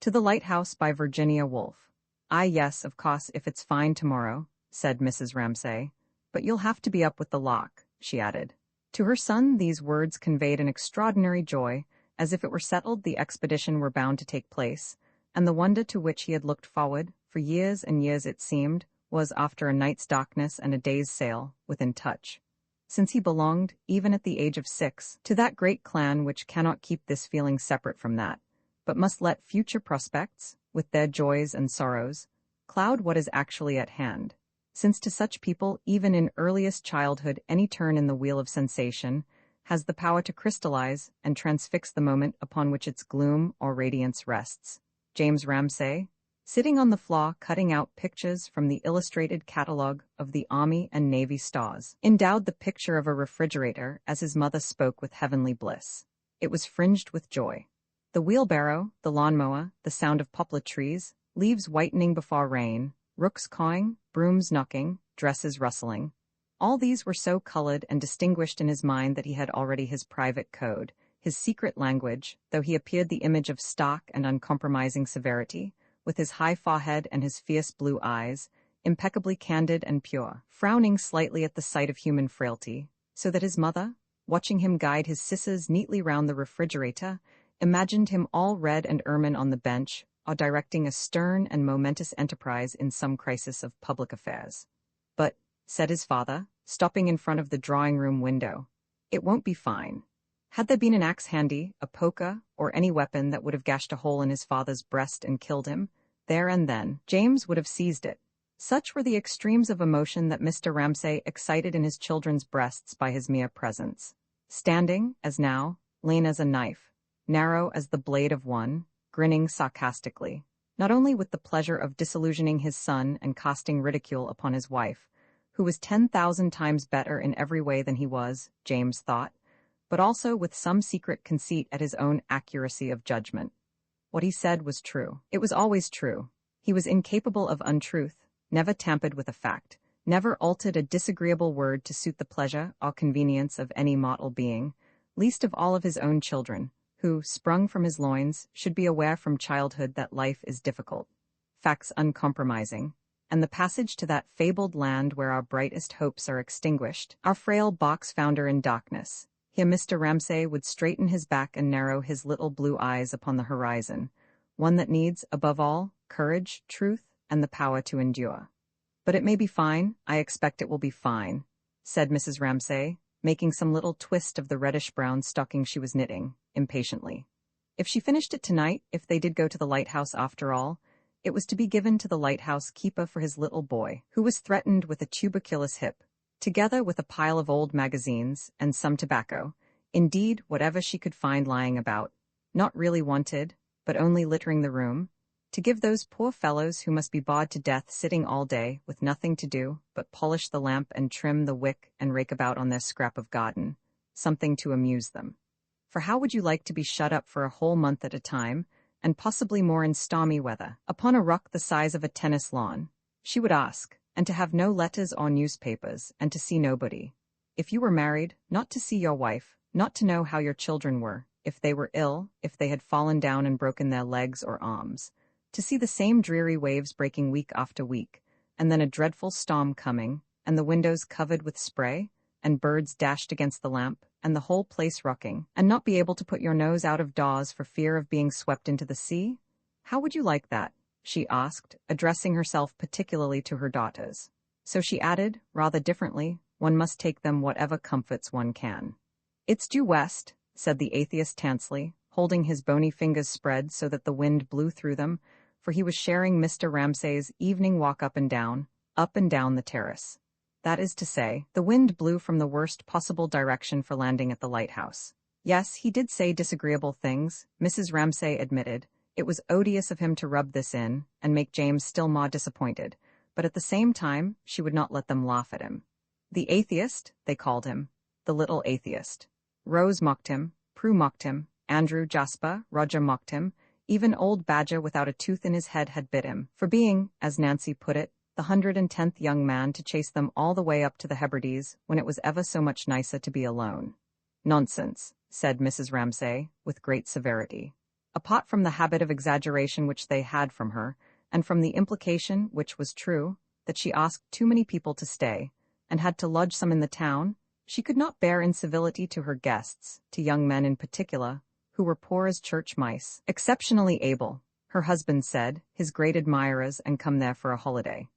To the Lighthouse by Virginia Woolf. "Ah, yes, of course, if it's fine tomorrow," said Mrs. Ramsay. "But you'll have to be up with the lock," she added. To her son these words conveyed an extraordinary joy, as if it were settled the expedition were bound to take place, and the wonder to which he had looked forward, for years and years it seemed, was, after a night's darkness and a day's sail, within touch. Since he belonged, even at the age of 6, to that great clan which cannot keep this feeling separate from that, but must let future prospects, with their joys and sorrows, cloud what is actually at hand. Since to such people, even in earliest childhood, any turn in the wheel of sensation has the power to crystallize and transfix the moment upon which its gloom or radiance rests. James Ramsay, sitting on the floor cutting out pictures from the illustrated catalogue of the Army and Navy stars, endowed the picture of a refrigerator as his mother spoke with heavenly bliss. It was fringed with joy. The wheelbarrow, the lawnmower, the sound of poplar trees, leaves whitening before rain, rooks cawing, brooms knocking, dresses rustling. All these were so colored and distinguished in his mind that he had already his private code, his secret language, though he appeared the image of stark and uncompromising severity, with his high forehead and his fierce blue eyes, impeccably candid and pure, frowning slightly at the sight of human frailty, so that his mother, watching him guide his scissors neatly round the refrigerator, imagined him all red and ermine on the bench, or directing a stern and momentous enterprise in some crisis of public affairs. "But," said his father, stopping in front of the drawing-room window, "it won't be fine." Had there been an axe handy, a poker, or any weapon that would have gashed a hole in his father's breast and killed him, there and then, James would have seized it. Such were the extremes of emotion that Mr. Ramsay excited in his children's breasts by his mere presence. Standing, as now, lean as a knife, narrow as the blade of one, grinning sarcastically, not only with the pleasure of disillusioning his son and casting ridicule upon his wife, who was 10,000 times better in every way than he was, James thought, but also with some secret conceit at his own accuracy of judgment. What he said was true. It was always true. He was incapable of untruth, never tampered with a fact, never altered a disagreeable word to suit the pleasure or convenience of any mortal being, least of all of his own children, who, sprung from his loins, should be aware from childhood that life is difficult, facts uncompromising, and the passage to that fabled land where our brightest hopes are extinguished, our frail box founder in darkness. Here Mr. Ramsay would straighten his back and narrow his little blue eyes upon the horizon, one that needs, above all, courage, truth, and the power to endure. "But it may be fine, I expect it will be fine," said Mrs. Ramsay, making some little twist of the reddish-brown stocking she was knitting, impatiently. If she finished it tonight, if they did go to the lighthouse after all, it was to be given to the lighthouse keeper for his little boy, who was threatened with a tuberculous hip, together with a pile of old magazines and some tobacco, indeed whatever she could find lying about, not really wanted, but only littering the room, to give those poor fellows who must be bored to death sitting all day with nothing to do but polish the lamp and trim the wick and rake about on their scrap of garden, something to amuse them. For how would you like to be shut up for a whole month at a time, and possibly more in stormy weather, upon a rock the size of a tennis lawn, she would ask, and to have no letters or newspapers, and to see nobody. If you were married, not to see your wife, not to know how your children were, if they were ill, if they had fallen down and broken their legs or arms, to see the same dreary waves breaking week after week, and then a dreadful storm coming, and the windows covered with spray, and birds dashed against the lamp, and the whole place rocking, and not be able to put your nose out of doors for fear of being swept into the sea? How would you like that?" she asked, addressing herself particularly to her daughters. So she added, rather differently, "One must take them whatever comforts one can." "It's due west," said the atheist tensely, holding his bony fingers spread so that the wind blew through them, for he was sharing Mr. Ramsay's evening walk up and down the terrace. That is to say, the wind blew from the worst possible direction for landing at the lighthouse. Yes, he did say disagreeable things, Mrs. Ramsay admitted. It was odious of him to rub this in, and make James still more disappointed, but at the same time, she would not let them laugh at him. The atheist, they called him, the little atheist. Rose mocked him, Prue mocked him, Andrew, Jasper, Roger mocked him, even old Badger without a tooth in his head had bit him, for being, as Nancy put it, the 110th young man to chase them all the way up to the Hebrides when it was ever so much nicer to be alone. "Nonsense," said Mrs. Ramsay, with great severity. Apart from the habit of exaggeration which they had from her, and from the implication, which was true, that she asked too many people to stay, and had to lodge some in the town, she could not bear incivility to her guests, to young men in particular, who were poor as church mice, exceptionally able, her husband said, his great admirers, and come there for a holiday.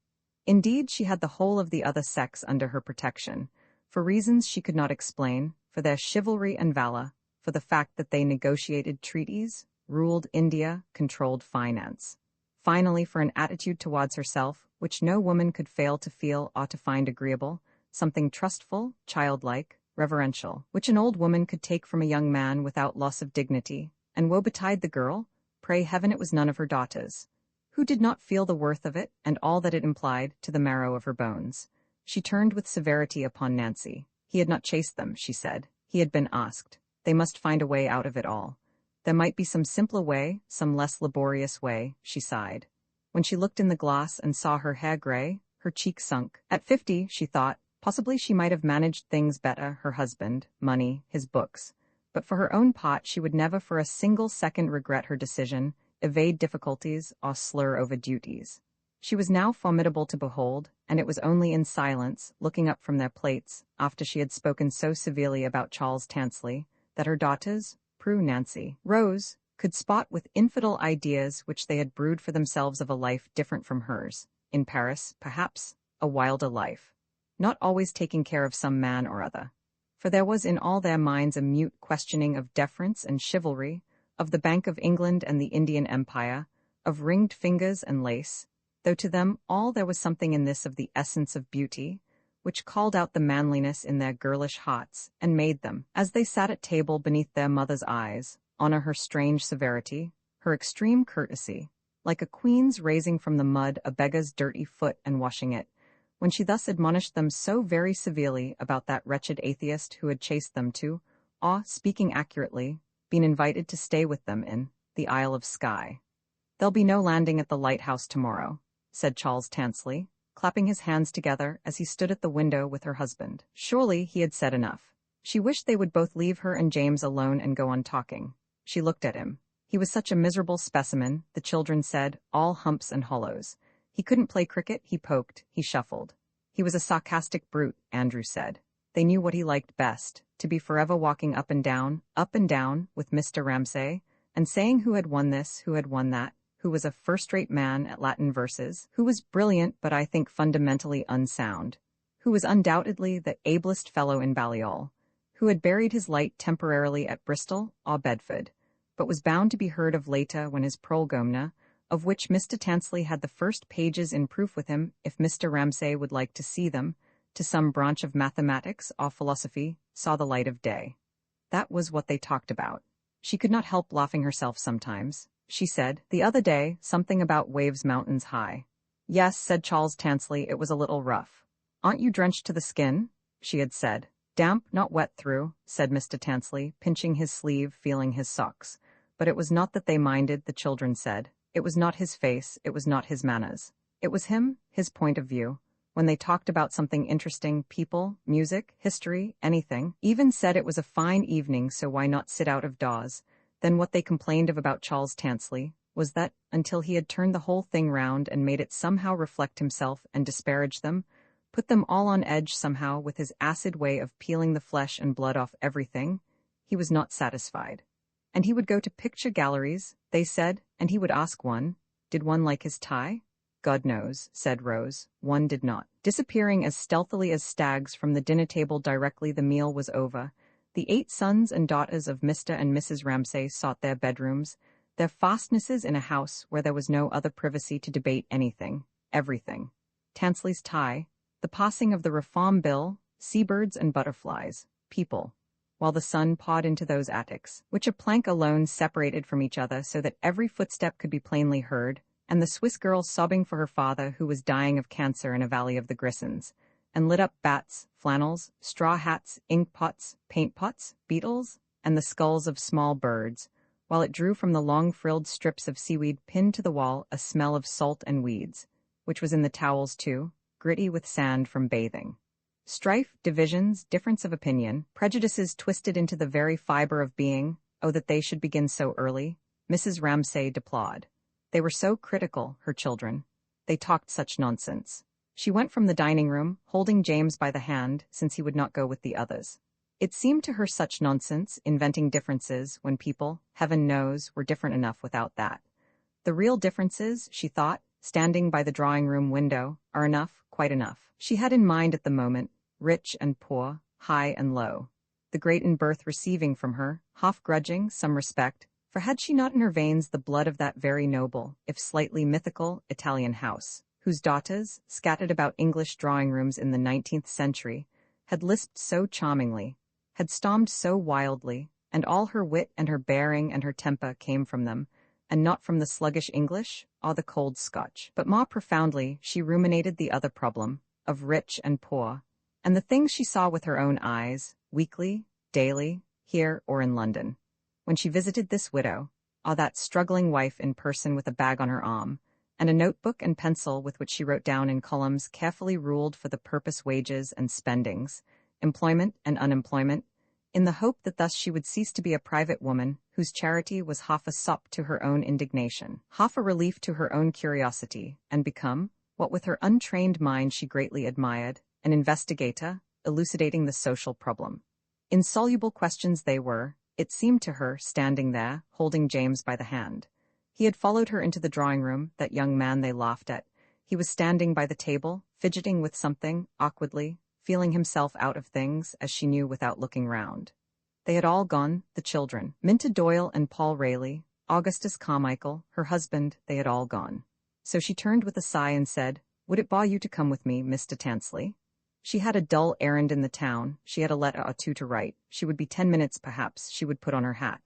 Indeed, she had the whole of the other sex under her protection, for reasons she could not explain, for their chivalry and valor, for the fact that they negotiated treaties, ruled India, controlled finance. Finally, for an attitude towards herself, which no woman could fail to feel or to find agreeable, something trustful, childlike, reverential, which an old woman could take from a young man without loss of dignity, and woe betide the girl, pray heaven it was none of her daughters, who did not feel the worth of it and all that it implied to the marrow of her bones. She turned with severity upon Nancy. He had not chased them, she said. He had been asked. They must find a way out of it all. There might be some simpler way, some less laborious way, she sighed. When she looked in the glass and saw her hair gray, her cheeks sunk. At 50, she thought, possibly she might have managed things better, her husband, money, his books. But for her own part, she would never for a single second regret her decision, evade difficulties, or slur over duties. She was now formidable to behold, and it was only in silence, looking up from their plates, after she had spoken so severely about Charles Tansley, that her daughters, Prue, Nancy, Rose, could spot with infidel ideas which they had brewed for themselves of a life different from hers, in Paris, perhaps, a wilder life, not always taking care of some man or other. For there was in all their minds a mute questioning of deference and chivalry, of the Bank of England and the Indian Empire, of ringed fingers and lace, though to them all there was something in this of the essence of beauty, which called out the manliness in their girlish hearts, and made them, as they sat at table beneath their mother's eyes, honor her strange severity, her extreme courtesy, like a queen's raising from the mud a beggar's dirty foot and washing it, when she thus admonished them so very severely about that wretched atheist who had chased them to, or, speaking accurately, been invited to stay with them in the Isle of Skye. "There'll be no landing at the Lighthouse tomorrow," said Charles Tansley, clapping his hands together as he stood at the window with her husband. Surely he had said enough. She wished they would both leave her and James alone and go on talking. She looked at him. He was such a miserable specimen, the children said, all humps and hollows. He couldn't play cricket, he poked, he shuffled. He was a sarcastic brute, Andrew said. They knew what he liked best, to be forever walking up and down, with Mr. Ramsay, and saying who had won this, who had won that, who was a first-rate man at Latin verses, who was brilliant but I think fundamentally unsound, who was undoubtedly the ablest fellow in Balliol, who had buried his light temporarily at Bristol or Bedford, but was bound to be heard of later when his prolegomena, of which Mr. Tansley had the first pages in proof with him if Mr. Ramsay would like to see them, to some branch of mathematics or philosophy, saw the light of day. That was what they talked about. She could not help laughing herself sometimes. She said, the other day, something about waves mountains high. Yes, said Charles Tansley, it was a little rough. Aren't you drenched to the skin? She had said. Damp, not wet through, said Mr. Tansley, pinching his sleeve, feeling his socks. But it was not that they minded, the children said. It was not his face, it was not his manners. It was him, his point of view. When they talked about something interesting, people, music, history, anything, even said it was a fine evening, so why not sit out of doors? Then what they complained of about Charles Tansley was that, until he had turned the whole thing round and made it somehow reflect himself and disparage them, put them all on edge somehow with his acid way of peeling the flesh and blood off everything, he was not satisfied. And he would go to picture galleries, they said, and he would ask one, did one like his tie? God knows, said Rose, one did not. Disappearing as stealthily as stags from the dinner table directly the meal was over, the 8 sons and daughters of Mr. and Mrs. Ramsay sought their bedrooms, their fastnesses in a house where there was no other privacy to debate anything, everything. Tansley's tie, the passing of the Reform Bill, seabirds and butterflies, people, while the sun pawed into those attics, which a plank alone separated from each other so that every footstep could be plainly heard, and the Swiss girl sobbing for her father who was dying of cancer in a valley of the Grisons, and lit up bats, flannels, straw hats, ink pots, paint pots, beetles, and the skulls of small birds, while it drew from the long-frilled strips of seaweed pinned to the wall a smell of salt and weeds, which was in the towels too, gritty with sand from bathing. Strife, divisions, difference of opinion, prejudices twisted into the very fiber of being, oh that they should begin so early, Mrs. Ramsay deplored. They were so critical, her children. They talked such nonsense. She went from the dining room, holding James by the hand, since he would not go with the others. It seemed to her such nonsense, inventing differences, when people, heaven knows, were different enough without that. The real differences, she thought, standing by the drawing-room window, are enough, quite enough. She had in mind at the moment, rich and poor, high and low. The great in birth receiving from her, half grudging, some respect, for had she not in her veins the blood of that very noble, if slightly mythical, Italian house, whose daughters, scattered about English drawing-rooms in the 19th century, had lisped so charmingly, had stormed so wildly, and all her wit and her bearing and her temper came from them, and not from the sluggish English or the cold Scotch. But more profoundly she ruminated the other problem, of rich and poor, and the things she saw with her own eyes, weekly, daily, here or in London. When she visited this widow, or that struggling wife in person with a bag on her arm, and a notebook and pencil with which she wrote down in columns carefully ruled for the purpose wages and spendings, employment and unemployment, in the hope that thus she would cease to be a private woman whose charity was half a sop to her own indignation, half a relief to her own curiosity, and become, what with her untrained mind she greatly admired, an investigator, elucidating the social problem. Insoluble questions they were, it seemed to her, standing there, holding James by the hand. He had followed her into the drawing-room, that young man they laughed at. He was standing by the table, fidgeting with something, awkwardly, feeling himself out of things, as she knew without looking round. They had all gone, the children. Minta Doyle and Paul Rayleigh, Augustus Carmichael, her husband, they had all gone. So she turned with a sigh and said, "Would it bore you to come with me, Mr. Tansley?" She had a dull errand in the town, she had a letter or two to write, she would be 10 minutes perhaps, she would put on her hat.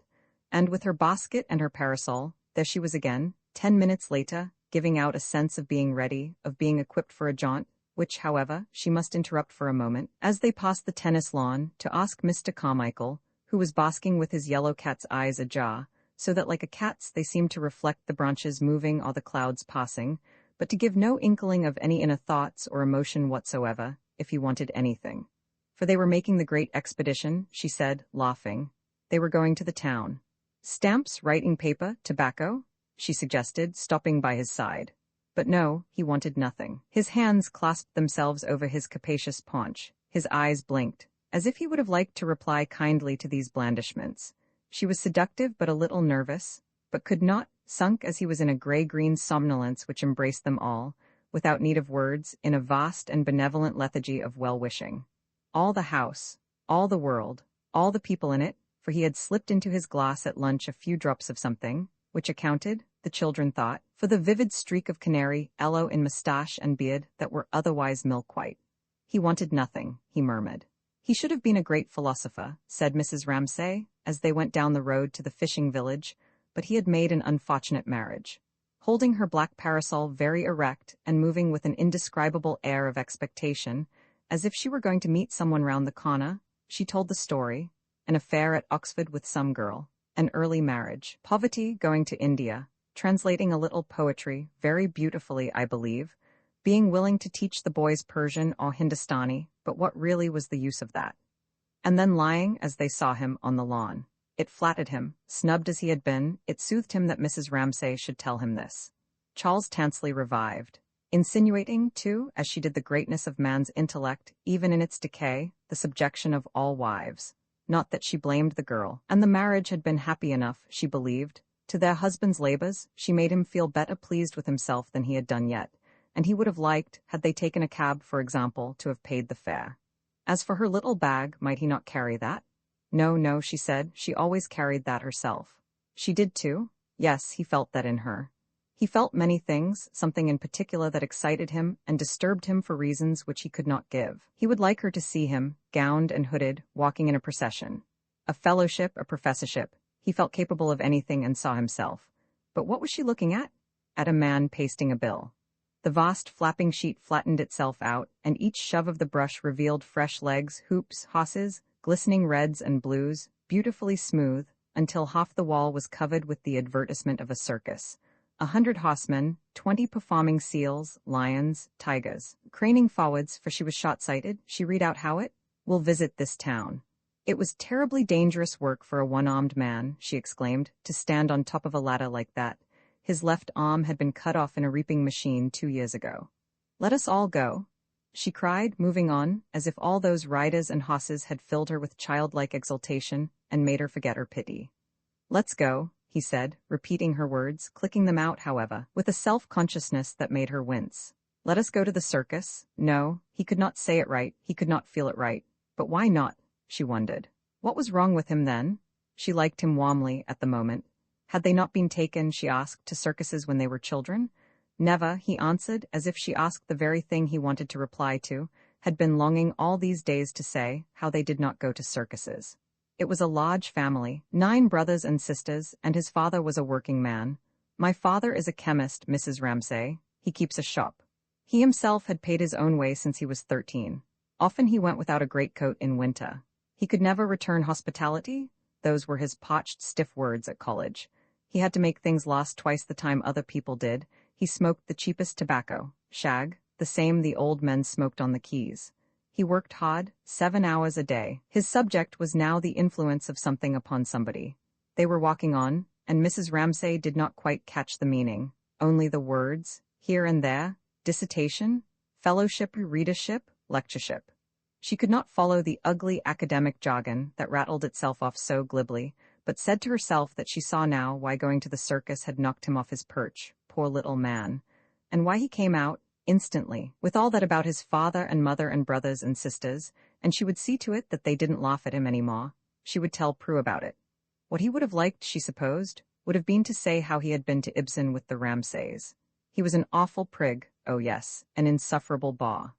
And with her basket and her parasol, there she was again, 10 minutes later, giving out a sense of being ready, of being equipped for a jaunt, which, however, she must interrupt for a moment, as they passed the tennis lawn, to ask Mr. Carmichael, who was basking with his yellow cat's eyes ajar, so that like a cat's they seemed to reflect the branches moving or the clouds passing, but to give no inkling of any inner thoughts or emotion whatsoever, if he wanted anything. For they were making the great expedition, she said, laughing. They were going to the town. Stamps, writing paper, tobacco? She suggested, stopping by his side. But no, he wanted nothing. His hands clasped themselves over his capacious paunch. His eyes blinked, as if he would have liked to reply kindly to these blandishments. She was seductive but a little nervous, but could not, sunk as he was in a gray-green somnolence which embraced them all, without need of words, in a vast and benevolent lethargy of well-wishing. All the house, all the world, all the people in it, for he had slipped into his glass at lunch a few drops of something, which accounted, the children thought, for the vivid streak of canary yellow in moustache and beard that were otherwise milk-white. He wanted nothing, he murmured. He should have been a great philosopher, said Mrs. Ramsay, as they went down the road to the fishing village, but he had made an unfortunate marriage. Holding her black parasol very erect and moving with an indescribable air of expectation, as if she were going to meet someone round the corner, she told the story, an affair at Oxford with some girl, an early marriage, poverty, going to India, translating a little poetry, very beautifully, I believe, being willing to teach the boys Persian or Hindustani, but what really was the use of that? And then lying, as they saw him, on the lawn. It flattered him, snubbed as he had been, it soothed him that Mrs. Ramsay should tell him this. Charles Tansley revived, insinuating, too, as she did the greatness of man's intellect, even in its decay, the subjection of all wives. Not that she blamed the girl, and the marriage had been happy enough, she believed. To their husband's labors, she made him feel better pleased with himself than he had done yet, and he would have liked, had they taken a cab, for example, to have paid the fare. As for her little bag, might he not carry that? No, no, she said, she always carried that herself. She did too? Yes, he felt that in her. He felt many things, something in particular that excited him and disturbed him for reasons which he could not give. He would like her to see him, gowned and hooded, walking in a procession. A fellowship, a professorship. He felt capable of anything and saw himself. But what was she looking at? At a man pasting a bill. The vast flapping sheet flattened itself out, and each shove of the brush revealed fresh legs, hoops, hosses, glistening reds and blues, beautifully smooth, until half the wall was covered with the advertisement of a circus. 100 horsemen, 20 performing seals, lions, tigers. Craning forwards, for she was short-sighted, she read out how it will visit this town. It was terribly dangerous work for a one-armed man, she exclaimed, to stand on top of a ladder like that. His left arm had been cut off in a reaping machine 2 years ago. Let us all go, she cried, moving on, as if all those riders and horses had filled her with childlike exultation and made her forget her pity. Let's go, he said, repeating her words, clicking them out, however, with a self-consciousness that made her wince. Let us go to the circus. No, he could not say it right, he could not feel it right. But why not? She wondered. What was wrong with him then? She liked him warmly at the moment. Had they not been taken, she asked, to circuses when they were children? Never, he answered, as if she asked the very thing he wanted to reply to, had been longing all these days to say, how they did not go to circuses. It was a large family, 9 brothers and sisters, and his father was a working man. My father is a chemist, Mrs. Ramsay. He keeps a shop. He himself had paid his own way since he was 13. Often he went without a greatcoat in winter. He could never return hospitality? Those were his parched, stiff words at college. He had to make things last twice the time other people did. He smoked the cheapest tobacco, shag, the same the old men smoked on the quays. He worked hard, 7 hours a day. His subject was now the influence of something upon somebody. They were walking on, and Mrs. Ramsay did not quite catch the meaning, only the words, here and there, dissertation, fellowship, readership, lectureship. She could not follow the ugly academic jargon that rattled itself off so glibly, but said to herself that she saw now why going to the circus had knocked him off his perch, poor little man, and why he came out, instantly, with all that about his father and mother and brothers and sisters, and she would see to it that they didn't laugh at him any more. She would tell Prue about it. What he would have liked, she supposed, would have been to say how he had been to Ibsen with the Ramsays. He was an awful prig, oh yes, an insufferable baw.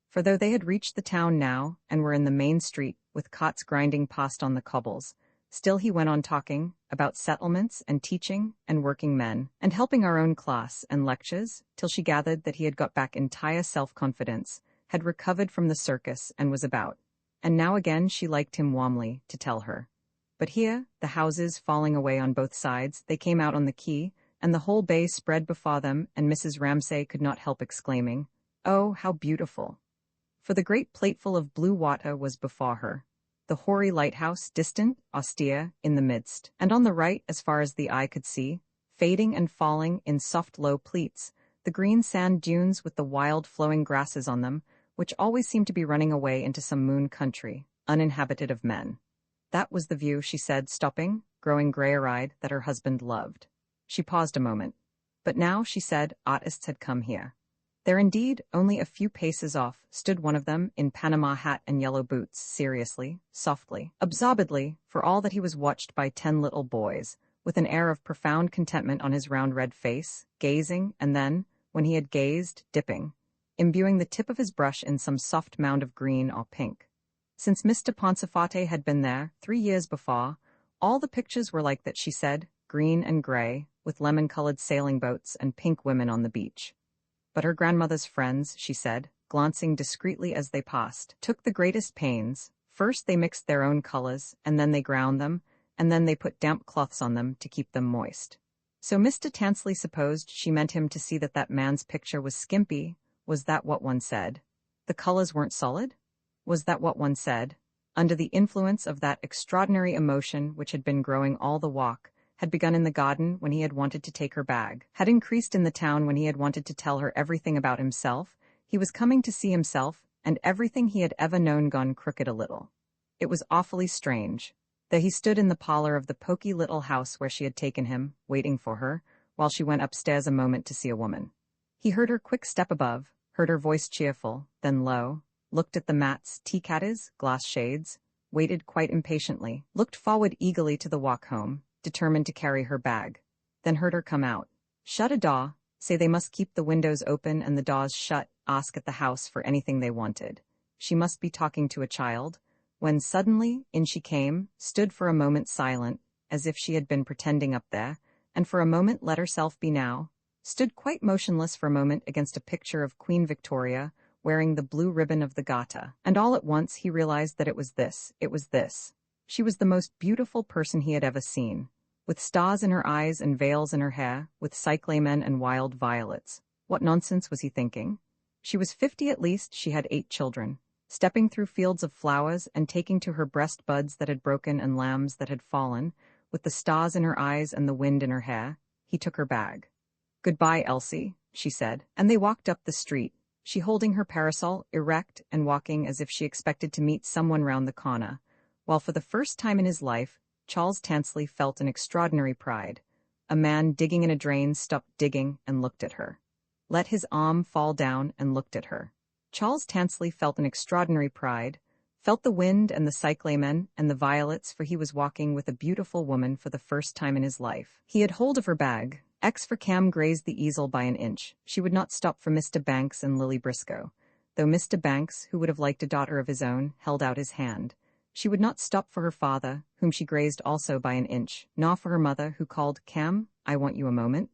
For though they had reached the town now, and were in the main street, with carts grinding past on the cobbles, still he went on talking, about settlements, and teaching, and working men, and helping our own class, and lectures, till she gathered that he had got back entire self-confidence, had recovered from the circus, and was about. And now again she liked him warmly, to tell her. But here, the houses falling away on both sides, they came out on the quay, and the whole bay spread before them, and Mrs. Ramsay could not help exclaiming, "Oh, how beautiful!" For the great plateful of blue water was before her, the hoary lighthouse, distant, austere, in the midst, and on the right, as far as the eye could see, fading and falling in soft low pleats, the green sand dunes with the wild flowing grasses on them, which always seemed to be running away into some moon country, uninhabited of men. That was the view, she said, stopping, growing grayer-eyed, that her husband loved. She paused a moment. But now, she said, artists had come here. There indeed, only a few paces off, stood one of them, in Panama hat and yellow boots, seriously, softly, absorbedly, for all that he was watched by 10 little boys, with an air of profound contentment on his round red face, gazing, and then, when he had gazed, dipping, imbuing the tip of his brush in some soft mound of green or pink. Since Mr. Ponsafate had been there, 3 years before, all the pictures were like that, she said, green and gray, with lemon-colored sailing boats and pink women on the beach. But her grandmother's friends, she said, glancing discreetly as they passed, took the greatest pains. First they mixed their own colors, and then they ground them, and then they put damp cloths on them to keep them moist. So Mr. Tansley supposed she meant him to see that that man's picture was skimpy. Was that what one said? The colors weren't solid? Was that what one said? Under the influence of that extraordinary emotion which had been growing all the walk, had begun in the garden when he had wanted to take her bag, had increased in the town when he had wanted to tell her everything about himself, he was coming to see himself, and everything he had ever known gone crooked a little. It was awfully strange. There he stood in the parlor of the poky little house where she had taken him, waiting for her, while she went upstairs a moment to see a woman. He heard her quick step above, heard her voice cheerful, then low, looked at the mats, tea caddies, glass shades, waited quite impatiently, looked forward eagerly to the walk home, determined to carry her bag, then heard her come out. Shut a door, say they must keep the windows open and the doors shut, ask at the house for anything they wanted. She must be talking to a child, when suddenly in she came, stood for a moment silent, as if she had been pretending up there, and for a moment let herself be now, stood quite motionless for a moment against a picture of Queen Victoria, wearing the blue ribbon of the Garter, and all at once he realized that it was this. She was the most beautiful person he had ever seen, with stars in her eyes and veils in her hair, with cyclamen and wild violets. What nonsense was he thinking? She was 50 at least, she had 8 children. stepping through fields of flowers and taking to her breast buds that had broken and lambs that had fallen, with the stars in her eyes and the wind in her hair, he took her bag. "Goodbye, Elsie," she said, and they walked up the street, she holding her parasol erect and walking as if she expected to meet someone round the corner, while for the first time in his life, Charles Tansley felt an extraordinary pride. A man digging in a drain stopped digging and looked at her. Let his arm fall down and looked at her. Charles Tansley felt an extraordinary pride, felt the wind and the cyclamen and the violets, for he was walking with a beautiful woman for the first time in his life. He had hold of her bag. X for Cam grazed the easel by an inch. She would not stop for Mr. Banks and Lily Briscoe. Though Mr. Banks, who would have liked a daughter of his own, held out his hand. She would not stop for her father, whom she grazed also by an inch, nor for her mother, who called, "Cam, I want you a moment,"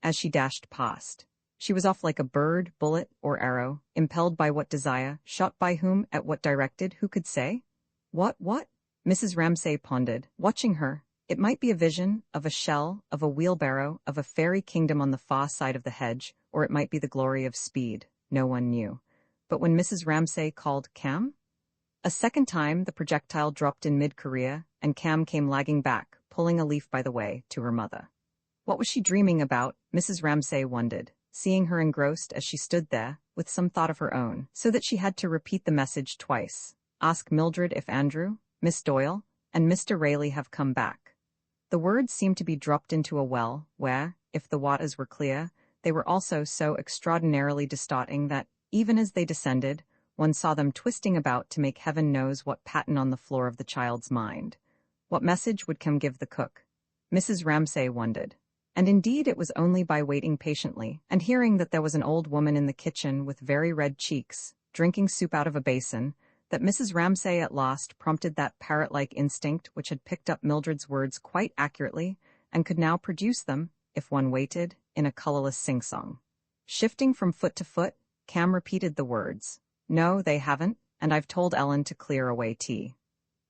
as she dashed past. She was off like a bird, bullet, or arrow, impelled by what desire, shot by whom, at what directed, who could say? What? Mrs. Ramsay pondered, watching her. It might be a vision, of a shell, of a wheelbarrow, of a fairy kingdom on the far side of the hedge, or it might be the glory of speed. No one knew. But when Mrs. Ramsay called, "Cam?" a second time the projectile dropped in mid-career, and Cam came lagging back, pulling a leaf by the way, to her mother. What was she dreaming about, Mrs. Ramsay wondered, seeing her engrossed as she stood there, with some thought of her own, so that she had to repeat the message twice. "Ask Mildred if Andrew, Miss Doyle, and Mr. Rayleigh have come back." The words seemed to be dropped into a well, where, if the waters were clear, they were also so extraordinarily distorting that, even as they descended, one saw them twisting about to make heaven knows what pattern on the floor of the child's mind. What message would Cam give the cook? Mrs. Ramsay wondered. And indeed it was only by waiting patiently, and hearing that there was an old woman in the kitchen with very red cheeks, drinking soup out of a basin, that Mrs. Ramsay at last prompted that parrot-like instinct which had picked up Mildred's words quite accurately, and could now produce them, if one waited, in a colorless sing-song. Shifting from foot to foot, Cam repeated the words. "No, they haven't, and I've told Ellen to clear away tea."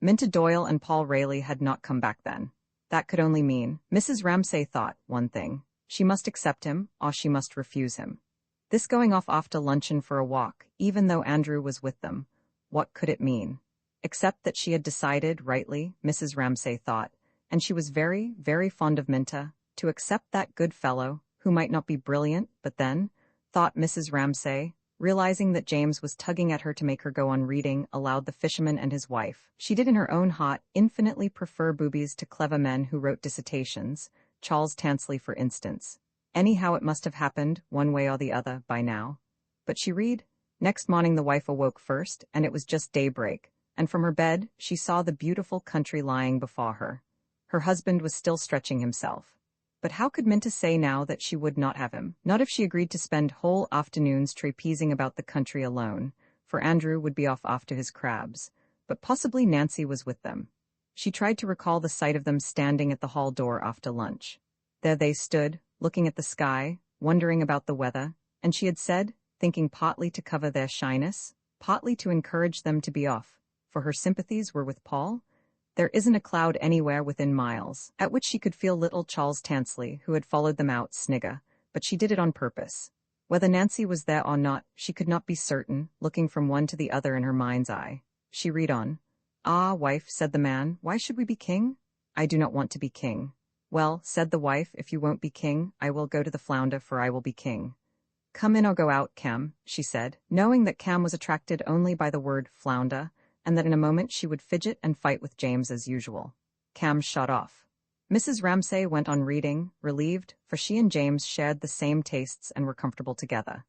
Minta Doyle and Paul Rayleigh had not come back then. That could only mean, Mrs. Ramsay thought, one thing. She must accept him, or she must refuse him. This going off after luncheon for a walk, even though Andrew was with them, what could it mean? Except that she had decided, rightly, Mrs. Ramsay thought, and she was very, very fond of Minta, to accept that good fellow, who might not be brilliant, but then, thought Mrs. Ramsay, realizing that James was tugging at her to make her go on reading aloud The Fisherman and His Wife. She did in her own heart infinitely prefer boobies to clever men who wrote dissertations, Charles Tansley for instance. Anyhow it must have happened, one way or the other, by now. But she read. Next morning the wife awoke first, and it was just daybreak, and from her bed she saw the beautiful country lying before her. Her husband was still stretching himself. But how could Minta say now that she would not have him? Not if she agreed to spend whole afternoons trapezing about the country alone, for Andrew would be off after his crabs, but possibly Nancy was with them. She tried to recall the sight of them standing at the hall door after lunch. There they stood, looking at the sky, wondering about the weather, and she had said, thinking partly to cover their shyness, partly to encourage them to be off, for her sympathies were with Paul, "There isn't a cloud anywhere within miles," at which she could feel little Charles Tansley, who had followed them out, snigger, but she did it on purpose. Whether Nancy was there or not, she could not be certain, looking from one to the other in her mind's eye. She read on. "Ah, wife," said the man, "why should we be king?" "I do not want to be king." "Well," said the wife, "if you won't be king, I will go to the flounder, for I will be king." "Come in or go out, Cam," she said, knowing that Cam was attracted only by the word flounder, and that in a moment she would fidget and fight with James as usual. Cam shot off. Mrs. Ramsay went on reading, relieved, for she and James shared the same tastes and were comfortable together.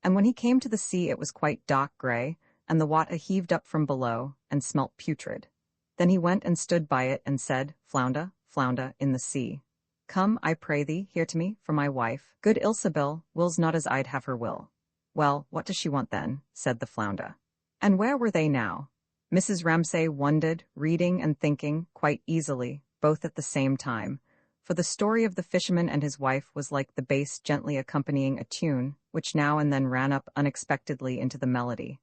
And when he came to the sea it was quite dark grey, and the water heaved up from below, and smelt putrid. Then he went and stood by it and said, "Flounder, flounder, in the sea. Come, I pray thee, here to me, for my wife, good Ilsabil, wills not as I'd have her will." "Well, what does she want then?" said the flounder. And where were they now? Mrs. Ramsay wondered, reading and thinking, quite easily, both at the same time, for the story of the fisherman and his wife was like the bass gently accompanying a tune, which now and then ran up unexpectedly into the melody.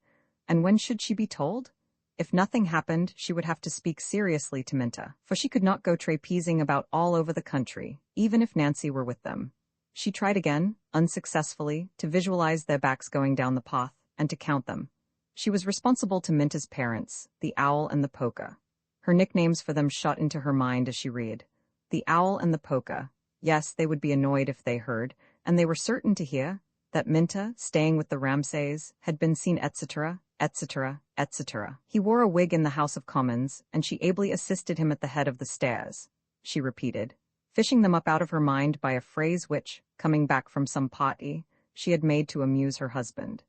And when should she be told? If nothing happened, she would have to speak seriously to Minta, for she could not go trapezing about all over the country, even if Nancy were with them. She tried again, unsuccessfully, to visualize their backs going down the path, and to count them. She was responsible to Minta's parents, the owl and the poka. Her nicknames for them shot into her mind as she read. The owl and the poka. Yes, they would be annoyed if they heard, and they were certain to hear, that Minta, staying with the Ramsays, had been seen etc., etc., etc. He wore a wig in the House of Commons, and she ably assisted him at the head of the stairs, she repeated, fishing them up out of her mind by a phrase which, coming back from some party, she had made to amuse her husband.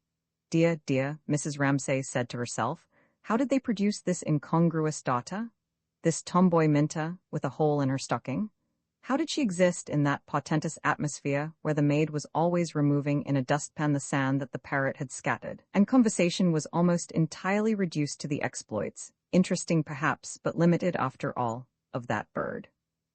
Dear, dear, Mrs. Ramsay said to herself, how did they produce this incongruous daughter? This tomboy Minta, with a hole in her stocking? How did she exist in that portentous atmosphere where the maid was always removing in a dustpan the sand that the parrot had scattered, and conversation was almost entirely reduced to the exploits, interesting perhaps, but limited after all, of that bird?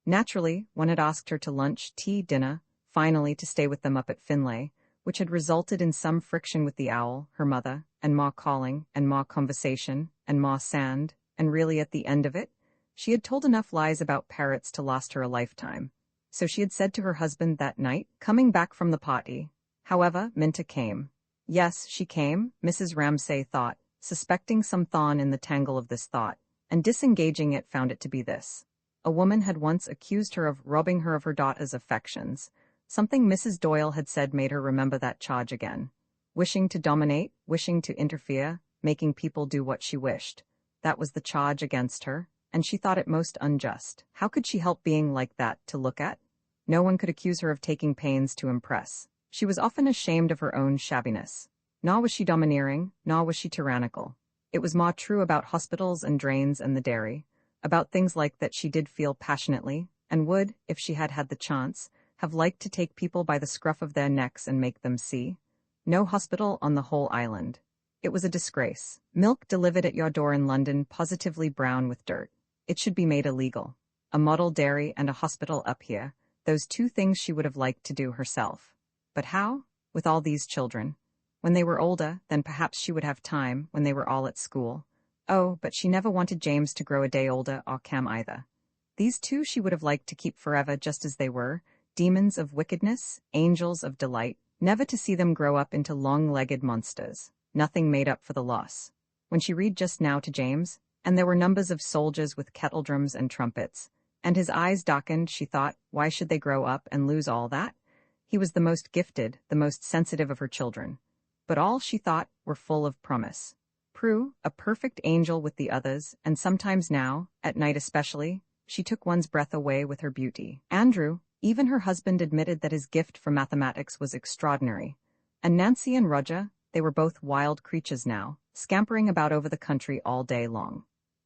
Naturally, one had asked her to lunch, tea, dinner, finally to stay with them up at Finlay, which had resulted in some friction with the owl, her mother, and more calling, and more conversation, and more sand, and really at the end of it, she had told enough lies about parrots to last her a lifetime. So she had said to her husband that night, coming back from the party. However, Minta came. Yes, she came, Mrs. Ramsay thought, suspecting some thorn in the tangle of this thought, and disengaging it found it to be this. A woman had once accused her of robbing her of her daughter's affections. Something Mrs. Doyle had said made her remember that charge again. Wishing to dominate, wishing to interfere, making people do what she wished. That was the charge against her, and she thought it most unjust. How could she help being like that to look at? No one could accuse her of taking pains to impress. She was often ashamed of her own shabbiness. Nor was she domineering, nor was she tyrannical. It was more true about hospitals and drains and the dairy, about things like that she did feel passionately, and would, if she had had the chance, have liked to take people by the scruff of their necks and make them see. No hospital on the whole island. It was a disgrace. Milk delivered at your door in London positively brown with dirt. It should be made illegal. A model dairy and a hospital up here, those two things she would have liked to do herself. But how? With all these children. When they were older, then perhaps she would have time, when they were all at school. Oh, but she never wanted James to grow a day older, or Cam either. These two she would have liked to keep forever just as they were, demons of wickedness, angels of delight, never to see them grow up into long-legged monsters. Nothing made up for the loss. When she read just now to James, and there were numbers of soldiers with kettledrums and trumpets, and his eyes darkened, she thought, why should they grow up and lose all that? He was the most gifted, the most sensitive of her children. But all, she thought, were full of promise. Prue, a perfect angel with the others, and sometimes now, at night especially, she took one's breath away with her beauty. Andrew, even her husband admitted that his gift for mathematics was extraordinary. And Nancy and Roger, they were both wild creatures now, scampering about over the country all day long.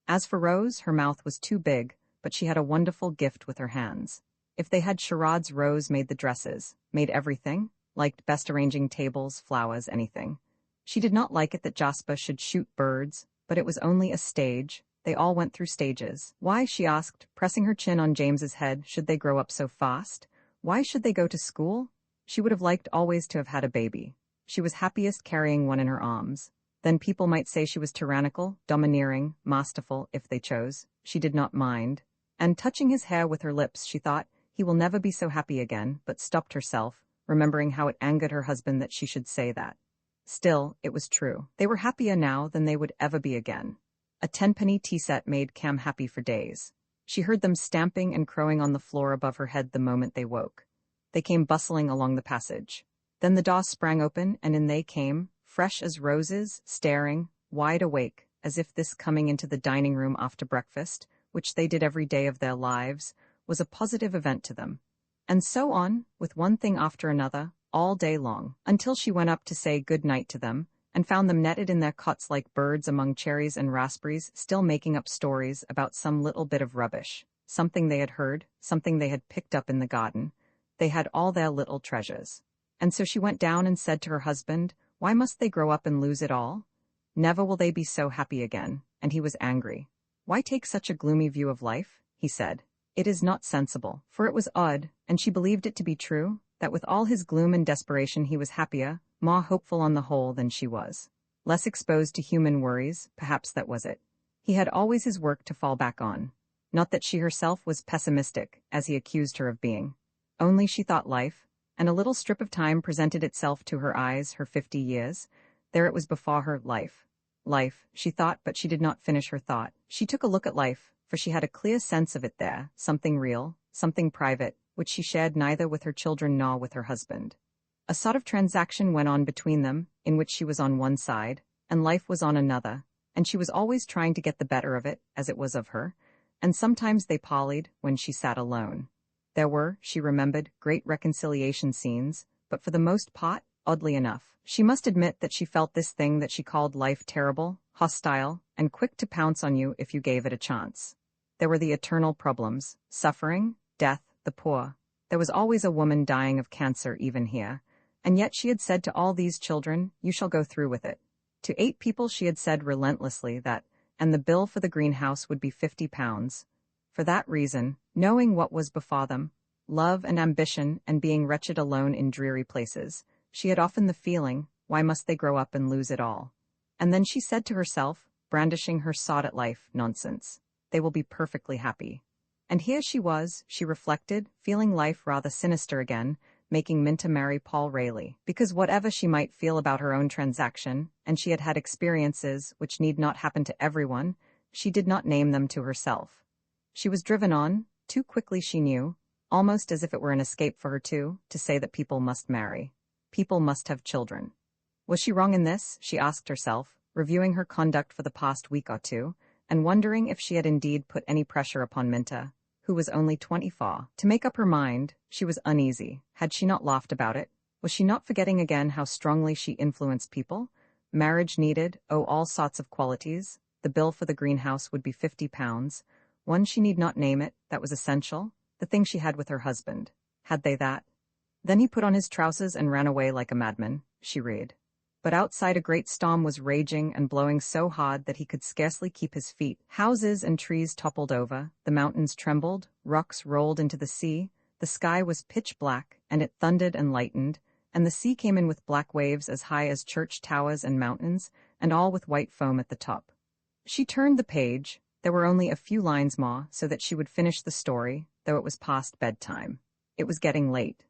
As for Rose, her mouth was too big, but she had a wonderful gift with her hands. If they had charades, Rose made the dresses, made everything, liked best arranging tables, flowers, anything. She did not like it that Jasper should shoot birds, but it was only a stage. They all went through stages. Why, she asked, pressing her chin on James's head, should they grow up so fast? Why should they go to school? She would have liked always to have had a baby. She was happiest carrying one in her arms. Then people might say she was tyrannical, domineering, masterful, if they chose. She did not mind. And touching his hair with her lips, she thought, he will never be so happy again, but stopped herself, remembering how it angered her husband that she should say that. Still, it was true. They were happier now than they would ever be again. A 10-penny tea set made Cam happy for days. She heard them stamping and crowing on the floor above her head the moment they woke. They came bustling along the passage. Then the door sprang open, and in they came, fresh as roses, staring, wide awake, as if this coming into the dining room after breakfast, which they did every day of their lives, was a positive event to them. And so on, with one thing after another, all day long, until she went up to say good night to them, and found them netted in their cots like birds among cherries and raspberries, still making up stories about some little bit of rubbish, something they had heard, something they had picked up in the garden. They had all their little treasures. And so she went down and said to her husband, why must they grow up and lose it all? Never will they be so happy again, and he was angry. Why take such a gloomy view of life? He said. It is not sensible, for it was odd, and she believed it to be true, that with all his gloom and desperation he was happier, more hopeful on the whole than she was. Less exposed to human worries, perhaps that was it. He had always his work to fall back on. Not that she herself was pessimistic, as he accused her of being. Only she thought life, and a little strip of time presented itself to her eyes, her 50 years. There it was before her, life. Life, she thought, but she did not finish her thought. She took a look at life, for she had a clear sense of it there, something real, something private, which she shared neither with her children nor with her husband. A sort of transaction went on between them, in which she was on one side, and life was on another, and she was always trying to get the better of it, as it was of her, and sometimes they parleyed when she sat alone. There were, she remembered, great reconciliation scenes, but for the most part, oddly enough, she must admit that she felt this thing that she called life terrible, hostile, and quick to pounce on you if you gave it a chance. There were the eternal problems, suffering, death, the poor. There was always a woman dying of cancer even here, and yet she had said to all these children, "You shall go through with it." To 8 people she had said relentlessly that, and the bill for the greenhouse would be £50. For that reason, knowing what was before them, love and ambition and being wretched alone in dreary places, she had often the feeling, why must they grow up and lose it all? And then she said to herself, brandishing her sod at life, nonsense. They will be perfectly happy. And here she was, she reflected, feeling life rather sinister again, making Minta marry Paul Rayleigh, because whatever she might feel about her own transaction, and she had had experiences which need not happen to everyone, she did not name them to herself. She was driven on, too quickly she knew, almost as if it were an escape for her too, to say that people must marry. People must have children. Was she wrong in this, she asked herself, reviewing her conduct for the past week or two, and wondering if she had indeed put any pressure upon Minta, who was only 24. To make up her mind, she was uneasy. Had she not laughed about it? Was she not forgetting again how strongly she influenced people? Marriage needed, oh, all sorts of qualities. The bill for the greenhouse would be £50. One she need not name it, that was essential. The thing she had with her husband. Had they that? Then he put on his trousers and ran away like a madman, she read. But outside a great storm was raging and blowing so hard that he could scarcely keep his feet. Houses and trees toppled over, the mountains trembled, rocks rolled into the sea, the sky was pitch black, and it thundered and lightened, and the sea came in with black waves as high as church towers and mountains, and all with white foam at the top. She turned the page. There were only a few lines more, so that she would finish the story, though it was past bedtime. It was getting late.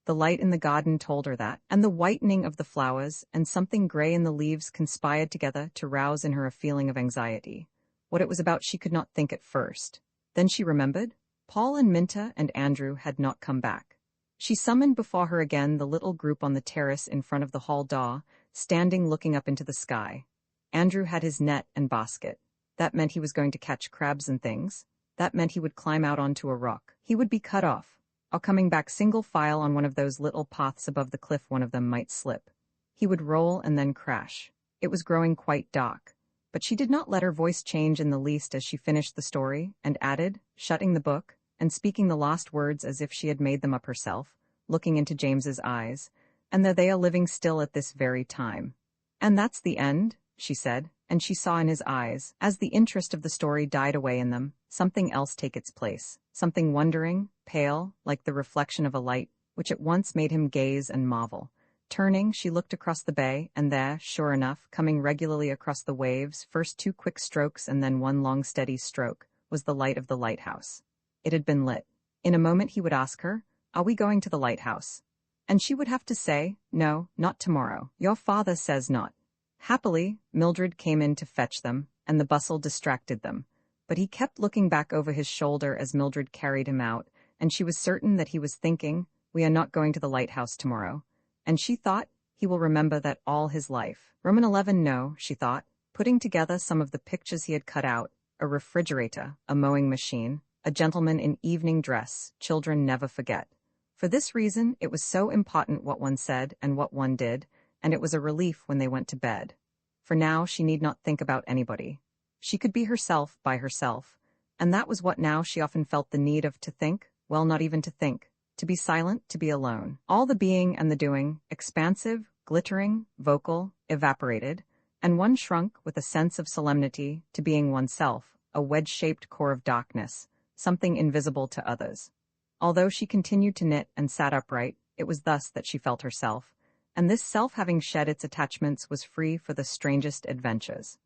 The light in the garden told her that, and the whitening of the flowers and something gray in the leaves conspired together to rouse in her a feeling of anxiety. What it was about she could not think at first. Then she remembered. Paul and Minta and Andrew had not come back. She summoned before her again the little group on the terrace in front of the hall door, standing looking up into the sky. Andrew had his net and basket. That meant he was going to catch crabs and things. That meant he would climb out onto a rock. He would be cut off. Or coming back single file on one of those little paths above the cliff one of them might slip. He would roll and then crash. It was growing quite dark. But she did not let her voice change in the least as she finished the story, and added, shutting the book, and speaking the last words as if she had made them up herself, looking into James's eyes, and that they are living still at this very time. And that's the end, she said, and she saw in his eyes, as the interest of the story died away in them, something else take its place, something wondering, pale, like the reflection of a light, which at once made him gaze and marvel. Turning, she looked across the bay, and there, sure enough, coming regularly across the waves, first 2 quick strokes and then one long steady stroke, was the light of the lighthouse. It had been lit. In a moment he would ask her, "Are we going to the lighthouse?" And she would have to say, "No, not tomorrow. Your father says not." Happily, Mildred came in to fetch them, and the bustle distracted them. But he kept looking back over his shoulder as Mildred carried him out, and she was certain that he was thinking, "We are not going to the lighthouse tomorrow." And she thought, he will remember that all his life. Roman 11 no, she thought, putting together some of the pictures he had cut out, a refrigerator, a mowing machine, a gentleman in evening dress, children never forget. For this reason, it was so important what one said and what one did, and it was a relief when they went to bed. For now she need not think about anybody. She could be herself by herself, and that was what now she often felt the need of to think, well, not even to think, to be silent, to be alone. All the being and the doing, expansive, glittering, vocal, evaporated, and one shrunk with a sense of solemnity to being oneself, a wedge-shaped core of darkness, something invisible to others. Although she continued to knit and sat upright, it was thus that she felt herself, and this self having shed its attachments was free for the strangest adventures.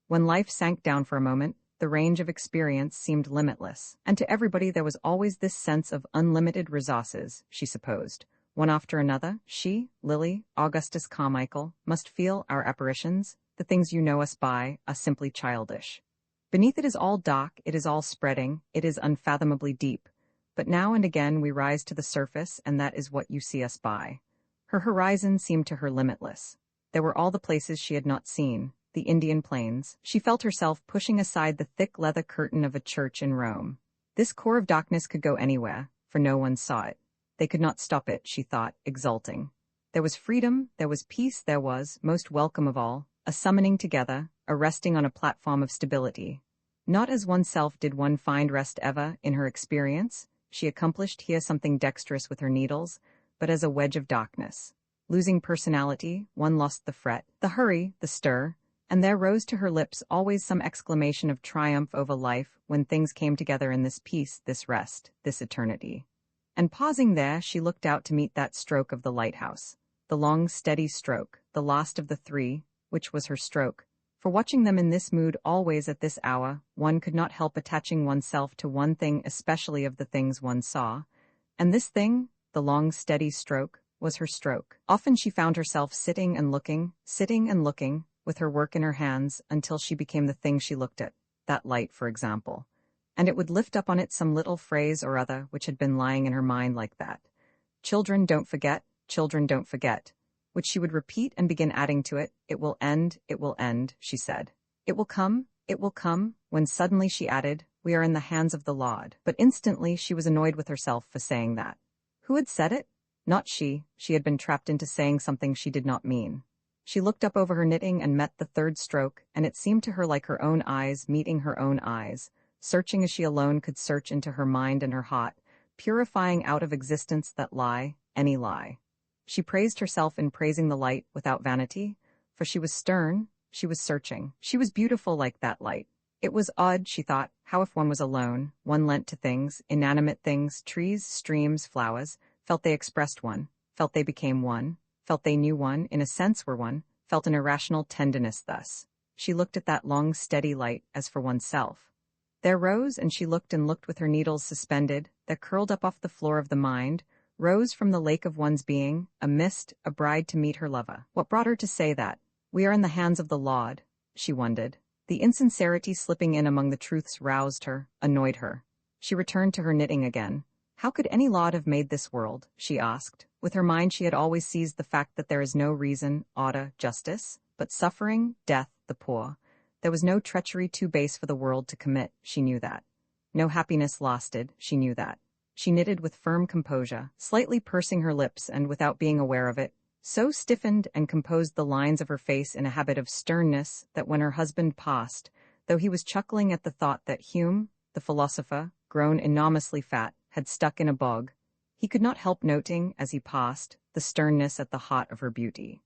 When life sank down for a moment, the range of experience seemed limitless, and to everybody there was always this sense of unlimited resources, she supposed. One after another, she, Lily, Augustus Carmichael, must feel our apparitions, the things you know us by, are simply childish. Beneath it is all dark, it is all spreading, it is unfathomably deep. But now and again we rise to the surface, and that is what you see us by. Her horizon seemed to her limitless. There were all the places she had not seen, the Indian plains. She felt herself pushing aside the thick leather curtain of a church in Rome. This core of darkness could go anywhere, for no one saw it. They could not stop it, she thought, exulting. There was freedom, there was peace, there was, most welcome of all, a summoning together, a resting on a platform of stability. Not as oneself did one find rest ever, in her experience. She accomplished here something dexterous with her needles, but as a wedge of darkness. Losing personality, one lost the fret, the hurry, the stir, and there rose to her lips always some exclamation of triumph over life when things came together in this peace, this rest, this eternity. And pausing there, she looked out to meet that stroke of the lighthouse, the long, steady stroke, the last of the three, which was her stroke. For watching them in this mood always at this hour, one could not help attaching oneself to one thing, especially of the things one saw. And this thing, the long, steady stroke, was her stroke. Often she found herself sitting and looking, with her work in her hands, until she became the thing she looked at, that light, for example. And it would lift up on it some little phrase or other which had been lying in her mind like that. Children don't forget, which she would repeat and begin adding to it. It will end, she said. It will come, when suddenly she added, we are in the hands of the Lord. But instantly she was annoyed with herself for saying that. Who had said it? Not she had been trapped into saying something she did not mean. She looked up over her knitting and met the third stroke, and it seemed to her like her own eyes meeting her own eyes, searching as she alone could search into her mind and her heart, purifying out of existence that lie, any lie. She praised herself in praising the light without vanity, for she was stern, she was searching, she was beautiful like that light. It was odd, she thought, how if one was alone, one lent to things, inanimate things, trees, streams, flowers, felt they expressed one, felt they became one, felt they knew one, in a sense were one, felt an irrational tenderness thus. She looked at that long, steady light as for oneself. There rose, and she looked and looked with her needles suspended, that curled up off the floor of the mind, rose from the lake of one's being, a mist, a bride to meet her lover. What brought her to say that? We are in the hands of the Lord, she wondered. The insincerity slipping in among the truths roused her, annoyed her. She returned to her knitting again. How could any Lord have made this world? She asked. With her mind she had always seized the fact that there is no reason, order, justice, but suffering, death, the poor. There was no treachery too base for the world to commit, she knew that. No happiness lasted, she knew that. She knitted with firm composure, slightly pursing her lips and, without being aware of it, so stiffened and composed the lines of her face in a habit of sternness that when her husband passed, though he was chuckling at the thought that Hume, the philosopher, grown enormously fat, had stuck in a bog, he could not help noting, as he passed, the sternness at the heart of her beauty.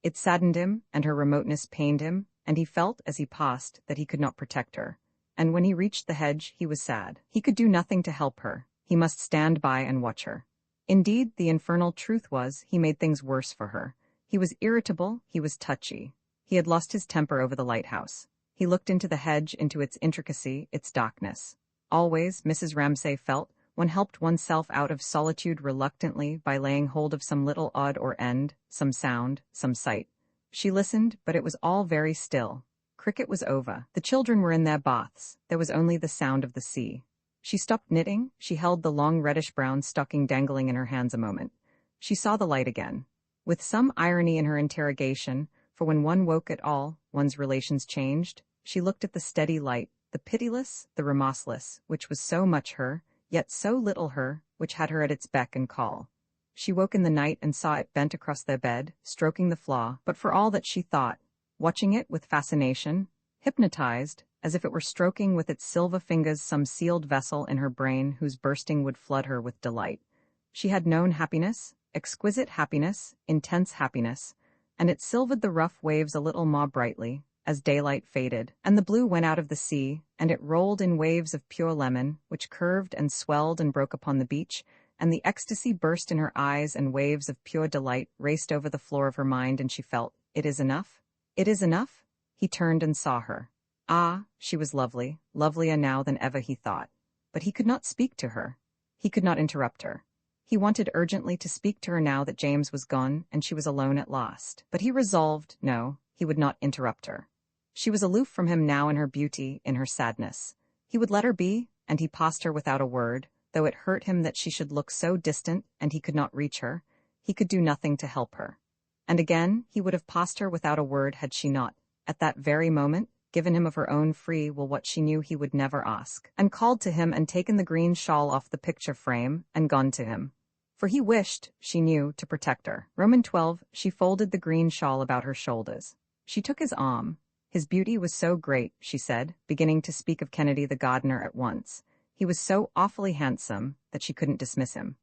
It saddened him, and her remoteness pained him, and he felt, as he passed, that he could not protect her. And when he reached the hedge, he was sad. He could do nothing to help her. He must stand by and watch her. Indeed, the infernal truth was, he made things worse for her. He was irritable, he was touchy. He had lost his temper over the lighthouse. He looked into the hedge, into its intricacy, its darkness. Always, Mrs. Ramsay felt, one helped oneself out of solitude reluctantly by laying hold of some little odd or end, some sound, some sight. She listened, but it was all very still. Cricket was over. The children were in their baths. There was only the sound of the sea. She stopped knitting. She held the long reddish-brown stocking dangling in her hands a moment. She saw the light again. With some irony in her interrogation, for when one woke at all, one's relations changed, she looked at the steady light, the pitiless, the remorseless, which was so much her, yet so little her, which had her at its beck and call. She woke in the night and saw it bent across their bed, stroking the flaw, but for all that she thought, watching it with fascination, hypnotized, as if it were stroking with its silver fingers some sealed vessel in her brain whose bursting would flood her with delight. She had known happiness, exquisite happiness, intense happiness, and it silvered the rough waves a little more brightly, as daylight faded, and the blue went out of the sea, and it rolled in waves of pure lemon, which curved and swelled and broke upon the beach, and the ecstasy burst in her eyes, and waves of pure delight raced over the floor of her mind, and she felt, it is enough? It is enough? He turned and saw her. Ah, she was lovely, lovelier now than ever, he thought. But he could not speak to her. He could not interrupt her. He wanted urgently to speak to her now that James was gone and she was alone at last. But he resolved, no, he would not interrupt her. She was aloof from him now in her beauty, in her sadness. He would let her be, and he passed her without a word, though it hurt him that she should look so distant and he could not reach her. He could do nothing to help her. And again, he would have passed her without a word had she not, at that very moment, given him of her own free will what she knew he would never ask, and called to him and taken the green shawl off the picture frame and gone to him. For he wished, she knew, to protect her. Roman 12, she folded the green shawl about her shoulders. She took his arm. His beauty was so great, she said, beginning to speak of Kennedy the gardener at once. He was so awfully handsome that she couldn't dismiss him.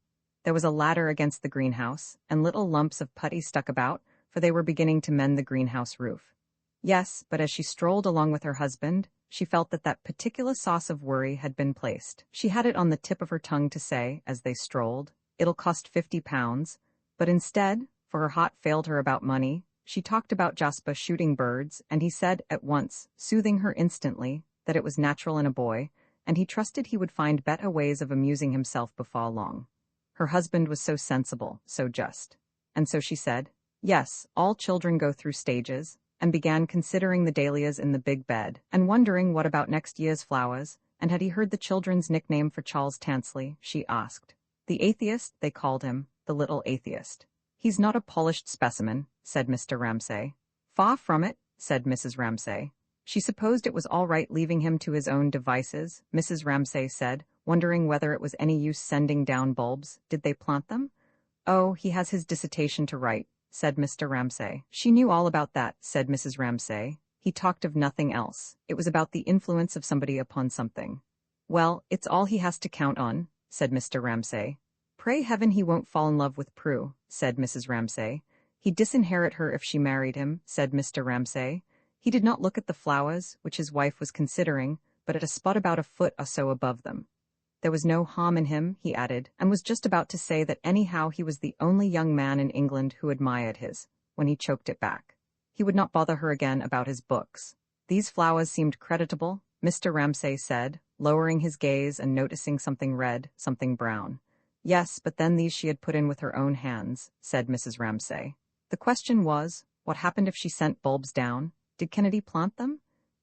There was a ladder against the greenhouse, and little lumps of putty stuck about, for they were beginning to mend the greenhouse roof. Yes, but as she strolled along with her husband, she felt that that particular sauce of worry had been placed. She had it on the tip of her tongue to say, as they strolled, "It'll cost £50, but instead, for her heart failed her about money, she talked about Jasper shooting birds, and he said at once, soothing her instantly, that it was natural in a boy, and he trusted he would find better ways of amusing himself before long. Her husband was so sensible, so just. And so she said, yes, all children go through stages, and began considering the dahlias in the big bed, and wondering what about next year's flowers, and had he heard the children's nickname for Charles Tansley, she asked. The atheist, they called him, the little atheist. He's not a polished specimen, said Mr. Ramsay. Far from it, said Mrs. Ramsay. She supposed it was all right leaving him to his own devices, Mrs. Ramsay said, wondering whether it was any use sending down bulbs. Did they plant them? Oh, he has his dissertation to write, said Mr. Ramsay. She knew all about that, said Mrs. Ramsay. He talked of nothing else. It was about the influence of somebody upon something. Well, it's all he has to count on, said Mr. Ramsay. Pray heaven he won't fall in love with Prue, said Mrs. Ramsay. He'd disinherit her if she married him, said Mr. Ramsay. He did not look at the flowers, which his wife was considering, but at a spot about a foot or so above them. There was no harm in him, he added, and was just about to say that anyhow he was the only young man in England who admired his, when he choked it back. He would not bother her again about his books. These flowers seemed creditable, Mr. Ramsay said, lowering his gaze and noticing something red, something brown. Yes, but then these she had put in with her own hands, said Mrs. Ramsay. The question was, what happened if she sent bulbs down? Did Kennedy plant them?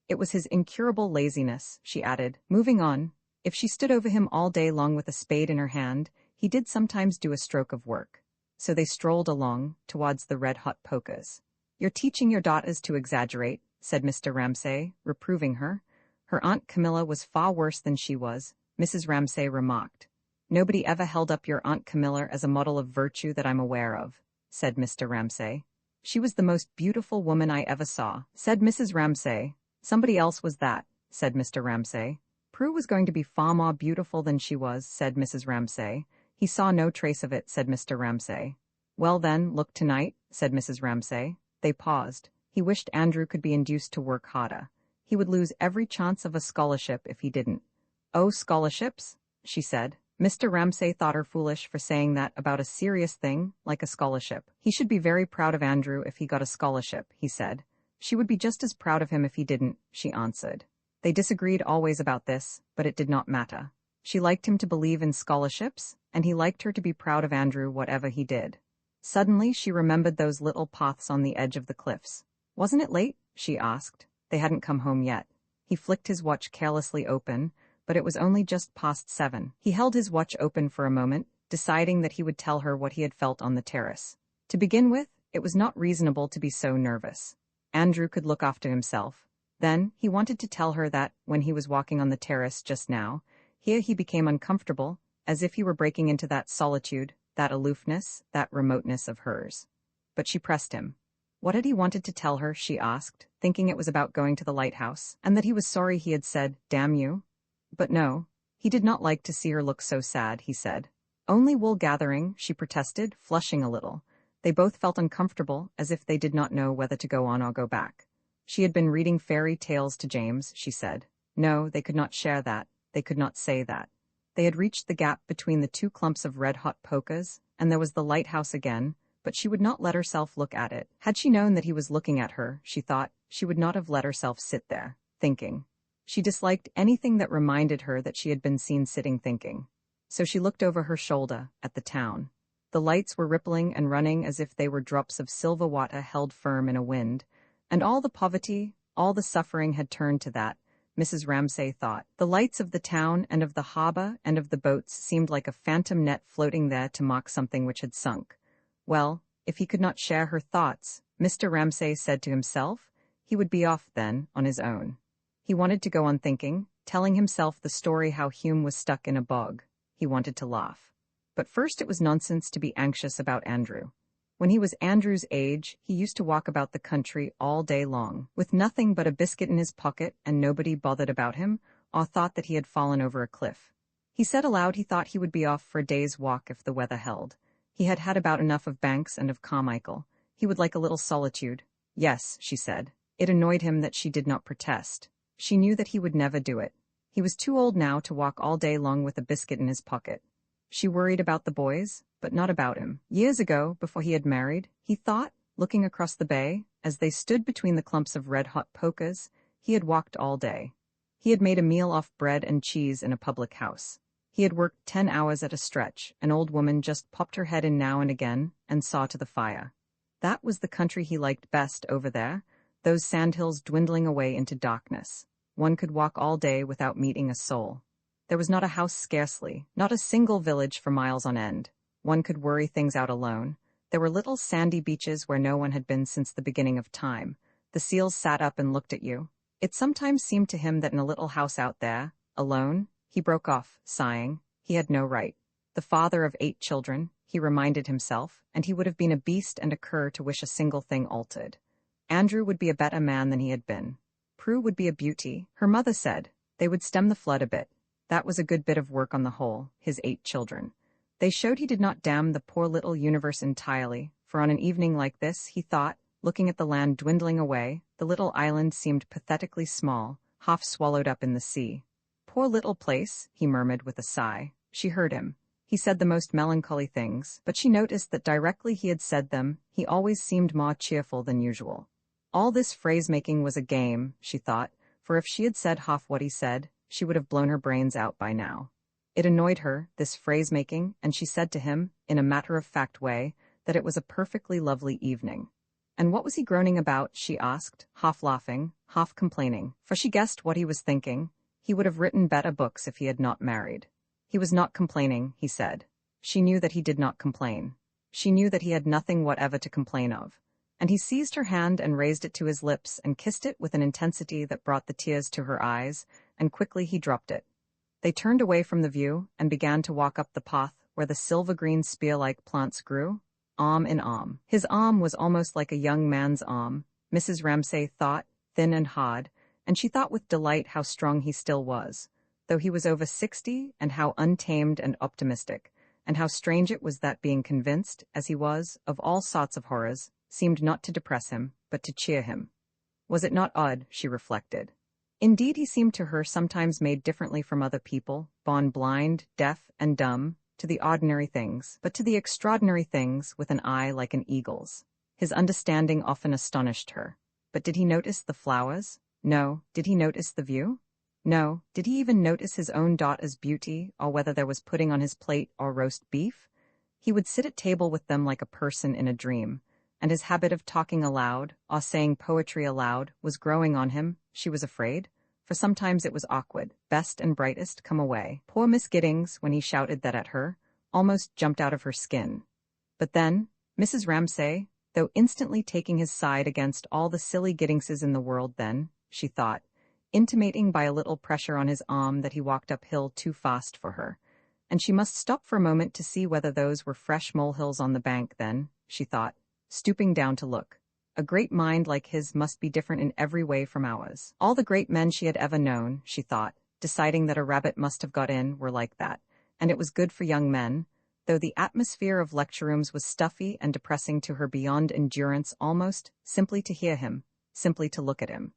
It was his incurable laziness, she added, moving on. If she stood over him all day long with a spade in her hand, he did sometimes do a stroke of work. So they strolled along, towards the red-hot pokers. You're teaching your daughters to exaggerate, said Mr. Ramsay, reproving her. Her Aunt Camilla was far worse than she was, Mrs. Ramsay remarked. Nobody ever held up your Aunt Camilla as a model of virtue that I'm aware of, said Mr. Ramsay. She was the most beautiful woman I ever saw, said Mrs. Ramsay. Somebody else was that, said Mr. Ramsay. Prue was going to be far more beautiful than she was, said Mrs. Ramsay. He saw no trace of it, said Mr. Ramsay. Well then, look tonight, said Mrs. Ramsay. They paused. He wished Andrew could be induced to work harder. He would lose every chance of a scholarship if he didn't. Oh, scholarships, she said. Mr. Ramsay thought her foolish for saying that about a serious thing, like a scholarship. He should be very proud of Andrew if he got a scholarship, he said. She would be just as proud of him if he didn't, she answered. They disagreed always about this, but it did not matter. She liked him to believe in scholarships, and he liked her to be proud of Andrew whatever he did. Suddenly she remembered those little paths on the edge of the cliffs. Wasn't it late? She asked. They hadn't come home yet. He flicked his watch carelessly open, but it was only just past 7. He held his watch open for a moment, deciding that he would tell her what he had felt on the terrace. To begin with, it was not reasonable to be so nervous. Andrew could look after himself. Then, he wanted to tell her that, when he was walking on the terrace just now, here he became uncomfortable, as if he were breaking into that solitude, that aloofness, that remoteness of hers. But she pressed him. What had he wanted to tell her, she asked, thinking it was about going to the lighthouse, and that he was sorry he had said, "Damn you." But no, he did not like to see her look so sad, he said. Only wool gathering, she protested, flushing a little. They both felt uncomfortable, as if they did not know whether to go on or go back. She had been reading fairy tales to James, she said. No, they could not share that, they could not say that. They had reached the gap between the two clumps of red-hot polkas, and there was the lighthouse again, but she would not let herself look at it. Had she known that he was looking at her, she thought, she would not have let herself sit there, thinking. She disliked anything that reminded her that she had been seen sitting thinking. So she looked over her shoulder, at the town. The lights were rippling and running as if they were drops of silver water held firm in a wind, And all the poverty, all the suffering had turned to that, Mrs. Ramsay thought. The lights of the town and of the harbor and of the boats seemed like a phantom net floating there to mock something which had sunk. Well, if he could not share her thoughts, Mr. Ramsay said to himself, he would be off then, on his own. He wanted to go on thinking, telling himself the story how Hume was stuck in a bog. He wanted to laugh. But first it was nonsense to be anxious about Andrew. When he was Andrew's age, he used to walk about the country all day long, with nothing but a biscuit in his pocket, and nobody bothered about him, or thought that he had fallen over a cliff. He said aloud he thought he would be off for a day's walk if the weather held. He had had about enough of Banks and of Carmichael. He would like a little solitude. Yes, she said. It annoyed him that she did not protest. She knew that he would never do it. He was too old now to walk all day long with a biscuit in his pocket. She worried about the boys, but not about him. Years ago, before he had married, he thought, looking across the bay, as they stood between the clumps of red-hot pokers, he had walked all day. He had made a meal off bread and cheese in a public house. He had worked 10 hours at a stretch. An old woman just popped her head in now and again and saw to the fire. That was the country he liked best over there, those sandhills dwindling away into darkness. One could walk all day without meeting a soul. There was not a house scarcely, not a single village for miles on end. One could worry things out alone. There were little sandy beaches where no one had been since the beginning of time. The seals sat up and looked at you. It sometimes seemed to him that in a little house out there, alone, he broke off, sighing. He had no right. The father of 8 children, he reminded himself, and he would have been a beast and a cur to wish a single thing altered. Andrew would be a better man than he had been. Prue would be a beauty, her mother said. They would stem the flood a bit. That was a good bit of work on the whole, his 8 children. They showed he did not damn the poor little universe entirely, for on an evening like this, he thought, looking at the land dwindling away, the little island seemed pathetically small, half swallowed up in the sea. Poor little place, he murmured with a sigh. She heard him. He said the most melancholy things, but she noticed that directly he had said them, he always seemed more cheerful than usual. All this phrase-making was a game, she thought, for if she had said half what he said, she would have blown her brains out by now. It annoyed her, this phrase-making, and she said to him, in a matter-of-fact way, that it was a perfectly lovely evening. And what was he groaning about, she asked, half laughing, half complaining, for she guessed what he was thinking. He would have written better books if he had not married. He was not complaining, he said. She knew that he did not complain. She knew that he had nothing whatever to complain of. And he seized her hand and raised it to his lips and kissed it with an intensity that brought the tears to her eyes, and quickly he dropped it. They turned away from the view and began to walk up the path where the silver-green spear-like plants grew, arm in arm. His arm was almost like a young man's arm, Mrs. Ramsay thought, thin and hard, and she thought with delight how strong he still was, though he was over 60, and how untamed and optimistic, and how strange it was that being convinced, as he was, of all sorts of horrors, seemed not to depress him, but to cheer him. Was it not odd, she reflected. Indeed, he seemed to her sometimes made differently from other people, born blind, deaf, and dumb, to the ordinary things, but to the extraordinary things with an eye like an eagle's. His understanding often astonished her. But did he notice the flowers? No. Did he notice the view? No. Did he even notice his own daughter's beauty, or whether there was pudding on his plate or roast beef? He would sit at table with them like a person in a dream, and his habit of talking aloud, or saying poetry aloud, was growing on him, she was afraid, for sometimes it was awkward. Best and brightest, come away. Poor Miss Giddings, when he shouted that at her, almost jumped out of her skin. But then, Mrs. Ramsay, though instantly taking his side against all the silly Giddingses in the world then, she thought, intimating by a little pressure on his arm that he walked uphill too fast for her, and she must stop for a moment to see whether those were fresh molehills on the bank then, she thought, stooping down to look. A great mind like his must be different in every way from ours. All the great men she had ever known, she thought, deciding that a rabbit must have got in, were like that, and it was good for young men, though the atmosphere of lecture rooms was stuffy and depressing to her beyond endurance almost, simply to hear him, simply to look at him.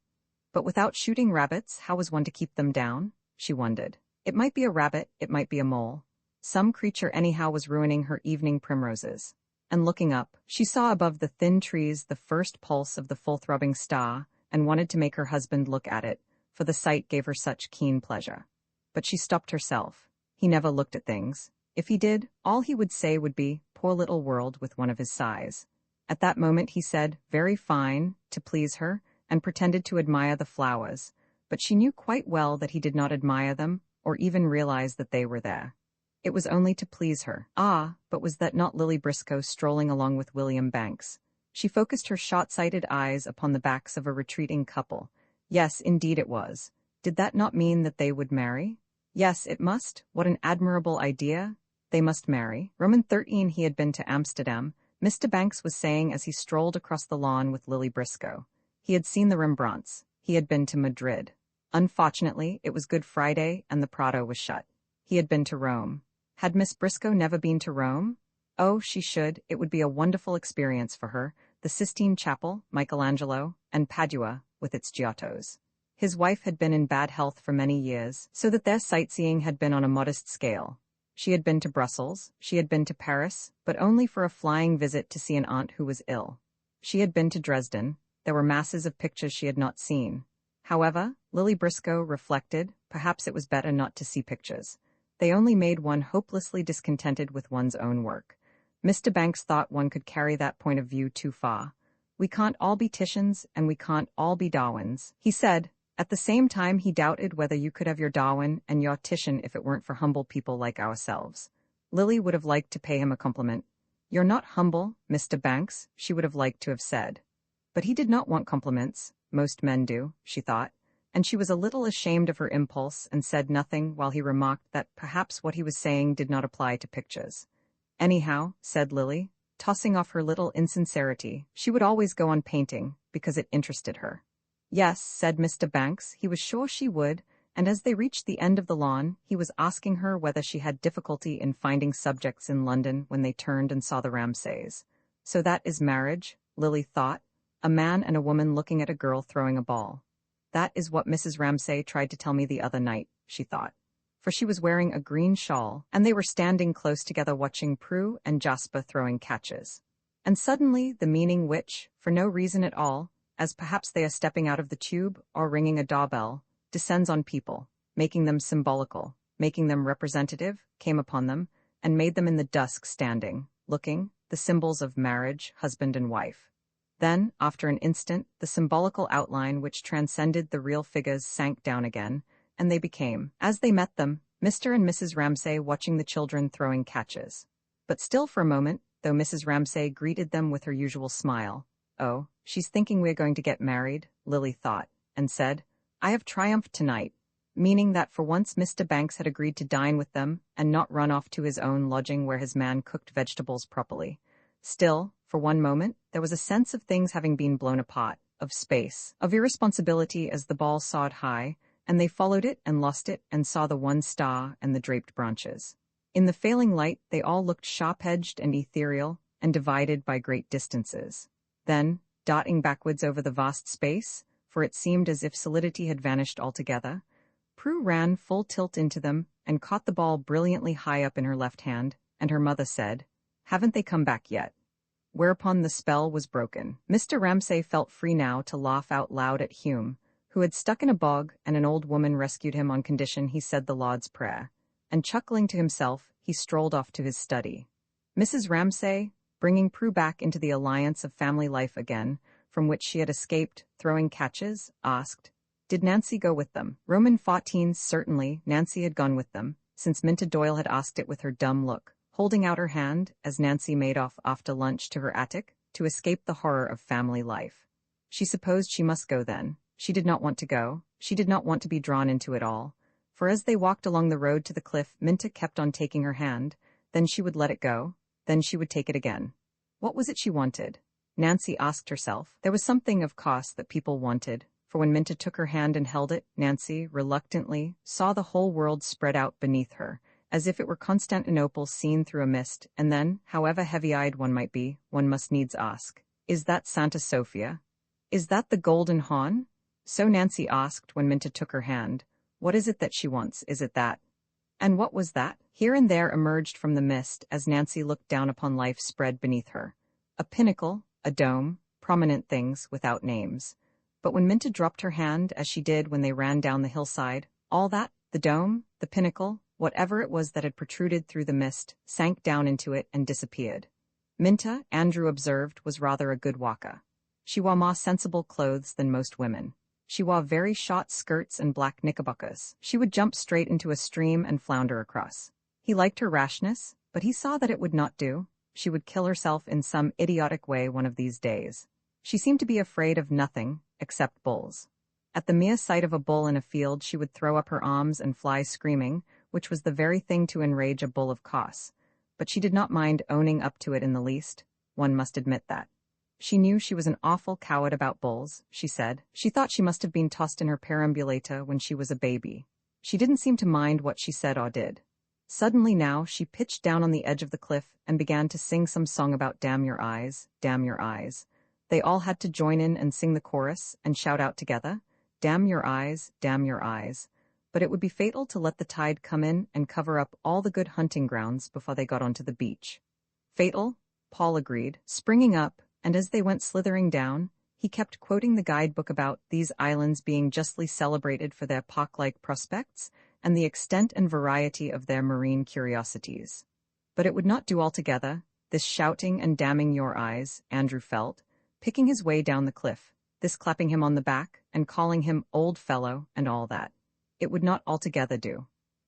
But without shooting rabbits, how was one to keep them down? She wondered. It might be a rabbit, it might be a mole. Some creature anyhow was ruining her evening primroses. And looking up, she saw above the thin trees the first pulse of the full-throbbing star, and wanted to make her husband look at it, for the sight gave her such keen pleasure. But she stopped herself. He never looked at things. If he did, all he would say would be, poor little world with one of his sighs. At that moment he said, very fine, to please her, and pretended to admire the flowers, but she knew quite well that he did not admire them or even realize that they were there. It was only to please her. Ah, but was that not Lily Briscoe strolling along with William Banks? She focused her short-sighted eyes upon the backs of a retreating couple. Yes, indeed it was. Did that not mean that they would marry? Yes, it must. What an admirable idea. They must marry. Roman 13 He had been to Amsterdam, Mr. Banks was saying as he strolled across the lawn with Lily Briscoe. He had seen the Rembrandts. He had been to Madrid. Unfortunately, it was Good Friday and the Prado was shut. He had been to Rome. Had Miss Briscoe never been to Rome? Oh, she should. It would be a wonderful experience for her. The Sistine Chapel, Michelangelo, and Padua, with its Giottos. His wife had been in bad health for many years, so that their sightseeing had been on a modest scale. She had been to Brussels, she had been to Paris, but only for a flying visit to see an aunt who was ill. She had been to Dresden. There were masses of pictures she had not seen. However, Lily Briscoe reflected, perhaps it was better not to see pictures. They only made one hopelessly discontented with one's own work. Mr. Banks thought one could carry that point of view too far. We can't all be Titians and we can't all be Darwins, he said. At the same time he doubted whether you could have your Darwin and your Titian if it weren't for humble people like ourselves. Lily would have liked to pay him a compliment. You're not humble, Mr. Banks, she would have liked to have said. But he did not want compliments. Most men do, she thought, and she was a little ashamed of her impulse and said nothing while he remarked that perhaps what he was saying did not apply to pictures. Anyhow, said Lily, tossing off her little insincerity, she would always go on painting, because it interested her. Yes, said Mr. Banks, he was sure she would, and as they reached the end of the lawn, he was asking her whether she had difficulty in finding subjects in London when they turned and saw the Ramsays. So that is marriage, Lily thought, a man and a woman looking at a girl throwing a ball. That is what Mrs. Ramsay tried to tell me the other night, she thought. For she was wearing a green shawl, and they were standing close together watching Prue and Jasper throwing catches. And suddenly the meaning which, for no reason at all, as perhaps they are stepping out of the tube or ringing a doorbell, descends on people, making them symbolical, making them representative, came upon them, and made them in the dusk standing, looking, the symbols of marriage, husband and wife. Then, after an instant, the symbolical outline which transcended the real figures sank down again, and they became, as they met them, Mr. and Mrs. Ramsay watching the children throwing catches. But still for a moment, though Mrs. Ramsay greeted them with her usual smile. Oh, she's thinking we're going to get married, Lily thought, and said, I have triumphed tonight, meaning that for once Mr. Banks had agreed to dine with them and not run off to his own lodging where his man cooked vegetables properly. Still, for one moment, there was a sense of things having been blown apart, of space, of irresponsibility as the ball soared high, and they followed it and lost it and saw the one star and the draped branches. In the failing light, they all looked sharp-edged and ethereal and divided by great distances. Then, darting backwards over the vast space, for it seemed as if solidity had vanished altogether, Prue ran full tilt into them and caught the ball brilliantly high up in her left hand, and her mother said, Haven't they come back yet? Whereupon the spell was broken. Mr. Ramsay felt free now to laugh out loud at Hume, who had stuck in a bog, and an old woman rescued him on condition he said the Lord's Prayer. And chuckling to himself, he strolled off to his study. Mrs. Ramsay, bringing Prue back into the alliance of family life again, from which she had escaped, throwing catches, asked, Did Nancy go with them? Roman 14 certainly, Nancy had gone with them, since Minta Doyle had asked it with her dumb look, holding out her hand, as Nancy made off after lunch to her attic, to escape the horror of family life. She supposed she must go then. She did not want to go. She did not want to be drawn into it all. For as they walked along the road to the cliff, Minta kept on taking her hand, then she would let it go, then she would take it again. What was it she wanted? Nancy asked herself. There was something, of course, that people wanted, for when Minta took her hand and held it, Nancy, reluctantly, saw the whole world spread out beneath her, as if it were Constantinople seen through a mist, and then, however heavy-eyed one might be, one must needs ask, Is that Santa Sofia? Is that the Golden Horn? So Nancy asked when Minta took her hand, What is it that she wants? Is it that? And what was that? Here and there emerged from the mist as Nancy looked down upon life spread beneath her. A pinnacle, a dome, prominent things without names. But when Minta dropped her hand, as she did when they ran down the hillside, all that, the dome, the pinnacle, whatever it was that had protruded through the mist, sank down into it and disappeared. Minta, Andrew observed, was rather a good walker. She wore more sensible clothes than most women. She wore very short skirts and black knickerbockers. She would jump straight into a stream and flounder across. He liked her rashness, but he saw that it would not do. She would kill herself in some idiotic way one of these days. She seemed to be afraid of nothing, except bulls. At the mere sight of a bull in a field she would throw up her arms and fly screaming, which was the very thing to enrage a bull of Kos. But she did not mind owning up to it in the least. One must admit that. She knew she was an awful coward about bulls, she said. She thought she must have been tossed in her perambulator when she was a baby. She didn't seem to mind what she said or did. Suddenly now she pitched down on the edge of the cliff and began to sing some song about damn your eyes, damn your eyes. They all had to join in and sing the chorus and shout out together, damn your eyes, damn your eyes. But it would be fatal to let the tide come in and cover up all the good hunting grounds before they got onto the beach. Fatal, Paul agreed, springing up, and as they went slithering down, he kept quoting the guidebook about these islands being justly celebrated for their park-like prospects and the extent and variety of their marine curiosities. But it would not do altogether, this shouting and damning your eyes, Andrew felt, picking his way down the cliff, this clapping him on the back and calling him old fellow and all that. It would not altogether do.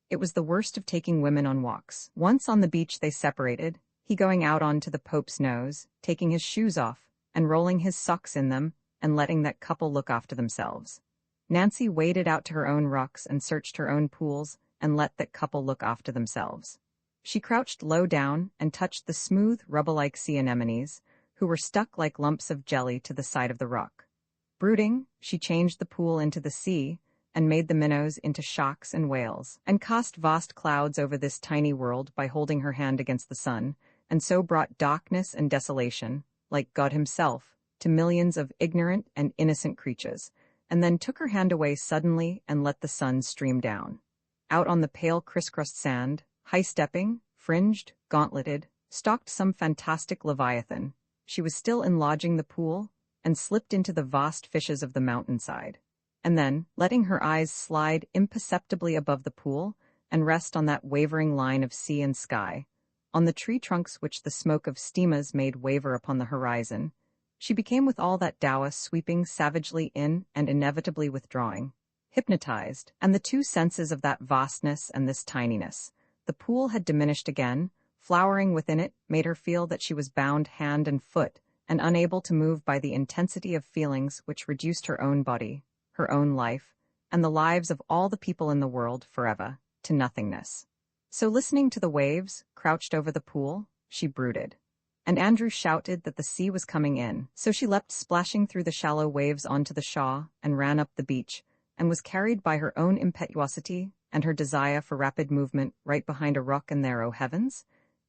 It was the worst of taking women on walks. Once on the beach they separated, he going out on to the Pope's nose, taking his shoes off, and rolling his socks in them, and letting that couple look after themselves. Nancy waded out to her own rocks and searched her own pools, and let that couple look after themselves. She crouched low down and touched the smooth, rubber-like sea anemones, who were stuck like lumps of jelly to the side of the rock. Brooding, she changed the pool into the sea, and made the minnows into sharks and whales, and cast vast clouds over this tiny world by holding her hand against the sun, and so brought darkness and desolation, like God himself, to millions of ignorant and innocent creatures, and then took her hand away suddenly and let the sun stream down. Out on the pale crisscrossed sand, high-stepping, fringed, gauntleted, stalked some fantastic leviathan. She was still enlarging the pool, and slipped into the vast fishes of the mountainside. And then, letting her eyes slide imperceptibly above the pool, and rest on that wavering line of sea and sky, on the tree trunks which the smoke of steamers made waver upon the horizon, she became with all that dower sweeping savagely in and inevitably withdrawing, hypnotized, and the two senses of that vastness and this tininess. The pool had diminished again, flowering within it made her feel that she was bound hand and foot, and unable to move by the intensity of feelings which reduced her own body, her own life, and the lives of all the people in the world forever, to nothingness. So listening to the waves, crouched over the pool, she brooded. And Andrew shouted that the sea was coming in, so she leapt splashing through the shallow waves onto the shore and ran up the beach, and was carried by her own impetuosity and her desire for rapid movement right behind a rock and there, oh heavens!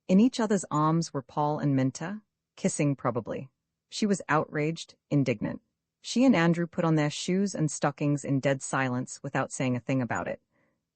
In each other's arms were Paul and Minta, kissing probably. She was outraged, indignant. She and Andrew put on their shoes and stockings in dead silence without saying a thing about it.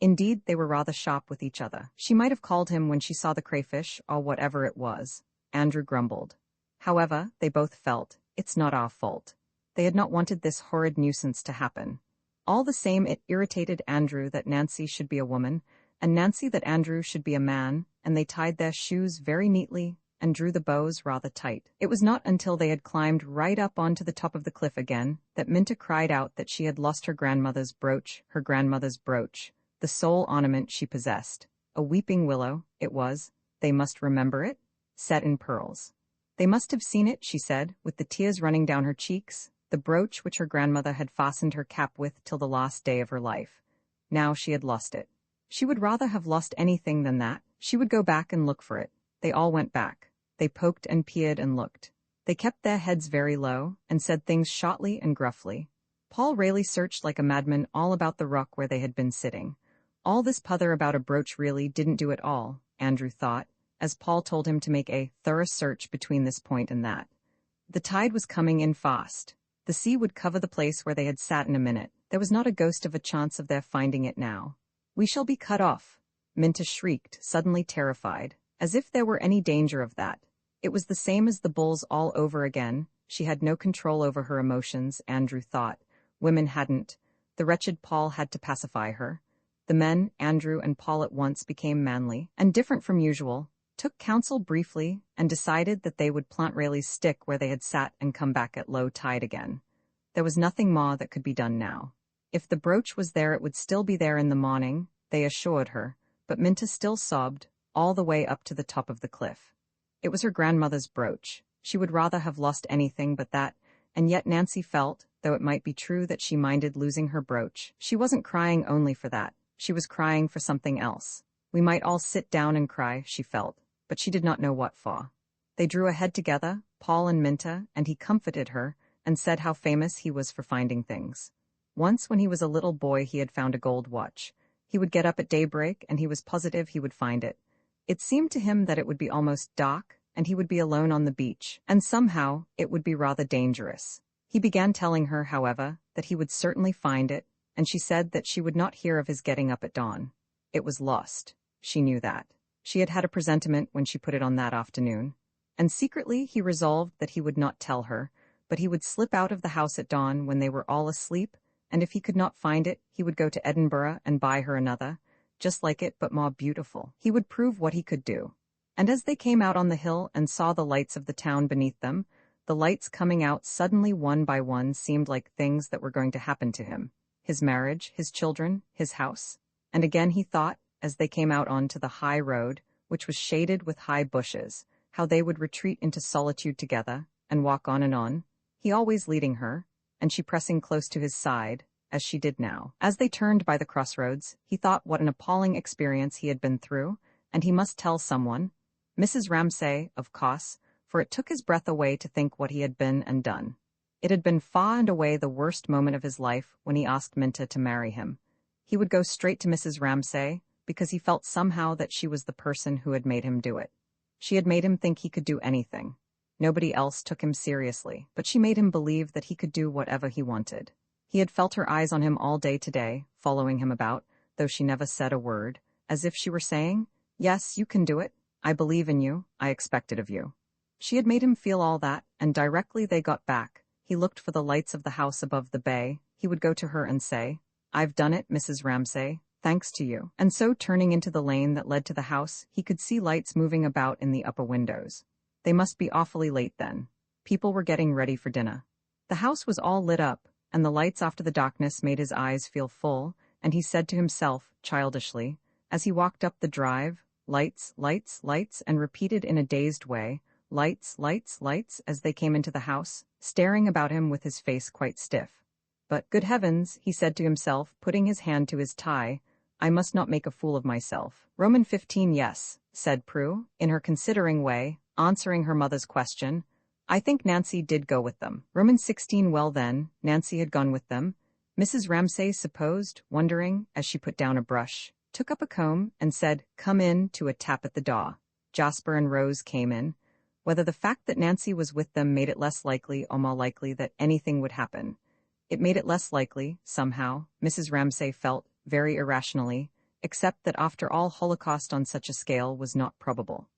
Indeed, they were rather sharp with each other. She might have called him when she saw the crayfish, or whatever it was. Andrew grumbled. However, they both felt, it's not our fault. They had not wanted this horrid nuisance to happen. All the same, it irritated Andrew that Nancy should be a woman, and Nancy that Andrew should be a man, and they tied their shoes very neatly and drew the bows rather tight. It was not until they had climbed right up onto the top of the cliff again that Minta cried out that she had lost her grandmother's brooch, the sole ornament she possessed. A weeping willow, it was, they must remember it, set in pearls. They must have seen it, she said, with the tears running down her cheeks, the brooch which her grandmother had fastened her cap with till the last day of her life. Now she had lost it. She would rather have lost anything than that. She would go back and look for it. They all went back. They poked and peered and looked. They kept their heads very low, and said things shortly and gruffly. Paul Rayleigh searched like a madman all about the rock where they had been sitting. All this pother about a brooch really didn't do it all, Andrew thought, as Paul told him to make a thorough search between this point and that. The tide was coming in fast. The sea would cover the place where they had sat in a minute. There was not a ghost of a chance of their finding it now. We shall be cut off, Minta shrieked, suddenly terrified, as if there were any danger of that. It was the same as the bulls all over again. She had no control over her emotions, Andrew thought. Women hadn't. The wretched Paul had to pacify her. The men, Andrew and Paul at once became manly and different from usual. took counsel briefly, and decided that they would plant Rayleigh's stick where they had sat and come back at low tide again. There was nothing more that could be done now. If the brooch was there, it would still be there in the morning, they assured her, but Minta still sobbed, all the way up to the top of the cliff. It was her grandmother's brooch. She would rather have lost anything but that, and yet Nancy felt, though it might be true that she minded losing her brooch, she wasn't crying only for that. She was crying for something else. We might all sit down and cry, she felt, but she did not know what for. They drew a head together, Paul and Minta, and he comforted her, and said how famous he was for finding things. Once when he was a little boy he had found a gold watch. He would get up at daybreak, and he was positive he would find it. It seemed to him that it would be almost dark, and he would be alone on the beach, and somehow it would be rather dangerous. He began telling her, however, that he would certainly find it, and she said that she would not hear of his getting up at dawn. It was lost. She knew that. She had had a presentiment when she put it on that afternoon. And secretly he resolved that he would not tell her, but he would slip out of the house at dawn when they were all asleep, and if he could not find it, he would go to Edinburgh and buy her another, just like it but more beautiful. He would prove what he could do. And as they came out on the hill and saw the lights of the town beneath them, the lights coming out suddenly one by one seemed like things that were going to happen to him. His marriage, his children, his house. And again he thought, as they came out onto the high road, which was shaded with high bushes, how they would retreat into solitude together, and walk on, he always leading her, and she pressing close to his side, as she did now. As they turned by the crossroads, he thought what an appalling experience he had been through, and he must tell someone, Mrs. Ramsay, of course, for it took his breath away to think what he had been and done. It had been far and away the worst moment of his life when he asked Minta to marry him. He would go straight to Mrs. Ramsay, because he felt somehow that she was the person who had made him do it. She had made him think he could do anything. Nobody else took him seriously, but she made him believe that he could do whatever he wanted. He had felt her eyes on him all day today, following him about, though she never said a word, as if she were saying, "Yes, you can do it. I believe in you. I expect it of you." She had made him feel all that, and directly they got back, he looked for the lights of the house above the bay. He would go to her and say, "I've done it, Mrs. Ramsay, thanks to you." And so, turning into the lane that led to the house, he could see lights moving about in the upper windows. They must be awfully late then. People were getting ready for dinner. The house was all lit up, and the lights after the darkness made his eyes feel full, and he said to himself, childishly, as he walked up the drive, "Lights, lights, lights," and repeated in a dazed way, "Lights, lights, lights," as they came into the house, staring about him with his face quite stiff. But, good heavens, he said to himself, putting his hand to his tie, "I must not make a fool of myself." Roman 15, yes, said Prue, in her considering way, answering her mother's question. "I think Nancy did go with them." Roman 16, well then, Nancy had gone with them. Mrs. Ramsay supposed, wondering, as she put down a brush, took up a comb, and said, "Come in," to a tap at the door. Jasper and Rose came in. Whether the fact that Nancy was with them made it less likely or more likely that anything would happen. It made it less likely, somehow, Mrs. Ramsay felt, very irrationally, except that after all Holocaust on such a scale was not probable.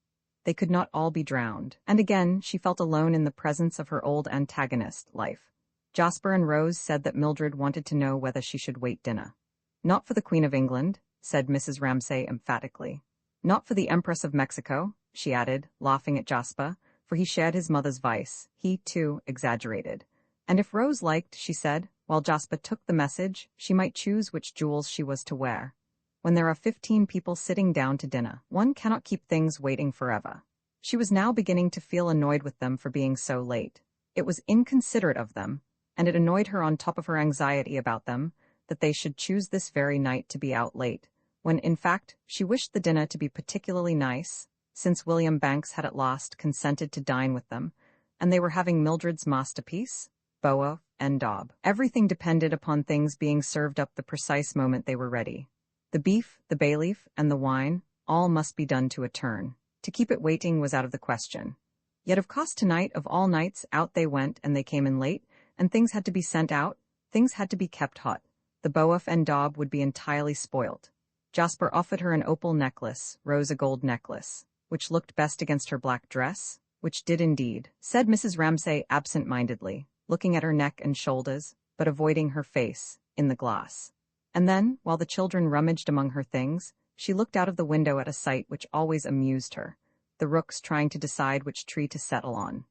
They could not all be drowned. And again, she felt alone in the presence of her old antagonist, life. Jasper and Rose said that Mildred wanted to know whether she should wait dinner. "Not for the Queen of England," said Mrs. Ramsay emphatically. "Not for the Empress of Mexico," she added, laughing at Jasper, for he shared his mother's vice. He, too, exaggerated. And if Rose liked, she said, while Jasper took the message, she might choose which jewels she was to wear. When there are 15 people sitting down to dinner, one cannot keep things waiting forever. She was now beginning to feel annoyed with them for being so late. It was inconsiderate of them, and it annoyed her on top of her anxiety about them, that they should choose this very night to be out late, when, in fact, she wished the dinner to be particularly nice, since William Banks had at last consented to dine with them, and they were having Mildred's masterpiece, Boa and Daub. Everything depended upon things being served up the precise moment they were ready. The beef, the bay leaf, and the wine, all must be done to a turn. To keep it waiting was out of the question. Yet of course tonight, of all nights, out they went, and they came in late, and things had to be sent out, things had to be kept hot. The Boa and Daub would be entirely spoilt. Jasper offered her an opal necklace, Rose a gold necklace, which looked best against her black dress, which did indeed, said Mrs. Ramsay absent-mindedly, looking at her neck and shoulders, but avoiding her face, in the glass. And then, while the children rummaged among her things, she looked out of the window at a sight which always amused her. the rooks trying to decide which tree to settle on.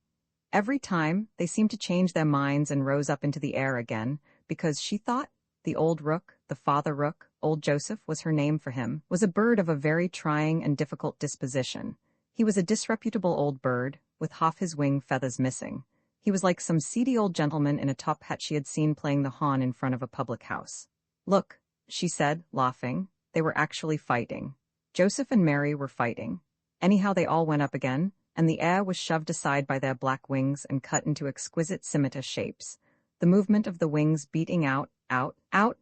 Every time, they seemed to change their minds and rose up into the air again, because she thought the old rook, the father rook, old Joseph was her name for him, was a bird of a very trying and difficult disposition. He was a disreputable old bird, with half his wing feathers missing. He was like some seedy old gentleman in a top hat she had seen playing the horn in front of a public house. "Look," she said, laughing. They were actually fighting. Joseph and Mary were fighting. Anyhow, they all went up again, and the air was shoved aside by their black wings and cut into exquisite scimitar shapes. The movement of the wings beating out,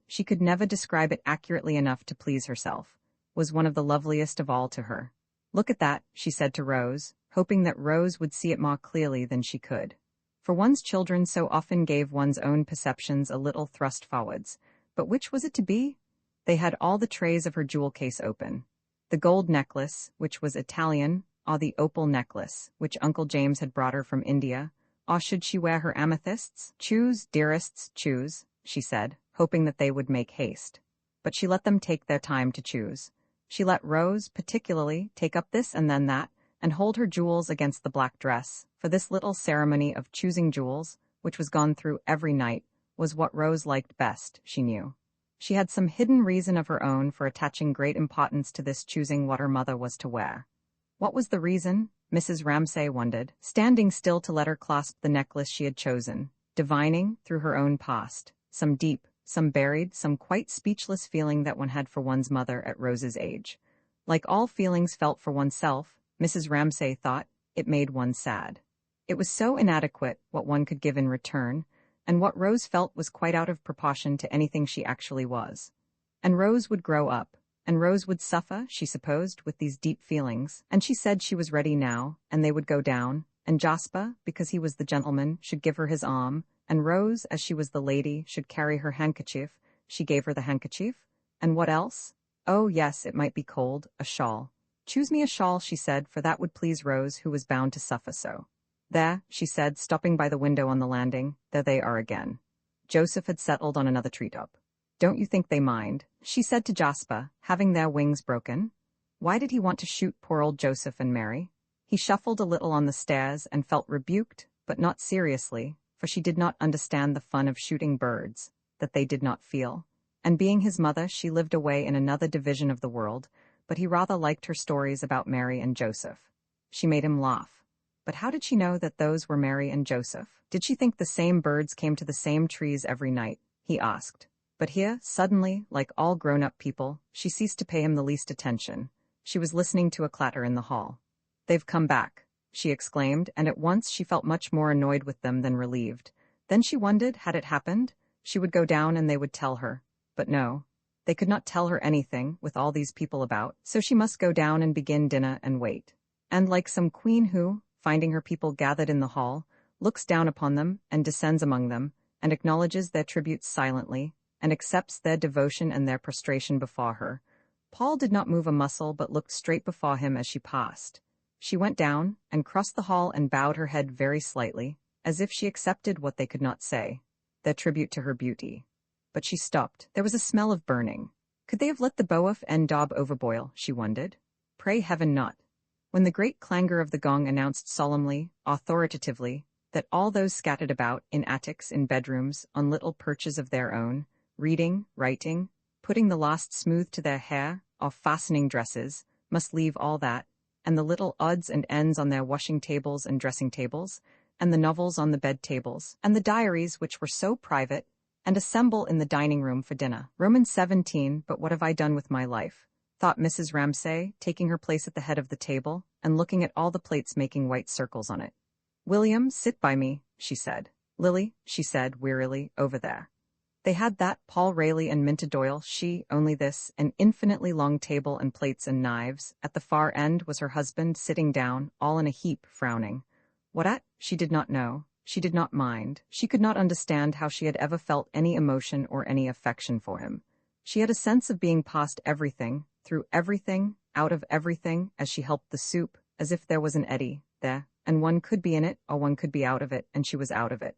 she could never describe it accurately enough to please herself, was one of the loveliest of all to her. "Look at that," she said to Rose, hoping that Rose would see it more clearly than she could. For one's children so often gave one's own perceptions a little thrust forwards. But which was it to be? They had all the trays of her jewel case open. The gold necklace, which was Italian, or the opal necklace, which Uncle James had brought her from India, or should she wear her amethysts? "Choose, dearests, choose," she said, hoping that they would make haste. But she let them take their time to choose. She let Rose, particularly, take up this and then that, and hold her jewels against the black dress, for this little ceremony of choosing jewels, which was gone through every night, was what Rose liked best, she knew. She had some hidden reason of her own for attaching great importance to this choosing what her mother was to wear. What was the reason? Mrs. Ramsay wondered, standing still to let her clasp the necklace she had chosen, divining, through her own past, some deep, some buried, some quite speechless feeling that one had for one's mother at Rose's age. Like all feelings felt for oneself, Mrs. Ramsay thought, it made one sad. It was so inadequate what one could give in return, and what Rose felt was quite out of proportion to anything she actually was. And Rose would grow up, and Rose would suffer, she supposed, with these deep feelings, and she said she was ready now, and they would go down, and Jasper, because he was the gentleman, should give her his arm, and Rose, as she was the lady, should carry her handkerchief. She gave her the handkerchief. And what else? Oh, yes, it might be cold, a shawl. "Choose me a shawl," she said, for that would please Rose, who was bound to suffer so. "There," she said, stopping by the window on the landing, "there they are again." Joseph had settled on another treetop. "Don't you think they mind?" she said to Jasper, "having their wings broken?" Why did he want to shoot poor old Joseph and Mary? He shuffled a little on the stairs and felt rebuked, but not seriously, for she did not understand the fun of shooting birds, that they did not feel. And being his mother, she lived away in another division of the world, but he rather liked her stories about Mary and Joseph. She made him laugh. But how did she know that those were Mary and Joseph? Did she think the same birds came to the same trees every night? He asked. But here, suddenly, like all grown-up people, she ceased to pay him the least attention. She was listening to a clatter in the hall. "They've come back," she exclaimed, and at once she felt much more annoyed with them than relieved. Then she wondered, had it happened? She would go down and they would tell her. But no. They could not tell her anything, with all these people about, so she must go down and begin dinner and wait. And like some queen who, finding her people gathered in the hall, looks down upon them and descends among them, and acknowledges their tributes silently, and accepts their devotion and their prostration before her. Paul did not move a muscle but looked straight before him as she passed. She went down, and crossed the hall and bowed her head very slightly, as if she accepted what they could not say, their tribute to her beauty. But she stopped. There was a smell of burning. Could they have let the Boaf and Dob overboil, she wondered. Pray heaven not. When the great clangor of the gong announced solemnly, authoritatively, that all those scattered about, in attics, in bedrooms, on little perches of their own, reading, writing, putting the last smooth to their hair, or fastening dresses, must leave all that, and the little odds and ends on their washing tables and dressing tables, and the novels on the bed tables, and the diaries which were so private, and assemble in the dining room for dinner. Romans 17, but what have I done with my life? Thought Mrs. Ramsay, taking her place at the head of the table, and looking at all the plates making white circles on it. "William, sit by me," she said. "Lily," she said wearily, "over there." They had that, Paul Rayleigh and Minta Doyle, she, only this, an infinitely long table and plates and knives. At the far end was her husband, sitting down, all in a heap, frowning. What at? She did not know. She did not mind. She could not understand how she had ever felt any emotion or any affection for him. She had a sense of being past everything, through everything, out of everything, as she helped the soup, as if there was an eddy there, and one could be in it, or one could be out of it, and she was out of it.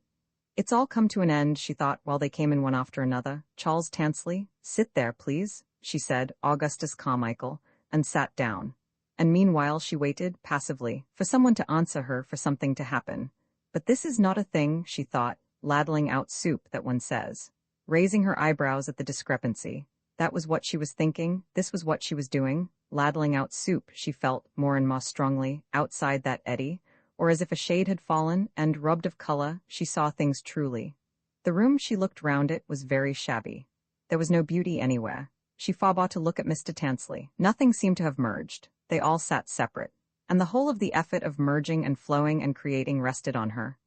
It's all come to an end, she thought, while they came in one after another. Charles Tansley, sit there, please, she said, Augustus Carmichael, and sat down. And meanwhile she waited, passively, for someone to answer her, for something to happen. But this is not a thing, she thought, ladling out soup that one says. Raising her eyebrows at the discrepancy. That was what she was thinking, this was what she was doing, ladling out soup, she felt, more and more strongly, outside that eddy, or as if a shade had fallen, and, rubbed of colour, she saw things truly. The room, she looked round it, was very shabby. There was no beauty anywhere. She forbore to look at Mr. Tansley. Nothing seemed to have merged. They all sat separate. And the whole of the effort of merging and flowing and creating rested on her.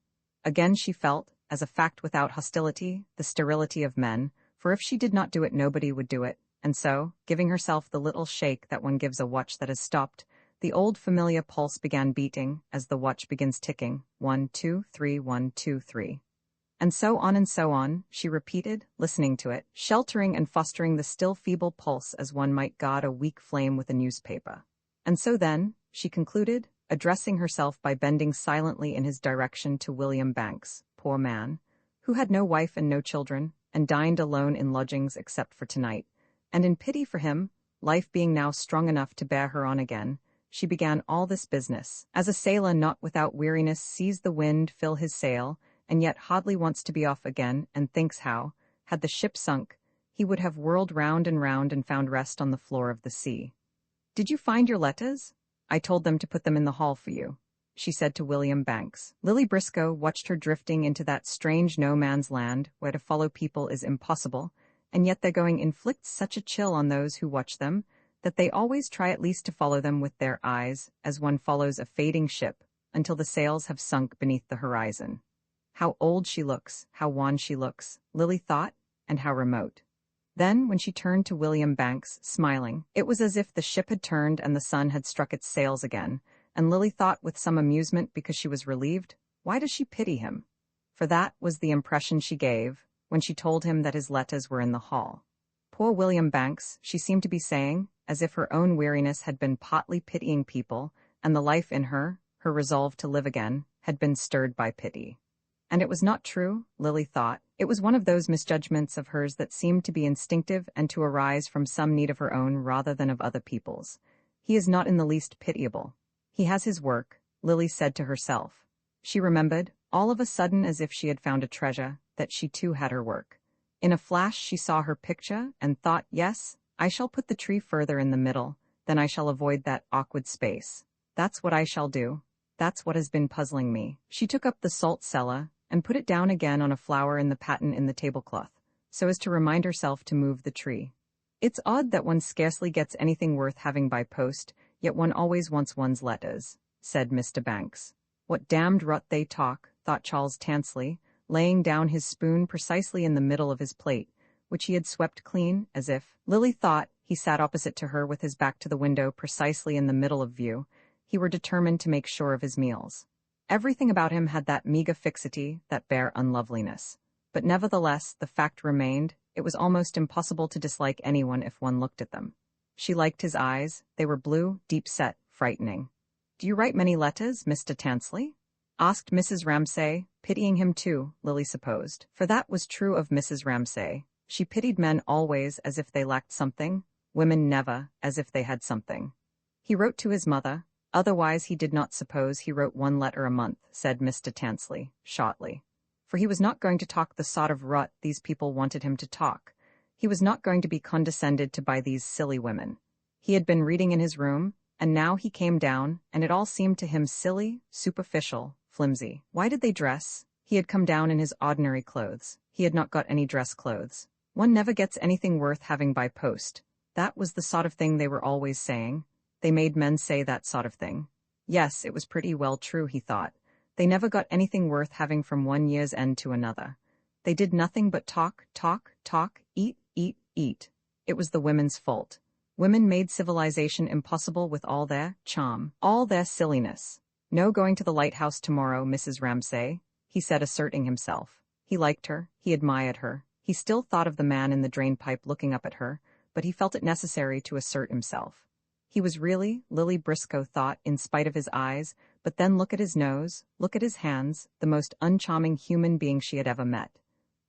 Again she felt, as a fact without hostility, the sterility of men, for if she did not do it nobody would do it, and so, giving herself the little shake that one gives a watch that has stopped, the old familiar pulse began beating, as the watch begins ticking, 1, 2, 3, 1, 2, 3. And so on, she repeated, listening to it, sheltering and fostering the still feeble pulse as one might guard a weak flame with a newspaper. And so then, she concluded, addressing herself by bending silently in his direction to William Banks, poor man, who had no wife and no children, and dined alone in lodgings except for tonight, and in pity for him, life being now strong enough to bear her on again, she began all this business, as a sailor not without weariness sees the wind fill his sail, and yet hardly wants to be off again, and thinks how, had the ship sunk, he would have whirled round and found rest on the floor of the sea. "Did you find your letters? I told them to put them in the hall for you," she said to William Banks. Lily Briscoe watched her drifting into that strange no-man's land where to follow people is impossible, and yet their going inflicts such a chill on those who watch them, that they always try at least to follow them with their eyes, as one follows a fading ship, until the sails have sunk beneath the horizon. How old she looks, how wan she looks, Lily thought, and how remote. Then, when she turned to William Banks, smiling, it was as if the ship had turned and the sun had struck its sails again, and Lily thought with some amusement because she was relieved, why does she pity him? For that was the impression she gave, when she told him that his letters were in the hall. Poor William Banks, she seemed to be saying, as if her own weariness had been partly pitying people, and the life in her, her resolve to live again, had been stirred by pity. And it was not true, Lily thought. It was one of those misjudgments of hers that seemed to be instinctive and to arise from some need of her own rather than of other people's. He is not in the least pitiable. He has his work, Lily said to herself. She remembered, all of a sudden as if she had found a treasure, that she too had her work. In a flash she saw her picture and thought, yes, I shall put the tree further in the middle, then I shall avoid that awkward space. That's what I shall do. That's what has been puzzling me. She took up the salt cellar and put it down again on a flower in the pattern in the tablecloth, so as to remind herself to move the tree. It's odd that one scarcely gets anything worth having by post, yet one always wants one's letters, said Mr. Banks. What damned rot they talk, thought Charles Tansley, laying down his spoon precisely in the middle of his plate, which he had swept clean, as if, Lily thought, he sat opposite to her with his back to the window precisely in the middle of view, he were determined to make sure of his meals. Everything about him had that meagre fixity, that bare unloveliness. But nevertheless, the fact remained, it was almost impossible to dislike anyone if one looked at them. She liked his eyes, they were blue, deep-set, frightening. "Do you write many letters, Mr. Tansley?" asked Mrs. Ramsay, pitying him too, Lily supposed, for that was true of Mrs. Ramsay. She pitied men always as if they lacked something, women never, as if they had something. He wrote to his mother. Otherwise he did not suppose he wrote 1 letter a month, said Mr. Tansley, shortly. For he was not going to talk the sort of rot these people wanted him to talk. He was not going to be condescended to by these silly women. He had been reading in his room, and now he came down, and it all seemed to him silly, superficial, flimsy. Why did they dress? He had come down in his ordinary clothes. He had not got any dress clothes. One never gets anything worth having by post. That was the sort of thing they were always saying. They made men say that sort of thing. Yes, it was pretty well true, he thought. They never got anything worth having from one year's end to another. They did nothing but talk, talk, talk, eat, eat, eat. It was the women's fault. Women made civilization impossible with all their charm, all their silliness. No going to the Lighthouse tomorrow, Mrs. Ramsay, he said, asserting himself. He liked her, he admired her. He still thought of the man in the drainpipe looking up at her, but he felt it necessary to assert himself. He was really, Lily Briscoe thought, in spite of his eyes, but then look at his nose, look at his hands, the most uncharming human being she had ever met.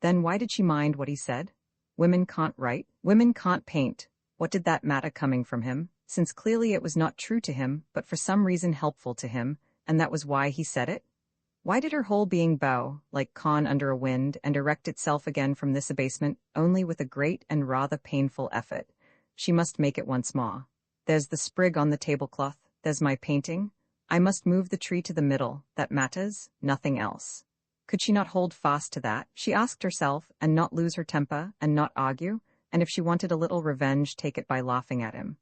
Then why did she mind what he said? Women can't write, women can't paint. What did that matter coming from him? since clearly it was not true to him, but for some reason helpful to him, and that was why he said it? Why did her whole being bow, like corn under a wind, and erect itself again from this abasement, only with a great and rather painful effort? She must make it once more. There's the sprig on the tablecloth, there's my painting. I must move the tree to the middle, that matters, nothing else. Could she not hold fast to that, she asked herself, and not lose her temper, and not argue, and if she wanted a little revenge, take it by laughing at him?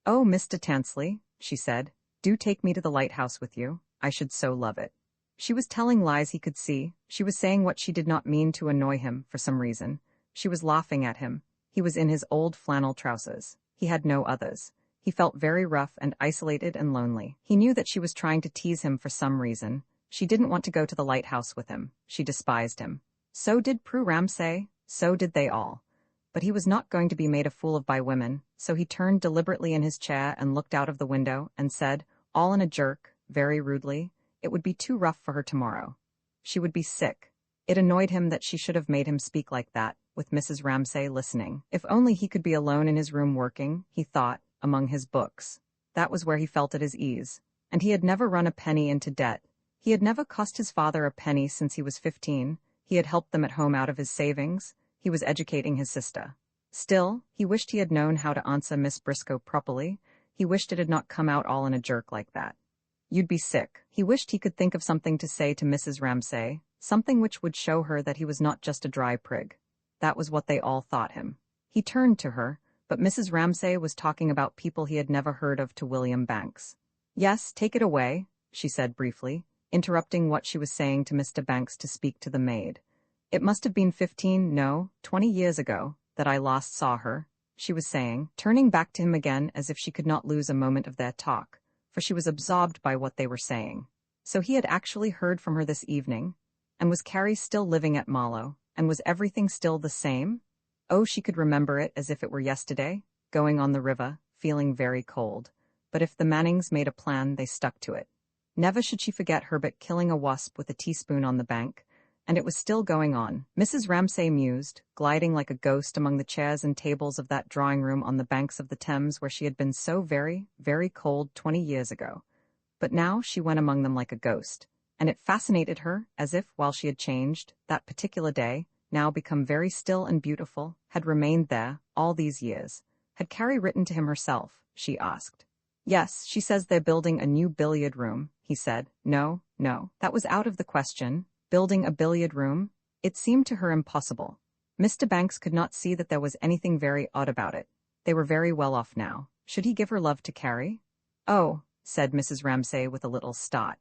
"Oh, Mr. Tansley," she said, "do take me to the lighthouse with you. I should so love it." She was telling lies he could see. She was saying what she did not mean to annoy him for some reason. She was laughing at him. He was in his old flannel trousers. He had no others. He felt very rough and isolated and lonely. He knew that she was trying to tease him for some reason. She didn't want to go to the lighthouse with him. She despised him. So did Prue Ramsay. So did they all. But he was not going to be made a fool of by women, so he turned deliberately in his chair and looked out of the window and said, all in a jerk, very rudely, it would be too rough for her tomorrow. She would be sick. It annoyed him that she should have made him speak like that, with Mrs. Ramsay listening. If only he could be alone in his room working, he thought, among his books. That was where he felt at his ease. And he had never run a penny into debt. He had never cost his father a penny since he was 15. He had helped them at home out of his savings. He was educating his sister. Still, he wished he had known how to answer Miss Briscoe properly. He wished it had not come out all in a jerk like that. You'd be sick. He wished he could think of something to say to Mrs. Ramsay, something which would show her that he was not just a dry prig. That was what they all thought him. He turned to her, but Mrs. Ramsay was talking about people he had never heard of to William Banks. Yes, take it away, she said briefly, interrupting what she was saying to Mr. Banks to speak to the maid. It must have been 15, no, 20 years ago, that I last saw her, she was saying, turning back to him again as if she could not lose a moment of their talk, for she was absorbed by what they were saying. So he had actually heard from her this evening, and was Carrie still living at Marlow, and was everything still the same? Oh, she could remember it as if it were yesterday, going on the river, feeling very cold. But if the Mannings made a plan, they stuck to it. Never should she forget Herbert killing a wasp with a teaspoon on the bank, and it was still going on. Mrs. Ramsay mused, gliding like a ghost among the chairs and tables of that drawing-room on the banks of the Thames where she had been so very, very cold 20 years ago. But now she went among them like a ghost, and it fascinated her, as if, while she had changed, that particular day, now become very still and beautiful, had remained there, all these years. Had Carrie written to him herself, she asked. Yes, she says they're building a new billiard room, he said. No, that was out of the question. Building a billiard room? It seemed to her impossible. Mr. Banks could not see that there was anything very odd about it. They were very well off now. Should he give her love to Carrie? Oh, said Mrs. Ramsay with a little start.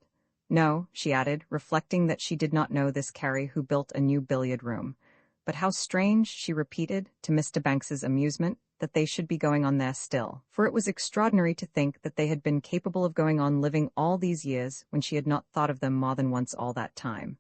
No, she added, reflecting that she did not know this Carrie who built a new billiard room. But how strange, she repeated, to Mr. Banks's amusement, that they should be going on there still, for it was extraordinary to think that they had been capable of going on living all these years when she had not thought of them more than once all that time.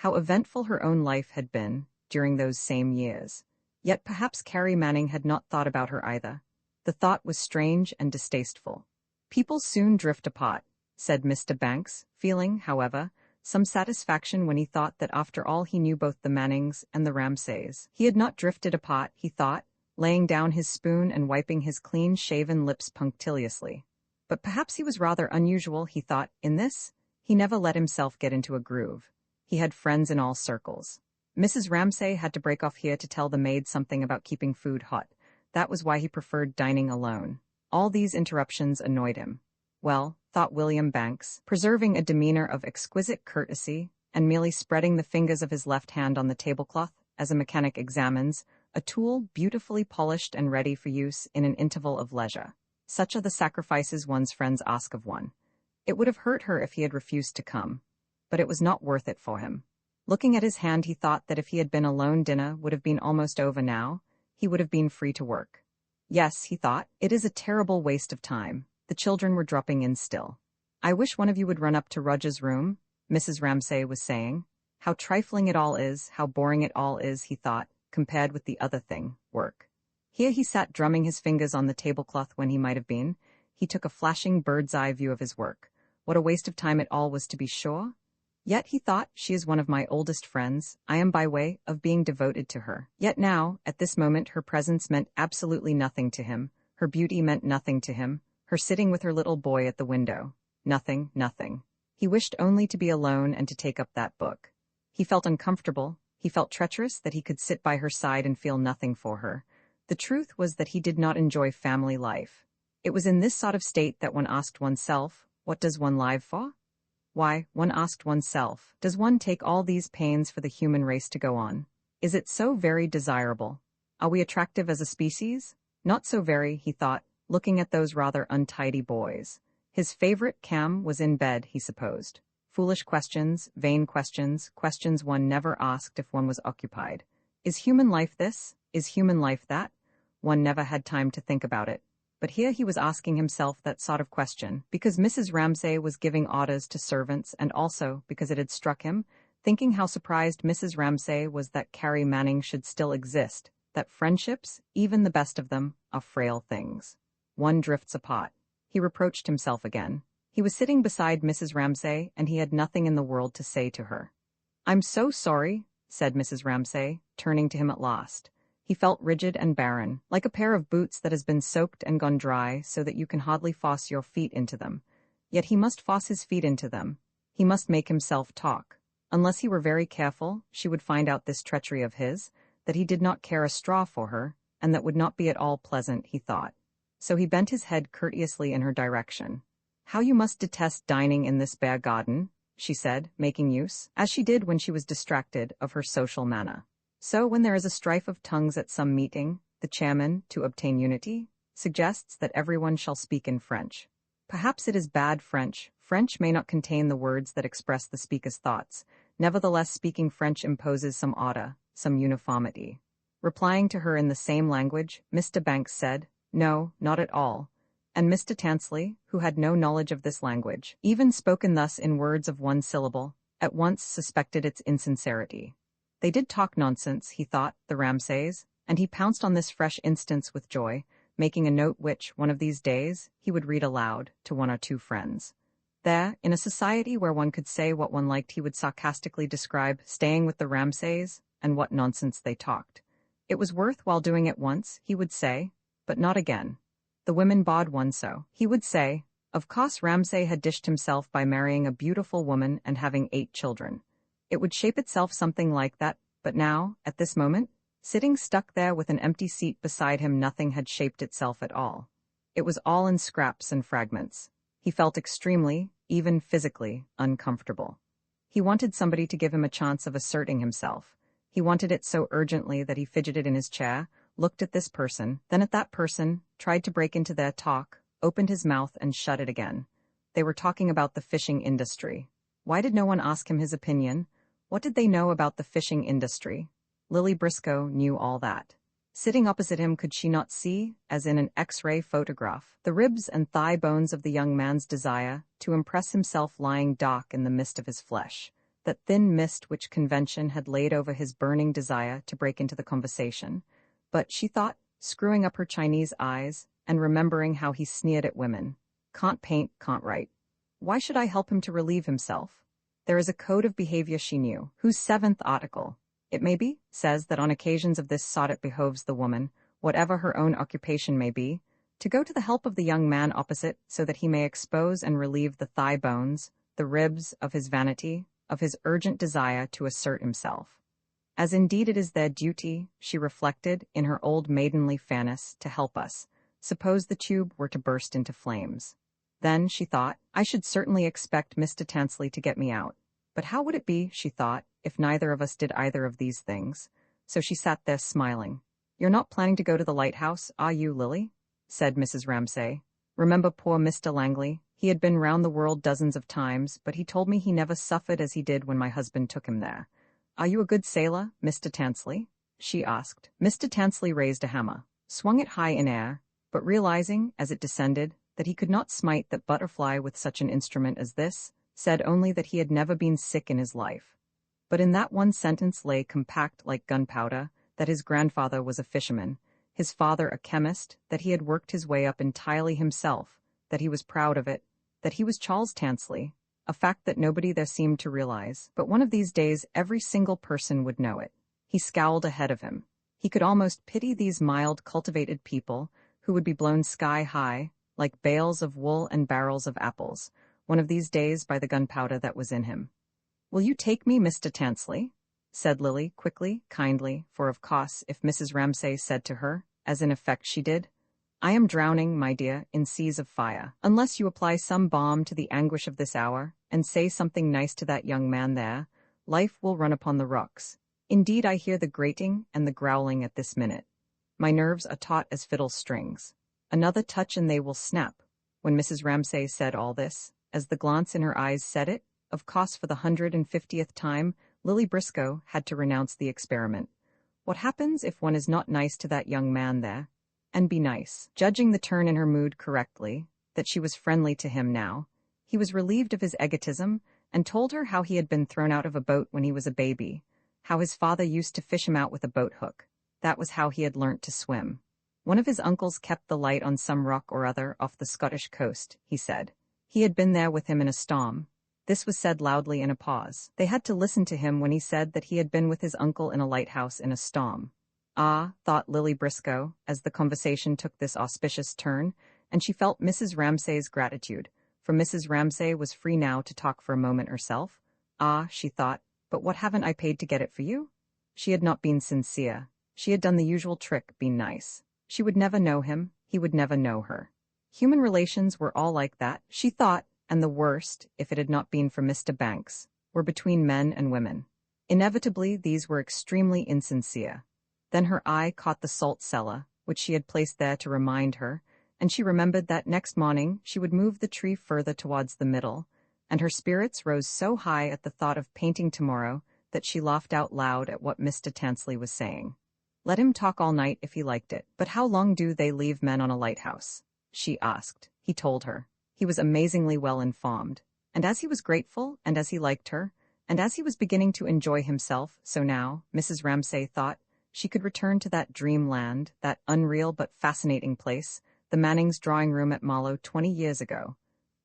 How eventful her own life had been during those same years. Yet perhaps Carrie Manning had not thought about her either. The thought was strange and distasteful. People soon drift apart, said Mr. Banks, feeling, however, some satisfaction when he thought that after all he knew both the Mannings and the Ramsays. He had not drifted apart, he thought, laying down his spoon and wiping his clean-shaven lips punctiliously. But perhaps he was rather unusual, he thought, in this. He never let himself get into a groove. He had friends in all circles. Mrs. Ramsay had to break off here to tell the maid something about keeping food hot. That was why he preferred dining alone. All these interruptions annoyed him. Well, thought William Banks, preserving a demeanor of exquisite courtesy, and merely spreading the fingers of his left hand on the tablecloth, as a mechanic examines, a tool beautifully polished and ready for use in an interval of leisure. Such are the sacrifices one's friends ask of one. It would have hurt her if he had refused to come. But it was not worth it for him. Looking at his hand, he thought that if he had been alone, dinner would have been almost over now. He would have been free to work. Yes, he thought, it is a terrible waste of time. The children were dropping in still. I wish one of you would run up to Roger's room, Mrs. Ramsay was saying. How trifling it all is, how boring it all is, he thought, compared with the other thing, work. Here he sat drumming his fingers on the tablecloth when he might have been. He took a flashing bird's-eye view of his work. What a waste of time it all was, to be sure. Yet, he thought, she is one of my oldest friends. I am by way of being devoted to her. Yet now, at this moment, her presence meant absolutely nothing to him. Her beauty meant nothing to him. Her sitting with her little boy at the window. Nothing, nothing. He wished only to be alone and to take up that book. He felt uncomfortable. He felt treacherous that he could sit by her side and feel nothing for her. The truth was that he did not enjoy family life. It was in this sort of state that one asked oneself, what does one live for? Why, one asked oneself, does one take all these pains for the human race to go on? Is it so very desirable? Are we attractive as a species? Not so very, he thought, looking at those rather untidy boys. His favorite Cam was in bed, he supposed. Foolish questions, vain questions, questions one never asked if one was occupied. Is human life this? Is human life that? One never had time to think about it. But here he was asking himself that sort of question, because Mrs. Ramsay was giving orders to servants and also because it had struck him, thinking how surprised Mrs. Ramsay was that Carrie Manning should still exist, that friendships, even the best of them, are frail things. One drifts apart. He reproached himself again. He was sitting beside Mrs. Ramsay, and he had nothing in the world to say to her. "I'm so sorry," said Mrs. Ramsay, turning to him at last. He felt rigid and barren, like a pair of boots that has been soaked and gone dry so that you can hardly force your feet into them. Yet he must force his feet into them. He must make himself talk. Unless he were very careful, she would find out this treachery of his, that he did not care a straw for her, and that would not be at all pleasant, he thought. So he bent his head courteously in her direction. "How you must detest dining in this bare garden," she said, making use, as she did when she was distracted, of her social manner. So when there is a strife of tongues at some meeting, the chairman, to obtain unity, suggests that everyone shall speak in French. Perhaps it is bad French. French may not contain the words that express the speaker's thoughts. Nevertheless, speaking French imposes some order, some uniformity. Replying to her in the same language, Mr. Banks said, "No, not at all." And Mr. Tansley, who had no knowledge of this language, even spoken thus in words of one syllable, at once suspected its insincerity. They did talk nonsense, he thought, the Ramsays, and he pounced on this fresh instance with joy, making a note which, one of these days, he would read aloud to one or two friends. There, in a society where one could say what one liked, he would sarcastically describe staying with the Ramsays and what nonsense they talked. It was worth while doing it once, he would say, but not again. The women bored one so. He would say, of course Ramsay had dished himself by marrying a beautiful woman and having 8 children. It would shape itself something like that, but now, at this moment, sitting stuck there with an empty seat beside him, nothing had shaped itself at all. It was all in scraps and fragments. He felt extremely, even physically, uncomfortable. He wanted somebody to give him a chance of asserting himself. He wanted it so urgently that he fidgeted in his chair, looked at this person, then at that person, tried to break into their talk, opened his mouth and shut it again. They were talking about the fishing industry. Why did no one ask him his opinion? What did they know about the fishing industry? Lily Briscoe knew all that. Sitting opposite him, could she not see, as in an X-ray photograph, the ribs and thigh bones of the young man's desire to impress himself lying dark in the mist of his flesh, that thin mist which convention had laid over his burning desire to break into the conversation? But, she thought, screwing up her Chinese eyes, and remembering how he sneered at women, "Can't paint, can't write. Why should I help him to relieve himself?" There is a code of behavior, she knew, whose 7th article, it may be, says that on occasions of this sort it behoves the woman, whatever her own occupation may be, to go to the help of the young man opposite so that he may expose and relieve the thigh bones, the ribs of his vanity, of his urgent desire to assert himself. As indeed it is their duty, she reflected, in her old maidenly fairness, to help us. Suppose the tube were to burst into flames. Then, she thought, I should certainly expect Mr. Tansley to get me out. But how would it be, she thought, if neither of us did either of these things? So she sat there smiling. "You're not planning to go to the Lighthouse, are you, Lily?" said Mrs. Ramsay. "Remember poor Mr. Langley? He had been round the world dozens of times, but he told me he never suffered as he did when my husband took him there. Are you a good sailor, Mr. Tansley?" she asked. Mr. Tansley raised a hammer, swung it high in air, but realizing, as it descended, that he could not smite that butterfly with such an instrument as this, said only that he had never been sick in his life. But in that one sentence lay compact like gunpowder, that his grandfather was a fisherman, his father a chemist, that he had worked his way up entirely himself, that he was proud of it, that he was Charles Tansley, a fact that nobody there seemed to realize, but one of these days every single person would know it. He scowled ahead of him. He could almost pity these mild, cultivated people, who would be blown sky high, like bales of wool and barrels of apples, one of these days by the gunpowder that was in him. "Will you take me, Mr. Tansley?" said Lily, quickly, kindly, for of course, if Mrs. Ramsay said to her, as in effect she did, "I am drowning, my dear, in seas of fire. Unless you apply some balm to the anguish of this hour, and say something nice to that young man there, life will run upon the rocks. Indeed, I hear the grating and the growling at this minute. My nerves are taut as fiddle strings. Another touch and they will snap." When Mrs. Ramsay said all this, as the glance in her eyes said it, of course for the 150th time, Lily Briscoe had to renounce the experiment. What happens if one is not nice to that young man there? And be nice. Judging the turn in her mood correctly, that she was friendly to him now, he was relieved of his egotism and told her how he had been thrown out of a boat when he was a baby, how his father used to fish him out with a boat hook. That was how he had learnt to swim. One of his uncles kept the light on some rock or other off the Scottish coast, he said. He had been there with him in a storm. This was said loudly in a pause. They had to listen to him when he said that he had been with his uncle in a lighthouse in a storm. Ah, thought Lily Briscoe, as the conversation took this auspicious turn, and she felt Mrs. Ramsay's gratitude, for Mrs. Ramsay was free now to talk for a moment herself. Ah, she thought, but what haven't I paid to get it for you? She had not been sincere. She had done the usual trick, been nice. She would never know him, he would never know her. Human relations were all like that, she thought, and the worst, if it had not been for Mr. Banks, were between men and women. Inevitably, these were extremely insincere. Then her eye caught the salt cellar, which she had placed there to remind her, and she remembered that next morning she would move the tree further towards the middle, and her spirits rose so high at the thought of painting tomorrow that she laughed out loud at what Mr. Tansley was saying. Let him talk all night if he liked it. But how long do they leave men on a lighthouse? She asked. He told her. He was amazingly well informed. And as he was grateful, and as he liked her, and as he was beginning to enjoy himself, so now, Mrs. Ramsay thought, she could return to that dreamland, that unreal but fascinating place, the Mannings' drawing room at Marlow 20 years ago,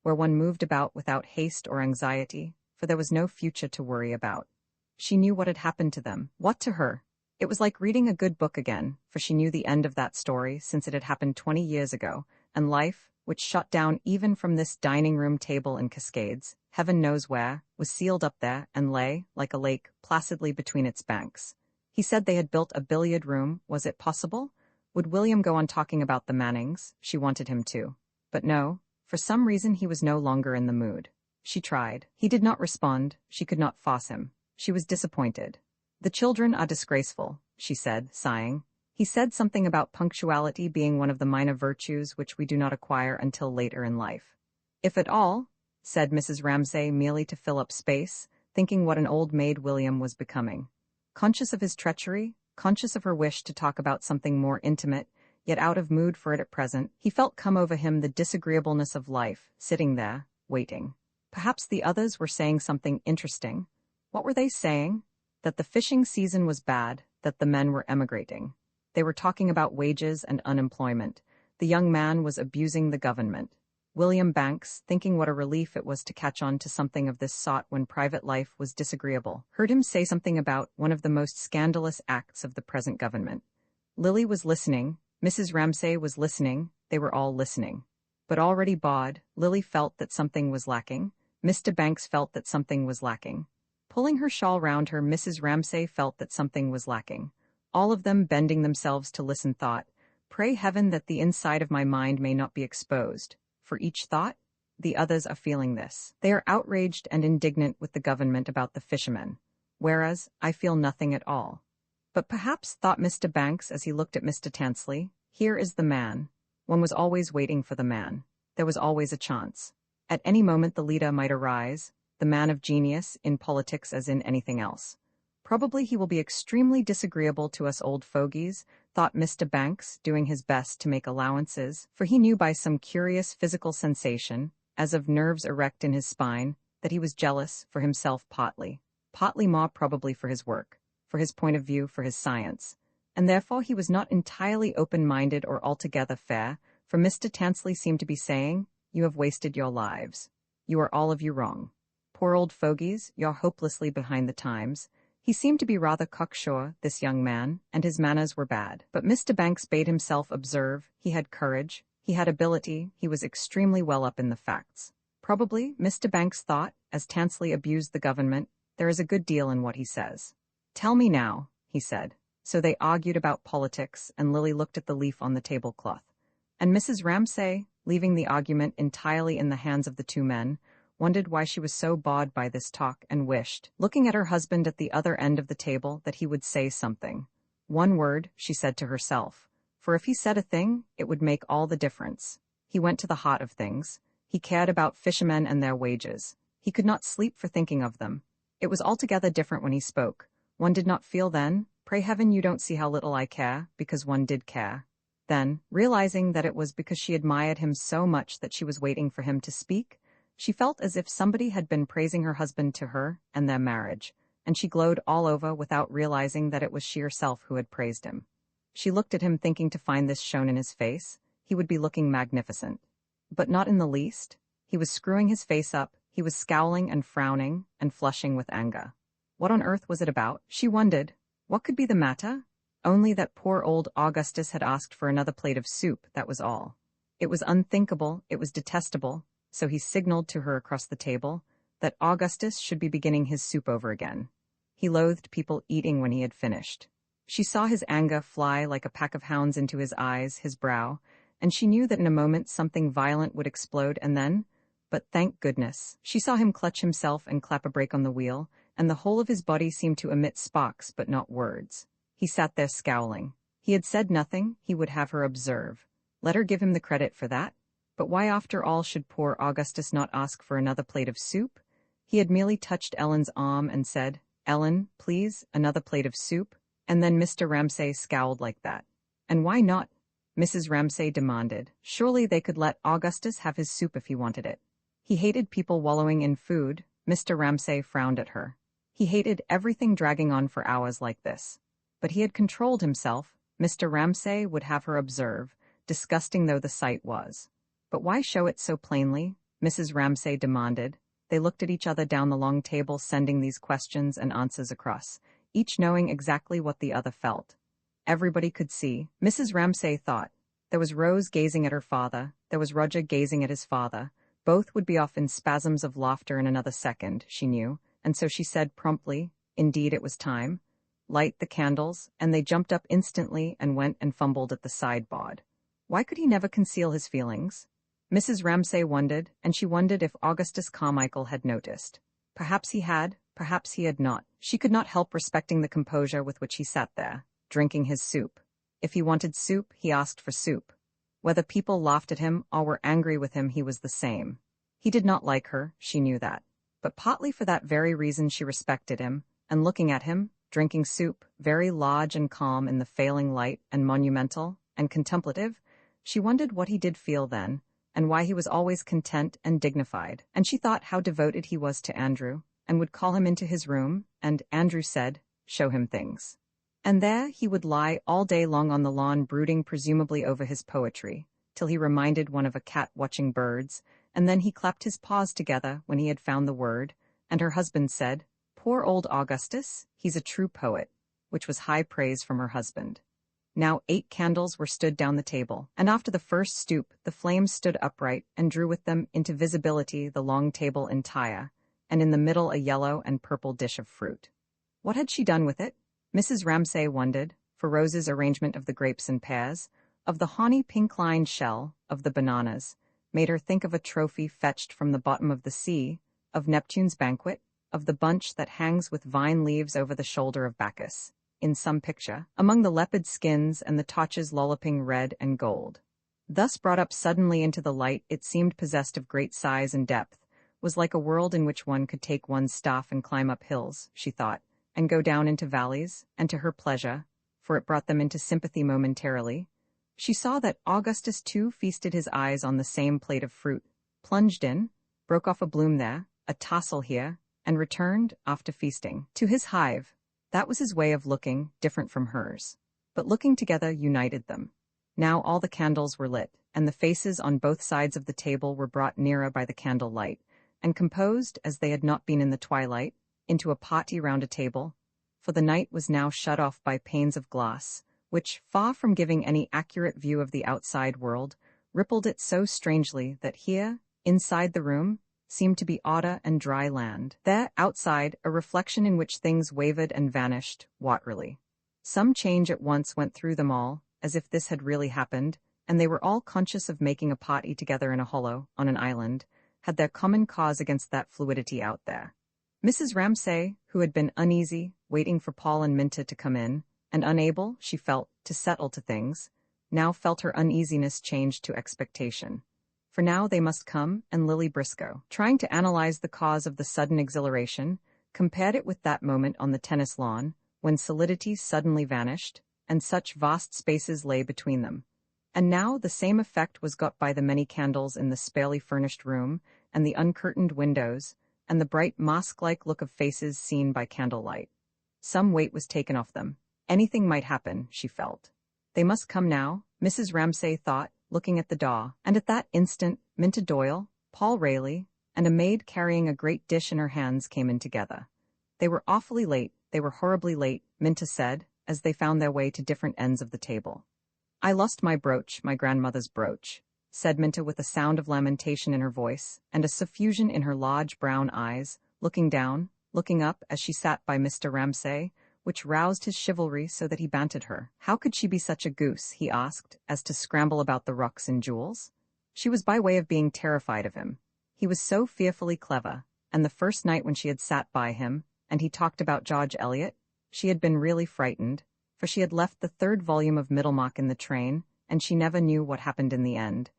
where one moved about without haste or anxiety, for there was no future to worry about. She knew what had happened to them. What to her? It was like reading a good book again, for she knew the end of that story since it had happened 20 years ago, and life, which shut down even from this dining-room table in Cascades, heaven knows where, was sealed up there and lay, like a lake, placidly between its banks. He said they had built a billiard room. Was it possible? Would William go on talking about the Mannings? She wanted him to. But no, for some reason he was no longer in the mood. She tried. He did not respond. She could not force him. She was disappointed. The children are disgraceful, she said, sighing. He said something about punctuality being one of the minor virtues which we do not acquire until later in life. If at all, said Mrs. Ramsay merely to fill up space, thinking what an old maid William was becoming. Conscious of his treachery, conscious of her wish to talk about something more intimate, yet out of mood for it at present, he felt come over him the disagreeableness of life, sitting there, waiting. Perhaps the others were saying something interesting. What were they saying? That the fishing season was bad, that the men were emigrating. They were talking about wages and unemployment. The young man was abusing the government. William Banks, thinking what a relief it was to catch on to something of this sort when private life was disagreeable, heard him say something about one of the most scandalous acts of the present government. Lily was listening, Mrs. Ramsay was listening, they were all listening. But already bawed, Lily felt that something was lacking. Mr. Banks felt that something was lacking. Pulling her shawl round her, Mrs. Ramsay felt that something was lacking. All of them, bending themselves to listen, thought, "Pray heaven that the inside of my mind may not be exposed." For each thought, the others are feeling this. They are outraged and indignant with the government about the fishermen, whereas I feel nothing at all. But perhaps, thought Mr. Banks as he looked at Mr. Tansley, here is the man. One was always waiting for the man. There was always a chance. At any moment the leader might arise, the man of genius, in politics as in anything else. Probably he will be extremely disagreeable to us old fogies, thought Mr. Banks, doing his best to make allowances, for he knew by some curious physical sensation, as of nerves erect in his spine, that he was jealous, for himself partly more probably for his work, for his point of view, for his science, and therefore he was not entirely open-minded or altogether fair, for Mr. Tansley seemed to be saying, "You have wasted your lives. You are all of you wrong. Poor old fogies, you're hopelessly behind the times." He seemed to be rather cocksure, this young man, and his manners were bad. But Mr. Banks bade himself observe, he had courage, He had ability, he was extremely well up in the facts. Probably, Mr. Banks thought, as Tansley abused the government, there is a good deal in what he says. Tell me now, he said. So they argued about politics, and Lily looked at the leaf on the tablecloth. And Mrs. Ramsay, leaving the argument entirely in the hands of the two men, wondered why she was so bowed by this talk and wished, looking at her husband at the other end of the table, that he would say something. One word, she said to herself. For if he said a thing, it would make all the difference. He went to the heart of things. He cared about fishermen and their wages. He could not sleep for thinking of them. It was altogether different when he spoke. One did not feel then, pray heaven you don't see how little I care, because one did care. Then, realizing that it was because she admired him so much that she was waiting for him to speak, she felt as if somebody had been praising her husband to her and their marriage, and she glowed all over without realizing that it was she herself who had praised him. She looked at him thinking to find this shown in his face. He would be looking magnificent. But not in the least. He was screwing his face up, he was scowling and frowning and flushing with anger. What on earth was it about? She wondered. What could be the matter? Only that poor old Augustus had asked for another plate of soup, that was all. It was unthinkable, it was detestable, so he signaled to her across the table that Augustus should be beginning his soup over again. He loathed people eating when he had finished. She saw his anger fly like a pack of hounds into his eyes, his brow, and she knew that in a moment something violent would explode and then, but thank goodness, she saw him clutch himself and clap a brake on the wheel, and the whole of his body seemed to emit sparks but not words. He sat there scowling. He had said nothing, he would have her observe. Let her give him the credit for that. But why after all should poor Augustus not ask for another plate of soup? He had merely touched Ellen's arm and said, "Ellen, please, another plate of soup," and then Mr. Ramsay scowled like that. And why not? Mrs. Ramsay demanded. Surely they could let Augustus have his soup if he wanted it. He hated people wallowing in food. Mr. Ramsay frowned at her. He hated everything dragging on for hours like this. But he had controlled himself. Mr. Ramsay would have her observe, disgusting though the sight was. But why show it so plainly? Mrs. Ramsay demanded. They looked at each other down the long table, sending these questions and answers across, each knowing exactly what the other felt. Everybody could see. Mrs. Ramsay thought. There was Rose gazing at her father. There was Roger gazing at his father. Both would be off in spasms of laughter in another second, she knew, and so she said promptly, indeed it was time. Light the candles, and they jumped up instantly and went and fumbled at the sideboard. Why could he never conceal his feelings? Mrs. Ramsay wondered, and she wondered if Augustus Carmichael had noticed. Perhaps he had, perhaps he had not. She could not help respecting the composure with which he sat there, drinking his soup. If he wanted soup, he asked for soup. Whether people laughed at him or were angry with him, he was the same. He did not like her, she knew that. But partly for that very reason she respected him, and looking at him, drinking soup, very large and calm in the failing light, and monumental, and contemplative, she wondered what he did feel then, and why he was always content and dignified. And she thought how devoted he was to Andrew, and would call him into his room, and, Andrew said, show him things. And there he would lie all day long on the lawn brooding presumably over his poetry, till he reminded one of a cat watching birds, and then he clapped his paws together when he had found the word, and her husband said, "Poor old Augustus, he's a true poet," which was high praise from her husband. Now 8 candles were stood down the table, and after the first stoop the flames stood upright and drew with them into visibility the long table entire, and in the middle a yellow and purple dish of fruit. What had she done with it? Mrs. Ramsay wondered, for Rose's arrangement of the grapes and pears, of the honey pink-lined shell, of the bananas, made her think of a trophy fetched from the bottom of the sea, of Neptune's banquet, of the bunch that hangs with vine leaves over the shoulder of Bacchus, in some picture, among the leopard skins and the torches lolloping red and gold. Thus brought up suddenly into the light, it seemed possessed of great size and depth, was like a world in which one could take one's staff and climb up hills, she thought, and go down into valleys, and to her pleasure, for it brought them into sympathy momentarily, she saw that Augustus too feasted his eyes on the same plate of fruit, plunged in, broke off a bloom there, a tassel here, and returned, after feasting, to his hive. That was his way of looking, different from hers. But looking together united them. Now all the candles were lit, and the faces on both sides of the table were brought nearer by the candle light, and composed, as they had not been in the twilight, into a party round a table, for the night was now shut off by panes of glass, which, far from giving any accurate view of the outside world, rippled it so strangely that here, inside the room, seemed to be odder and dry land. There, outside, a reflection in which things wavered and vanished, watery. Some change at once went through them all, as if this had really happened, and they were all conscious of making a party together in a hollow, on an island, had their common cause against that fluidity out there. Mrs. Ramsay, who had been uneasy, waiting for Paul and Minta to come in, and unable, she felt, to settle to things, now felt her uneasiness changed to expectation. For now they must come, and Lily Briscoe, trying to analyze the cause of the sudden exhilaration, compared it with that moment on the tennis lawn, when solidity suddenly vanished, and such vast spaces lay between them. And now the same effect was got by the many candles in the sparely furnished room, and the uncurtained windows, and the bright mask-like look of faces seen by candlelight. Some weight was taken off them. Anything might happen, she felt. They must come now, Mrs. Ramsay thought, looking at the door, and at that instant, Minta Doyle, Paul Rayleigh, and a maid carrying a great dish in her hands came in together. They were awfully late, they were horribly late, Minta said, as they found their way to different ends of the table. I lost my brooch, my grandmother's brooch, said Minta with a sound of lamentation in her voice, and a suffusion in her large brown eyes, looking down, looking up as she sat by Mr. Ramsay, which roused his chivalry so that he bantered her. How could she be such a goose, he asked, as to scramble about the rocks in jewels? She was by way of being terrified of him. He was so fearfully clever, and the first night when she had sat by him, and he talked about George Eliot, she had been really frightened, for she had left the 3rd volume of Middlemarch in the train, and she never knew what happened in the end.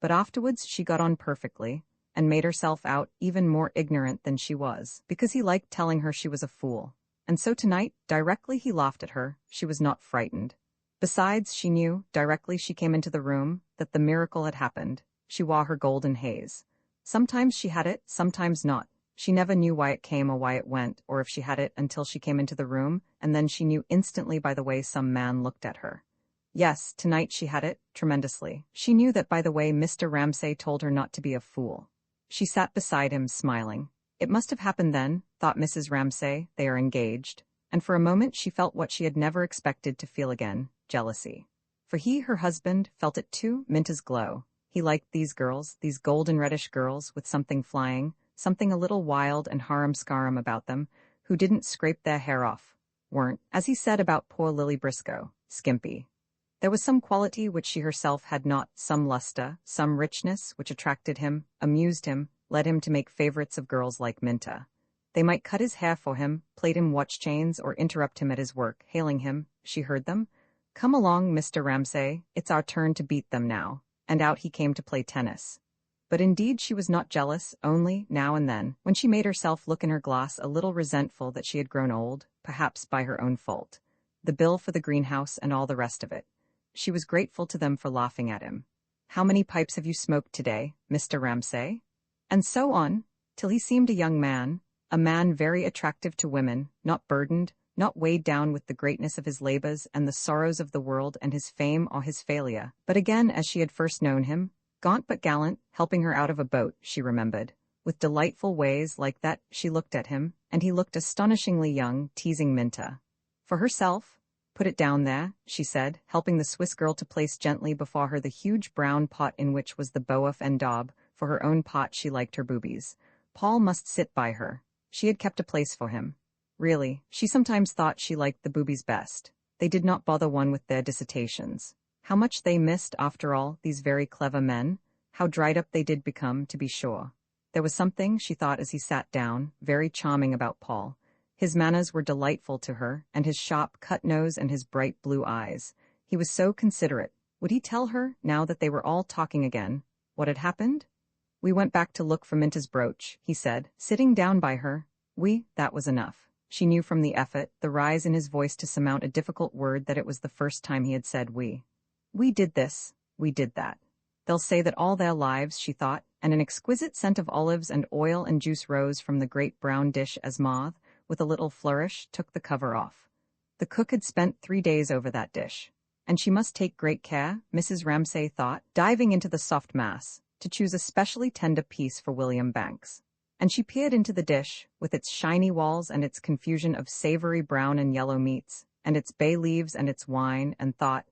But afterwards she got on perfectly, and made herself out even more ignorant than she was, because he liked telling her she was a fool. And so tonight, directly he laughed at her, she was not frightened. Besides, she knew, directly she came into the room, that the miracle had happened. She wore her golden haze. Sometimes she had it, sometimes not. She never knew why it came or why it went, or if she had it until she came into the room, and then she knew instantly by the way some man looked at her. Yes, tonight she had it, tremendously. She knew that by the way Mr. Ramsay told her not to be a fool. She sat beside him, smiling. It must have happened then, thought Mrs. Ramsay, they are engaged, and for a moment she felt what she had never expected to feel again, jealousy. For he, her husband, felt it too, Minta's glow. He liked these girls, these golden reddish girls with something flying, something a little wild and harum-scarum about them, who didn't scrape their hair off, weren't, as he said about poor Lily Briscoe, skimpy. There was some quality which she herself had not, some luster, some richness, which attracted him, amused him, led him to make favorites of girls like Minta. They might cut his hair for him, plait him watch chains, or interrupt him at his work, hailing him, she heard them. Come along, Mr. Ramsay, it's our turn to beat them now, and out he came to play tennis. But indeed she was not jealous, only, now and then, when she made herself look in her glass a little resentful that she had grown old, perhaps by her own fault. The bill for the greenhouse and all the rest of it. She was grateful to them for laughing at him. How many pipes have you smoked today, Mr. Ramsay? And so on, till he seemed a young man, a man very attractive to women, not burdened, not weighed down with the greatness of his labors and the sorrows of the world and his fame or his failure, but again as she had first known him, gaunt but gallant, helping her out of a boat, she remembered. With delightful ways like that she looked at him, and he looked astonishingly young, teasing Minta. For herself, put it down there, she said, helping the Swiss girl to place gently before her the huge brown pot in which was the boaf and daub. For her own part she liked her boobies. Paul must sit by her. She had kept a place for him. Really, she sometimes thought she liked the boobies best. They did not bother one with their dissertations. How much they missed, after all, these very clever men. How dried up they did become, to be sure. There was something, she thought as he sat down, very charming about Paul. His manners were delightful to her, and his sharp, cut nose and his bright blue eyes. He was so considerate. Would he tell her, now that they were all talking again, what had happened? We went back to look for Minta's brooch, he said, sitting down by her. That was enough. She knew from the effort, the rise in his voice to surmount a difficult word, that it was the first time he had said we. We did this, we did that. They'll say that all their lives, she thought, and an exquisite scent of olives and oil and juice rose from the great brown dish as Maude, with a little flourish, took the cover off. The cook had spent 3 days over that dish. And she must take great care, Mrs. Ramsay thought, diving into the soft mass, to choose a specially tender piece for William Banks. And she peered into the dish, with its shiny walls and its confusion of savory brown and yellow meats, and its bay leaves and its wine, and thought,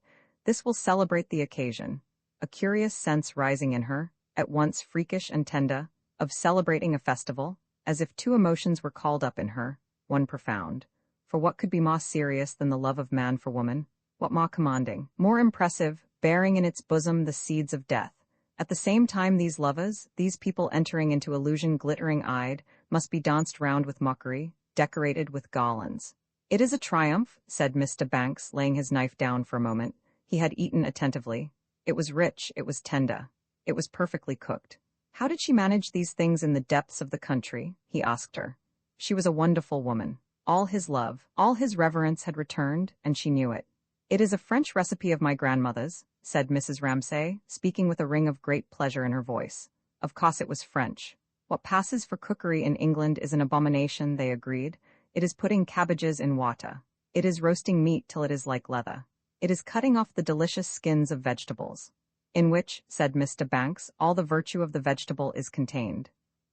this will celebrate the occasion. a curious sense rising in her, at once freakish and tender, of celebrating a festival, as if two emotions were called up in her, one profound. For what could be more serious than the love of man for woman? What more commanding, more impressive, bearing in its bosom the seeds of death? At the same time these lovers, these people entering into illusion glittering-eyed, must be danced round with mockery, decorated with garlands. "It is a triumph," said Mr. Banks, laying his knife down for a moment. He had eaten attentively. It was rich, it was tender. It was perfectly cooked. How did she manage these things in the depths of the country? He asked her. She was a wonderful woman. All his love, all his reverence had returned, and she knew it. "It is a French recipe of my grandmother's," said Mrs. Ramsay, speaking with a ring of great pleasure in her voice. Of course it was French. What passes for cookery in England is an abomination, they agreed. It is putting cabbages in water. It is roasting meat till it is like leather. It is cutting off the delicious skins of vegetables. In which, said Mr. Banks, all the virtue of the vegetable is contained.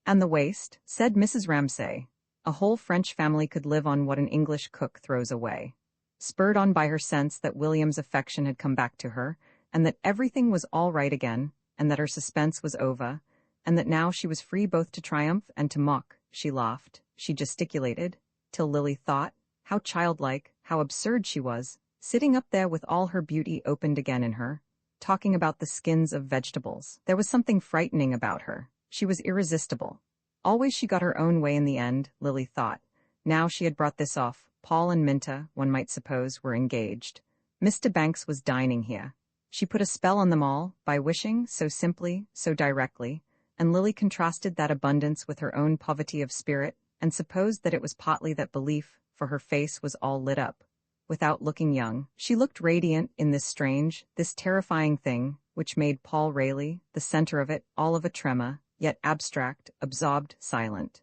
"And the waste," said Mrs. Ramsay. "A whole French family could live on what an English cook throws away." Spurred on by her sense that William's affection had come back to her, and that everything was all right again, and that her suspense was over, and that now she was free both to triumph and to mock, she laughed, she gesticulated, till Lily thought, how childlike, how absurd she was, sitting up there with all her beauty opened again in her, talking about the skins of vegetables. There was something frightening about her. She was irresistible. Always she got her own way in the end, Lily thought. Now she had brought this off. Paul and Minta, one might suppose, were engaged. Mr. Banks was dining here. She put a spell on them all, by wishing, so simply, so directly, and Lily contrasted that abundance with her own poverty of spirit, and supposed that it was partly that belief, for her face was all lit up. Without looking young, she looked radiant in this strange, this terrifying thing, which made Paul Rayleigh, the center of it, all of a tremor, yet abstract, absorbed, silent.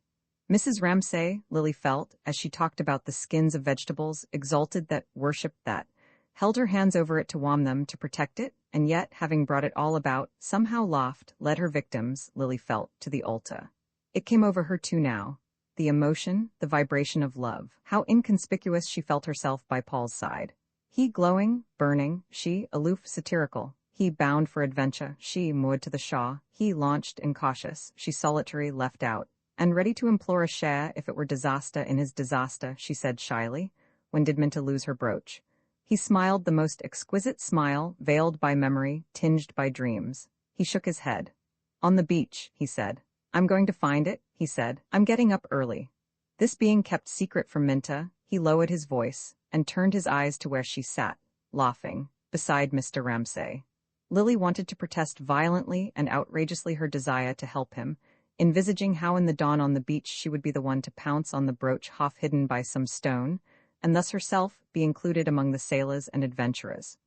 Mrs. Ramsay, Lily felt, as she talked about the skins of vegetables, exalted that, worshipped that, held her hands over it to warm them, to protect it, and yet, having brought it all about, somehow laughed, led her victims, Lily felt, to the altar. It came over her too now. The emotion, the vibration of love. How inconspicuous she felt herself by Paul's side. He glowing, burning, she aloof, satirical. He bound for adventure, she moored to the shaw. He launched, incautious, she solitary, left out, and ready to implore a share if it were disaster in his disaster, she said shyly. When did Minta lose her brooch? He smiled the most exquisite smile, veiled by memory, tinged by dreams. He shook his head. "On the beach," he said. "I'm going to find it," he said. "I'm getting up early." This being kept secret from Minta, he lowered his voice, and turned his eyes to where she sat, laughing, beside Mr. Ramsay. Lily wanted to protest violently and outrageously her desire to help him, envisaging how in the dawn on the beach she would be the one to pounce on the brooch half hidden by some stone, and thus herself be included among the sailors and adventurers.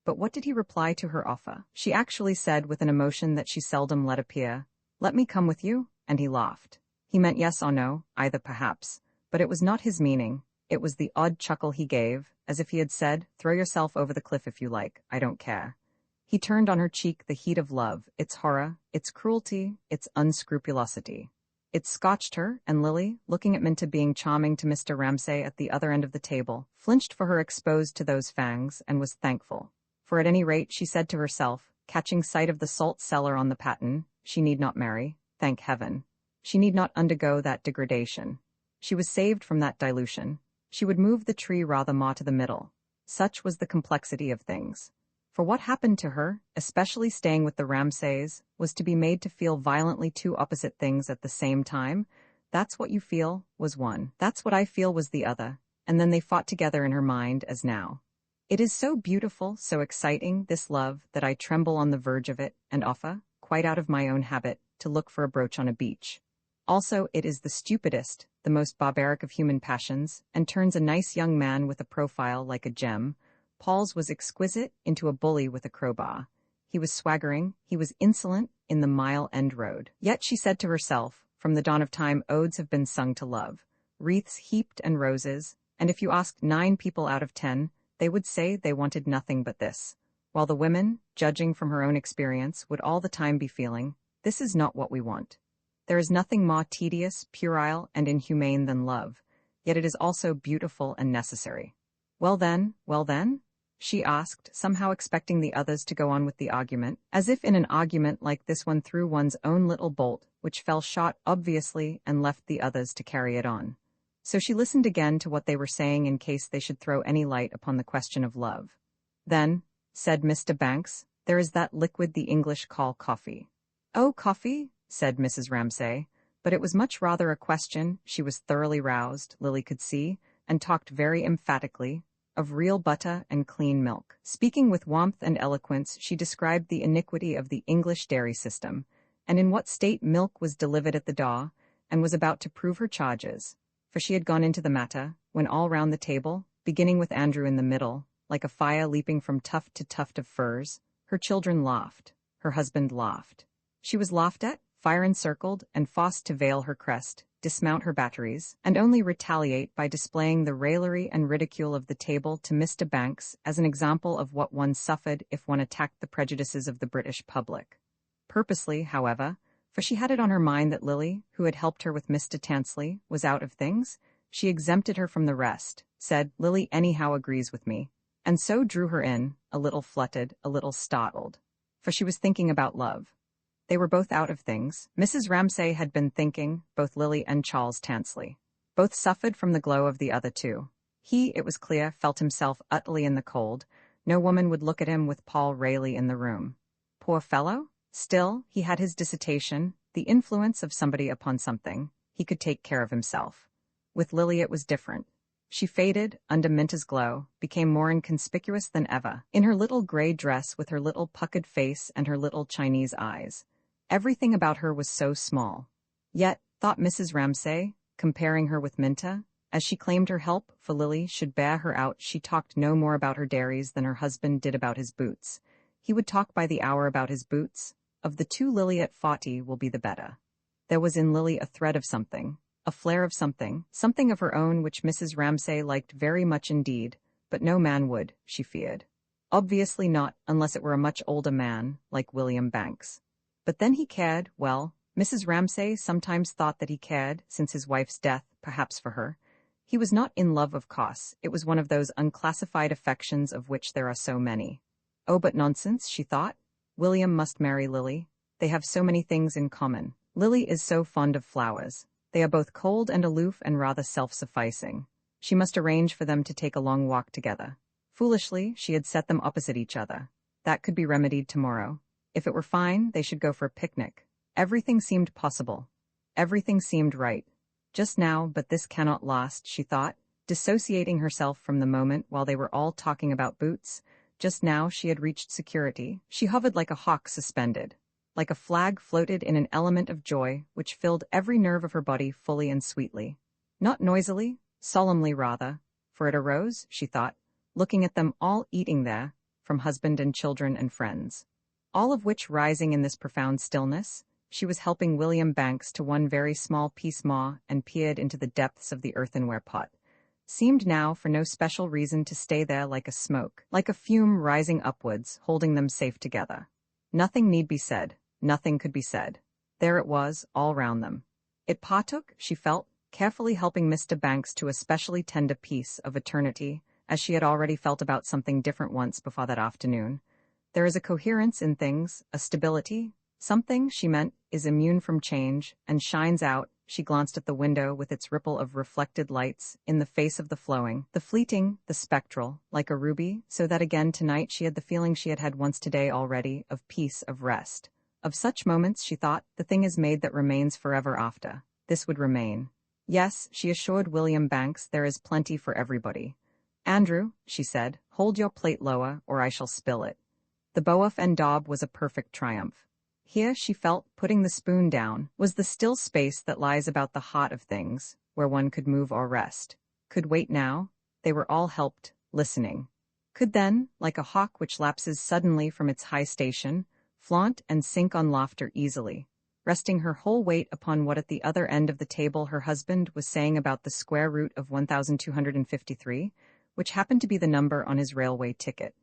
But what did he reply to her offer? She actually said with an emotion that she seldom let appear, "Let me come with you?" And he laughed. He meant yes or no, either perhaps, but it was not his meaning. It was the odd chuckle he gave, as if he had said, "Throw yourself over the cliff if you like, I don't care." He turned on her cheek the heat of love, its horror, its cruelty, its unscrupulosity. It scotched her, and Lily, looking at Minta being charming to Mr. Ramsay at the other end of the table, flinched for her exposed to those fangs, and was thankful. For at any rate, she said to herself, catching sight of the salt cellar on the paten, she need not marry, thank heaven. She need not undergo that degradation. She was saved from that dilution. She would move the tree rather more to the middle. Such was the complexity of things. For what happened to her, especially staying with the Ramsays, was to be made to feel violently two opposite things at the same time. That's what you feel, was one. That's what I feel, was the other. And then they fought together in her mind as now. It is so beautiful, so exciting, this love, that I tremble on the verge of it, and offer, quite out of my own habit, to look for a brooch on a beach. Also, it is the stupidest, the most barbaric of human passions, and turns a nice young man with a profile like a gem. Paul's was exquisite into a bully with a crowbar. He was swaggering, he was insolent, in the Mile End Road. Yet she said to herself, from the dawn of time odes have been sung to love, wreaths heaped and roses, and if you asked 9 people out of 10, they would say they wanted nothing but this, while the women, judging from her own experience, would all the time be feeling, this is not what we want. There is nothing more tedious, puerile, and inhumane than love, yet it is also beautiful and necessary. Well then, she asked, somehow expecting the others to go on with the argument, as if in an argument like this one threw one's own little bolt, which fell short obviously and left the others to carry it on. So she listened again to what they were saying in case they should throw any light upon the question of love. Then, said Mr. Banks, there is that liquid the English call coffee. Oh, coffee? Said Mrs. Ramsay, but it was much rather a question. She was thoroughly roused, Lily could see, and talked very emphatically, of real butter and clean milk. Speaking with warmth and eloquence, she described the iniquity of the English dairy system, and in what state milk was delivered at the door, and was about to prove her charges, for she had gone into the matter, when all round the table, beginning with Andrew in the middle, like a fire leaping from tuft to tuft of furs, her children laughed, her husband laughed. She was laughed at, fire encircled, and forced to veil her crest, dismount her batteries, and only retaliate by displaying the raillery and ridicule of the table to Mr. Banks as an example of what one suffered if one attacked the prejudices of the British public. Purposely, however, for she had it on her mind that Lily, who had helped her with Mr. Tansley, was out of things, she exempted her from the rest, said, Lily anyhow agrees with me, and so drew her in, a little fluttered, a little startled. For she was thinking about love. They were both out of things. Mrs. Ramsay had been thinking, both Lily and Charles Tansley. Both suffered from the glow of the other two. He, it was clear, felt himself utterly in the cold. No woman would look at him with Paul Rayleigh in the room. Poor fellow? Still, he had his dissertation, the influence of somebody upon something. He could take care of himself. With Lily it was different. She faded, under Minta's glow, became more inconspicuous than ever, in her little gray dress with her little puckered face and her little Chinese eyes. Everything about her was so small. Yet, thought Mrs. Ramsay, comparing her with Minta, as she claimed her help, for Lily should bear her out, she talked no more about her dairies than her husband did about his boots. He would talk by the hour about his boots. Of the two, Lily at 40 will be the better. There was in Lily a thread of something, a flare of something, something of her own which Mrs. Ramsay liked very much indeed, but no man would, she feared. Obviously not, unless it were a much older man, like William Banks. But then he cared, well, Mrs. Ramsay sometimes thought that he cared, since his wife's death, perhaps for her. He was not in love, of course, it was one of those unclassified affections of which there are so many. Oh, but nonsense, she thought. William must marry Lily. They have so many things in common. Lily is so fond of flowers. They are both cold and aloof and rather self-sufficing. She must arrange for them to take a long walk together. Foolishly, she had set them opposite each other. That could be remedied tomorrow. If it were fine, they should go for a picnic. Everything seemed possible. Everything seemed right. Just now, but this cannot last, she thought, dissociating herself from the moment while they were all talking about boots. Just now she had reached security. She hovered like a hawk suspended. Like a flag floated in an element of joy which filled every nerve of her body fully and sweetly. Not noisily, solemnly rather, for it arose, she thought, looking at them all eating there, from husband and children and friends. All of which rising in this profound stillness, she was helping William Banks to one very small piece more and peered into the depths of the earthenware pot. Seemed now for no special reason to stay there like a smoke, like a fume rising upwards, holding them safe together. Nothing need be said. Nothing could be said. There it was, all round them. It partook, she felt, carefully helping Mr. Banks to a specially tender piece of eternity, as she had already felt about something different once before that afternoon. There is a coherence in things, a stability. Something, she meant, is immune from change, and shines out. She glanced at the window with its ripple of reflected lights, in the face of the flowing, the fleeting, the spectral, like a ruby, so that again tonight she had the feeling she had had once today already, of peace, of rest. Of such moments, she thought, the thing is made that remains forever after. This would remain. Yes, she assured William Banks, there is plenty for everybody. Andrew, she said, hold your plate lower, or I shall spill it. The boaf and daub was a perfect triumph. Here, she felt, putting the spoon down, was the still space that lies about the heart of things, where one could move or rest. Could wait now. They were all helped, listening. Could then, like a hawk which lapses suddenly from its high station, flaunt and sink on laughter easily, resting her whole weight upon what at the other end of the table her husband was saying about the square root of 1253, which happened to be the number on his railway ticket.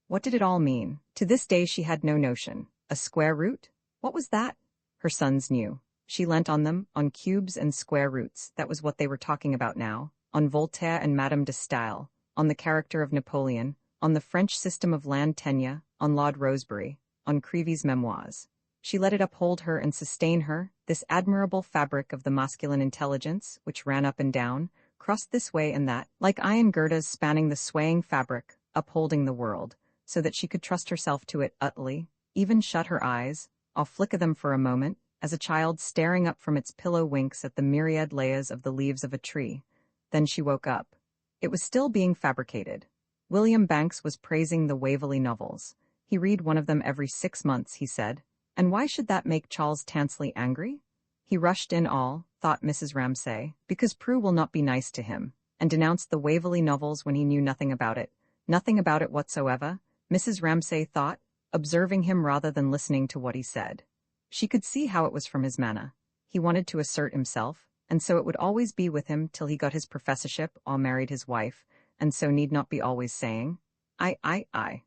What did it all mean? To this day she had no notion. A square root? What was that? Her sons knew. She leant on them, on cubes and square roots, that was what they were talking about now, on Voltaire and Madame de Staël, on the character of Napoleon, on the French system of land tenure, on Lord Rosebery, on Creevy's memoirs. She let it uphold her and sustain her, this admirable fabric of the masculine intelligence, which ran up and down, crossed this way and that, like iron girders spanning the swaying fabric, upholding the world, so that she could trust herself to it utterly, even shut her eyes, or flicker them for a moment, as a child staring up from its pillow winks at the myriad layers of the leaves of a tree. Then she woke up. It was still being fabricated. William Banks was praising the Waverley novels. He read one of them every 6 months, he said. And why should that make Charles Tansley angry? He rushed in all, thought Mrs. Ramsay, because Prue will not be nice to him, and denounced the Waverley novels when he knew nothing about it whatsoever, Mrs. Ramsay thought, observing him rather than listening to what he said. She could see how it was from his manner. He wanted to assert himself, and so it would always be with him till he got his professorship or married his wife, and so need not be always saying, I.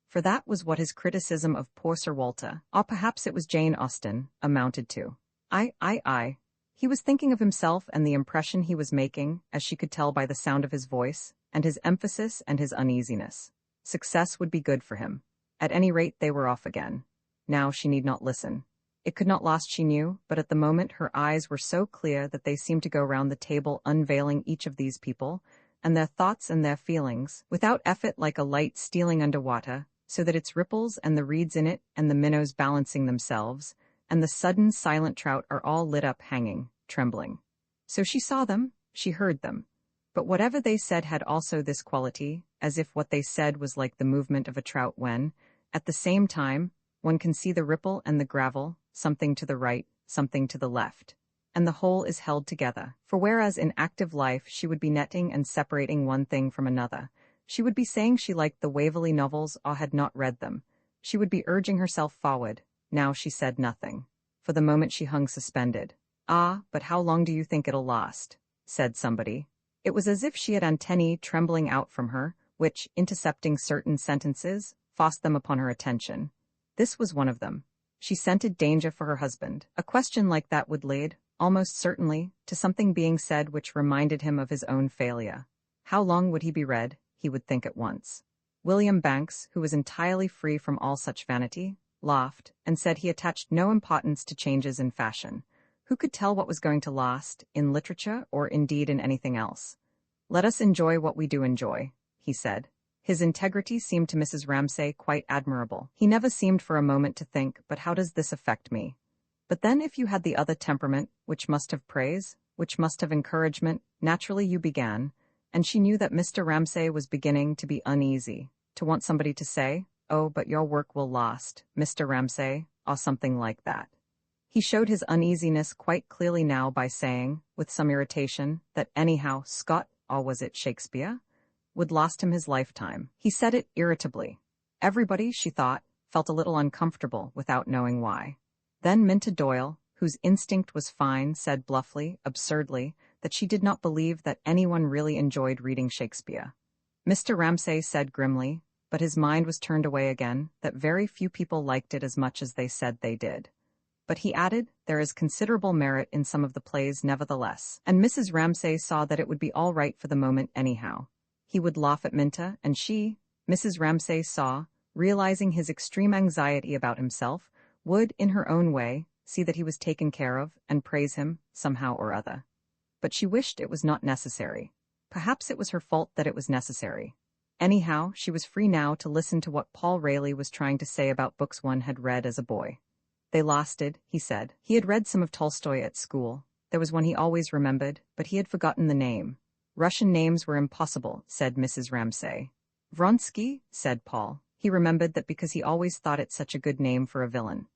For that was what his criticism of poor Sir Walter, or perhaps it was Jane Austen, amounted to. I. He was thinking of himself and the impression he was making, as she could tell by the sound of his voice, and his emphasis and his uneasiness. Success would be good for him. At any rate they were off again. Now she need not listen. It could not last, she knew, but at the moment her eyes were so clear that they seemed to go round the table unveiling each of these people, and their thoughts and their feelings, without effort, like a light stealing under water, so that its ripples and the reeds in it and the minnows balancing themselves, and the sudden silent trout are all lit up hanging, trembling. So she saw them, she heard them. But whatever they said had also this quality, as if what they said was like the movement of a trout when, at the same time, one can see the ripple and the gravel, something to the right, something to the left, and the whole is held together. For whereas in active life she would be netting and separating one thing from another, she would be saying she liked the Waverley novels or had not read them. She would be urging herself forward. Now she said nothing. For the moment she hung suspended. Ah, but how long do you think it'll last? Said somebody. It was as if she had antennae trembling out from her, which, intercepting certain sentences, forced them upon her attention. This was one of them. She scented danger for her husband. A question like that would lead, almost certainly, to something being said which reminded him of his own failure. How long would he be read? He would think at once. William Banks, who was entirely free from all such vanity, laughed, and said he attached no importance to changes in fashion. Who could tell what was going to last, in literature or indeed in anything else? Let us enjoy what we do enjoy, he said. His integrity seemed to Mrs. Ramsay quite admirable. He never seemed for a moment to think, but how does this affect me? But then if you had the other temperament, which must have praise, which must have encouragement, naturally you began, and she knew that Mr. Ramsay was beginning to be uneasy, to want somebody to say, oh, but your work will last, Mr. Ramsay, or something like that. He showed his uneasiness quite clearly now by saying, with some irritation, that anyhow Scott, or was it Shakespeare, would last him his lifetime. He said it irritably. Everybody, she thought, felt a little uncomfortable without knowing why. Then Minta Doyle, whose instinct was fine, said bluffly, absurdly, that she did not believe that anyone really enjoyed reading Shakespeare. Mr. Ramsay said grimly, but his mind was turned away again, that very few people liked it as much as they said they did. But he added, there is considerable merit in some of the plays nevertheless, and Mrs. Ramsay saw that it would be all right for the moment anyhow. He would laugh at Minta, and she, Mrs. Ramsay saw, realizing his extreme anxiety about himself, would, in her own way, see that he was taken care of, and praise him, somehow or other. But she wished it was not necessary. Perhaps it was her fault that it was necessary. Anyhow, she was free now to listen to what Paul Rayleigh was trying to say about books one had read as a boy. They lasted, he said. He had read some of Tolstoy at school. There was one he always remembered, but he had forgotten the name. Russian names were impossible, said Mrs. Ramsay. Vronsky, said Paul. He remembered that because he always thought it such a good name for a villain.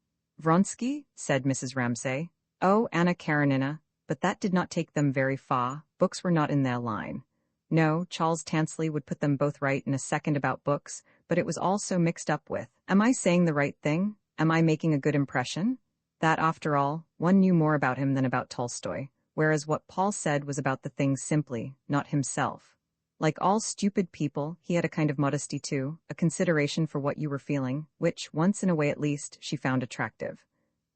Vronsky, said Mrs. Ramsay. Oh, Anna Karenina, but that did not take them very far. Books were not in their line. No, Charles Tansley would put them both right in a second about books, but it was all so mixed up with, am I saying the right thing? Am I making a good impression? That, after all, one knew more about him than about Tolstoy, whereas what Paul said was about the thing simply, not himself. Like all stupid people, he had a kind of modesty too, a consideration for what you were feeling, which, once in a way at least, she found attractive.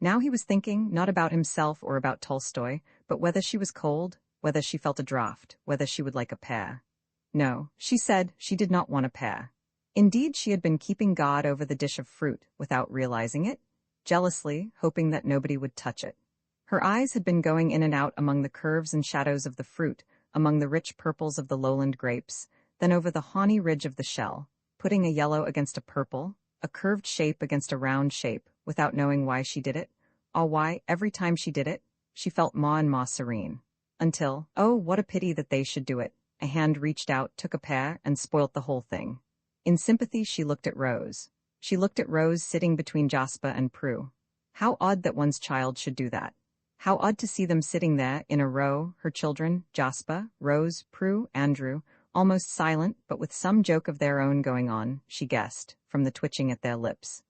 Now he was thinking, not about himself or about Tolstoy, but whether she was cold, whether she felt a draught, whether she would like a pear. No, she said she did not want a pear. Indeed, she had been keeping guard over the dish of fruit without realizing it, jealously, hoping that nobody would touch it. Her eyes had been going in and out among the curves and shadows of the fruit, among the rich purples of the lowland grapes, then over the horny ridge of the shell, putting a yellow against a purple, a curved shape against a round shape, without knowing why she did it, or why, every time she did it, she felt more and more serene. Until, oh, what a pity that they should do it, a hand reached out, took a pear, and spoilt the whole thing. In sympathy she looked at Rose. She looked at Rose sitting between Jasper and Prue. How odd that one's child should do that. How odd to see them sitting there, in a row, her children, Jasper, Rose, Prue, Andrew, almost silent but with some joke of their own going on, she guessed, from the twitching at their lips.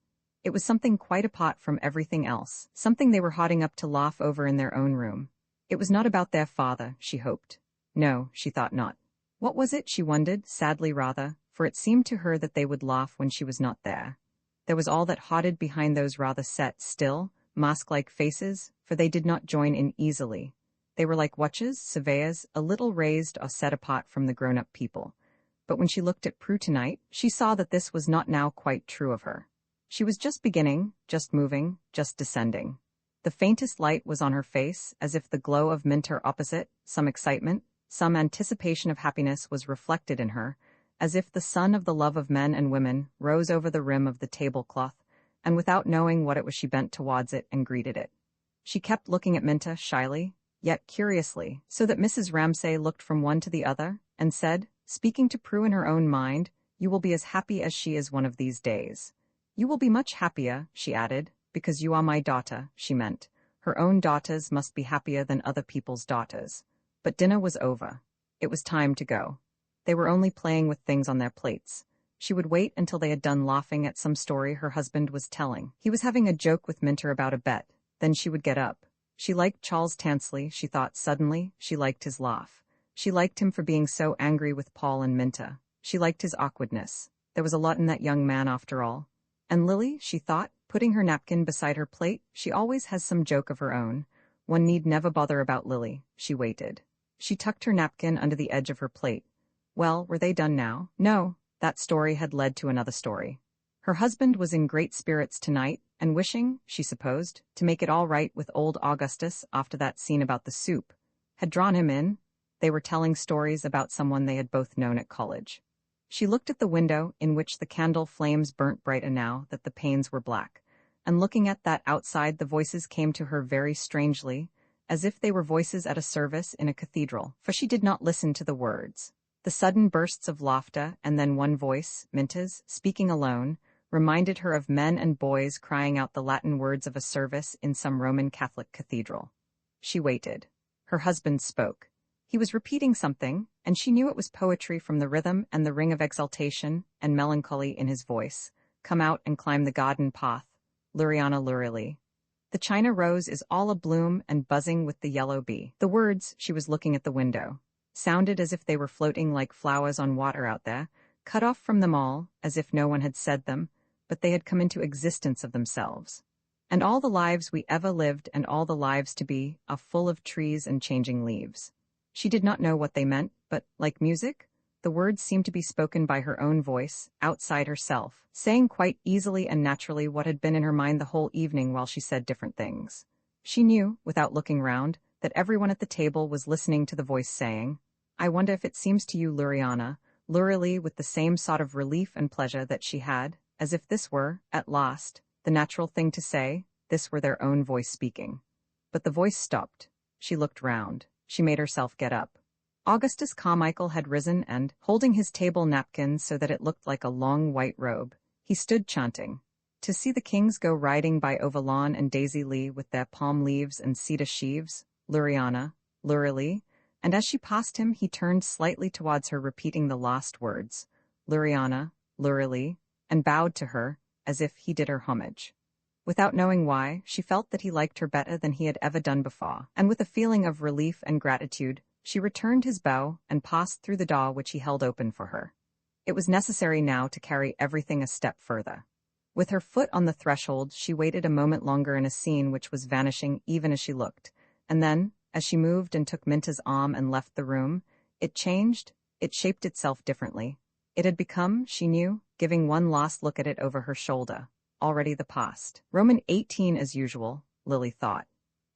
It was something quite apart from everything else, something they were holding up to laugh over in their own room. It was not about their father, she hoped. No, she thought not. What was it, she wondered, sadly rather, for it seemed to her that they would laugh when she was not there. There was all that hidden behind those rather set, still, mask-like faces, for they did not join in easily. They were like watchers, surveyors, a little raised or set apart from the grown-up people. But when she looked at Prue tonight, she saw that this was not now quite true of her. She was just beginning, just moving, just descending. The faintest light was on her face, as if the glow of Minter opposite, some excitement, some anticipation of happiness was reflected in her, as if the sun of the love of men and women rose over the rim of the tablecloth, and without knowing what it was she bent towards it and greeted it. She kept looking at Minta shyly, yet curiously, so that Mrs. Ramsay looked from one to the other, and said, speaking to Prue in her own mind, "You will be as happy as she is one of these days. You will be much happier," she added, "because you are my daughter," she meant. Her own daughters must be happier than other people's daughters. But dinner was over. It was time to go. They were only playing with things on their plates. She would wait until they had done laughing at some story her husband was telling. He was having a joke with Minter about a bet. Then she would get up. She liked Charles Tansley, she thought suddenly. She liked his laugh. She liked him for being so angry with Paul and Minta. She liked his awkwardness. There was a lot in that young man after all. And Lily, she thought, putting her napkin beside her plate, she always has some joke of her own. One need never bother about Lily. She waited. She tucked her napkin under the edge of her plate. Well, were they done now? No, that story had led to another story. Her husband was in great spirits tonight, and wishing, she supposed, to make it all right with old Augustus after that scene about the soup, had drawn him in. They were telling stories about someone they had both known at college. She looked at the window, in which the candle flames burnt brighter now that the panes were black, and looking at that outside the voices came to her very strangely, as if they were voices at a service in a cathedral, for she did not listen to the words. The sudden bursts of laughter, and then one voice, Minta's, speaking alone, reminded her of men and boys crying out the Latin words of a service in some Roman Catholic cathedral. She waited. Her husband spoke. He was repeating something, and she knew it was poetry from the rhythm and the ring of exultation and melancholy in his voice. Come out and climb the garden path, Luriana lurily. The China rose is all abloom and buzzing with the yellow bee. The words, she was looking at the window, sounded as if they were floating like flowers on water out there, cut off from them all, as if no one had said them, but they had come into existence of themselves. And all the lives we ever lived and all the lives to be are full of trees and changing leaves. She did not know what they meant, but, like music, the words seemed to be spoken by her own voice, outside herself, saying quite easily and naturally what had been in her mind the whole evening while she said different things. She knew, without looking round, that everyone at the table was listening to the voice saying, "I wonder if it seems to you, Luriana," lurily with the same sort of relief and pleasure that she had, as if this were, at last, the natural thing to say, this were their own voice speaking. But the voice stopped. She looked round. She made herself get up. Augustus Carmichael had risen and, holding his table napkin so that it looked like a long white robe, he stood chanting, "To see the kings go riding by over lawn and daisy lea with their palm leaves and cedar sheaves, Luriana, lurily," and as she passed him he turned slightly towards her repeating the last words, "Luriana, lurily," and bowed to her, as if he did her homage. Without knowing why, she felt that he liked her better than he had ever done before, and with a feeling of relief and gratitude, she returned his bow and passed through the door which he held open for her. It was necessary now to carry everything a step further. With her foot on the threshold, she waited a moment longer in a scene which was vanishing even as she looked, and then, as she moved and took Minta's arm and left the room, it changed, it shaped itself differently. It had become, she knew, giving one last look at it over her shoulder. Already the past. Roman 18 as usual, Lily thought.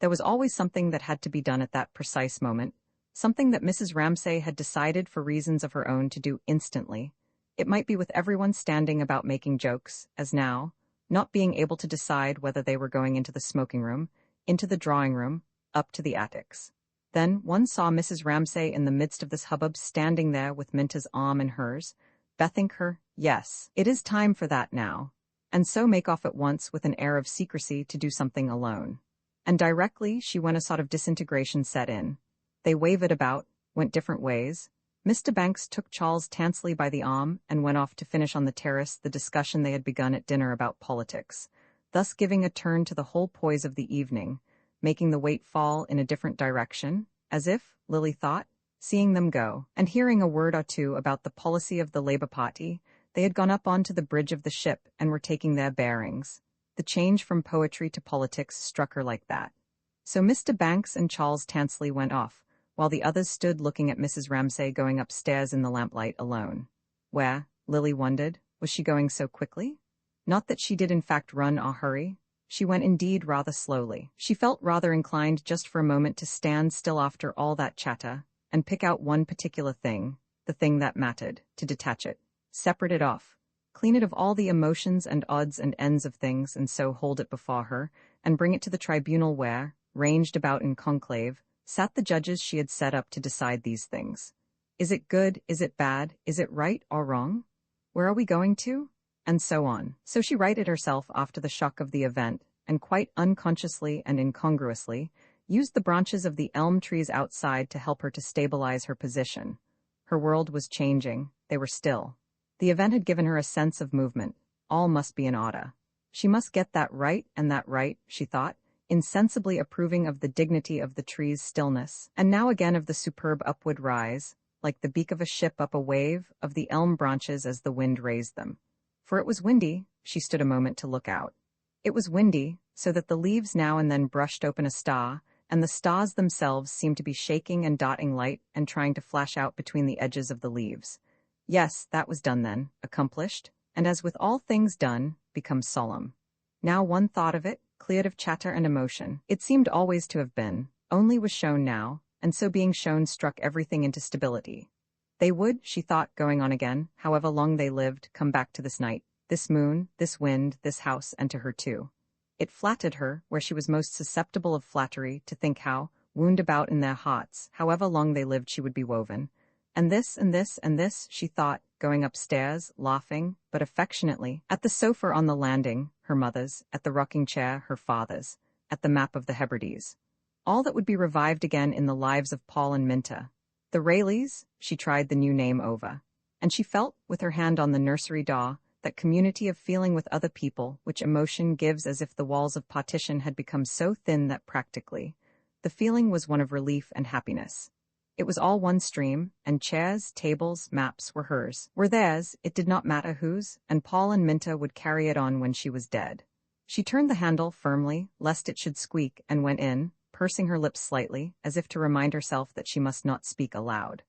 There was always something that had to be done at that precise moment, something that Mrs. Ramsay had decided for reasons of her own to do instantly. It might be with everyone standing about making jokes, as now, not being able to decide whether they were going into the smoking room, into the drawing room, up to the attics. Then one saw Mrs. Ramsay in the midst of this hubbub standing there with Minta's arm in hers, bethink her, yes, it is time for that now, and so make off at once with an air of secrecy to do something alone. And directly when a sort of disintegration set in. They wavered about, went different ways. Mr. Banks took Charles Tansley by the arm and went off to finish on the terrace the discussion they had begun at dinner about politics, thus giving a turn to the whole poise of the evening, making the weight fall in a different direction, as if, Lily thought, seeing them go, and hearing a word or two about the policy of the Labour Party, they had gone up onto the bridge of the ship and were taking their bearings. The change from poetry to politics struck her like that. So Mr. Banks and Charles Tansley went off, while the others stood looking at Mrs. Ramsay going upstairs in the lamplight alone. Where, Lily wondered, was she going so quickly? Not that she did in fact run or hurry. She went indeed rather slowly. She felt rather inclined just for a moment to stand still after all that chatter, and pick out one particular thing, the thing that mattered, to detach it, separate it off, clean it of all the emotions and odds and ends of things, and so hold it before her, and bring it to the tribunal where, ranged about in conclave, sat the judges she had set up to decide these things. Is it good? Is it bad? Is it right or wrong? Where are we going to? And so on. So she righted herself after the shock of the event, and quite unconsciously and incongruously, used the branches of the elm trees outside to help her to stabilize her position. Her world was changing, they were still. The event had given her a sense of movement. All must be in order. She must get that right, she thought, insensibly approving of the dignity of the tree's stillness, and now again of the superb upward rise, like the beak of a ship up a wave, of the elm branches as the wind raised them. For it was windy. She stood a moment to look out. It was windy, so that the leaves now and then brushed open a star, and the stars themselves seemed to be shaking and dotting light and trying to flash out between the edges of the leaves. Yes, that was done then, accomplished, and as with all things done, become solemn. Now one thought of it, cleared of chatter and emotion. It seemed always to have been, only was shown now, and so being shown struck everything into stability. They would, she thought, going on again, however long they lived, come back to this night, this moon, this wind, this house, and to her too. It flattered her, where she was most susceptible of flattery, to think how, wound about in their hearts, however long they lived she would be woven. And this, and this, and this, she thought, going upstairs, laughing, but affectionately, at the sofa on the landing, her mother's, at the rocking chair, her father's, at the map of the Hebrides. All that would be revived again in the lives of Paul and Minta. The Rayleighs, she tried the new name over. And she felt, with her hand on the nursery door, that community of feeling with other people which emotion gives, as if the walls of partition had become so thin that practically, the feeling was one of relief and happiness. It was all one stream, and chairs, tables, maps were hers, were theirs, it did not matter whose, and Paul and Minta would carry it on when she was dead. She turned the handle firmly, lest it should squeak, and went in, pursing her lips slightly, as if to remind herself that she must not speak aloud.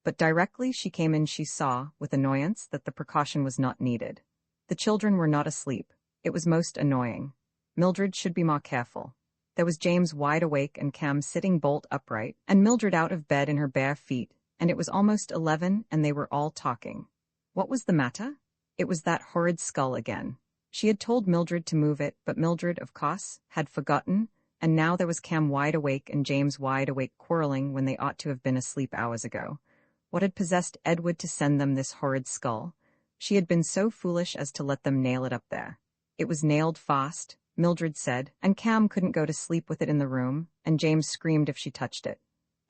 But directly she came in she saw, with annoyance, that the precaution was not needed. The children were not asleep. It was most annoying. Mildred should be more careful. There was James wide awake and Cam sitting bolt upright, and Mildred out of bed in her bare feet, and it was almost 11 and they were all talking. What was the matter? It was that horrid skull again. She had told Mildred to move it, but Mildred, of course, had forgotten, and now there was Cam wide awake and James wide awake quarreling when they ought to have been asleep hours ago. What had possessed Edward to send them this horrid skull? She had been so foolish as to let them nail it up there. It was nailed fast, Mildred said, and Cam couldn't go to sleep with it in the room, and James screamed if she touched it.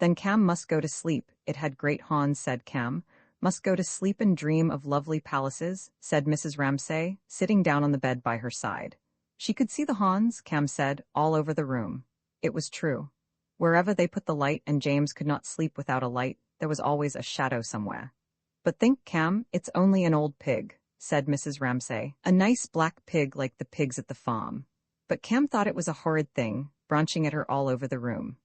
Then Cam must go to sleep, it had great horns, said Cam. Must go to sleep and dream of lovely palaces, said Mrs. Ramsay, sitting down on the bed by her side. She could see the horns, Cam said, all over the room. It was true. Wherever they put the light and James could not sleep without a light, there was always a shadow somewhere. But think, Cam, it's only an old pig, said Mrs. Ramsay. A nice black pig like the pigs at the farm. But Cam thought it was a horrid thing, branching at her all over the room.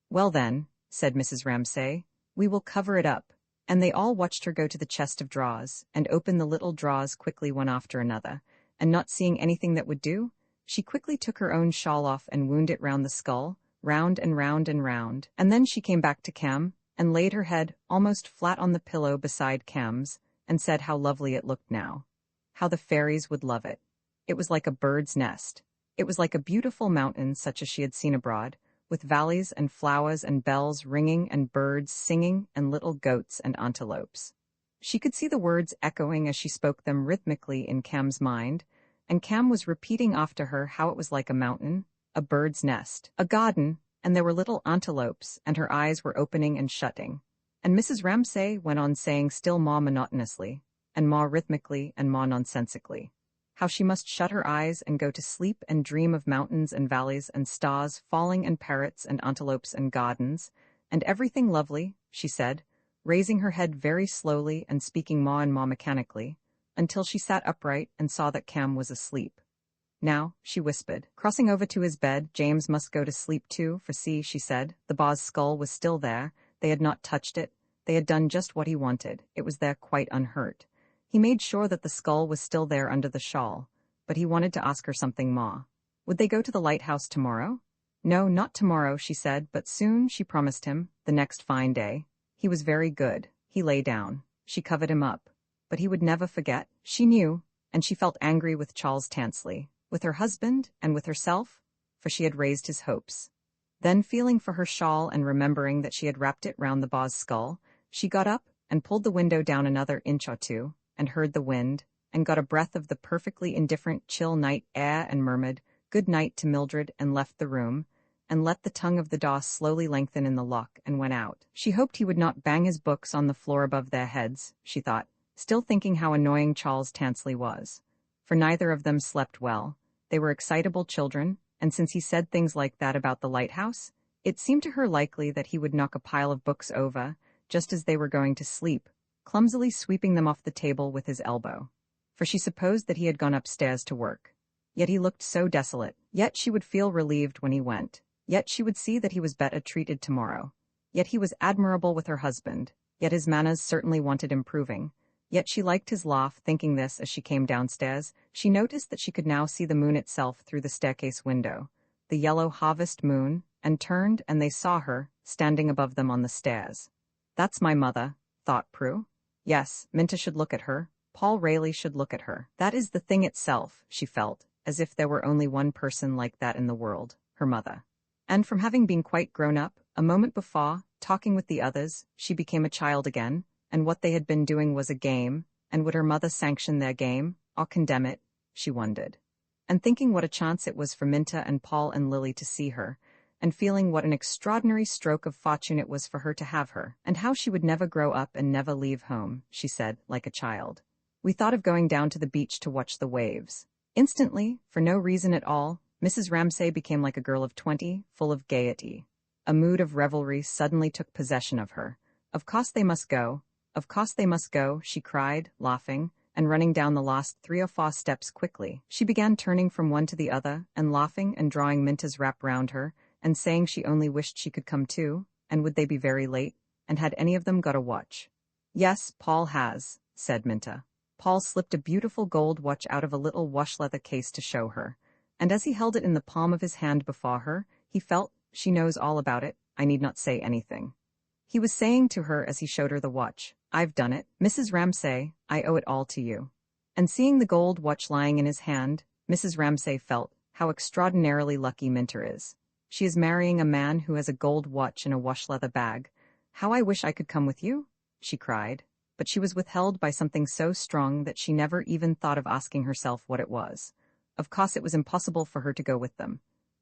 Well then, said Mrs. Ramsay, we will cover it up. And they all watched her go to the chest of drawers, and open the little drawers quickly one after another, and not seeing anything that would do, she quickly took her own shawl off and wound it round the skull, round and round and round, and then she came back to Cam, and laid her head almost flat on the pillow beside Cam's, and said how lovely it looked now. How the fairies would love it. It was like a bird's nest. It was like a beautiful mountain such as she had seen abroad, with valleys and flowers and bells ringing and birds singing and little goats and antelopes. She could see the words echoing as she spoke them rhythmically in Cam's mind, and Cam was repeating after her how it was like a mountain, a bird's nest, a garden, and there were little antelopes, and her eyes were opening and shutting. And Mrs. Ramsay went on saying still more monotonously, and more rhythmically and more nonsensically, how she must shut her eyes and go to sleep and dream of mountains and valleys and stars falling and parrots and antelopes and gardens, and everything lovely, she said, raising her head very slowly and speaking more and more mechanically, until she sat upright and saw that Cam was asleep. Now, she whispered, crossing over to his bed, James must go to sleep too, for see, she said, the baw's skull was still there, they had not touched it, they had done just what he wanted, it was there quite unhurt. He made sure that the skull was still there under the shawl, but he wanted to ask her something more. Would they go to the lighthouse tomorrow? No, not tomorrow, she said, but soon, she promised him, the next fine day. He was very good. He lay down. She covered him up. But he would never forget, she knew, and she felt angry with Charles Tansley, with her husband and with herself, for she had raised his hopes. Then, feeling for her shawl and remembering that she had wrapped it round the baw's skull, she got up and pulled the window down another inch or two, and heard the wind, and got a breath of the perfectly indifferent chill night air and murmured, "Good night" to Mildred, and left the room, and let the tongue of the door slowly lengthen in the lock, and went out. She hoped he would not bang his books on the floor above their heads, she thought, still thinking how annoying Charles Tansley was. For neither of them slept well. They were excitable children, and since he said things like that about the lighthouse, it seemed to her likely that he would knock a pile of books over, just as they were going to sleep, clumsily sweeping them off the table with his elbow. For she supposed that he had gone upstairs to work. Yet he looked so desolate. Yet she would feel relieved when he went. Yet she would see that he was better treated tomorrow. Yet he was admirable with her husband. Yet his manners certainly wanted improving. Yet she liked his laugh. Thinking this as she came downstairs, she noticed that she could now see the moon itself through the staircase window, the yellow harvest moon, and turned, and they saw her, standing above them on the stairs. That's my mother, thought Prue. Yes, Minta should look at her. Paul Rayleigh should look at her. That is the thing itself, she felt, as if there were only one person like that in the world, her mother. And from having been quite grown up, a moment before, talking with the others, she became a child again, and what they had been doing was a game, and would her mother sanction their game, or condemn it, she wondered. And thinking what a chance it was for Minta and Paul and Lily to see her, and feeling what an extraordinary stroke of fortune it was for her to have her, and how she would never grow up and never leave home, she said, like a child. We thought of going down to the beach to watch the waves. Instantly, for no reason at all, Mrs. Ramsay became like a girl of 20, full of gaiety. A mood of revelry suddenly took possession of her. Of course they must go. Of course they must go, she cried, laughing, and running down the last 3 or 4 steps quickly. She began turning from one to the other, and laughing and drawing Minta's wrap round her, and saying she only wished she could come too, and would they be very late, and had any of them got a watch? Yes, Paul has, said Minta. Paul slipped a beautiful gold watch out of a little wash-leather case to show her, and as he held it in the palm of his hand before her, he felt, she knows all about it, I need not say anything. He was saying to her as he showed her the watch, I've done it, Mrs. Ramsay, I owe it all to you. And seeing the gold watch lying in his hand, Mrs. Ramsay felt how extraordinarily lucky Minta is. She is marrying a man who has a gold watch in a wash-leather bag. How I wish I could come with you, she cried, but she was withheld by something so strong that she never even thought of asking herself what it was. Of course it was impossible for her to go with them.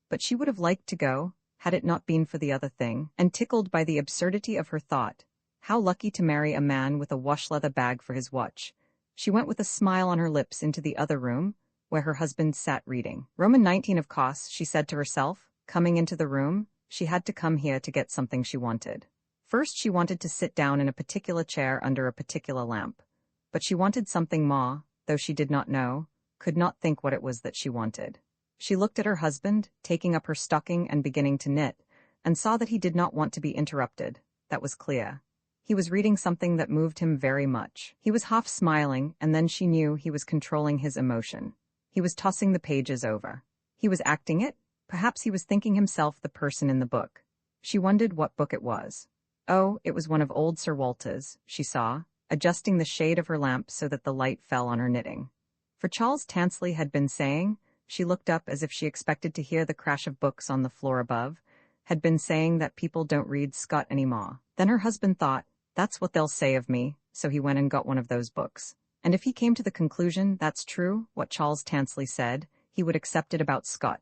But she would have liked to go, had it not been for the other thing, and tickled by the absurdity of her thought. How lucky to marry a man with a wash-leather bag for his watch. She went with a smile on her lips into the other room, where her husband sat reading. Roman 19 of course, she said to herself, coming into the room, she had to come here to get something she wanted. First she wanted to sit down in a particular chair under a particular lamp. But she wanted something more, though she did not know, could not think what it was that she wanted. She looked at her husband, taking up her stocking and beginning to knit, and saw that he did not want to be interrupted. That was clear. He was reading something that moved him very much. He was half smiling, and then she knew he was controlling his emotion. He was tossing the pages over. He was acting it? Perhaps he was thinking himself the person in the book. She wondered what book it was. Oh, it was one of old Sir Walter's, she saw, adjusting the shade of her lamp so that the light fell on her knitting. For Charles Tansley had been saying, she looked up as if she expected to hear the crash of books on the floor above, had been saying that people don't read Scott anymore. Then her husband thought, that's what they'll say of me, so he went and got one of those books. And if he came to the conclusion that's true, what Charles Tansley said, he would accept it about Scott.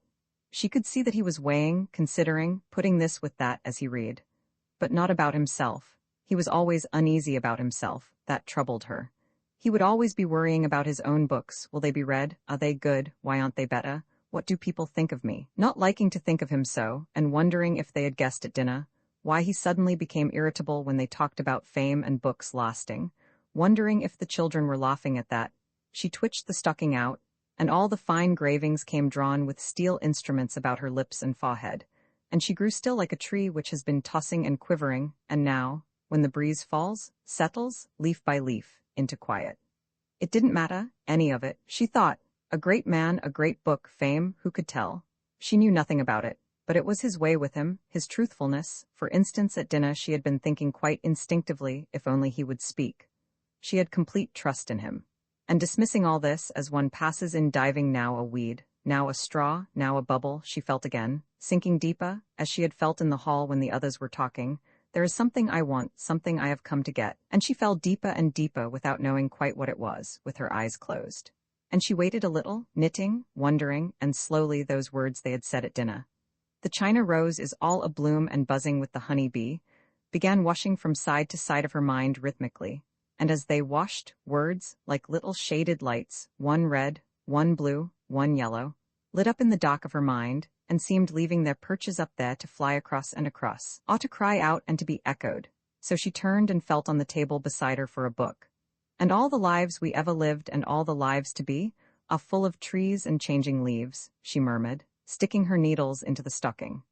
She could see that he was weighing, considering, putting this with that as he read. But not about himself. He was always uneasy about himself. That troubled her. He would always be worrying about his own books. Will they be read? Are they good? Why aren't they better? What do people think of me? Not liking to think of him so, and wondering if they had guessed at dinner. Why he suddenly became irritable when they talked about fame and books lasting. Wondering if the children were laughing at that. She twitched the stocking out, and all the fine gravings came drawn with steel instruments about her lips and forehead. And she grew still like a tree which has been tossing and quivering, and now, when the breeze falls, settles, leaf by leaf, into quiet. It didn't matter, any of it, she thought. A great man, a great book, fame, who could tell? She knew nothing about it, but it was his way with him, his truthfulness. For instance, at dinner she had been thinking quite instinctively, if only he would speak. She had complete trust in him. And dismissing all this as one passes in diving, now a weed, now a straw, now a bubble, she felt again, sinking deeper, as she had felt in the hall when the others were talking. There is something I want, something I have come to get. And she fell deeper and deeper without knowing quite what it was, with her eyes closed. And she waited a little, knitting, wondering, and slowly those words they had said at dinner. The China rose is all abloom and buzzing with the honey bee, began washing from side to side of her mind rhythmically. And as they washed, words, like little shaded lights, one red, one blue, one yellow, lit up in the dark of her mind, and seemed leaving their perches up there to fly across and across, ought to cry out and to be echoed. So she turned and felt on the table beside her for a book. And all the lives we ever lived and all the lives to be are full of trees and changing leaves, she murmured, sticking her needles into the stocking.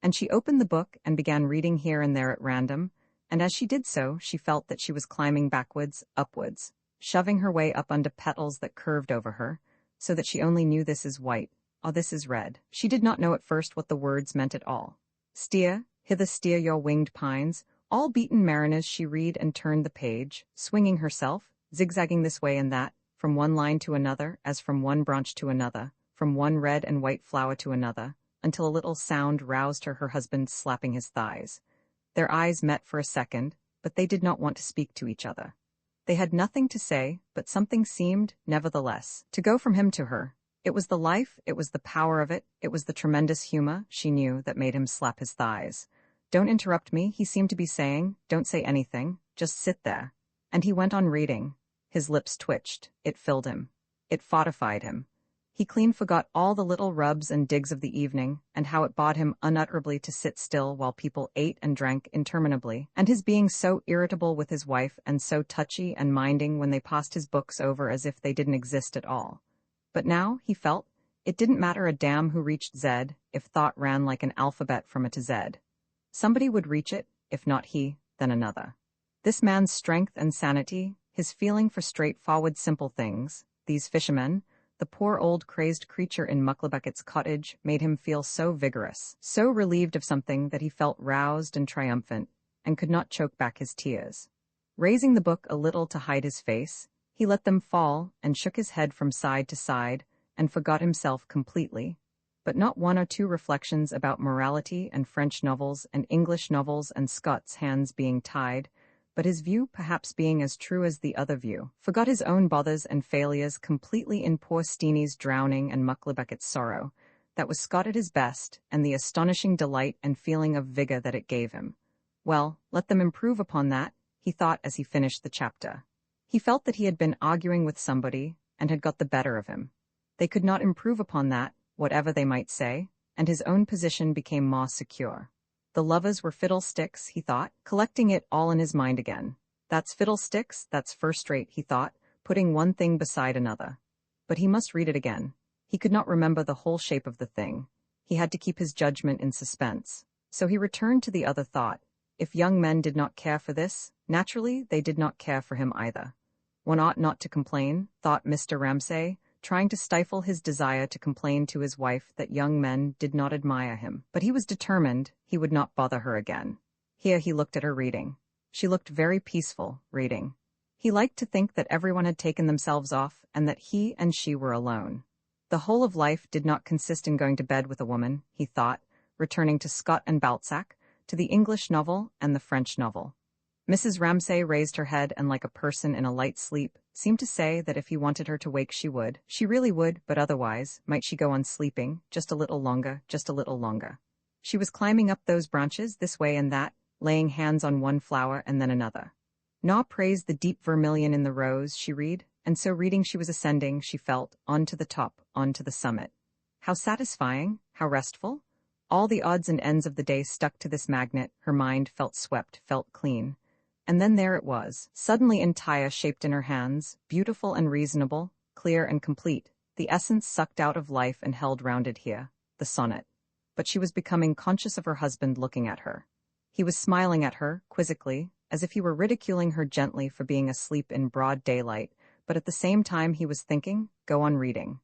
And she opened the book and began reading here and there at random, and as she did so, she felt that she was climbing backwards, upwards, shoving her way up under petals that curved over her, so that she only knew this is white, or this is red. She did not know at first what the words meant at all. Steer, hither steer your winged pines, all beaten mariners. She read and turned the page, swinging herself, zigzagging this way and that, from one line to another, as from one branch to another, from one red and white flower to another, until a little sound roused her husband slapping his thighs. Their eyes met for a second, but they did not want to speak to each other. They had nothing to say, but something seemed, nevertheless, to go from him to her. It was the life, it was the power of it, it was the tremendous humor, she knew, that made him slap his thighs. Don't interrupt me, he seemed to be saying, don't say anything, just sit there. And he went on reading. His lips twitched, it filled him. It fortified him. He clean forgot all the little rubs and digs of the evening, and how it bored him unutterably to sit still while people ate and drank interminably, and his being so irritable with his wife and so touchy and minding when they passed his books over as if they didn't exist at all. But now, he felt, it didn't matter a damn who reached Z, if thought ran like an alphabet from A to Z. Somebody would reach it, if not he, then another. This man's strength and sanity, his feeling for straightforward simple things, these fishermen, the poor old crazed creature in Mucklebucket's cottage, made him feel so vigorous, so relieved of something that he felt roused and triumphant, and could not choke back his tears. Raising the book a little to hide his face, he let them fall and shook his head from side to side and forgot himself completely, but not one or two reflections about morality and French novels and English novels and Scott's hands being tied, but his view perhaps being as true as the other view, forgot his own bothers and failures completely in poor Steenie's drowning and Mucklebucket's sorrow. That was Scott at his best, and the astonishing delight and feeling of vigor that it gave him. Well, let them improve upon that, he thought as he finished the chapter. He felt that he had been arguing with somebody, and had got the better of him. They could not improve upon that, whatever they might say, and his own position became more secure. The lovers were fiddlesticks, he thought, collecting it all in his mind again. That's fiddlesticks, that's first-rate, he thought, putting one thing beside another. But he must read it again. He could not remember the whole shape of the thing. He had to keep his judgment in suspense. So he returned to the other thought. If young men did not care for this, naturally they did not care for him either. One ought not to complain, thought Mr. Ramsay, trying to stifle his desire to complain to his wife that young men did not admire him. But he was determined he would not bother her again. Here he looked at her reading. She looked very peaceful, reading. He liked to think that everyone had taken themselves off and that he and she were alone. The whole of life did not consist in going to bed with a woman, he thought, returning to Scott and Balzac, to the English novel and the French novel. Mrs. Ramsay raised her head and, like a person in a light sleep, seemed to say that if he wanted her to wake she would. She really would, but otherwise, might she go on sleeping, just a little longer, just a little longer. She was climbing up those branches this way and that, laying hands on one flower and then another. Na praised the deep vermilion in the rose, she read, and so reading she was ascending, she felt, on to the top, on to the summit. How satisfying, how restful. All the odds and ends of the day stuck to this magnet, her mind felt swept, felt clean. And then there it was, suddenly entire shaped in her hands, beautiful and reasonable, clear and complete, the essence sucked out of life and held rounded here, the sonnet. But she was becoming conscious of her husband looking at her. He was smiling at her, quizzically, as if he were ridiculing her gently for being asleep in broad daylight, but at the same time he was thinking, go on reading.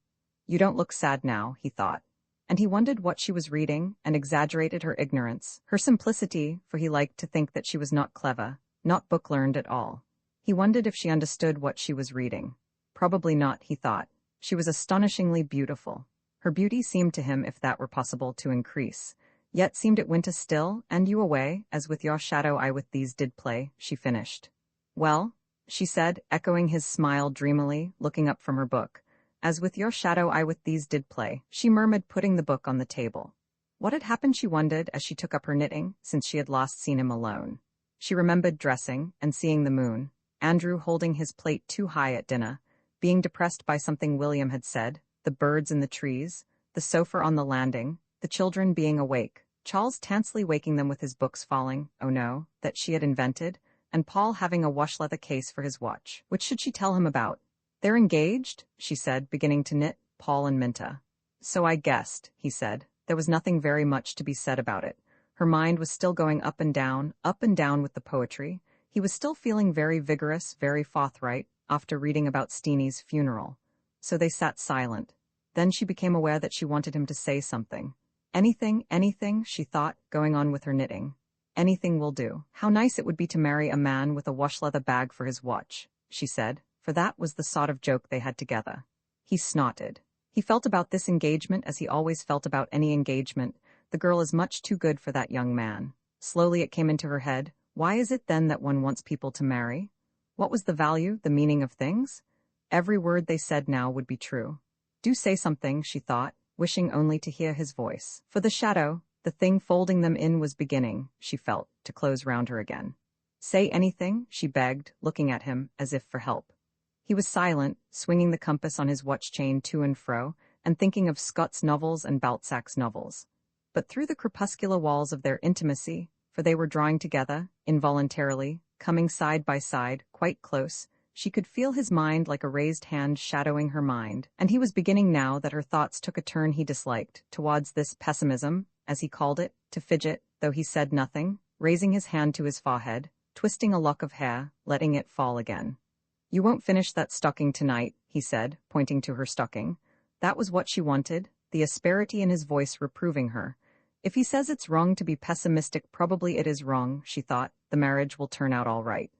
You don't look sad now, he thought. And he wondered what she was reading, and exaggerated her ignorance, her simplicity, for he liked to think that she was not clever, not book-learned at all. He wondered if she understood what she was reading. Probably not, he thought. She was astonishingly beautiful. Her beauty seemed to him, if that were possible, to increase. Yet seemed it winter still, and you away, as with your shadow I with these did play, she finished. Well, she said, echoing his smile dreamily, looking up from her book. As with your shadow I with these did play, she murmured, putting the book on the table. What had happened, she wondered, as she took up her knitting, since she had last seen him alone. She remembered dressing, and seeing the moon, Andrew holding his plate too high at dinner, being depressed by something William had said, the birds in the trees, the sofa on the landing, the children being awake, Charles Tansley waking them with his books falling, oh no, that she had invented, and Paul having a wash-leather case for his watch. Which should she tell him about? They're engaged, she said, beginning to knit, Paul and Minta. So I guessed, he said. There was nothing very much to be said about it. Her mind was still going up and down with the poetry. He was still feeling very vigorous, very forthright, after reading about Steenie's funeral. So they sat silent. Then she became aware that she wanted him to say something. Anything, she thought, going on with her knitting. Anything will do. How nice it would be to marry a man with a wash-leather bag for his watch, she said, for that was the sort of joke they had together. He snorted. He felt about this engagement as he always felt about any engagement. The girl is much too good for that young man. Slowly it came into her head. Why is it then that one wants people to marry? What was the value, the meaning of things? Every word they said now would be true. Do say something, she thought, wishing only to hear his voice. For the shadow, the thing folding them in, was beginning, she felt, to close round her again. Say anything, she begged, looking at him as if for help. He was silent, swinging the compass on his watch chain to and fro, and thinking of Scott's novels and Balzac's novels. But through the crepuscular walls of their intimacy, for they were drawing together, involuntarily, coming side by side, quite close, she could feel his mind like a raised hand shadowing her mind, and he was beginning now that her thoughts took a turn he disliked, towards this pessimism, as he called it, to fidget, though he said nothing, raising his hand to his forehead, twisting a lock of hair, letting it fall again. You won't finish that stocking tonight, he said, pointing to her stocking. That was what she wanted, the asperity in his voice reproving her. If he says it's wrong to be pessimistic, probably it is wrong, she thought. The marriage will turn out all right.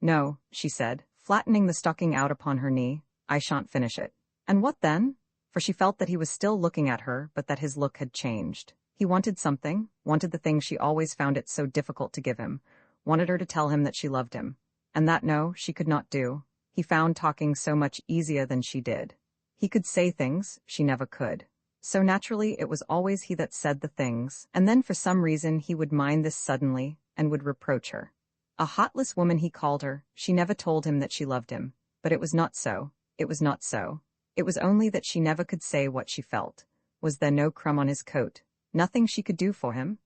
No, she said, flattening the stocking out upon her knee, I shan't finish it. And what then? For she felt that he was still looking at her, but that his look had changed. He wanted something, wanted the thing she always found it so difficult to give him, wanted her to tell him that she loved him. And that no, she could not do. He found talking so much easier than she did. He could say things, she never could. So naturally it was always he that said the things, and then for some reason he would mind this suddenly, and would reproach her. A heartless woman he called her. She never told him that she loved him. But it was not so. It was not so. It was only that she never could say what she felt. Was there no crumb on his coat? Nothing she could do for him?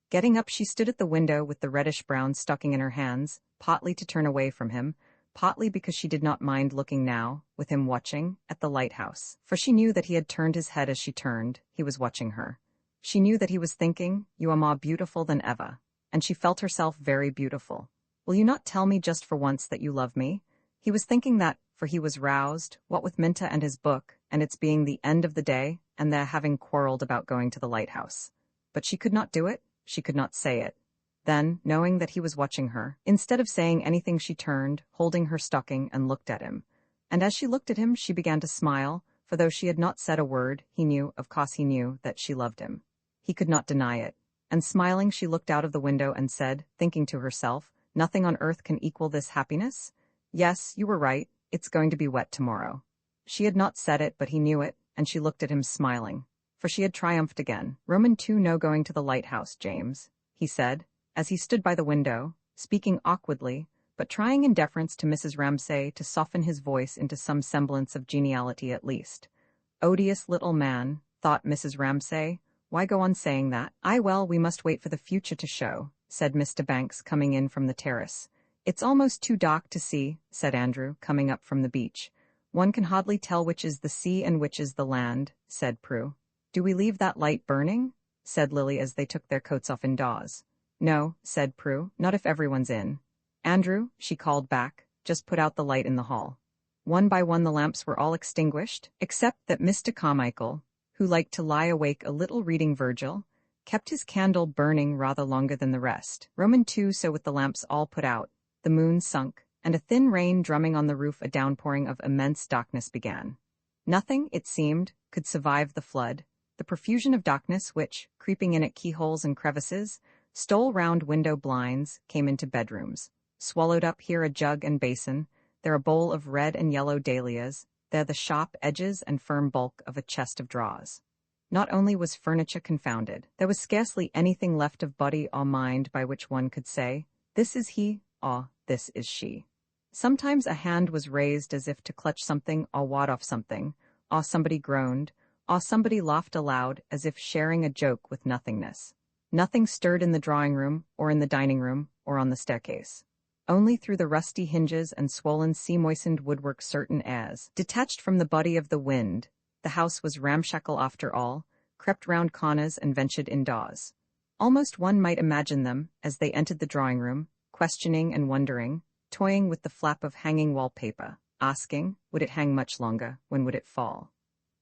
Getting up, she stood at the window with the reddish-brown stocking in her hands, partly to turn away from him, partly because she did not mind looking now, with him watching, at the lighthouse. For she knew that he had turned his head as she turned. He was watching her. She knew that he was thinking, you are more beautiful than ever. and she felt herself very beautiful. Will you not tell me just for once that you love me? He was thinking that, for he was roused, what with Minta and his book, and its being the end of the day, and their having quarreled about going to the lighthouse. But she could not do it, she could not say it. Then, knowing that he was watching her, instead of saying anything she turned, holding her stocking, and looked at him. And as she looked at him she began to smile, for though she had not said a word, he knew, of course he knew, that she loved him. He could not deny it. And smiling she looked out of the window and said, thinking to herself, nothing on earth can equal this happiness? Yes, you were right, it's going to be wet tomorrow. She had not said it, but he knew it, and she looked at him smiling. For she had triumphed again. Roman 2 no going to the lighthouse, James, he said, as he stood by the window, speaking awkwardly, but trying in deference to Mrs. Ramsay to soften his voice into some semblance of geniality at least. Odious little man, thought Mrs. Ramsay, why go on saying that? Well, we must wait for the future to show, said Mr. Banks coming in from the terrace. It's almost too dark to see, said Andrew, coming up from the beach. One can hardly tell which is the sea and which is the land, said Prue. Do we leave that light burning? Said Lily as they took their coats off indoors. No, said Prue, not if everyone's in. Andrew, she called back, just put out the light in the hall. One by one the lamps were all extinguished, except that Mr. Carmichael, who liked to lie awake a little reading Virgil, kept his candle burning rather longer than the rest. Roman 2 so with the lamps all put out, the moon sunk, and a thin rain drumming on the roof a downpouring of immense darkness began. Nothing, it seemed, could survive the flood, the profusion of darkness which, creeping in at keyholes and crevices, stole round window blinds, came into bedrooms, swallowed up here a jug and basin, there a bowl of red and yellow dahlias, there the sharp edges and firm bulk of a chest of drawers. Not only was furniture confounded, there was scarcely anything left of body or mind by which one could say, this is he, or this is she. Sometimes a hand was raised as if to clutch something or ward off something, or somebody groaned, or somebody laughed aloud as if sharing a joke with nothingness. Nothing stirred in the drawing-room, or in the dining-room, or on the staircase. Only through the rusty hinges and swollen sea-moistened woodwork certain as, detached from the body of the wind, the house was ramshackle after all, crept round corners and ventured indoors. Almost one might imagine them, as they entered the drawing-room, questioning and wondering, toying with the flap of hanging wallpaper, asking, would it hang much longer, when would it fall?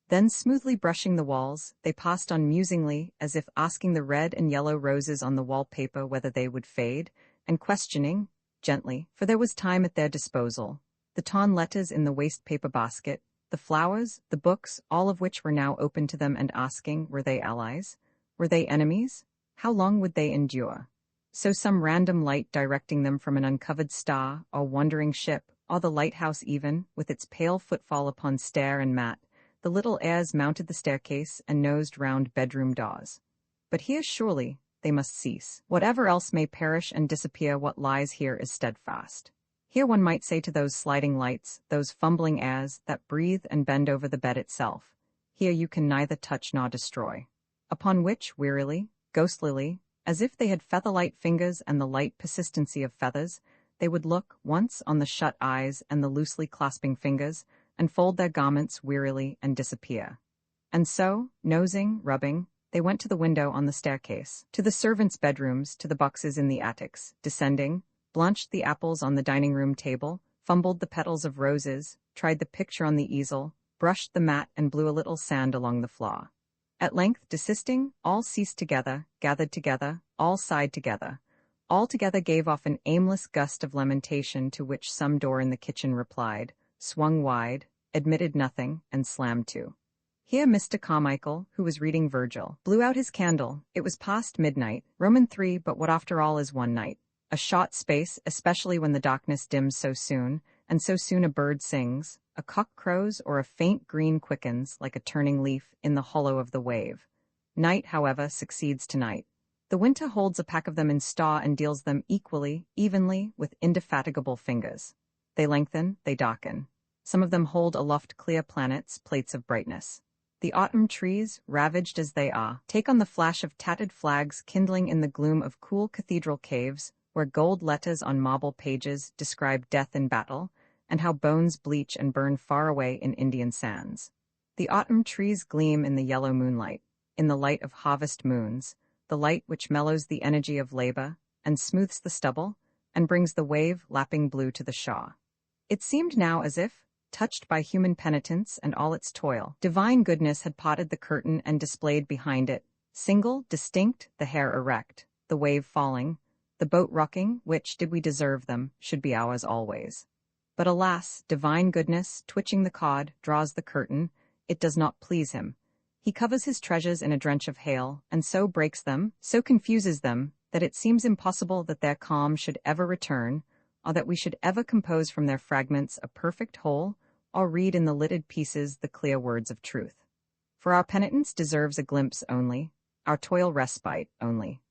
Then smoothly brushing the walls, they passed on musingly, as if asking the red and yellow roses on the wallpaper whether they would fade, and questioning, gently, for there was time at their disposal, the torn letters in the waste-paper basket, the flowers, the books, all of which were now open to them and asking, were they allies? Were they enemies? How long would they endure? So some random light directing them from an uncovered star, or wandering ship, or the lighthouse even, with its pale footfall upon stair and mat, the little heirs mounted the staircase and nosed round bedroom doors. But here surely they must cease. Whatever else may perish and disappear, what lies here is steadfast. Here one might say to those sliding lights, those fumbling airs that breathe and bend over the bed itself, here you can neither touch nor destroy. Upon which, wearily, ghostlily, as if they had feather-light fingers and the light persistency of feathers, they would look, once, on the shut eyes and the loosely clasping fingers, and fold their garments wearily and disappear. And so, nosing, rubbing, they went to the window on the staircase, to the servants' bedrooms, to the boxes in the attics, descending, blanched the apples on the dining-room table, fumbled the petals of roses, tried the picture on the easel, brushed the mat and blew a little sand along the floor. At length, desisting, all ceased together, gathered together, all sighed together. All together gave off an aimless gust of lamentation to which some door in the kitchen replied, swung wide, admitted nothing, and slammed to. Here Mr. Carmichael, who was reading Virgil, blew out his candle. It was past midnight, Roman 3, but what after all is one night? A short space, especially when the darkness dims so soon, and so soon a bird sings, a cock crows or a faint green quickens like a turning leaf in the hollow of the wave. Night, however, succeeds to night. The winter holds a pack of them in store and deals them equally, evenly, with indefatigable fingers. They lengthen, they darken. Some of them hold aloft clear planets, plates of brightness. The autumn trees, ravaged as they are, take on the flash of tattered flags kindling in the gloom of cool cathedral caves, where gold letters on marble pages describe death in battle, and how bones bleach and burn far away in Indian sands. The autumn trees gleam in the yellow moonlight, in the light of harvest moons, the light which mellows the energy of labor, and smooths the stubble, and brings the wave lapping blue to the shaw. It seemed now as if, touched by human penitence and all its toil, divine goodness had parted the curtain and displayed behind it, single, distinct, the hair erect, the wave falling, the boat rocking, which, did we deserve them, should be ours always. But alas, divine goodness, twitching the cod, draws the curtain, it does not please him. He covers his treasures in a drench of hail, and so breaks them, so confuses them, that it seems impossible that their calm should ever return, or that we should ever compose from their fragments a perfect whole, or read in the lidded pieces the clear words of truth. For our penitence deserves a glimpse only, our toil respite only.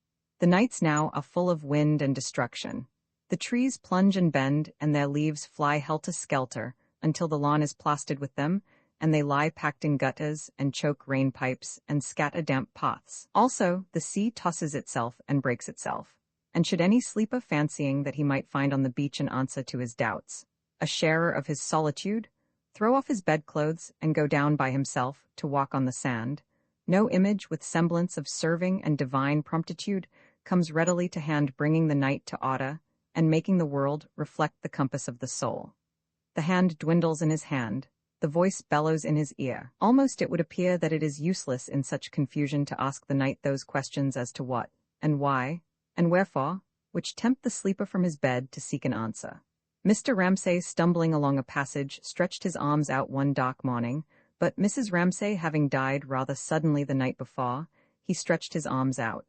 The nights now are full of wind and destruction. The trees plunge and bend, and their leaves fly helter-skelter, until the lawn is plastered with them, and they lie packed in gutters, and choke rain pipes, and scatter damp paths. Also, the sea tosses itself and breaks itself. And should any sleeper fancying that he might find on the beach an answer to his doubts, a sharer of his solitude, throw off his bedclothes and go down by himself to walk on the sand, no image with semblance of serving and divine promptitude comes readily to hand, bringing the night to order, and making the world reflect the compass of the soul. The hand dwindles in his hand, the voice bellows in his ear. Almost it would appear that it is useless in such confusion to ask the night those questions as to what, and why, and wherefore, which tempt the sleeper from his bed to seek an answer. Mr. Ramsay, stumbling along a passage, stretched his arms out one dark morning, but Mrs. Ramsay having died rather suddenly the night before, he stretched his arms out.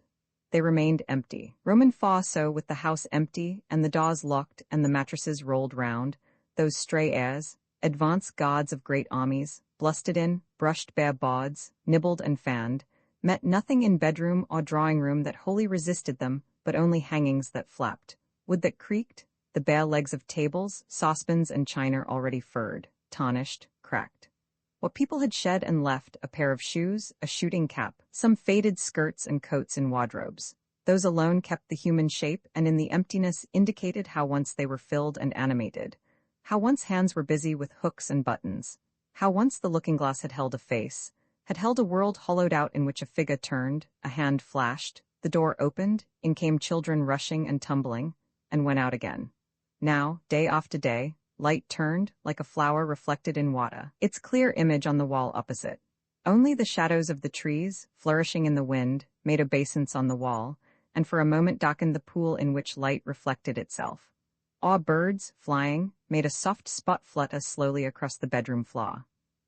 They remained empty. Roman far so, with the house empty, and the doors locked, and the mattresses rolled round, those stray airs, advance guards of great armies, blustered in, brushed bare boards, nibbled and fanned, met nothing in bedroom or drawing-room that wholly resisted them, but only hangings that flapped, wood that creaked, the bare legs of tables, saucepans and china already furred, tarnished, cracked. What people had shed and left, a pair of shoes, a shooting cap, some faded skirts and coats in wardrobes. Those alone kept the human shape, and in the emptiness indicated how once they were filled and animated, how once hands were busy with hooks and buttons, how once the looking-glass had held a face, had held a world hollowed out in which a figure turned, a hand flashed, the door opened, in came children rushing and tumbling, and went out again. Now, day after day, light turned, like a flower reflected in water, its clear image on the wall opposite. Only the shadows of the trees, flourishing in the wind, made obeisance on the wall, and for a moment darkened the pool in which light reflected itself. Awe birds, flying, made a soft spot flutter slowly across the bedroom floor.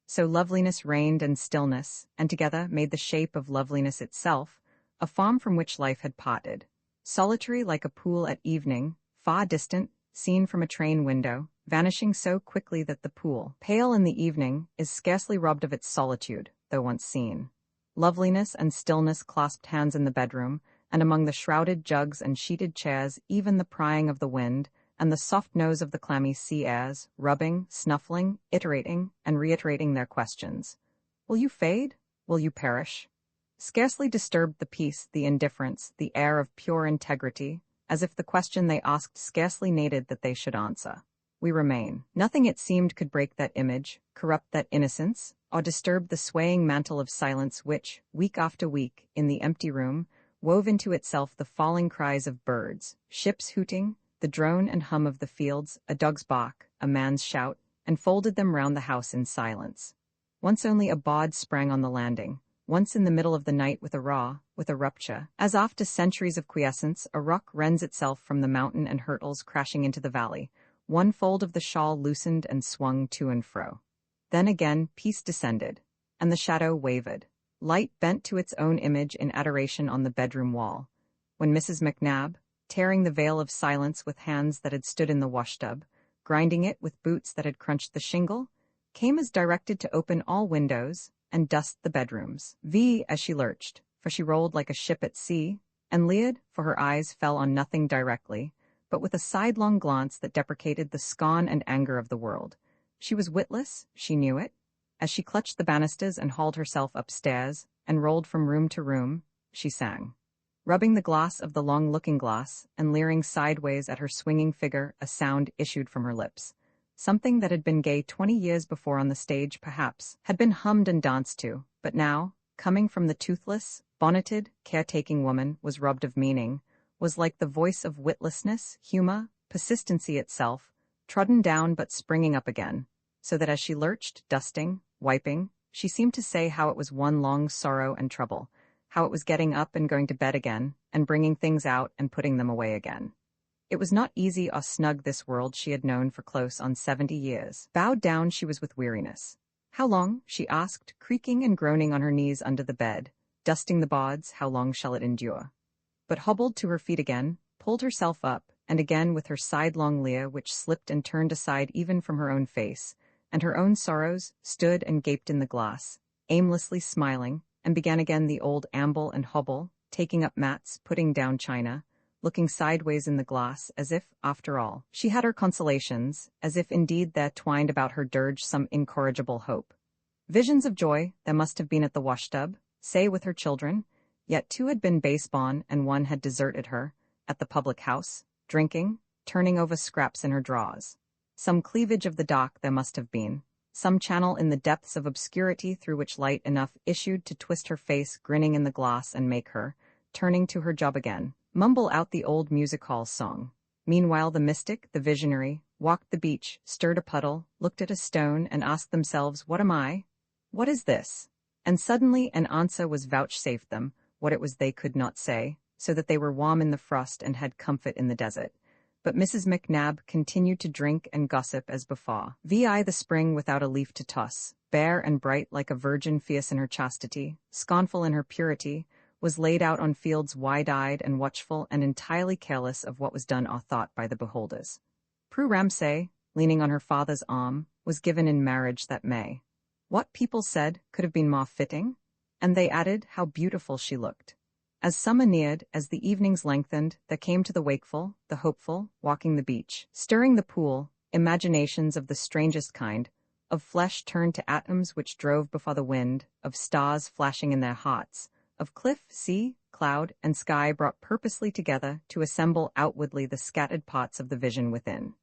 So loveliness reigned and stillness, and together made the shape of loveliness itself, a form from which life had parted. Solitary like a pool at evening, far distant, seen from a train window, vanishing so quickly that the pool, pale in the evening, is scarcely robbed of its solitude, though once seen. Loveliness and stillness clasped hands in the bedroom, and among the shrouded jugs and sheeted chairs even the prying of the wind, and the soft nose of the clammy sea airs, rubbing, snuffling, iterating, and reiterating their questions. Will you fade? Will you perish? Scarcely disturbed the peace, the indifference, the air of pure integrity, as if the question they asked scarcely needed that they should answer. We remain. Nothing, it seemed, could break that image, corrupt that innocence, or disturb the swaying mantle of silence which, week after week, in the empty room, wove into itself the falling cries of birds, ships hooting, the drone and hum of the fields, a dog's bark, a man's shout, and folded them round the house in silence. Once only a baud sprang on the landing, once in the middle of the night with a rupture, as after centuries of quiescence a rock rends itself from the mountain and hurtles crashing into the valley. One fold of the shawl loosened and swung to and fro. Then again peace descended, and the shadow wavered. Light bent to its own image in adoration on the bedroom wall, when Mrs. McNabb, tearing the veil of silence with hands that had stood in the washtub, grinding it with boots that had crunched the shingle, came as directed to open all windows and dust the bedrooms. As she lurched, for she rolled like a ship at sea, and leered, for her eyes fell on nothing directly, but with a sidelong glance that deprecated the scorn and anger of the world. She was witless, she knew it. As she clutched the banisters and hauled herself upstairs, and rolled from room to room, she sang. Rubbing the glass of the long looking-glass, and leering sideways at her swinging figure, a sound issued from her lips. Something that had been gay 20 years before on the stage, perhaps, had been hummed and danced to, but now, coming from the toothless, bonneted, caretaking woman, was robbed of meaning, was like the voice of witlessness, humor, persistency itself, trodden down but springing up again, so that as she lurched, dusting, wiping, she seemed to say how it was one long sorrow and trouble, how it was getting up and going to bed again, and bringing things out and putting them away again. It was not easy or snug this world she had known for close on 70 years. Bowed down she was with weariness. How long? She asked, creaking and groaning on her knees under the bed, dusting the boards, how long shall it endure? But hobbled to her feet again, pulled herself up, and again with her sidelong leer which slipped and turned aside even from her own face, and her own sorrows, stood and gaped in the glass, aimlessly smiling, and began again the old amble and hobble, taking up mats, putting down china, looking sideways in the glass, as if, after all, she had her consolations, as if indeed there twined about her dirge some incorrigible hope. Visions of joy there must have been at the washtub, say with her children, yet 2 had been base-born and 1 had deserted her, at the public house, drinking, turning over scraps in her drawers. Some cleavage of the dock there must have been, some channel in the depths of obscurity through which light enough issued to twist her face grinning in the glass and make her, turning to her job again, mumble out the old music-hall song. Meanwhile the mystic, the visionary, walked the beach, stirred a puddle, looked at a stone, and asked themselves, "What am I? What is this?" And suddenly an answer was vouchsafed them, what it was they could not say, so that they were warm in the frost and had comfort in the desert. But Mrs. McNabb continued to drink and gossip as before. The spring without a leaf to toss, bare and bright like a virgin fierce in her chastity, scornful in her purity, was laid out on fields wide-eyed and watchful and entirely careless of what was done or thought by the beholders. Prue Ramsay, leaning on her father's arm, was given in marriage that May. What people said could have been more fitting? And they added how beautiful she looked. As summer neared, as the evenings lengthened, there came to the wakeful, the hopeful, walking the beach, stirring the pool, imaginations of the strangest kind, of flesh turned to atoms which drove before the wind, of stars flashing in their hearts, of cliff, sea, cloud, and sky brought purposely together to assemble outwardly the scattered parts of the vision within.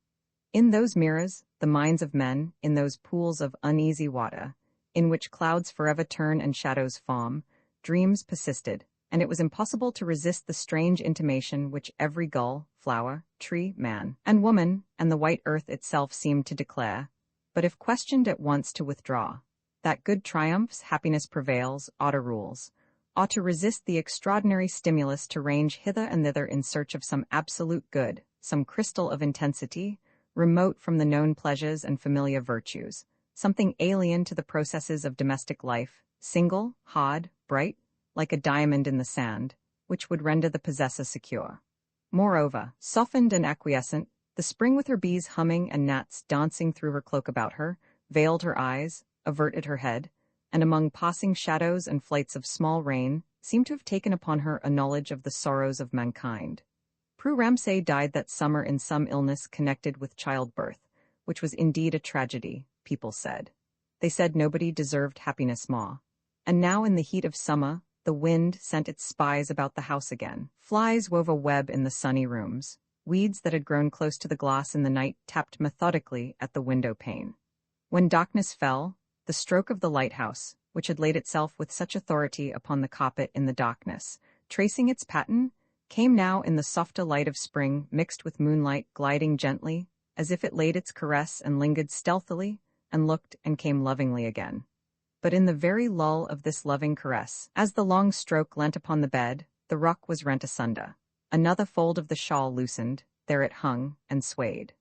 In those mirrors, the minds of men, in those pools of uneasy water, in which clouds forever turn and shadows form, dreams persisted, and it was impossible to resist the strange intimation which every gull, flower, tree, man, and woman, and the white earth itself seemed to declare, but if questioned at once to withdraw, that good triumphs, happiness prevails, oughter rules, ought to resist the extraordinary stimulus to range hither and thither in search of some absolute good, some crystal of intensity, remote from the known pleasures and familiar virtues, something alien to the processes of domestic life, single, hard, bright, like a diamond in the sand, which would render the possessor secure. Moreover, softened and acquiescent, the spring with her bees humming and gnats dancing through her cloak about her, veiled her eyes, averted her head, and among passing shadows and flights of small rain, seemed to have taken upon her a knowledge of the sorrows of mankind. Prue Ramsay died that summer in some illness connected with childbirth, which was indeed a tragedy, people said. They said nobody deserved happiness more. And now in the heat of summer, the wind sent its spies about the house again. Flies wove a web in the sunny rooms. Weeds that had grown close to the glass in the night tapped methodically at the window pane. When darkness fell, the stroke of the lighthouse, which had laid itself with such authority upon the carpet in the darkness, tracing its pattern, came now in the softer light of spring mixed with moonlight gliding gently, as if it laid its caress and lingered stealthily, and looked and came lovingly again. But in the very lull of this loving caress, as the long stroke leant upon the bed, the ruck was rent asunder. Another fold of the shawl loosened, there it hung, and swayed.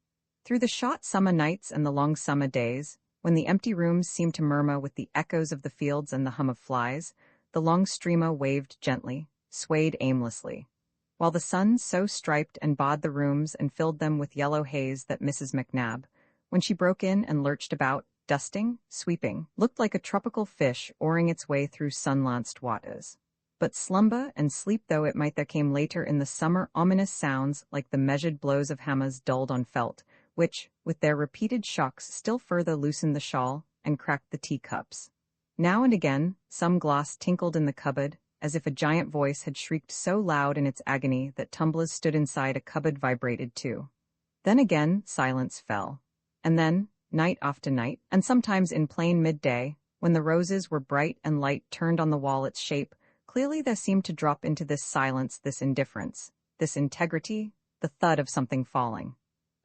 Through the short summer nights and the long summer days, when the empty rooms seemed to murmur with the echoes of the fields and the hum of flies, the long streamer waved gently, swayed aimlessly, while the sun so striped and barred the rooms and filled them with yellow haze that Mrs. McNabb, when she broke in and lurched about, dusting, sweeping, looked like a tropical fish oaring its way through sun-lanced waters. But slumber and sleep though it might, there came later in the summer ominous sounds like the measured blows of hammers dulled on felt, which, with their repeated shocks, still further loosened the shawl and cracked the teacups. Now and again, some glass tinkled in the cupboard, as if a giant voice had shrieked so loud in its agony that tumblers stood inside a cupboard vibrated too. Then again, silence fell. And then, night after night, and sometimes in plain midday, when the roses were bright and light turned on the wall its shape, clearly there seemed to drop into this silence this indifference, this integrity, the thud of something falling.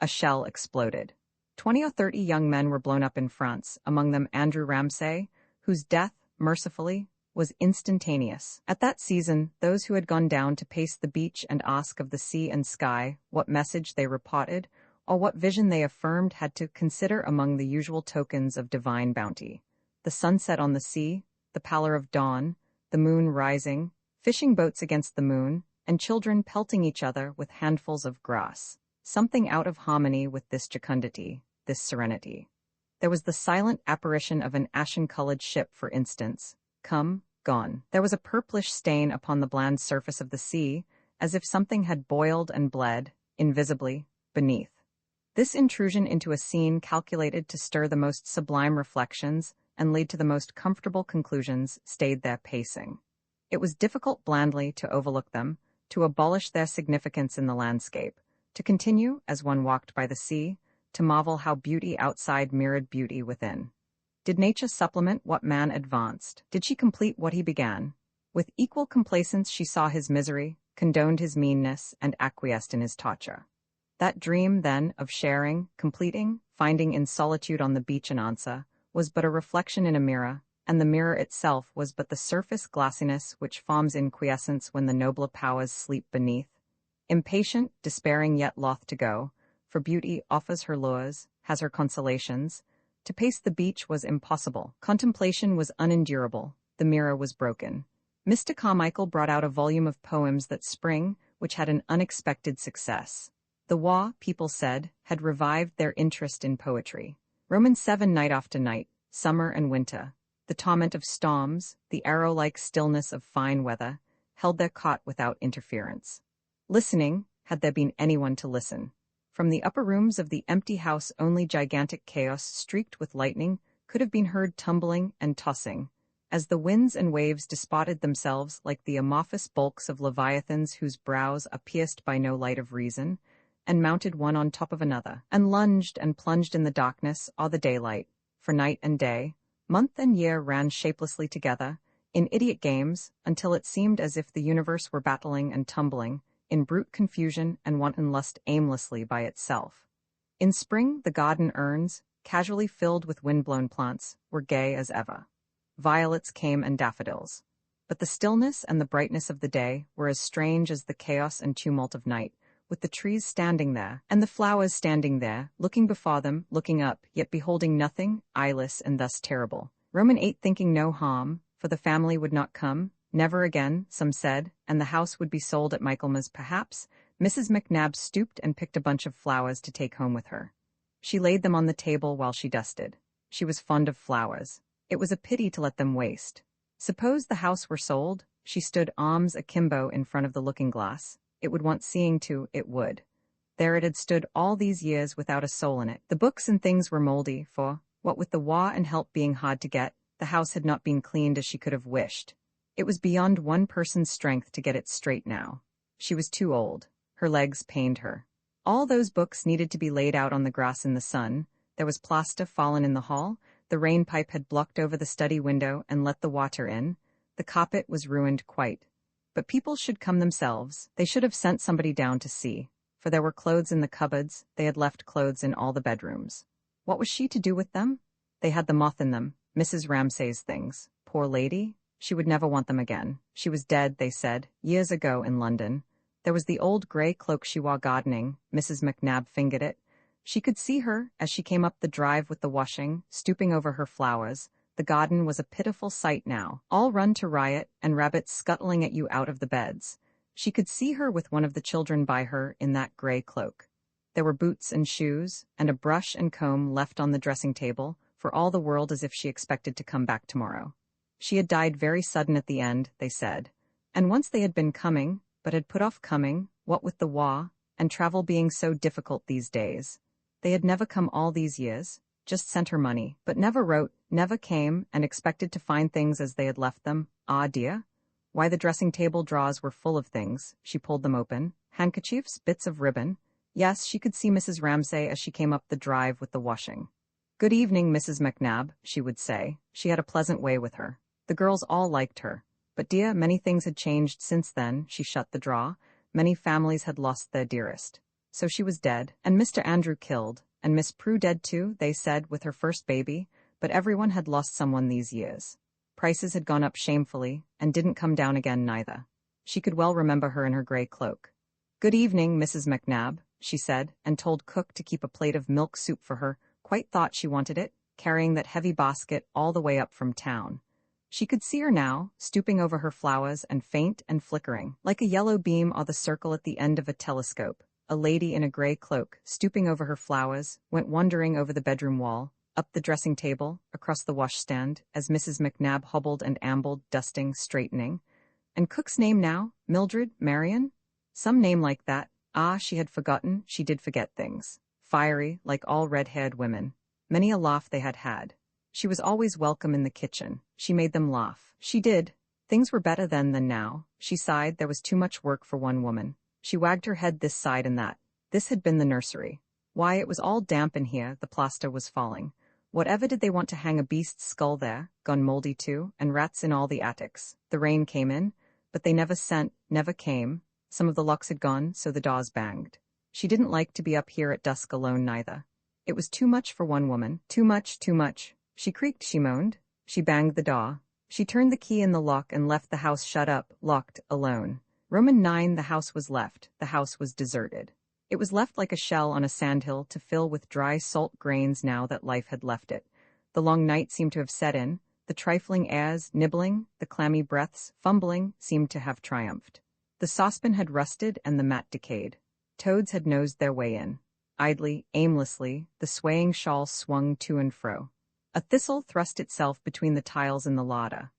A shell exploded. 20 or 30 young men were blown up in France, among them Andrew Ramsay, whose death, mercifully, was instantaneous. At that season, those who had gone down to pace the beach and ask of the sea and sky what message they reported, or what vision they affirmed, had to consider among the usual tokens of divine bounty. The sunset on the sea, the pallor of dawn, the moon rising, fishing boats against the moon, and children pelting each other with handfuls of grass. Something out of harmony with this jocundity, this serenity. There was the silent apparition of an ashen-colored ship, for instance, come, gone. There was a purplish stain upon the bland surface of the sea, as if something had boiled and bled, invisibly, beneath. This intrusion into a scene calculated to stir the most sublime reflections and lead to the most comfortable conclusions stayed there pacing. It was difficult blandly to overlook them, to abolish their significance in the landscape, to continue, as one walked by the sea, to marvel how beauty outside mirrored beauty within. Did nature supplement what man advanced? Did she complete what he began? With equal complacence she saw his misery, condoned his meanness, and acquiesced in his torture. That dream, then, of sharing, completing, finding in solitude on the beach an answer, was but a reflection in a mirror, and the mirror itself was but the surface glassiness which forms in quiescence when the nobler powers sleep beneath. Impatient, despairing yet loth to go, for beauty offers her lures, has her consolations. To pace the beach was impossible. Contemplation was unendurable. The mirror was broken. Mr. Carmichael brought out a volume of poems that spring, which had an unexpected success. The war, people said, had revived their interest in poetry. Romans 7 night after night, summer and winter, the torment of storms, the arrow-like stillness of fine weather, held their cot without interference. Listening, had there been anyone to listen. From the upper rooms of the empty house only gigantic chaos streaked with lightning could have been heard tumbling and tossing, as the winds and waves dispotted themselves like the amorphous bulks of leviathans whose brows are pierced by no light of reason, and mounted one on top of another, and lunged and plunged in the darkness or the daylight, for night and day, month and year ran shapelessly together, in idiot games, until it seemed as if the universe were battling and tumbling, in brute confusion and wanton lust aimlessly by itself. In spring, the garden urns, casually filled with wind-blown plants, were gay as ever. Violets came and daffodils. But the stillness and the brightness of the day were as strange as the chaos and tumult of night, with the trees standing there, and the flowers standing there, looking before them, looking up, yet beholding nothing, eyeless and thus terrible. Roman 8 thinking no harm, for the family would not come, never again, some said, and the house would be sold at Michaelmas perhaps. Mrs. McNabb stooped and picked a bunch of flowers to take home with her. She laid them on the table while she dusted. She was fond of flowers. It was a pity to let them waste. Suppose the house were sold? She stood arms akimbo in front of the looking-glass. It would want seeing to, it would. There it had stood all these years without a soul in it. The books and things were moldy, for, what with the war and help being hard to get, the house had not been cleaned as she could have wished. It was beyond one person's strength to get it straight now. She was too old. Her legs pained her. All those books needed to be laid out on the grass in the sun. There was plaster fallen in the hall. The rain pipe had blocked over the study window and let the water in. The carpet was ruined quite. But people should come themselves. They should have sent somebody down to see. For there were clothes in the cupboards. They had left clothes in all the bedrooms. What was she to do with them? They had the moth in them, Mrs. Ramsay's things. Poor lady. She would never want them again. She was dead, they said, years ago in London. There was the old grey cloak she wore gardening. Mrs. McNabb fingered it. She could see her, as she came up the drive with the washing, stooping over her flowers. The garden was a pitiful sight now, all run to riot, and rabbits scuttling at you out of the beds. She could see her with one of the children by her in that grey cloak. There were boots and shoes, and a brush and comb left on the dressing table, for all the world as if she expected to come back tomorrow. She had died very sudden at the end, they said. And once they had been coming, but had put off coming, what with the war, and travel being so difficult these days. They had never come all these years, just sent her money, but never wrote, never came, and expected to find things as they had left them. Ah, dear. Why, the dressing-table drawers were full of things. She pulled them open. Handkerchiefs, bits of ribbon. Yes, she could see Mrs. Ramsay as she came up the drive with the washing. "Good evening, Mrs. McNabb," she would say. She had a pleasant way with her. The girls all liked her. But dear, many things had changed since then. She shut the drawer. Many families had lost their dearest. So she was dead, and Mr. Andrew killed, and Miss Prue dead too, they said, with her first baby, but everyone had lost someone these years. Prices had gone up shamefully, and didn't come down again neither. She could well remember her in her grey cloak. "Good evening, Mrs. McNabb," she said, and told cook to keep a plate of milk soup for her, quite thought she wanted it, carrying that heavy basket all the way up from town. She could see her now, stooping over her flowers and faint and flickering, like a yellow beam or the circle at the end of a telescope. A lady in a grey cloak, stooping over her flowers, went wandering over the bedroom wall, up the dressing table, across the washstand, as Mrs. McNabb hobbled and ambled, dusting, straightening. And cook's name now? Mildred? Marion? Some name like that. Ah, she had forgotten, she did forget things. Fiery, like all red-haired women. Many a laugh they had had. She was always welcome in the kitchen. She made them laugh. She did. Things were better then than now. She sighed, there was too much work for one woman. She wagged her head this side and that. This had been the nursery. Why, it was all damp in here, the plaster was falling. Whatever did they want to hang a beast's skull there, gone mouldy too, and rats in all the attics? The rain came in, but they never sent, never came. Some of the locks had gone, so the doors banged. She didn't like to be up here at dusk alone neither. It was too much for one woman. Too much, too much. She creaked, she moaned. She banged the door. She turned the key in the lock and left the house shut up, locked, alone. Roman 9, the house was left. The house was deserted. It was left like a shell on a sandhill to fill with dry salt grains now that life had left it. The long night seemed to have set in. The trifling airs, nibbling, the clammy breaths, fumbling, seemed to have triumphed. The saucepan had rusted and the mat decayed. Toads had nosed their way in. Idly, aimlessly, the swaying shawl swung to and fro. A thistle thrust itself between the tiles in the larder.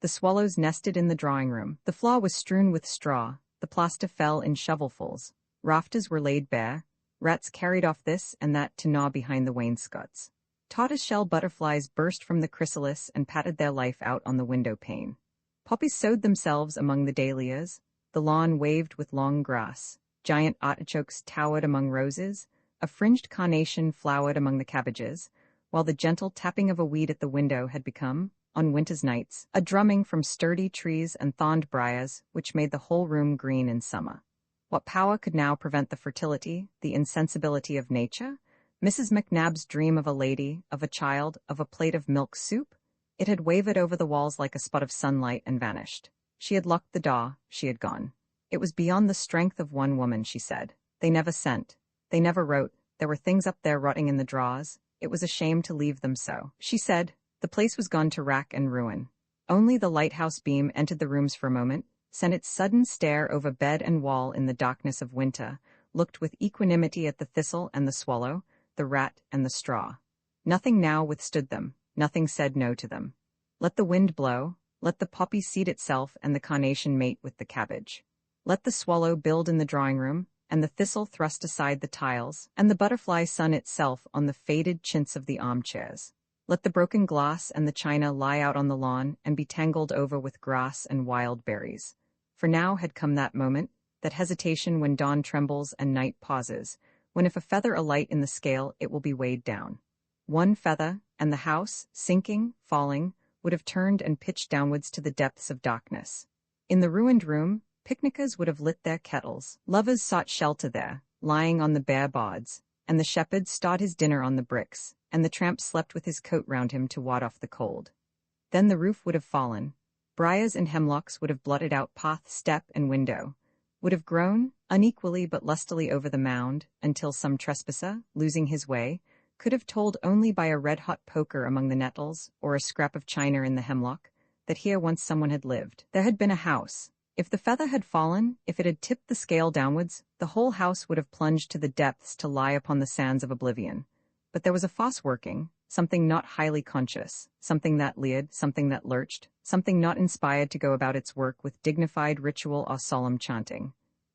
The swallows nested in the drawing room. The floor was strewn with straw. The plaster fell in shovelfuls. Rafters were laid bare. Rats carried off this and that to gnaw behind the wainscots. Tortoise-shell butterflies burst from the chrysalis and patted their life out on the window pane. Poppies sowed themselves among the dahlias. The lawn waved with long grass. Giant artichokes towered among roses. A fringed carnation flowered among the cabbages, while the gentle tapping of a weed at the window had become, on winter's nights, a drumming from sturdy trees and thorned briars, which made the whole room green in summer. What power could now prevent the fertility, the insensibility of nature? Mrs. McNabb's dream of a lady, of a child, of a plate of milk soup? It had wavered over the walls like a spot of sunlight and vanished. She had locked the door, she had gone. It was beyond the strength of one woman, she said. They never sent. They never wrote. There were things up there rotting in the drawers. It was a shame to leave them so. She said, the place was gone to rack and ruin. Only the lighthouse beam entered the rooms for a moment, sent its sudden stare over bed and wall in the darkness of winter, looked with equanimity at the thistle and the swallow, the rat and the straw. Nothing now withstood them. Nothing said no to them. Let the wind blow. Let the poppy seed itself and the carnation mate with the cabbage. Let the swallow build in the drawing room, and the thistle thrust aside the tiles, and the butterfly sun itself on the faded chintz of the armchairs. Let the broken glass and the china lie out on the lawn and be tangled over with grass and wild berries. For now had come that moment, that hesitation when dawn trembles and night pauses, when if a feather alight in the scale it will be weighed down. One feather, and the house, sinking, falling, would have turned and pitched downwards to the depths of darkness. In the ruined room, picnickers would have lit their kettles. Lovers sought shelter there, lying on the bare boards, and the shepherd stawed his dinner on the bricks, and the tramp slept with his coat round him to ward off the cold. Then the roof would have fallen. Briars and hemlocks would have blotted out path, step, and window, would have grown, unequally but lustily over the mound, until some trespasser, losing his way, could have told only by a red-hot poker among the nettles, or a scrap of china in the hemlock, that here once someone had lived. There had been a house. If the feather had fallen, if it had tipped the scale downwards, the whole house would have plunged to the depths to lie upon the sands of oblivion. But there was a force working, something not highly conscious, something that leered, something that lurched, something not inspired to go about its work with dignified ritual or solemn chanting.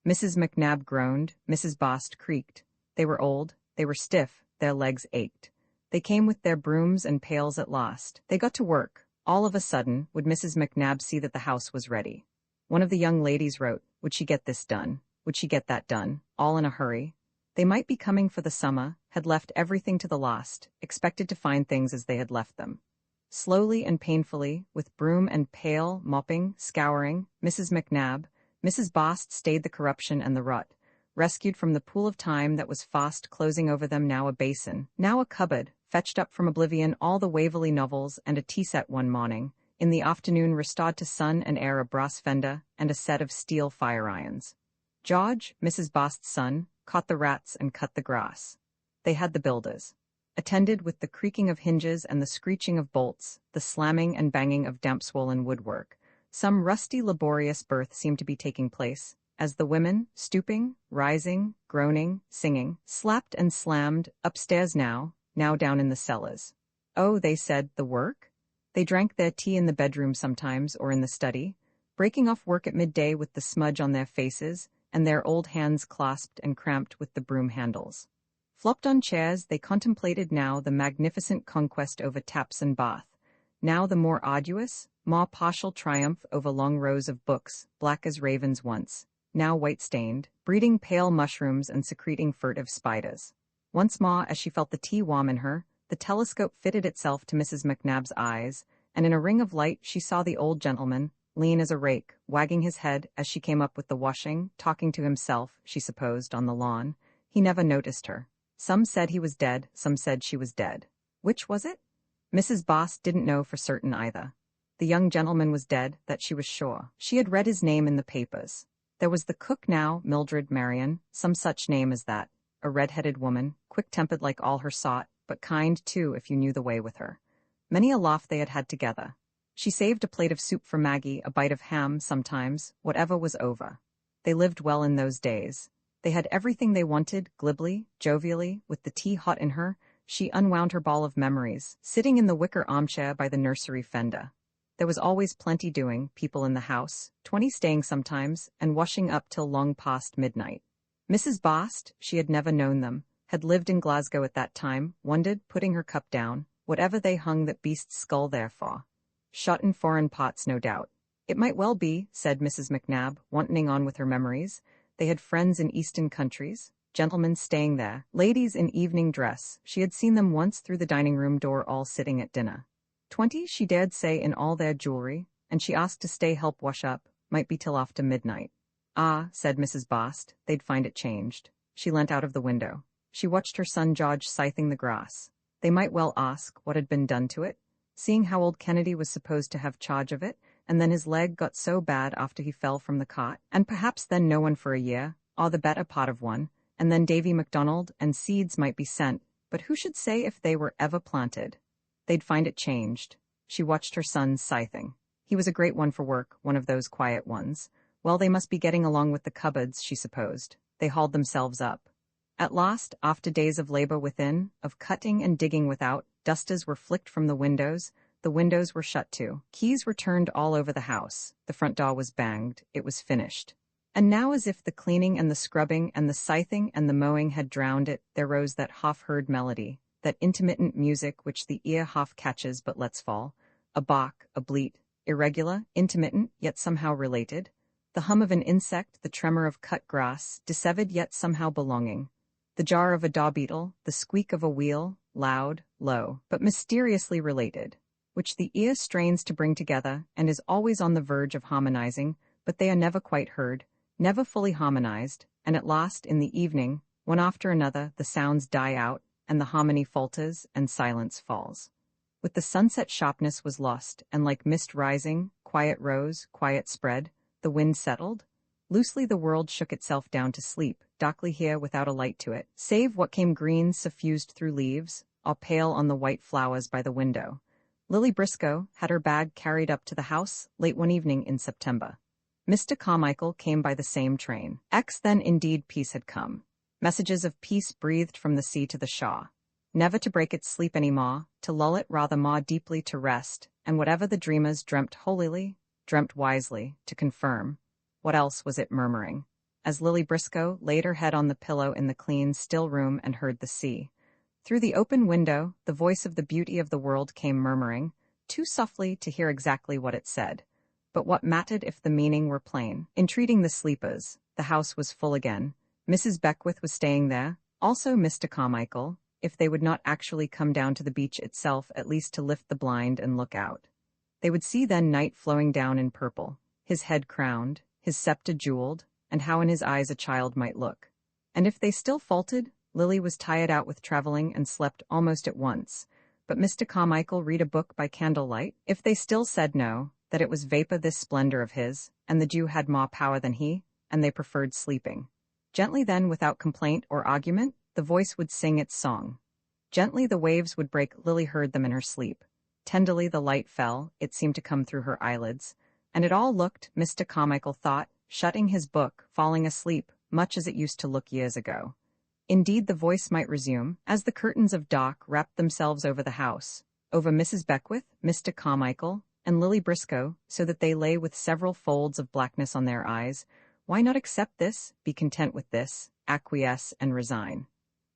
Mrs. McNabb groaned, Mrs. Bast creaked. They were old, they were stiff, their legs ached. They came with their brooms and pails at last. They got to work. All of a sudden, would Mrs. McNabb see that the house was ready. One of the young ladies wrote, would she get this done? Would she get that done? All in a hurry. They might be coming for the summer, had left everything to the last, expected to find things as they had left them. Slowly and painfully, with broom and pail, mopping, scouring, Mrs. McNabb, Mrs. Bast stayed the corruption and the rut, rescued from the pool of time that was fast closing over them, now a basin, now a cupboard, fetched up from oblivion all the Waverley novels and a tea set one morning, in the afternoon restored to sun and air a brass fender and a set of steel fire irons. George, Mrs. Bast's son, caught the rats and cut the grass. They had the builders. Attended with the creaking of hinges and the screeching of bolts, the slamming and banging of damp-swollen woodwork. Some rusty, laborious birth seemed to be taking place, as the women, stooping, rising, groaning, singing, slapped and slammed, upstairs now down in the cellars. Oh, they said, the work? They drank their tea in the bedroom sometimes, or in the study, breaking off work at midday with the smudge on their faces, and their old hands clasped and cramped with the broom handles. Flopped on chairs, they contemplated now the magnificent conquest over taps and bath, now the more arduous, more partial triumph over long rows of books, black as ravens once, now white-stained, breeding pale mushrooms and secreting furtive spiders. Once more, as she felt the tea warm in her, the telescope fitted itself to Mrs. McNabb's eyes, and in a ring of light she saw the old gentleman, lean as a rake, wagging his head as she came up with the washing, talking to himself, she supposed, on the lawn. He never noticed her. Some said he was dead, some said she was dead. Which was it? Mrs. Bast didn't know for certain either. The young gentleman was dead, that she was sure. She had read his name in the papers. There was the cook now, Mildred Marion, some such name as that, a red-headed woman, quick-tempered like all her sort, but kind too if you knew the way with her. Many a laugh they had had together. She saved a plate of soup for Maggie, a bite of ham sometimes, whatever was over. They lived well in those days. They had everything they wanted, glibly, jovially, with the tea hot in her. She unwound her ball of memories, sitting in the wicker armchair by the nursery fender. There was always plenty doing, people in the house, 20 staying sometimes, and washing up till long past midnight. Mrs. Bast, she had never known them, had lived in Glasgow at that time, wondered, putting her cup down, whatever they hung that beast's skull there for. Shot in foreign pots, no doubt. It might well be, said Mrs. McNabb, wantoning on with her memories. They had friends in eastern countries, gentlemen staying there, ladies in evening dress. She had seen them once through the dining-room door all sitting at dinner. 20, she dared say, in all their jewelry, and she asked to stay help wash up, might be till after midnight. Ah, said Mrs. Bast, they'd find it changed. She leant out of the window. She watched her son George scything the grass. They might well ask what had been done to it, seeing how old Kennedy was supposed to have charge of it, and then his leg got so bad after he fell from the cot, and perhaps then no one for a year, or the better part of one, and then Davy MacDonald, and seeds might be sent, but who should say if they were ever planted? They'd find it changed. She watched her son scything. He was a great one for work, one of those quiet ones. Well, they must be getting along with the cupboards, she supposed. They hauled themselves up. At last, after days of labor within, of cutting and digging without, dusters were flicked from the windows were shut to, keys were turned all over the house, the front door was banged, it was finished. And now, as if the cleaning and the scrubbing and the scything and the mowing had drowned it, there rose that half-heard melody, that intermittent music which the ear half catches but lets fall, a bach, a bleat, irregular, intermittent, yet somehow related, the hum of an insect, the tremor of cut grass, dissevered yet somehow belonging, the jar of a daw beetle, the squeak of a wheel, loud, low, but mysteriously related, which the ear strains to bring together and is always on the verge of harmonizing, but they are never quite heard, never fully harmonized, and at last, in the evening, one after another, the sounds die out, and the harmony falters, and silence falls. With the sunset sharpness was lost, and like mist rising, quiet rose, quiet spread, the wind settled. Loosely the world shook itself down to sleep, darkly here without a light to it, save what came green suffused through leaves, all pale on the white flowers by the window. Lily Briscoe had her bag carried up to the house late one evening in September. Mr. Carmichael came by the same train. Then indeed peace had come. Messages of peace breathed from the sea to the Shaw. Never to break its sleep any more, to lull it rather more deeply to rest, and whatever the dreamers dreamt holily, dreamt wisely, to confirm. What else was it murmuring? As Lily Briscoe laid her head on the pillow in the clean, still room and heard the sea. Through the open window, the voice of the beauty of the world came murmuring, too softly to hear exactly what it said. But what mattered if the meaning were plain? Entreating the sleepers, the house was full again. Mrs. Beckwith was staying there, also Mr. Carmichael, if they would not actually come down to the beach itself, at least to lift the blind and look out. They would see then night flowing down in purple, his head crowned, his septa jeweled, and how in his eyes a child might look. And if they still faltered, Lily was tired out with traveling and slept almost at once. But Mr. Carmichael read a book by candlelight? If they still said no, that it was vapor this splendor of his, and the Jew had more power than he, and they preferred sleeping. Gently then, without complaint or argument, the voice would sing its song. Gently the waves would break, Lily heard them in her sleep. Tenderly the light fell, it seemed to come through her eyelids. And it all looked, Mr. Carmichael thought, shutting his book, falling asleep, much as it used to look years ago. Indeed the voice might resume, as the curtains of dark wrapped themselves over the house, over Mrs. Beckwith, Mr. Carmichael, and Lily Briscoe, so that they lay with several folds of blackness on their eyes. Why not accept this, be content with this, acquiesce and resign?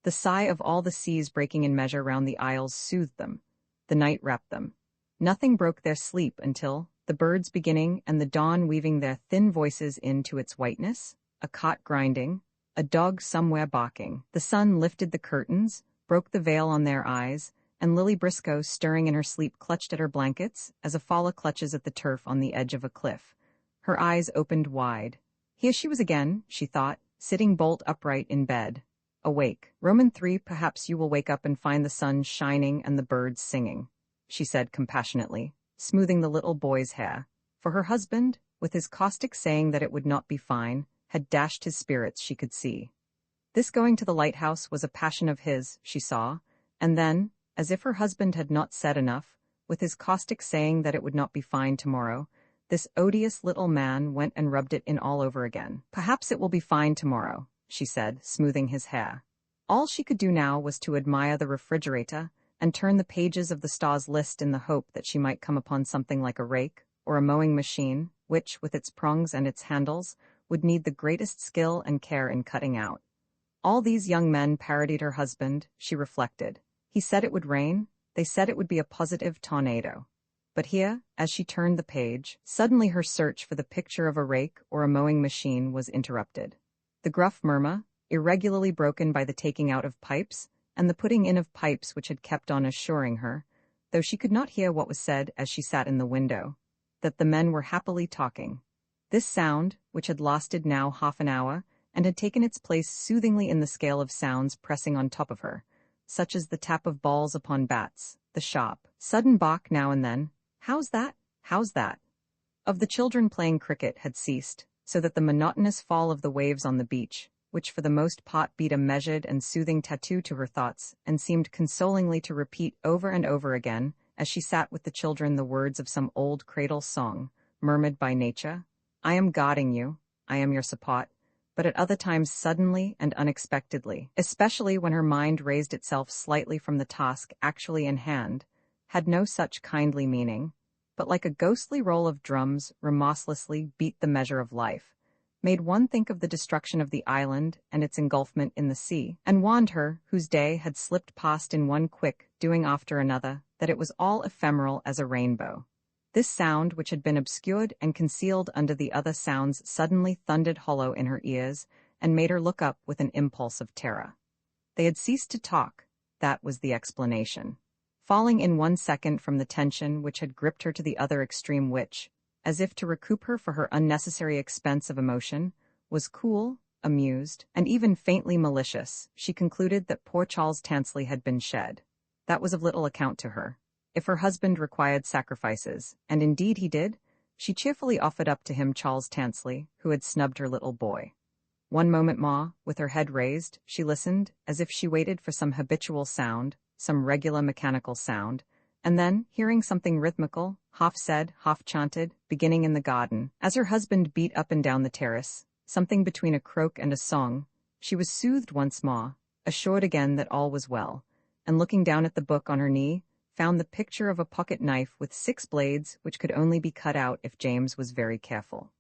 The sigh of all the seas breaking in measure round the isles soothed them. The night wrapped them. Nothing broke their sleep until, the birds beginning and the dawn weaving their thin voices into its whiteness, a cot grinding, a dog somewhere barking, the sun lifted the curtains, broke the veil on their eyes, and Lily Briscoe, stirring in her sleep, clutched at her blankets, as a falla clutches at the turf on the edge of a cliff. Her eyes opened wide. Here she was again, she thought, sitting bolt upright in bed. Awake. Roman 3, perhaps you will wake up and find the sun shining and the birds singing, she said compassionately, smoothing the little boy's hair. For her husband, with his caustic saying that it would not be fine, had dashed his spirits, she could see. This going to the lighthouse was a passion of his, she saw, and then, as if her husband had not said enough, with his caustic saying that it would not be fine tomorrow, this odious little man went and rubbed it in all over again. Perhaps it will be fine tomorrow, she said, smoothing his hair. All she could do now was to admire the refrigerator and turn the pages of the stars list in the hope that she might come upon something like a rake or a mowing machine, which, with its prongs and its handles, would need the greatest skill and care in cutting out. All these young men parodied her husband, she reflected. He said it would rain, they said it would be a positive tornado. But here, as she turned the page, suddenly her search for the picture of a rake or a mowing machine was interrupted. The gruff murmur, irregularly broken by the taking out of pipes, and the putting in of pipes which had kept on assuring her, though she could not hear what was said as she sat in the window, that the men were happily talking. This sound, which had lasted now half an hour, and had taken its place soothingly in the scale of sounds pressing on top of her, such as the tap of balls upon bats, the sharp, sudden bark now and then, "How's that? How's that?" of the children playing cricket had ceased, so that the monotonous fall of the waves on the beach, which for the most part beat a measured and soothing tattoo to her thoughts, and seemed consolingly to repeat over and over again, as she sat with the children, the words of some old cradle song, murmured by nature, "I am guarding you, I am your support," but at other times suddenly and unexpectedly, especially when her mind raised itself slightly from the task actually in hand, had no such kindly meaning, but like a ghostly roll of drums remorselessly beat the measure of life, made one think of the destruction of the island and its engulfment in the sea, and warned her, whose day had slipped past in one quick doing after another, that it was all ephemeral as a rainbow. This sound, which had been obscured and concealed under the other sounds, suddenly thundered hollow in her ears and made her look up with an impulse of terror. They had ceased to talk, that was the explanation. Falling in 1 second from the tension which had gripped her to the other extreme, which, as if to recoup her for her unnecessary expense of emotion, was cool, amused, and even faintly malicious, she concluded that poor Charles Tansley had been shed. That was of little account to her. If her husband required sacrifices, and indeed he did, she cheerfully offered up to him Charles Tansley, who had snubbed her little boy. One moment more, with her head raised, she listened, as if she waited for some habitual sound, some regular mechanical sound, and then, hearing something rhythmical, half said, half chanted, beginning in the garden, as her husband beat up and down the terrace, something between a croak and a song, she was soothed once more, assured again that all was well, and looking down at the book on her knee, found the picture of a pocket knife with 6 blades which could only be cut out if James was very careful.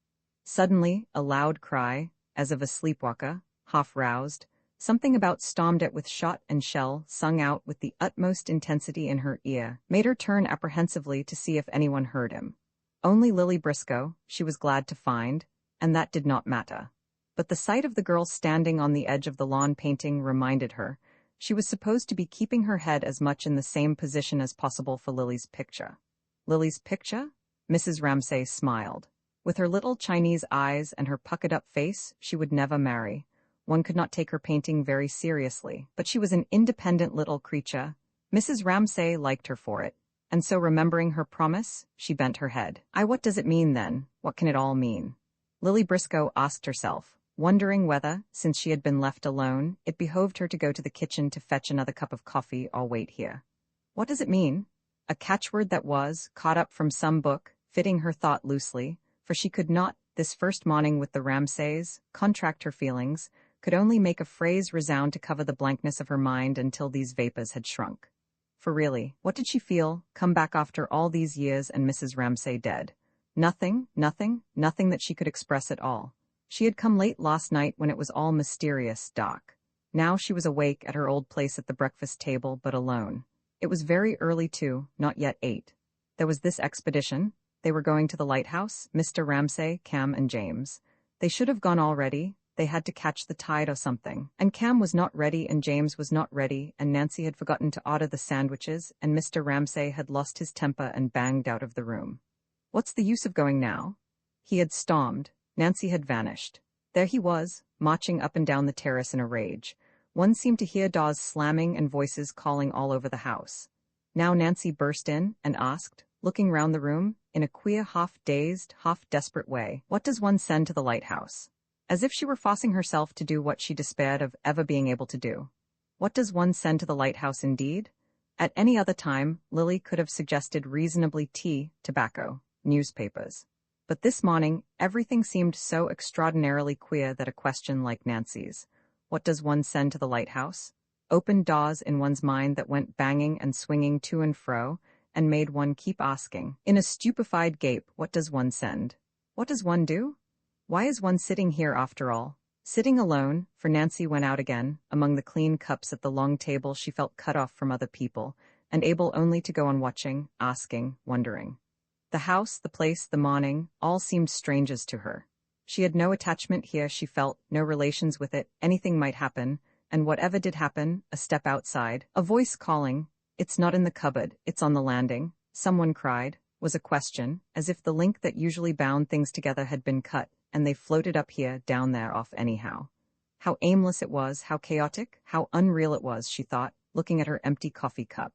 Suddenly, a loud cry, as of a sleepwalker, half roused, something about stormed at with shot and shell, sung out with the utmost intensity in her ear, made her turn apprehensively to see if anyone heard him. Only Lily Briscoe, she was glad to find, and that did not matter. But the sight of the girl standing on the edge of the lawn painting reminded her she was supposed to be keeping her head as much in the same position as possible for Lily's picture. Lily's picture? Mrs. Ramsay smiled. With her little Chinese eyes and her puckered-up face, she would never marry. One could not take her painting very seriously, but she was an independent little creature. Mrs. Ramsay liked her for it, and so remembering her promise, she bent her head. What does it mean then? What can it all mean? Lily Briscoe asked herself, wondering whether, since she had been left alone, it behoved her to go to the kitchen to fetch another cup of coffee or wait here. What does it mean? A catchword that was, caught up from some book, fitting her thought loosely, for she could not, this first morning with the Ramsays, contract her feelings, could only make a phrase resound to cover the blankness of her mind until these vapors had shrunk. For really, what did she feel, come back after all these years and Mrs. Ramsay dead? Nothing that she could express at all. She had come late last night when it was all mysterious, dark. Now she was awake at her old place at the breakfast table, but alone. It was very early too, not yet 8. There was this expedition. They were going to the Lighthouse, Mr. Ramsay, Cam and James. They should have gone already. They had to catch the tide or something. And Cam was not ready and James was not ready and Nancy had forgotten to order the sandwiches and Mr. Ramsay had lost his temper and banged out of the room. What's the use of going now? He had stormed. Nancy had vanished. There he was, marching up and down the terrace in a rage. One seemed to hear doors slamming and voices calling all over the house. Now Nancy burst in and asked, looking round the room, in a queer half-dazed, half-desperate way, what does one send to the lighthouse? As if she were forcing herself to do what she despaired of ever being able to do. What does one send to the lighthouse indeed? At any other time, Lily could have suggested reasonably tea, tobacco, newspapers. But this morning, everything seemed so extraordinarily queer that a question like Nancy's, what does one send to the lighthouse? Opened doors in one's mind that went banging and swinging to and fro, and made one keep asking, in a stupefied gape, what does one send? What does one do? Why is one sitting here after all? Sitting alone, for Nancy went out again, among the clean cups at the long table she felt cut off from other people, and able only to go on watching, asking, wondering. The house, the place, the morning, all seemed strangers to her. She had no attachment here, she felt, no relations with it, anything might happen, and whatever did happen, a step outside, a voice calling, it's not in the cupboard, it's on the landing, someone cried, was a question, as if the link that usually bound things together had been cut, and they floated up here, down there, off anyhow. How aimless it was, how chaotic, how unreal it was, she thought, looking at her empty coffee cup.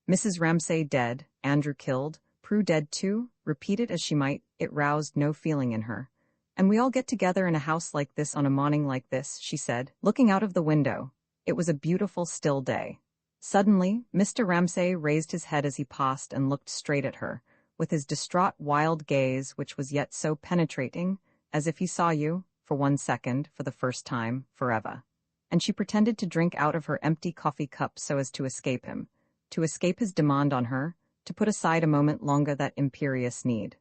Mrs. Ramsay dead, Andrew killed, Prue dead too, repeat it as she might, it roused no feeling in her. And we all get together in a house like this on a morning like this, she said, looking out of the window. It was a beautiful, still day. Suddenly, Mr. Ramsay raised his head as he passed and looked straight at her, with his distraught, wild gaze which was yet so penetrating, as if he saw you, for 1 second, for the first time, forever. And she pretended to drink out of her empty coffee cup so as to escape him, to escape his demand on her, to put aside a moment longer that imperious need.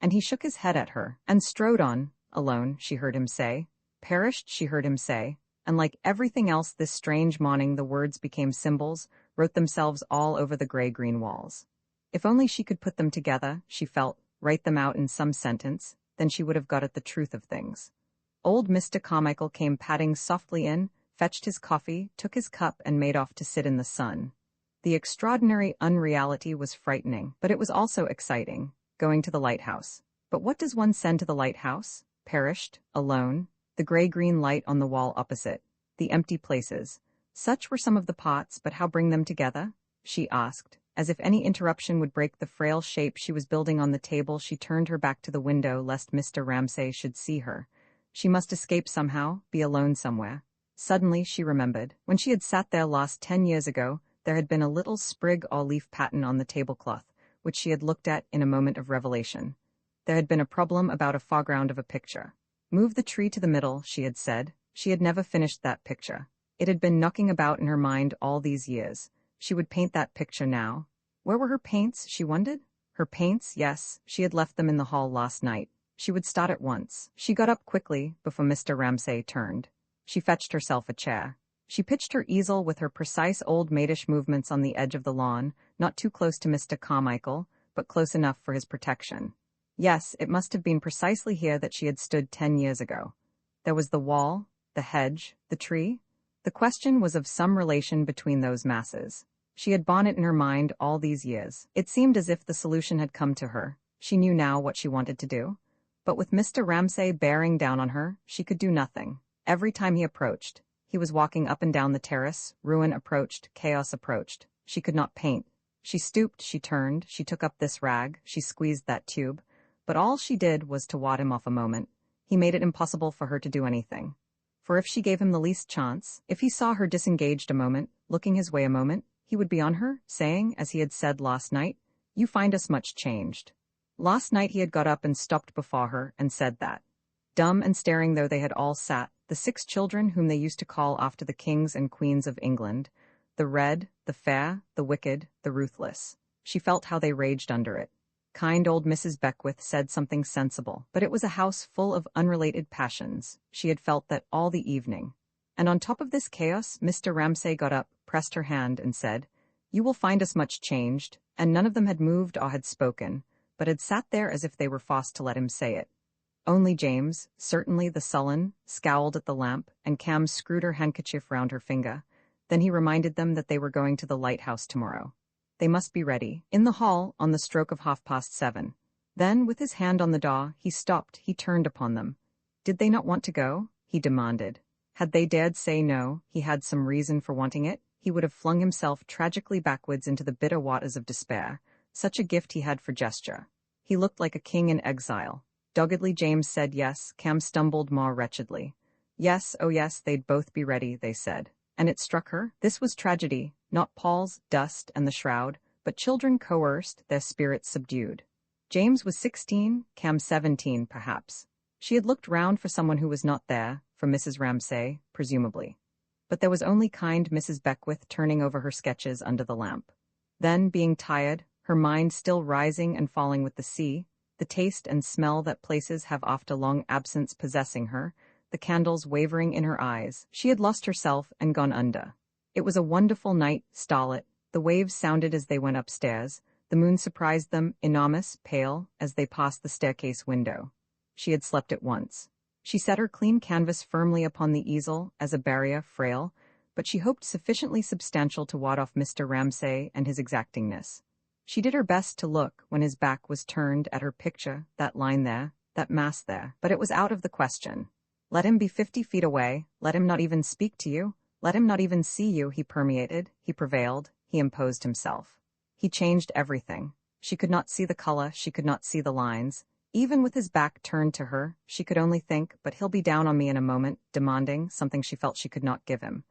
And he shook his head at her, and strode on, alone, she heard him say. Perished, she heard him say, and like everything else this strange morning the words became symbols, wrote themselves all over the gray-green walls. If only she could put them together, she felt, write them out in some sentence, then she would have got at the truth of things. Old Mr. Carmichael came padding softly in, fetched his coffee, took his cup and made off to sit in the sun. The extraordinary unreality was frightening, but it was also exciting, going to the lighthouse. But what does one send to the lighthouse? Perished, alone, the gray-green light on the wall opposite, the empty places. Such were some of the pots, but how bring them together? She asked. As if any interruption would break the frail shape she was building on the table, she turned her back to the window lest Mr. Ramsay should see her. She must escape somehow, be alone somewhere. Suddenly she remembered, when she had sat there last 10 years ago, there had been a little sprig or leaf pattern on the tablecloth, which she had looked at in a moment of revelation. There had been a problem about a foreground of a picture. Move the tree to the middle, she had said. She had never finished that picture. It had been knocking about in her mind all these years. She would paint that picture now. Where were her paints, she wondered? Her paints, yes, she had left them in the hall last night. She would start at once. She got up quickly, before Mr. Ramsay turned. She fetched herself a chair. She pitched her easel with her precise old maidish movements on the edge of the lawn, not too close to Mr. Carmichael, but close enough for his protection. Yes, it must have been precisely here that she had stood 10 years ago. There was the wall, the hedge, the tree. The question was of some relation between those masses. She had borne it in her mind all these years. It seemed as if the solution had come to her. She knew now what she wanted to do. But with Mr. Ramsay bearing down on her, she could do nothing. Every time he approached, he was walking up and down the terrace, ruin approached, chaos approached. She could not paint. She stooped, she turned, she took up this rag, she squeezed that tube, but all she did was to ward him off a moment. He made it impossible for her to do anything. For if she gave him the least chance, if he saw her disengaged a moment, looking his way a moment, he would be on her, saying, as he had said last night, "You find us much changed." Last night he had got up and stopped before her and said that. Dumb and staring though they had all sat, the 6 children whom they used to call after the kings and queens of England, the red, the fair, the wicked, the ruthless. She felt how they raged under it. Kind old Mrs. Beckwith said something sensible, but it was a house full of unrelated passions. She had felt that all the evening. And on top of this chaos, Mr. Ramsay got up, pressed her hand, and said, "You will find us much changed," and none of them had moved or had spoken, but had sat there as if they were forced to let him say it. Only James, certainly the sullen, scowled at the lamp, and Cam screwed her handkerchief round her finger. Then he reminded them that they were going to the Lighthouse tomorrow. They must be ready, in the hall, on the stroke of 7:30. Then, with his hand on the door, he stopped, he turned upon them. Did they not want to go? He demanded. Had they dared say no, he had some reason for wanting it, he would have flung himself tragically backwards into the bitter waters of despair. Such a gift he had for gesture. He looked like a king in exile. Doggedly James said yes. Cam stumbled more wretchedly. Yes, oh yes, they'd both be ready, they said. And it struck her, this was tragedy, not Paul's dust and the shroud, but children coerced, their spirits subdued. James was 16, Cam 17 perhaps. She had looked round for someone who was not there, for Mrs. Ramsay, presumably. But there was only kind Mrs. Beckwith turning over her sketches under the lamp. Then, being tired, her mind still rising and falling with the sea, the taste and smell that places have after long absence possessing her, the candles wavering in her eyes, she had lost herself and gone under. It was a wonderful night, starlit, the waves sounded as they went upstairs, the moon surprised them, enormous, pale, as they passed the staircase window. She had slept at once. She set her clean canvas firmly upon the easel, as a barrier, frail, but she hoped sufficiently substantial to ward off Mr. Ramsay and his exactingness. She did her best to look, when his back was turned, at her picture, that line there, that mass there, but it was out of the question. Let him be 50 feet away, let him not even speak to you, let him not even see you, he permeated, he prevailed, he imposed himself. He changed everything. She could not see the color, she could not see the lines. Even with his back turned to her, she could only think, but he'll be down on me in a moment, demanding something she felt she could not give him.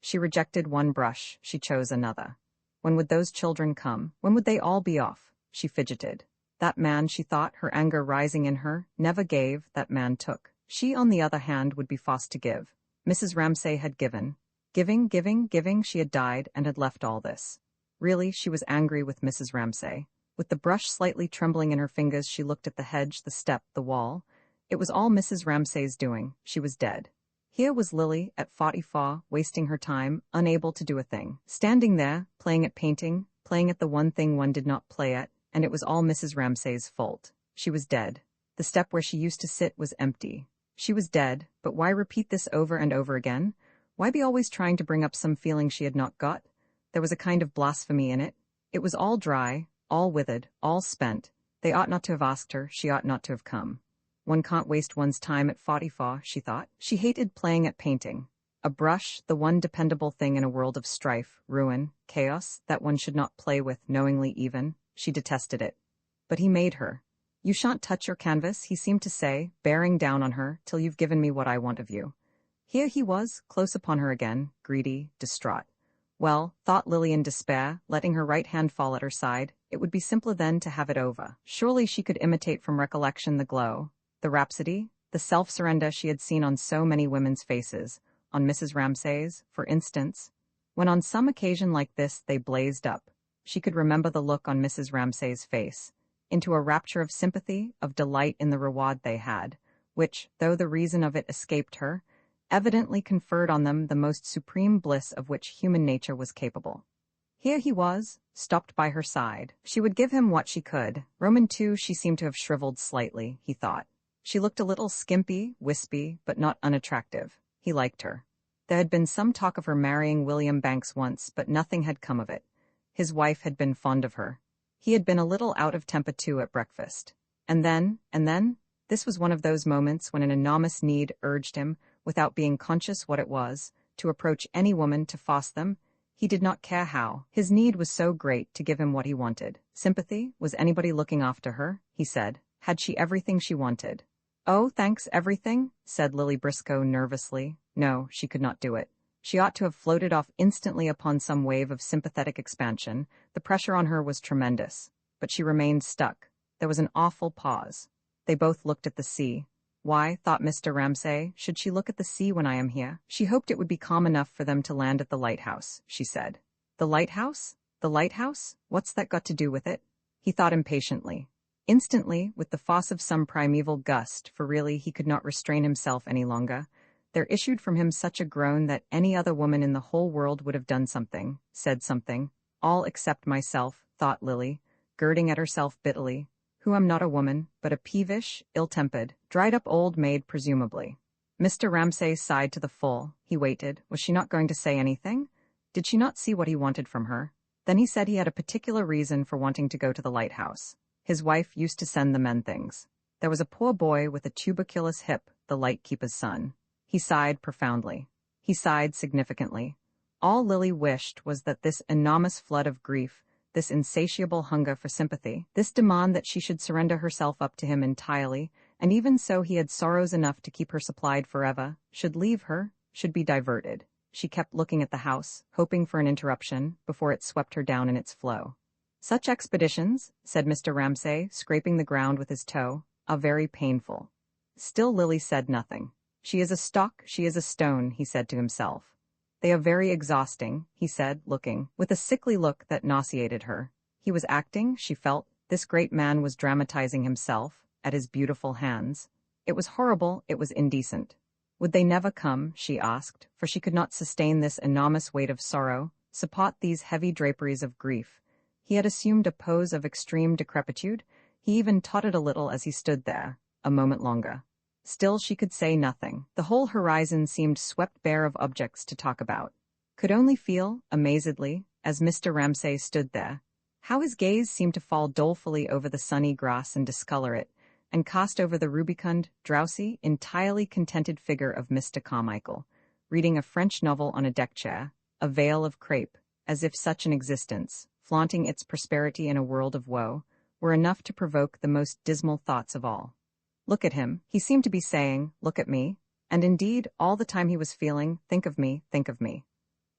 She rejected one brush, she chose another. When would those children come? When would they all be off? She fidgeted. That man, she thought, her anger rising in her, never gave, that man took. She, on the other hand, would be forced to give. Mrs. Ramsay had given. Giving, she had died and had left all this. Really, she was angry with Mrs. Ramsay. With the brush slightly trembling in her fingers, she looked at the hedge, the step, the wall. It was all Mrs. Ramsay's doing. She was dead. Here was Lily, at 44, wasting her time, unable to do a thing. Standing there, playing at painting, playing at the one thing one did not play at, and it was all Mrs. Ramsay's fault. She was dead. The step where she used to sit was empty. She was dead, but why repeat this over and over again? Why be always trying to bring up some feeling she had not got? There was a kind of blasphemy in it. It was all dry, all withered, all spent. They ought not to have asked her, she ought not to have come. One can't waste one's time at 44, she thought. She hated playing at painting. A brush, the one dependable thing in a world of strife, ruin, chaos, that one should not play with knowingly even. She detested it. But he made her. You shan't touch your canvas, he seemed to say, bearing down on her, till you've given me what I want of you. Here he was, close upon her again, greedy, distraught. Well, thought Lily in despair, letting her right hand fall at her side, it would be simpler then to have it over. Surely she could imitate from recollection the glow, the rhapsody, the self-surrender she had seen on so many women's faces, on Mrs. Ramsay's, for instance. When on some occasion like this they blazed up, she could remember the look on Mrs. Ramsay's face, into a rapture of sympathy, of delight in the reward they had, which, though the reason of it escaped her, evidently conferred on them the most supreme bliss of which human nature was capable. Here he was, stopped by her side. She would give him what she could. Roman too, she seemed to have shriveled slightly, he thought. She looked a little skimpy, wispy, but not unattractive. He liked her. There had been some talk of her marrying William Banks once, but nothing had come of it. His wife had been fond of her. He had been a little out of temper too at breakfast. And then, This was one of those moments when an enormous need urged him, without being conscious what it was, to approach any woman to force them. He did not care how. His need was so great to give him what he wanted. Sympathy? Was anybody looking after her? He said. Had she everything she wanted? Oh, thanks, everything, said Lily Briscoe nervously. No, she could not do it. She ought to have floated off instantly upon some wave of sympathetic expansion. The pressure on her was tremendous. But she remained stuck. There was an awful pause. They both looked at the sea. Why, thought Mr. Ramsay, should she look at the sea when I am here? She hoped it would be calm enough for them to land at the lighthouse, she said. The lighthouse? The lighthouse? What's that got to do with it? He thought impatiently. Instantly, with the force of some primeval gust, for really he could not restrain himself any longer, there issued from him such a groan that any other woman in the whole world would have done something, said something. All except myself, thought Lily, girding at herself bitterly, who am not a woman, but a peevish, ill-tempered, dried-up old maid presumably. Mr. Ramsay sighed to the full. He waited. Was she not going to say anything? Did she not see what he wanted from her? Then he said he had a particular reason for wanting to go to the lighthouse. His wife used to send the men things. There was a poor boy with a tuberculous hip, the lightkeeper's son. He sighed profoundly. He sighed significantly. All Lily wished was that this enormous flood of grief, this insatiable hunger for sympathy, this demand that she should surrender herself up to him entirely, and even so he had sorrows enough to keep her supplied forever, should leave her, should be diverted. She kept looking at the house, hoping for an interruption, before it swept her down in its flow. Such expeditions, said Mr. Ramsay, scraping the ground with his toe, are very painful. Still Lily said nothing. She is a stock, she is a stone, he said to himself. They are very exhausting, he said, looking, with a sickly look that nauseated her. He was acting, she felt. This great man was dramatizing himself, at his beautiful hands. It was horrible, it was indecent. Would they never come, she asked, for she could not sustain this enormous weight of sorrow, support these heavy draperies of grief. He had assumed a pose of extreme decrepitude. He even tottered a little as he stood there, a moment longer. Still she could say nothing. The whole horizon seemed swept bare of objects to talk about. Could only feel, amazedly, as Mr. Ramsay stood there, how his gaze seemed to fall dolefully over the sunny grass and discolor it, and cast over the rubicund, drowsy, entirely contented figure of Mr. Carmichael, reading a French novel on a deck chair, a veil of crape, as if such an existence, flaunting its prosperity in a world of woe, were enough to provoke the most dismal thoughts of all. Look at him, he seemed to be saying, look at me, and indeed, all the time he was feeling, think of me, think of me.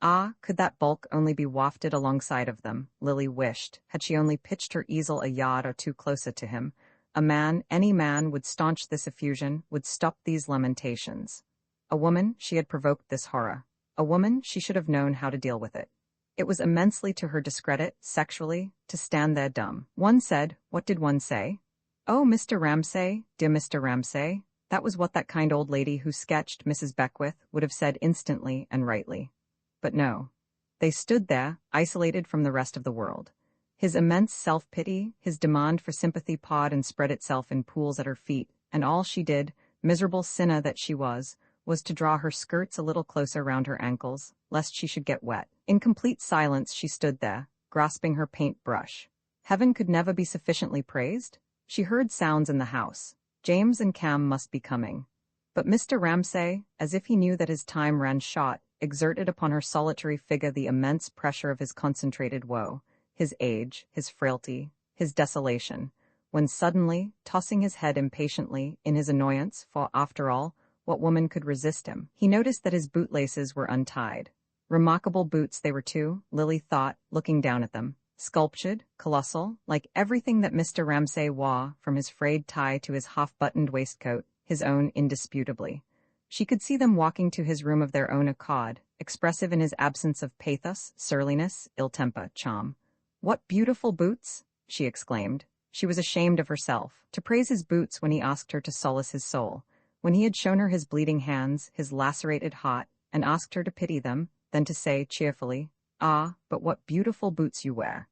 Ah, could that bulk only be wafted alongside of them, Lily wished, had she only pitched her easel a yard or two closer to him. A man, any man, would staunch this effusion, would stop these lamentations. A woman, she had provoked this horror. A woman, she should have known how to deal with it. It was immensely to her discredit, sexually, to stand there dumb. One said, what did one say? Oh, Mr. Ramsay, dear Mr. Ramsay, that was what that kind old lady who sketched Mrs. Beckwith would have said instantly and rightly. But no. They stood there, isolated from the rest of the world. His immense self-pity, his demand for sympathy pawed and spread itself in pools at her feet, and all she did, miserable sinner that she was to draw her skirts a little closer round her ankles, lest she should get wet. In complete silence she stood there, grasping her paint-brush. Heaven could never be sufficiently praised. She heard sounds in the house. James and Cam must be coming. But Mr. Ramsay, as if he knew that his time ran short, exerted upon her solitary figure the immense pressure of his concentrated woe, his age, his frailty, his desolation, when suddenly, tossing his head impatiently, in his annoyance, for, after all, what woman could resist him, he noticed that his bootlaces were untied. Remarkable boots they were too, Lily thought, looking down at them. Sculptured, colossal, like everything that Mr. Ramsay wore, from his frayed tie to his half-buttoned waistcoat, his own indisputably. She could see them walking to his room of their own accord, expressive in his absence of pathos, surliness, ill-temper, charm. What beautiful boots! She exclaimed. She was ashamed of herself, to praise his boots when he asked her to solace his soul, when he had shown her his bleeding hands, his lacerated heart, and asked her to pity them, then to say cheerfully, ah, but what beautiful boots you wear.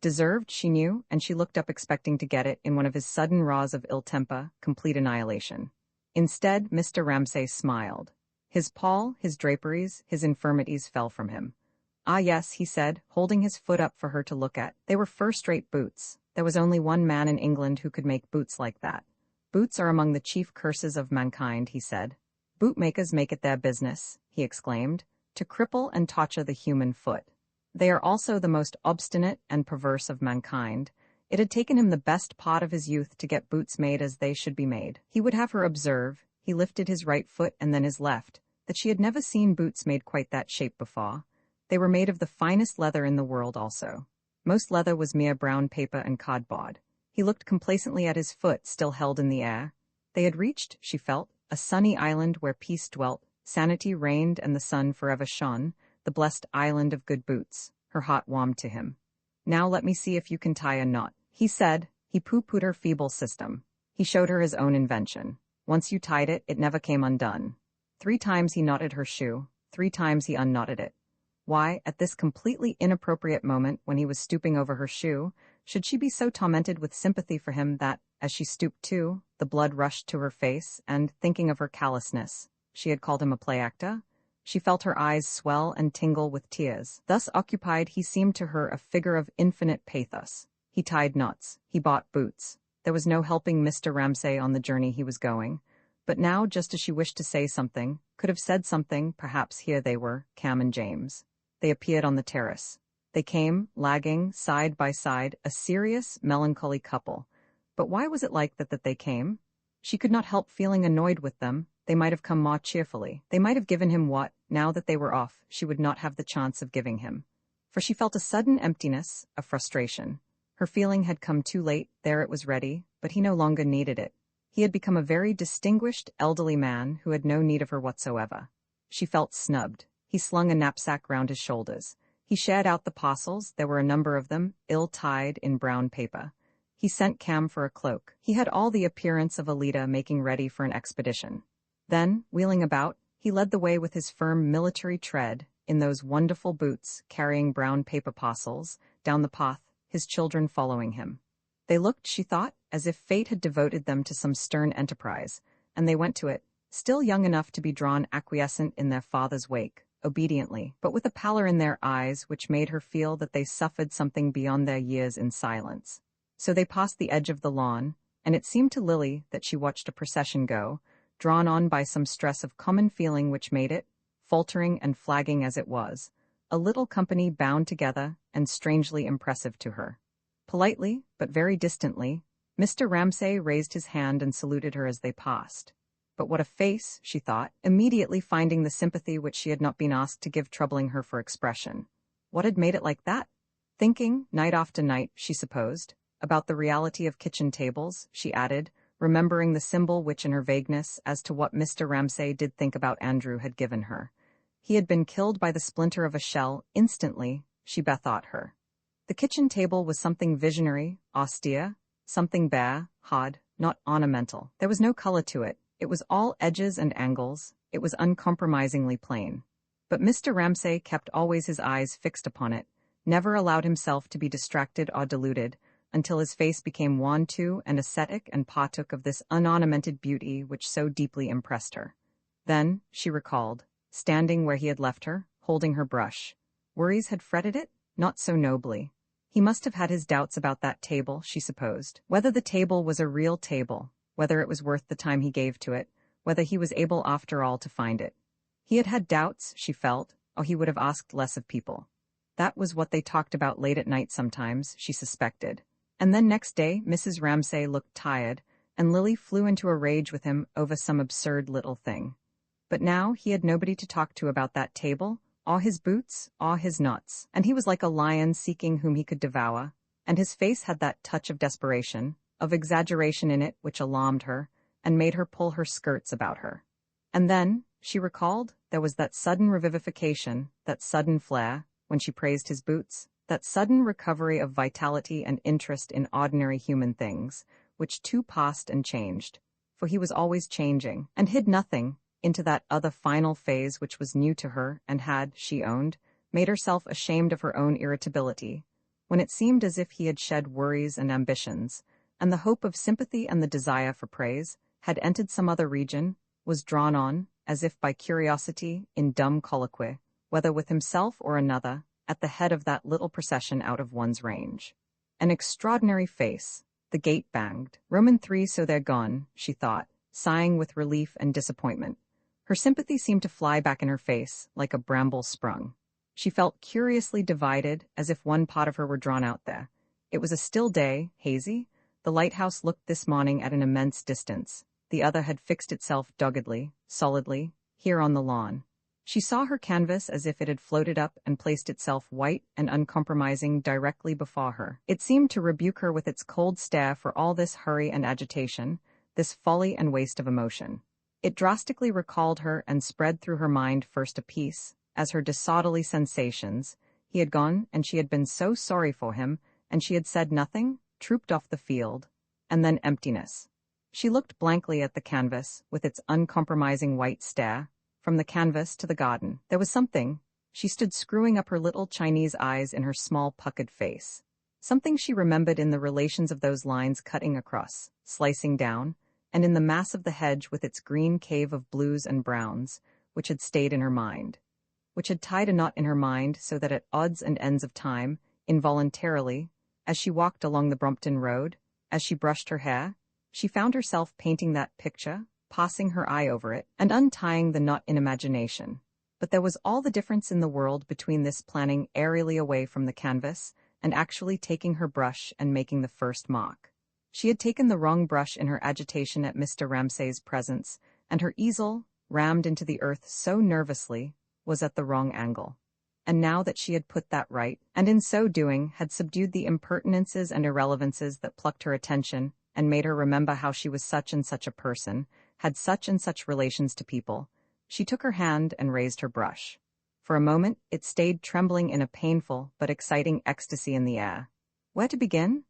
Deserved, she knew, and she looked up expecting to get it in one of his sudden raws of ill-temper, complete annihilation. Instead, Mr. Ramsay smiled. His pall, his draperies, his infirmities fell from him. Ah yes, he said, holding his foot up for her to look at. They were first-rate boots. There was only one man in England who could make boots like that. Boots are among the chief curses of mankind, he said. Bootmakers make it their business, he exclaimed, to cripple and torture the human foot. They are also the most obstinate and perverse of mankind. It had taken him the best part of his youth to get boots made as they should be made. He would have her observe, he lifted his right foot and then his left, that she had never seen boots made quite that shape before. They were made of the finest leather in the world also. Most leather was mere brown paper and cardboard. He looked complacently at his foot still held in the air. They had reached, she felt, a sunny island where peace dwelt, sanity reigned and the sun forever shone, the blessed island of good boots. Her heart warmed to him. Now let me see if you can tie a knot, he said. He pooh-poohed her feeble system. He showed her his own invention. Once you tied it, it never came undone. 3 times he knotted her shoe, 3 times he unknotted it. Why, at this completely inappropriate moment when he was stooping over her shoe, should she be so tormented with sympathy for him that, as she stooped too, the blood rushed to her face, and, thinking of her callousness, she had called him a play-actor? She felt her eyes swell and tingle with tears. Thus occupied, he seemed to her a figure of infinite pathos. He tied knots. He bought boots. There was no helping Mr. Ramsay on the journey he was going. But now, just as she wished to say something, could have said something, perhaps here they were, Cam and James. They appeared on the terrace. They came, lagging, side by side, a serious, melancholy couple. But why was it like that they came? She could not help feeling annoyed with them. They might have come more cheerfully. They might have given him what, now that they were off, she would not have the chance of giving him. For she felt a sudden emptiness, a frustration. Her feeling had come too late, there it was ready, but he no longer needed it. He had become a very distinguished, elderly man who had no need of her whatsoever. She felt snubbed. He slung a knapsack round his shoulders. He shared out the parcels, there were a number of them, ill-tied in brown paper. He sent Cam for a cloak. He had all the appearance of a leader making ready for an expedition. Then, wheeling about, he led the way with his firm military tread, in those wonderful boots, carrying brown paper parcels, down the path, his children following him. They looked, she thought, as if fate had devoted them to some stern enterprise, and they went to it, still young enough to be drawn acquiescent in their father's wake, obediently, but with a pallor in their eyes which made her feel that they suffered something beyond their years in silence. So they passed the edge of the lawn, and it seemed to Lily that she watched a procession go, drawn on by some stress of common feeling which made it, faltering and flagging as it was, a little company bound together and strangely impressive to her. Politely, but very distantly, Mr. Ramsay raised his hand and saluted her as they passed. But what a face, she thought, immediately finding the sympathy which she had not been asked to give troubling her for expression. What had made it like that? Thinking, night after night, she supposed, about the reality of kitchen tables, she added, remembering the symbol which in her vagueness as to what Mr. Ramsay did think about Andrew had given her. He had been killed by the splinter of a shell instantly, she bethought her. The kitchen table was something visionary, austere, something bare, hard, not ornamental. There was no color to it. It was all edges and angles. It was uncompromisingly plain. But Mr. Ramsay kept always his eyes fixed upon it, never allowed himself to be distracted or deluded, until his face became wan too and ascetic and partook of this unornamented beauty which so deeply impressed her. Then, she recalled, standing where he had left her, holding her brush. Worries had fretted it? Not so nobly. He must have had his doubts about that table, she supposed. Whether the table was a real table, whether it was worth the time he gave to it, whether he was able after all to find it. He had had doubts, she felt, or he would have asked less of people. That was what they talked about late at night sometimes, she suspected. And then next day, Mrs. Ramsay looked tired, and Lily flew into a rage with him over some absurd little thing. But now he had nobody to talk to about that table, or his boots, or his knots, and he was like a lion seeking whom he could devour, and his face had that touch of desperation, of exaggeration in it which alarmed her, and made her pull her skirts about her. And then, she recalled, there was that sudden revivification, that sudden flare, when she praised his boots, that sudden recovery of vitality and interest in ordinary human things, which too passed and changed, for he was always changing, and hid nothing, into that other final phase which was new to her and had, she owned, made herself ashamed of her own irritability, when it seemed as if he had shed worries and ambitions, and the hope of sympathy and the desire for praise had entered some other region, was drawn on, as if by curiosity, in dumb colloquy, whether with himself or another, at the head of that little procession out of one's range. An extraordinary face, The gate banged. Roman 3, so they're gone, she thought, sighing with relief and disappointment. Her sympathy seemed to fly back in her face, like a bramble sprung. She felt curiously divided, as if one part of her were drawn out there. It was a still day, hazy. The lighthouse looked this morning at an immense distance. The other had fixed itself doggedly, solidly, here on the lawn. She saw her canvas as if it had floated up and placed itself white and uncompromising directly before her. It seemed to rebuke her with its cold stare for all this hurry and agitation, this folly and waste of emotion. It drastically recalled her and spread through her mind first a peace, as her disorderly sensations. He had gone, and she had been so sorry for him, and she had said nothing, trooped off the field, and then emptiness. She looked blankly at the canvas, with its uncompromising white stare. From the canvas to the garden, there was something. She stood screwing up her little Chinese eyes in her small puckered face. Something she remembered in the relations of those lines cutting across, slicing down, and in the mass of the hedge with its green cave of blues and browns, which had stayed in her mind, which had tied a knot in her mind so that at odds and ends of time, involuntarily, as she walked along the Brompton Road, as she brushed her hair, she found herself painting that picture, passing her eye over it, and untying the knot in imagination. But there was all the difference in the world between this planning aerially away from the canvas and actually taking her brush and making the first mark. She had taken the wrong brush in her agitation at Mr. Ramsay's presence, and her easel, rammed into the earth so nervously, was at the wrong angle. And now that she had put that right, and in so doing had subdued the impertinences and irrelevances that plucked her attention and made her remember how she was such and such a person, had such and such relations to people, she took her hand and raised her brush. For a moment, it stayed trembling in a painful but exciting ecstasy in the air. Where to begin?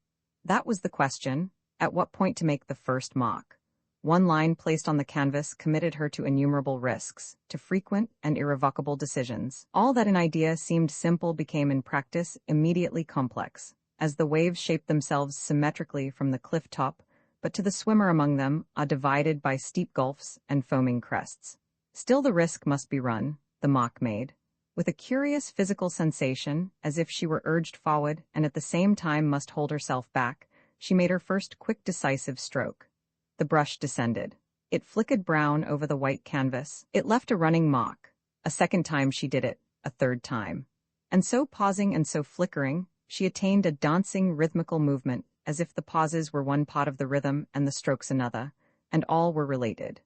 That was the question. At what point to make the first mark? One line placed on the canvas committed her to innumerable risks, to frequent and irrevocable decisions. All that in idea seemed simple became in practice immediately complex, as the waves shaped themselves symmetrically from the cliff top, but to the swimmer among them are divided by steep gulfs and foaming crests. Still the risk must be run, the mark made. With a curious physical sensation, as if she were urged forward and at the same time must hold herself back, she made her first quick decisive stroke. The brush descended. It flickered brown over the white canvas. It left a running mark. A second time she did it, a third time. And so pausing and so flickering, she attained a dancing rhythmical movement, as if the pauses were one part of the rhythm and the strokes another, and all were related.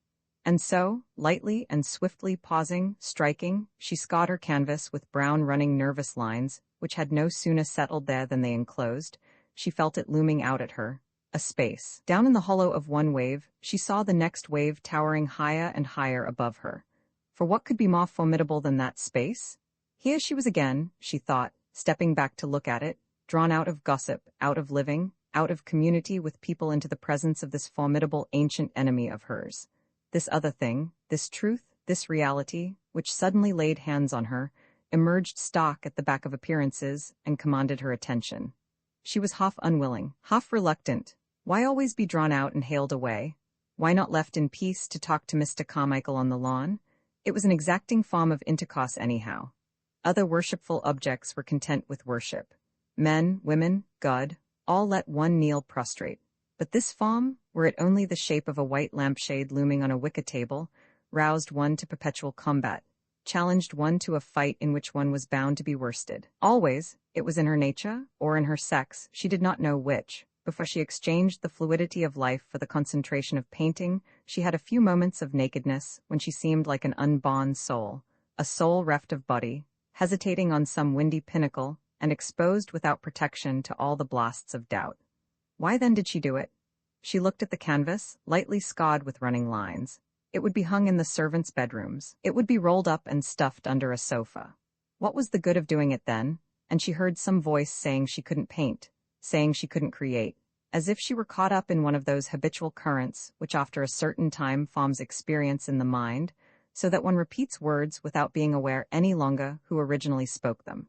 And so, lightly and swiftly pausing, striking, she scoured her canvas with brown running nervous lines, which had no sooner settled there than they enclosed. She felt it looming out at her, a space. Down in the hollow of one wave, she saw the next wave towering higher and higher above her. For what could be more formidable than that space? Here she was again, she thought, stepping back to look at it, drawn out of gossip, out of living, out of community with people into the presence of this formidable ancient enemy of hers. This other thing, this truth, this reality, which suddenly laid hands on her, emerged stark at the back of appearances and commanded her attention. She was half unwilling, half reluctant. Why always be drawn out and haled away? Why not left in peace to talk to Mr. Carmichael on the lawn? It was an exacting form of intercourse anyhow. Other worshipful objects were content with worship. Men, women, God, all let one kneel prostrate. But this form, were it only the shape of a white lampshade looming on a wicker table, roused one to perpetual combat, challenged one to a fight in which one was bound to be worsted. Always, it was in her nature, or in her sex, she did not know which. Before she exchanged the fluidity of life for the concentration of painting, she had a few moments of nakedness when she seemed like an unborn soul, a soul reft of body, hesitating on some windy pinnacle, and exposed without protection to all the blasts of doubt. Why then did she do it? She looked at the canvas, lightly scarred with running lines. It would be hung in the servants' bedrooms. It would be rolled up and stuffed under a sofa. What was the good of doing it then? And she heard some voice saying she couldn't paint, saying she couldn't create, as if she were caught up in one of those habitual currents which after a certain time forms experience in the mind, so that one repeats words without being aware any longer who originally spoke them.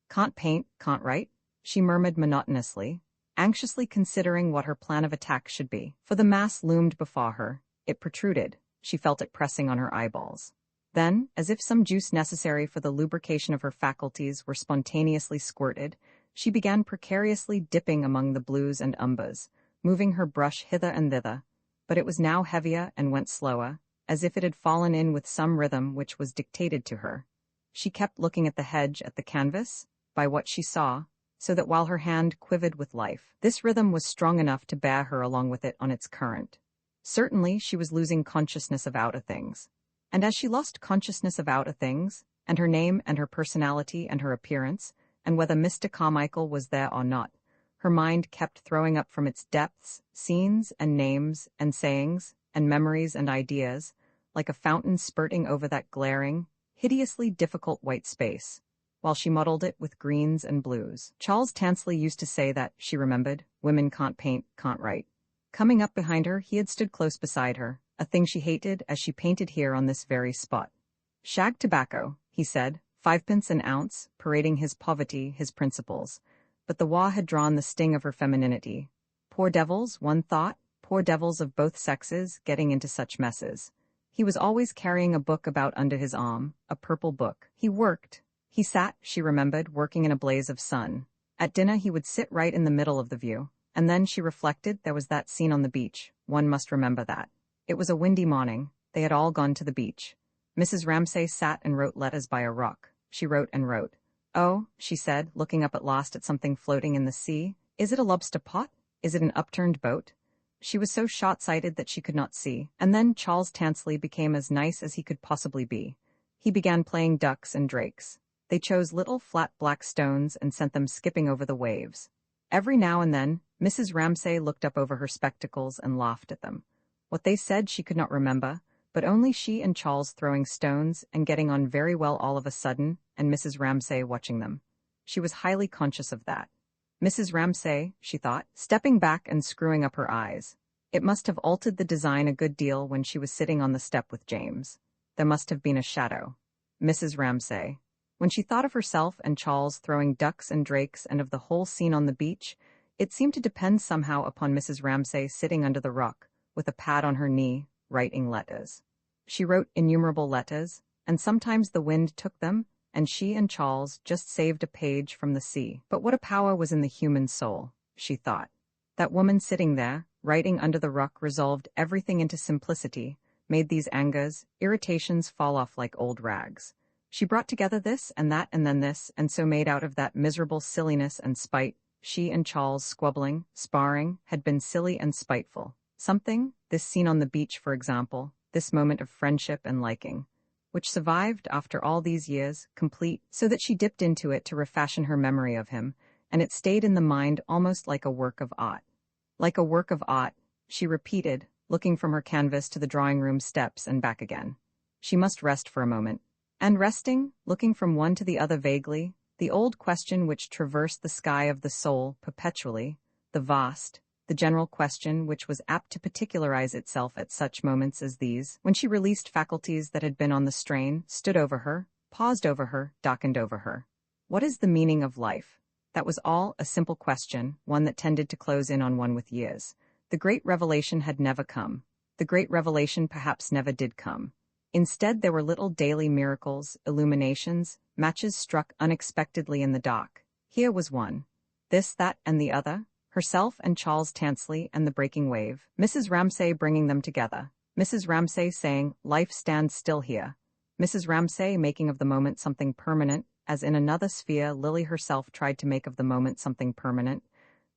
Can't paint, can't write, she murmured monotonously, anxiously considering what her plan of attack should be. For the mass loomed before her. It protruded. She felt it pressing on her eyeballs. Then, as if some juice necessary for the lubrication of her faculties were spontaneously squirted, she began precariously dipping among the blues and umbas, moving her brush hither and thither, but it was now heavier and went slower, as if it had fallen in with some rhythm which was dictated to her. She kept looking at the hedge, at the canvas, by what she saw, so that while her hand quivered with life, this rhythm was strong enough to bear her along with it on its current. Certainly she was losing consciousness of outer things. And as she lost consciousness of outer things, and her name and her personality and her appearance, and whether Mr. Carmichael was there or not, her mind kept throwing up from its depths scenes and names and sayings and memories and ideas, like a fountain spurting over that glaring, hideously difficult white space, while she muddled it with greens and blues. Charles Tansley used to say that, she remembered, women can't paint, can't write. Coming up behind her, he had stood close beside her, a thing she hated as she painted here on this very spot. Shag tobacco, he said, 5p an ounce, parading his poverty, his principles. But the war had drawn the sting of her femininity. Poor devils, one thought, poor devils of both sexes, getting into such messes. He was always carrying a book about under his arm, a purple book. He worked. He sat, she remembered, working in a blaze of sun. At dinner he would sit right in the middle of the view. And then, she reflected, there was that scene on the beach. One must remember that. It was a windy morning. They had all gone to the beach. Mrs. Ramsay sat and wrote letters by a rock. She wrote and wrote. Oh, she said, looking up at last at something floating in the sea. Is it a lobster pot? Is it an upturned boat? She was so short-sighted that she could not see. And then Charles Tansley became as nice as he could possibly be. He began playing ducks and drakes. They chose little flat black stones and sent them skipping over the waves. Every now and then, Mrs. Ramsay looked up over her spectacles and laughed at them. What they said she could not remember, but only she and Charles throwing stones and getting on very well all of a sudden, and Mrs. Ramsay watching them. She was highly conscious of that. Mrs. Ramsay, she thought, stepping back and screwing up her eyes. It must have altered the design a good deal when she was sitting on the step with James. There must have been a shadow. Mrs. Ramsay. When she thought of herself and Charles throwing ducks and drakes and of the whole scene on the beach, it seemed to depend somehow upon Mrs. Ramsay sitting under the rock, with a pad on her knee, writing letters. She wrote innumerable letters, and sometimes the wind took them, and she and Charles just saved a page from the sea. But what a power was in the human soul, she thought. That woman sitting there, writing under the rock, resolved everything into simplicity, made these angers, irritations fall off like old rags. She brought together this and that and then this, and so made out of that miserable silliness and spite. She and Charles, squabbling, sparring, had been silly and spiteful. Something, this scene on the beach for example, this moment of friendship and liking, which survived after all these years, complete, so that she dipped into it to refashion her memory of him, and it stayed in the mind almost like a work of art. Like a work of art, she repeated, looking from her canvas to the drawing-room steps and back again. She must rest for a moment. And resting, looking from one to the other vaguely, the old question which traversed the sky of the soul perpetually, the vast, the general question which was apt to particularize itself at such moments as these, when she released faculties that had been on the strain, stood over her, paused over her, darkened over her. What is the meaning of life? That was all, a simple question, one that tended to close in on one with years. The great revelation had never come. The great revelation perhaps never did come. Instead, there were little daily miracles, illuminations, matches struck unexpectedly in the dark. Here was one. This, that, and the other. Herself and Charles Tansley and the breaking wave. Mrs. Ramsay bringing them together. Mrs. Ramsay saying, life stands still here. Mrs. Ramsay making of the moment something permanent, as in another sphere Lily herself tried to make of the moment something permanent.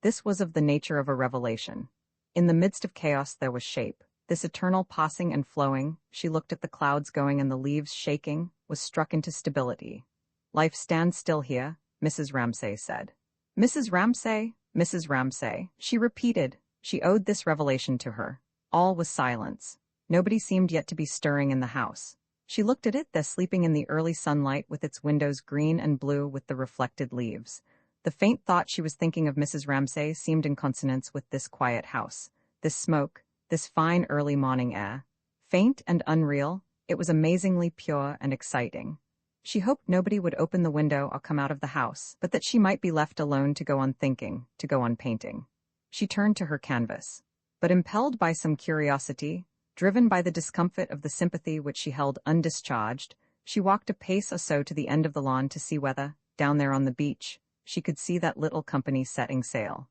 This was of the nature of a revelation. In the midst of chaos there was shape. This eternal passing and flowing, she looked at the clouds going and the leaves shaking, was struck into stability. Life stands still here, Mrs. Ramsay said. Mrs. Ramsay, Mrs. Ramsay, she repeated. She owed this revelation to her. All was silence. Nobody seemed yet to be stirring in the house. She looked at it there sleeping in the early sunlight with its windows green and blue with the reflected leaves. The faint thought she was thinking of Mrs. Ramsay seemed in consonance with this quiet house, this smoke, this fine early morning air. Faint and unreal, it was amazingly pure and exciting. She hoped nobody would open the window or come out of the house, but that she might be left alone to go on thinking, to go on painting. She turned to her canvas. But impelled by some curiosity, driven by the discomfort of the sympathy which she held undischarged, she walked a pace or so to the end of the lawn to see whether, down there on the beach, she could see that little company setting sail.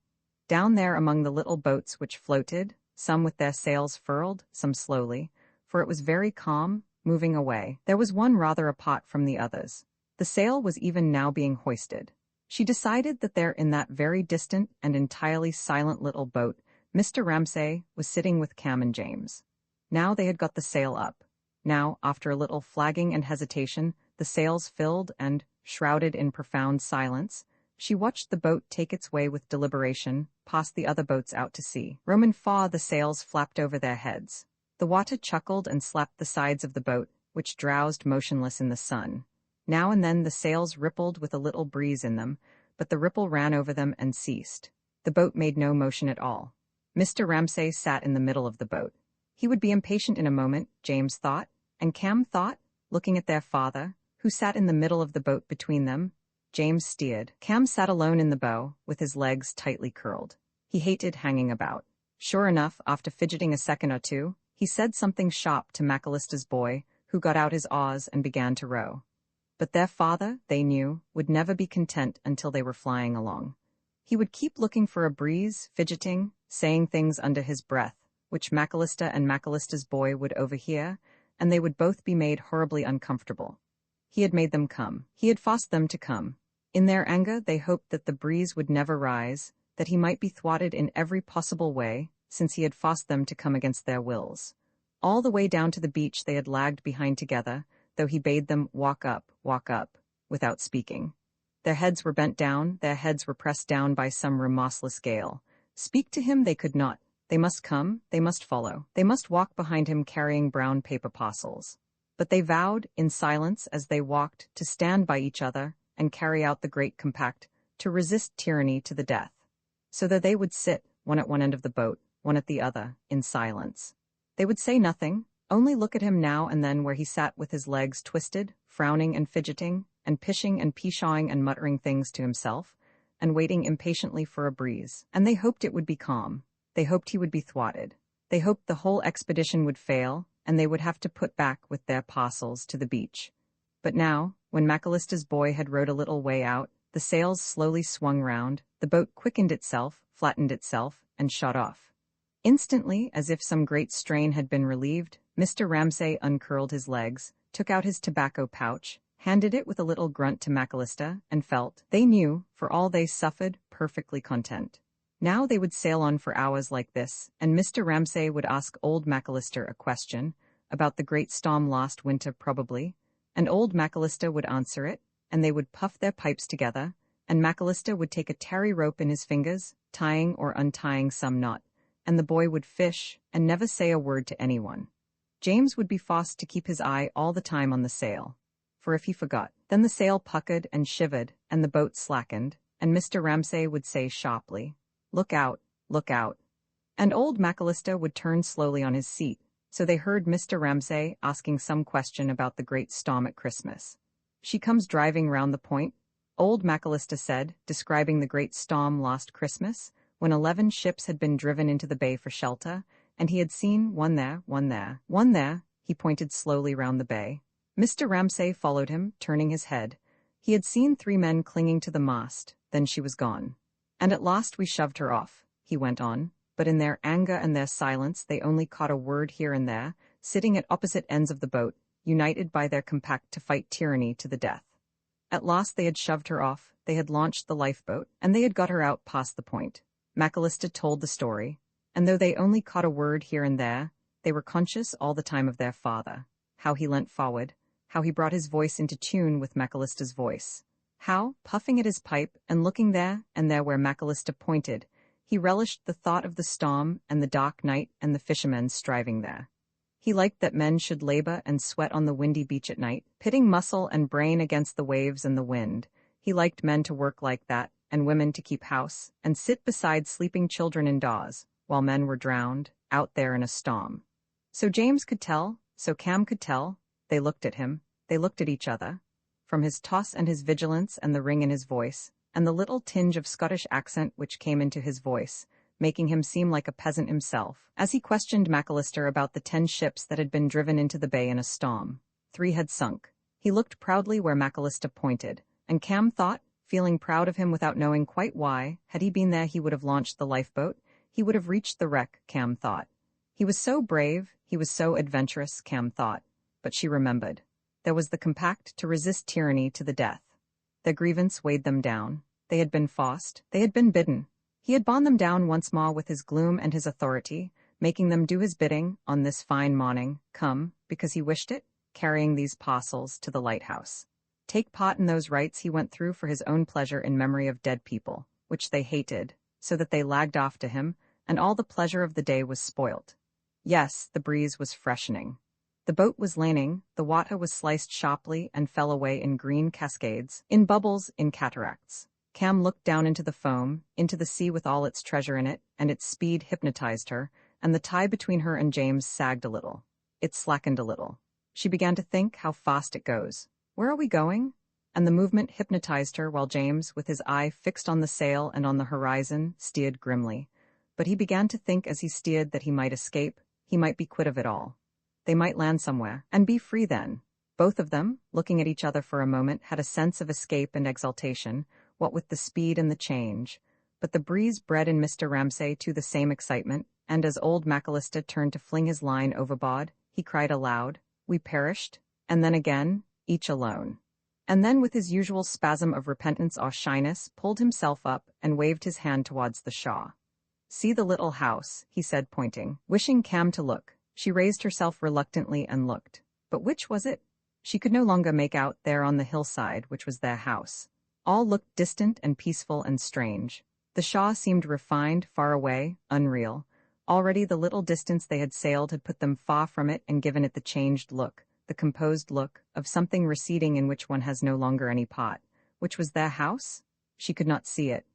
Down there among the little boats which floated, some with their sails furled, some slowly, for it was very calm, moving away. There was one rather apart from the others. The sail was even now being hoisted. She decided that there in that very distant and entirely silent little boat, Mr. Ramsay was sitting with Cam and James. Now they had got the sail up. Now, after a little flagging and hesitation, the sails filled and, shrouded in profound silence, she watched the boat take its way with deliberation, past the other boats out to sea. Roman faw the sails flapped over their heads. The water chuckled and slapped the sides of the boat, which drowsed motionless in the sun. Now and then the sails rippled with a little breeze in them, but the ripple ran over them and ceased. The boat made no motion at all. Mr. Ramsay sat in the middle of the boat. He would be impatient in a moment, James thought, and Cam thought, looking at their father, who sat in the middle of the boat between them. James steered. Cam sat alone in the bow, with his legs tightly curled. He hated hanging about. Sure enough, after fidgeting a second or two, he said something sharp to McAllister's boy, who got out his oars and began to row. But their father, they knew, would never be content until they were flying along. He would keep looking for a breeze, fidgeting, saying things under his breath, which McAllister and McAllister's boy would overhear, and they would both be made horribly uncomfortable. He had made them come. He had forced them to come. In their anger, they hoped that the breeze would never rise, that he might be thwarted in every possible way, since he had forced them to come against their wills. All the way down to the beach they had lagged behind together, though he bade them walk up, without speaking. Their heads were bent down, their heads were pressed down by some remorseless gale. Speak to him they could not. They must come, they must follow. They must walk behind him carrying brown paper parcels. But they vowed, in silence as they walked, to stand by each other and carry out the great compact, to resist tyranny to the death. So that they would sit, one at one end of the boat, one at the other, in silence. They would say nothing, only look at him now and then where he sat with his legs twisted, frowning and fidgeting, and pishing and pshawing and muttering things to himself, and waiting impatiently for a breeze. And they hoped it would be calm. They hoped he would be thwarted. They hoped the whole expedition would fail, and they would have to put back with their parcels to the beach. But now, when McAllister's boy had rowed a little way out, the sails slowly swung round, the boat quickened itself, flattened itself, and shot off. Instantly, as if some great strain had been relieved, Mr. Ramsay uncurled his legs, took out his tobacco pouch, handed it with a little grunt to McAllister, and felt, they knew, for all they suffered, perfectly content. Now they would sail on for hours like this, and Mr. Ramsay would ask old McAllister a question, about the great storm last winter probably, and old McAllister would answer it, and they would puff their pipes together, and McAllister would take a tarry rope in his fingers, tying or untying some knot, and the boy would fish, and never say a word to anyone. James would be forced to keep his eye all the time on the sail, for if he forgot, then the sail puckered and shivered, and the boat slackened, and Mr. Ramsay would say sharply, look out, and old McAllister would turn slowly on his seat, so they heard Mr. Ramsay asking some question about the great storm at Christmas. She comes driving round the point, old McAllister said, describing the great storm last Christmas, when 11 ships had been driven into the bay for shelter, and he had seen one there, he pointed slowly round the bay. Mr. Ramsay followed him, turning his head. He had seen 3 men clinging to the mast, then she was gone. And at last we shoved her off, he went on, but in their anger and their silence they only caught a word here and there, sitting at opposite ends of the boat, united by their compact to fight tyranny to the death. At last they had shoved her off, they had launched the lifeboat, and they had got her out past the point. McAllister told the story, and though they only caught a word here and there, they were conscious all the time of their father, how he leant forward, how he brought his voice into tune with McAllister's voice, how, puffing at his pipe and looking there and there where McAllister pointed, he relished the thought of the storm and the dark night and the fishermen striving there. He liked that men should labor and sweat on the windy beach at night, pitting muscle and brain against the waves and the wind. He liked men to work like that, and women to keep house, and sit beside sleeping children indoors, while men were drowned, out there in a storm. So James could tell, so Cam could tell, they looked at him, they looked at each other. From his toss and his vigilance and the ring in his voice, and the little tinge of Scottish accent which came into his voice, making him seem like a peasant himself, as he questioned McAllister about the 10 ships that had been driven into the bay in a storm. 3 had sunk. He looked proudly where McAllister pointed, and Cam thought, feeling proud of him without knowing quite why. Had he been there, he would have launched the lifeboat. He would have reached the wreck, Cam thought. He was so brave, he was so adventurous, Cam thought. But she remembered. There was the compact to resist tyranny to the death. Their grievance weighed them down. They had been forced, they had been bidden. He had bound them down once more with his gloom and his authority, making them do his bidding on this fine morning, come, because he wished it, carrying these parcels to the lighthouse. Take part in those rites he went through for his own pleasure in memory of dead people, which they hated, so that they lagged off to him, and all the pleasure of the day was spoilt. Yes, the breeze was freshening. The boat was laning, the water was sliced sharply and fell away in green cascades, in bubbles, in cataracts. Cam looked down into the foam, into the sea with all its treasure in it, and its speed hypnotized her, and the tie between her and James sagged a little. It slackened a little. She began to think how fast it goes. Where are we going? And the movement hypnotized her while James, with his eye fixed on the sail and on the horizon, steered grimly. But he began to think as he steered that he might escape, he might be quit of it all. They might land somewhere, and be free then. Both of them, looking at each other for a moment, had a sense of escape and exultation, what with the speed and the change. But the breeze bred in Mr. Ramsay to the same excitement, and as old McAllister turned to fling his line overboard, he cried aloud, "We perished," and then again, "Each alone." And then with his usual spasm of repentance or shyness, pulled himself up and waved his hand towards the shore. "See the little house," he said, pointing. Wishing Cam to look, she raised herself reluctantly and looked. But which was it? She could no longer make out there on the hillside which was their house. All looked distant and peaceful and strange. The shore seemed refined, far away, unreal. Already the little distance they had sailed had put them far from it and given it the changed look, the composed look, of something receding in which one has no longer any part. Which was their house? She could not see it.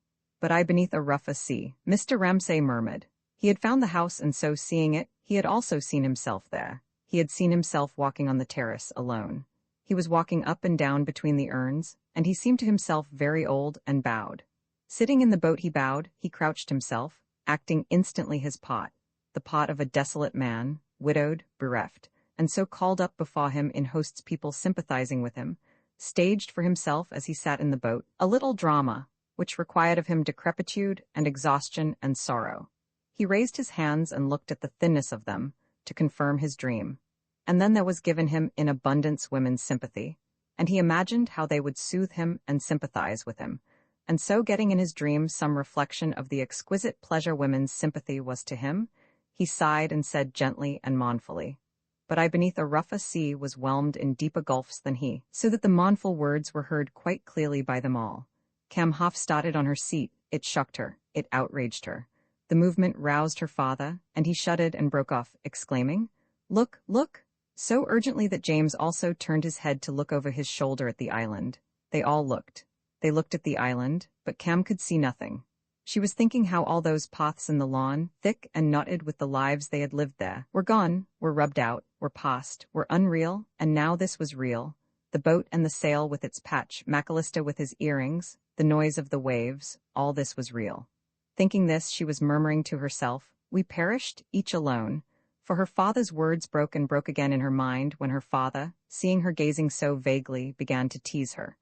"But I beneath a rougher sea," Mr. Ramsay murmured. He had found the house, and so seeing it, he had also seen himself there. He had seen himself walking on the terrace, alone. He was walking up and down between the urns, and he seemed to himself very old and bowed. Sitting in the boat he bowed, he crouched himself, acting instantly his part, the part of a desolate man, widowed, bereft, and so called up before him in hosts people sympathizing with him, staged for himself as he sat in the boat, a little drama, which required of him decrepitude and exhaustion and sorrow. He raised his hands and looked at the thinness of them, to confirm his dream. And then there was given him in abundance women's sympathy, and he imagined how they would soothe him and sympathize with him, and so getting in his dream some reflection of the exquisite pleasure women's sympathy was to him, he sighed and said gently and mournfully, "But I beneath a rougher sea was whelmed in deeper gulfs than he," so that the mournful words were heard quite clearly by them all. Cam half started on her seat. It shocked her, it outraged her. The movement roused her father, and he shuddered and broke off, exclaiming, "Look, look!" so urgently that James also turned his head to look over his shoulder at the island. They all looked. They looked at the island, but Cam could see nothing. She was thinking how all those paths in the lawn, thick and knotted with the lives they had lived there, were gone, were rubbed out, were past, were unreal, and now this was real. The boat and the sail with its patch, McAllister with his earrings, the noise of the waves, all this was real. Thinking this, she was murmuring to herself, "We perished, each alone." For her father's words broke and broke again in her mind when her father, seeing her gazing so vaguely, began to tease her.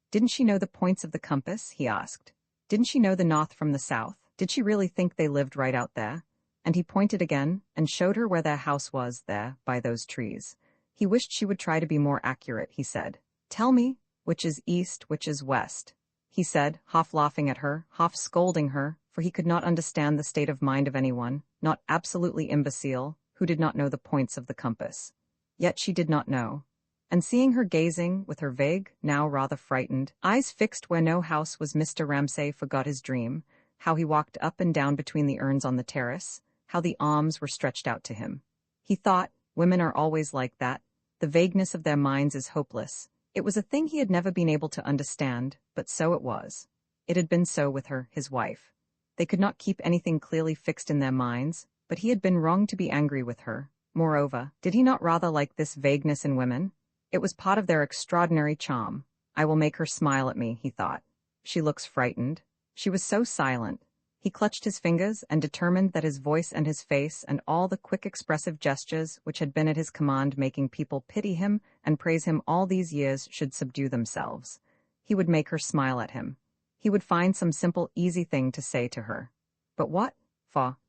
Didn't she know the points of the compass, he asked. Didn't she know the north from the south? Did she really think they lived right out there? And he pointed again, and showed her where their house was, there, by those trees. He wished she would try to be more accurate, he said. "Tell me, which is east, which is west?" he said, half laughing at her, half scolding her, for he could not understand the state of mind of anyone, not absolutely imbecile, who did not know the points of the compass. Yet she did not know. And seeing her gazing, with her vague, now rather frightened, eyes fixed where no house was, Mr. Ramsay forgot his dream, how he walked up and down between the urns on the terrace, how the arms were stretched out to him. He thought, women are always like that. The vagueness of their minds is hopeless. It was a thing he had never been able to understand, but so it was. It had been so with her, his wife. They could not keep anything clearly fixed in their minds, but he had been wrong to be angry with her. Moreover, did he not rather like this vagueness in women? It was part of their extraordinary charm. I will make her smile at me, he thought. She looks frightened. She was so silent. He clutched his fingers and determined that his voice and his face and all the quick expressive gestures which had been at his command making people pity him and praise him all these years should subdue themselves. He would make her smile at him. He would find some simple, easy thing to say to her. But what?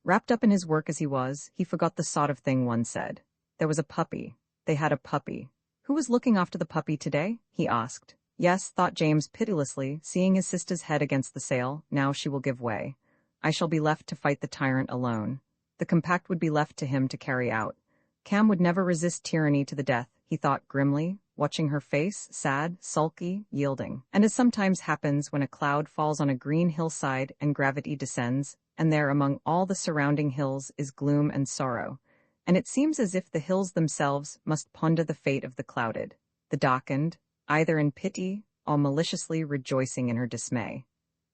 Wrapped up in his work as he was, he forgot the sort of thing one said. There was a puppy. They had a puppy. Who was looking after the puppy today? He asked. Yes, thought James pitilessly, seeing his sister's head against the sail. Now she will give way. I shall be left to fight the tyrant alone. The compact would be left to him to carry out. Cam would never resist tyranny to the death, he thought grimly, watching her face, sad, sulky, yielding. And as sometimes happens when a cloud falls on a green hillside and gravity descends, and there among all the surrounding hills is gloom and sorrow, and it seems as if the hills themselves must ponder the fate of the clouded, the darkened, either in pity or maliciously rejoicing in her dismay.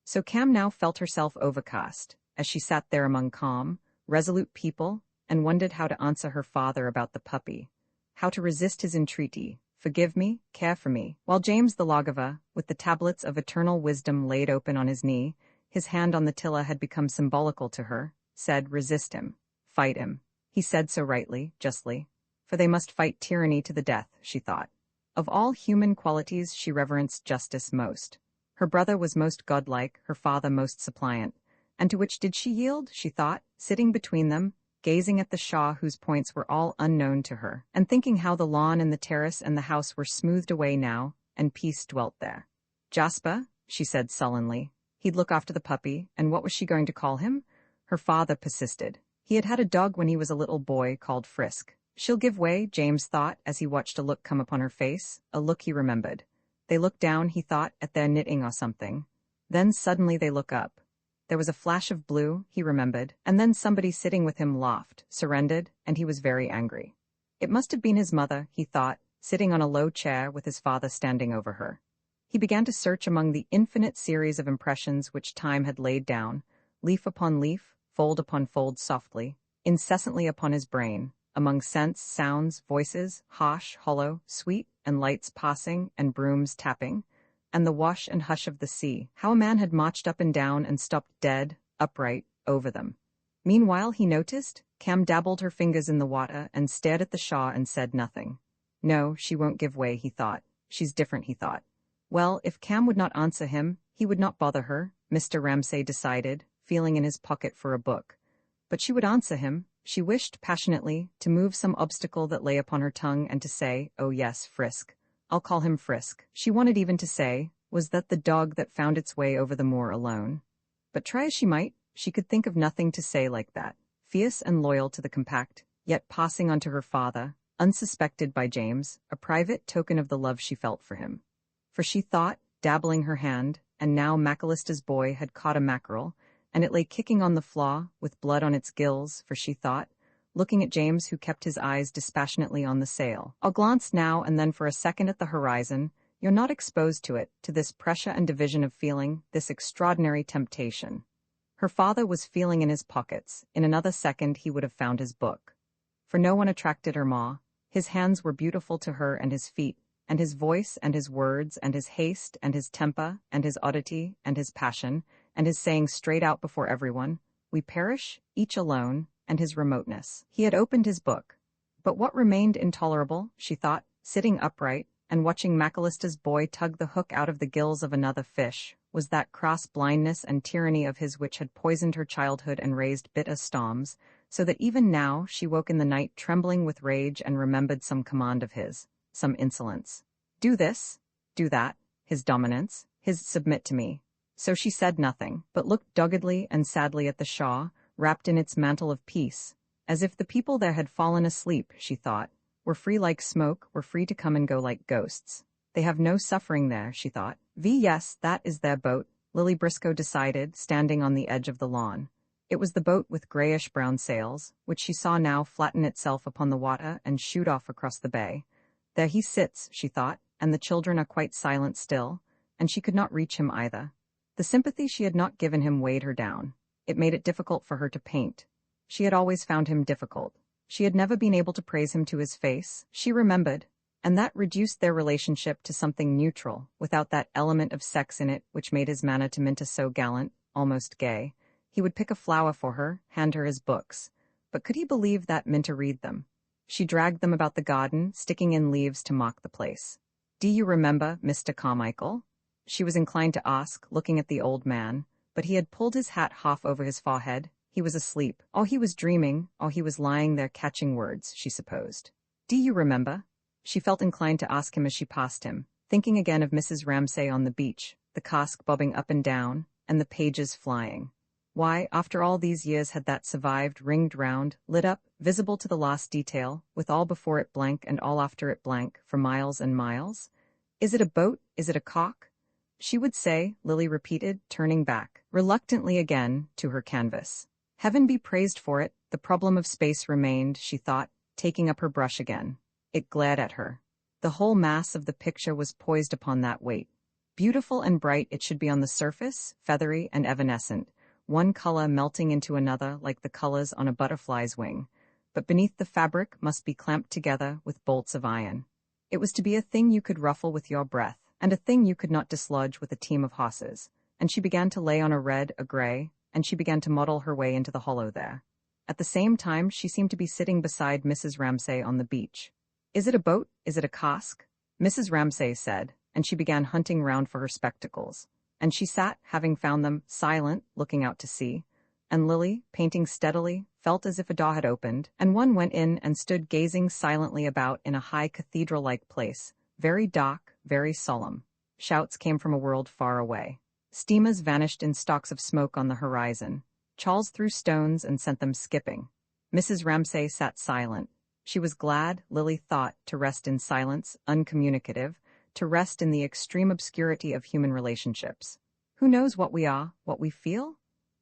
So Cam now felt herself overcast, as she sat there among calm, resolute people, and wondered how to answer her father about the puppy, how to resist his entreaty, forgive me, care for me, while James the lawgiver, with the tablets of eternal wisdom laid open on his knee, his hand on the tiller had become symbolical to her, said, resist him, fight him. He said so rightly, justly, for they must fight tyranny to the death, she thought. Of all human qualities she reverenced justice most. Her brother was most godlike, her father most suppliant, and to which did she yield, she thought, sitting between them, gazing at the Shah whose points were all unknown to her, and thinking how the lawn and the terrace and the house were smoothed away now, and peace dwelt there. Jasper, she said sullenly. He'd look after the puppy, and what was she going to call him? Her father persisted. He had had a dog when he was a little boy called Frisk. She'll give way, James thought, as he watched a look come upon her face, a look he remembered. They look down, he thought, at their knitting or something. Then suddenly they look up. There was a flash of blue, he remembered, and then somebody sitting with him laughed, surrendered, and he was very angry. It must have been his mother, he thought, sitting on a low chair with his father standing over her. He began to search among the infinite series of impressions which time had laid down, leaf upon leaf, fold upon fold softly, incessantly upon his brain, among scents, sounds, voices, harsh, hollow, sweet, and lights passing, and brooms tapping, and the wash and hush of the sea, how a man had marched up and down and stopped dead, upright, over them. Meanwhile, he noticed, Cam dabbled her fingers in the water and stared at the Shah and said nothing. No, she won't give way, he thought. She's different, he thought. Well, if Cam would not answer him, he would not bother her, Mr. Ramsay decided, feeling in his pocket for a book. But she would answer him. She wished, passionately, to move some obstacle that lay upon her tongue and to say, oh yes, Frisk. I'll call him Frisk. She wanted even to say, was that the dog that found its way over the moor alone? But try as she might, she could think of nothing to say like that. Fierce and loyal to the compact, yet passing on to her father, unsuspected by James, a private token of the love she felt for him. For she thought, dabbling her hand, and now Macalista's boy had caught a mackerel, and it lay kicking on the floor, with blood on its gills, for she thought, looking at James who kept his eyes dispassionately on the sail. I'll glance now and then for a second at the horizon. You're not exposed to it, to this pressure and division of feeling, this extraordinary temptation. Her father was feeling in his pockets. In another second he would have found his book. For no one attracted her ma. His hands were beautiful to her and his feet, and his voice and his words and his haste and his temper and his oddity and his passion and his saying straight out before everyone, we perish, each alone, and his remoteness. He had opened his book. But what remained intolerable, she thought, sitting upright and watching Macalista's boy tug the hook out of the gills of another fish, was that crass blindness and tyranny of his which had poisoned her childhood and raised bitter storms, so that even now she woke in the night trembling with rage and remembered some command of his, some insolence. Do this, do that, his dominance, his submit to me. So she said nothing, but looked doggedly and sadly at the Shah, wrapped in its mantle of peace, as if the people there had fallen asleep, she thought, were free like smoke, were free to come and go like ghosts. They have no suffering there, she thought. Yes, that is their boat, Lily Briscoe decided, standing on the edge of the lawn. It was the boat with grayish-brown sails, which she saw now flatten itself upon the water and shoot off across the bay. There he sits, she thought, and the children are quite silent still, and she could not reach him either. The sympathy she had not given him weighed her down. It made it difficult for her to paint. She had always found him difficult. She had never been able to praise him to his face, she remembered, and that reduced their relationship to something neutral, without that element of sex in it which made his manner to Minta so gallant, almost gay. He would pick a flower for her, hand her his books. But could he believe that Minta read them? She dragged them about the garden, sticking in leaves to mock the place. Do you remember, Mr. Carmichael? she was inclined to ask, looking at the old man, but he had pulled his hat half over his forehead. He was asleep. Or he was dreaming, or he was lying there catching words, she supposed. Do you remember? She felt inclined to ask him as she passed him, thinking again of Mrs. Ramsay on the beach, the cask bobbing up and down, and the pages flying. Why, after all these years had that survived, ringed round, lit up, visible to the last detail, with all before it blank and all after it blank, for miles and miles? Is it a boat? Is it a cock? She would say, Lily repeated, turning back, reluctantly again, to her canvas. Heaven be praised for it, the problem of space remained, she thought, taking up her brush again. It glared at her. The whole mass of the picture was poised upon that weight. Beautiful and bright it should be on the surface, feathery and evanescent, one color melting into another like the colors on a butterfly's wing. But beneath the fabric must be clamped together with bolts of iron. It was to be a thing you could ruffle with your breath, and a thing you could not dislodge with a team of horses. And she began to lay on a red, a gray, and she began to muddle her way into the hollow there. At the same time, she seemed to be sitting beside Mrs. Ramsay on the beach. Is it a boat? Is it a cask? Mrs. Ramsay said, and she began hunting round for her spectacles. And she sat, having found them, silent, looking out to sea. And Lily, painting steadily, felt as if a door had opened, and one went in and stood gazing silently about in a high cathedral-like place, very dark, very solemn. Shouts came from a world far away. Steamers vanished in stalks of smoke on the horizon. Charles threw stones and sent them skipping. Mrs. Ramsay sat silent. She was glad, Lily thought, to rest in silence, uncommunicative, to rest in the extreme obscurity of human relationships. Who knows what we are, what we feel?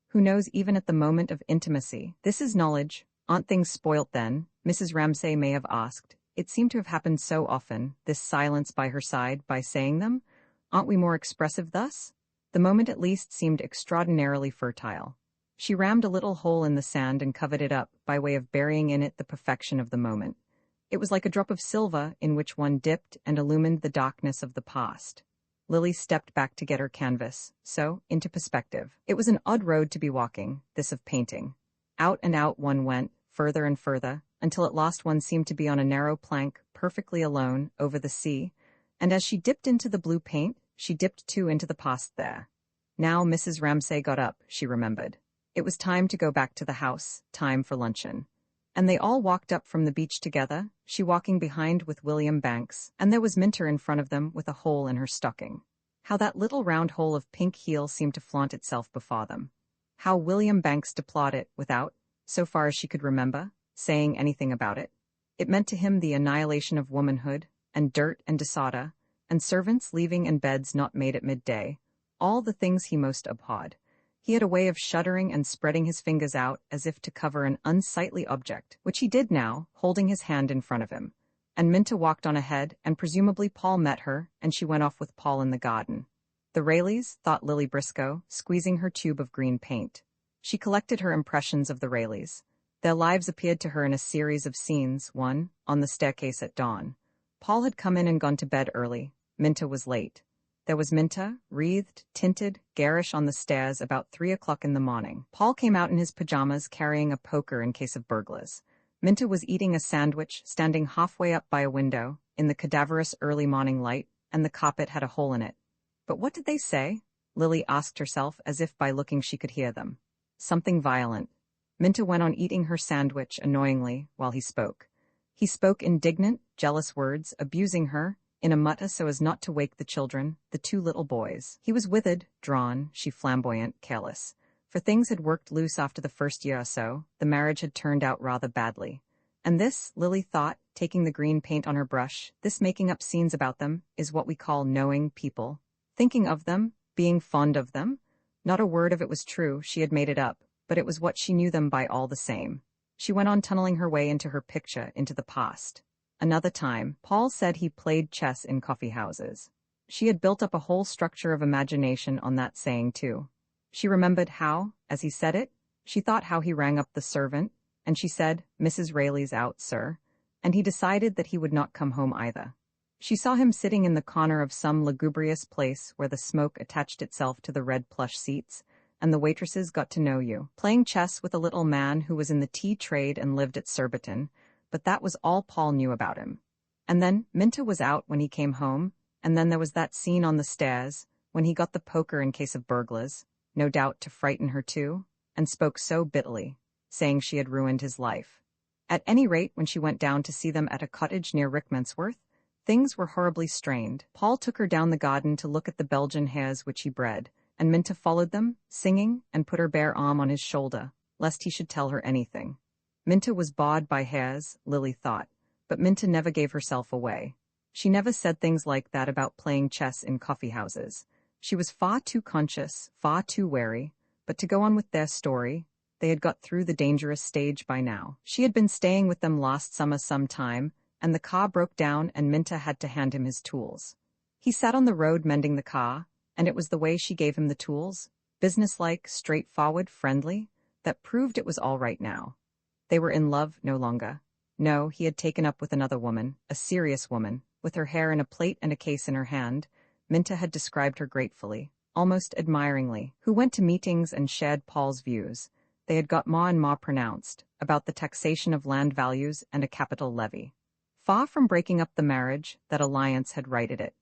Who knows even at the moment of intimacy? This is knowledge. Aren't things spoilt then? Mrs. Ramsay may have asked. It seemed to have happened so often, this silence by her side, by saying them. Aren't we more expressive thus? The moment at least seemed extraordinarily fertile. She rammed a little hole in the sand and covered it up, by way of burying in it the perfection of the moment. It was like a drop of silver in which one dipped and illumined the darkness of the past. Lily stepped back to get her canvas, so, into perspective. It was an odd road to be walking, this of painting. Out and out one went, further and further, until at last one seemed to be on a narrow plank, perfectly alone, over the sea, and as she dipped into the blue paint, she dipped too into the past there. Now Mrs. Ramsay got up, she remembered. It was time to go back to the house, time for luncheon. And they all walked up from the beach together, she walking behind with William Banks, and there was Minter in front of them with a hole in her stocking. How that little round hole of pink heel seemed to flaunt itself before them. How William Banks deplored it without, so far as she could remember, saying anything about it. It meant to him the annihilation of womanhood, and dirt and disorder, and servants leaving and beds not made at midday, all the things he most abhorred. He had a way of shuddering and spreading his fingers out as if to cover an unsightly object, which he did now, holding his hand in front of him. And Minta walked on ahead, and presumably Paul met her, and she went off with Paul in the garden. The Rayleighs, thought Lily Briscoe, squeezing her tube of green paint. She collected her impressions of the Rayleighs. Their lives appeared to her in a series of scenes, one, on the staircase at dawn. Paul had come in and gone to bed early. Minta was late. There was Minta, wreathed, tinted, garish on the stairs about 3 o'clock in the morning. Paul came out in his pajamas carrying a poker in case of burglars. Minta was eating a sandwich, standing halfway up by a window, in the cadaverous early morning light, and the carpet had a hole in it. But what did they say? Lily asked herself as if by looking she could hear them. Something violent. Minta went on eating her sandwich annoyingly while he spoke. He spoke indignant, jealous words, abusing her, in a mutter so as not to wake the children, the 2 little boys. He was withered, drawn, she flamboyant, careless. For things had worked loose after the first year or so, the marriage had turned out rather badly. And this, Lily thought, taking the green paint on her brush, this making up scenes about them, is what we call knowing people. Thinking of them, being fond of them. Not a word of it was true, she had made it up, but it was what she knew them by all the same. She went on tunneling her way into her picture, into the past. Another time, Paul said he played chess in coffee houses. She had built up a whole structure of imagination on that saying too. She remembered how, as he said it, she thought how he rang up the servant, and she said, "Mrs. Rayleigh's out, sir," and he decided that he would not come home either. She saw him sitting in the corner of some lugubrious place where the smoke attached itself to the red plush seats, and the waitresses got to know you, playing chess with a little man who was in the tea trade and lived at Surbiton, but that was all Paul knew about him. And then Minta was out when he came home, and then there was that scene on the stairs, when he got the poker in case of burglars, no doubt to frighten her too, and spoke so bitterly, saying she had ruined his life. At any rate, when she went down to see them at a cottage near Rickmansworth, things were horribly strained. Paul took her down the garden to look at the Belgian hares which he bred, and Minta followed them, singing, and put her bare arm on his shoulder, lest he should tell her anything. Minta was bawed by hares, Lily thought, but Minta never gave herself away. She never said things like that about playing chess in coffee-houses. She was far too conscious, far too wary, but to go on with their story, they had got through the dangerous stage by now. She had been staying with them last summer some time, and the car broke down and Minta had to hand him his tools. He sat on the road mending the car, and it was the way she gave him the tools, businesslike, straightforward, friendly, that proved it was all right now. They were in love no longer. No, he had taken up with another woman, a serious woman, with her hair in a plait and a case in her hand. Minta had described her gratefully, almost admiringly, who went to meetings and shared Paul's views. They had got more and more pronounced, about the taxation of land values and a capital levy. Far from breaking up the marriage, that alliance had righted it.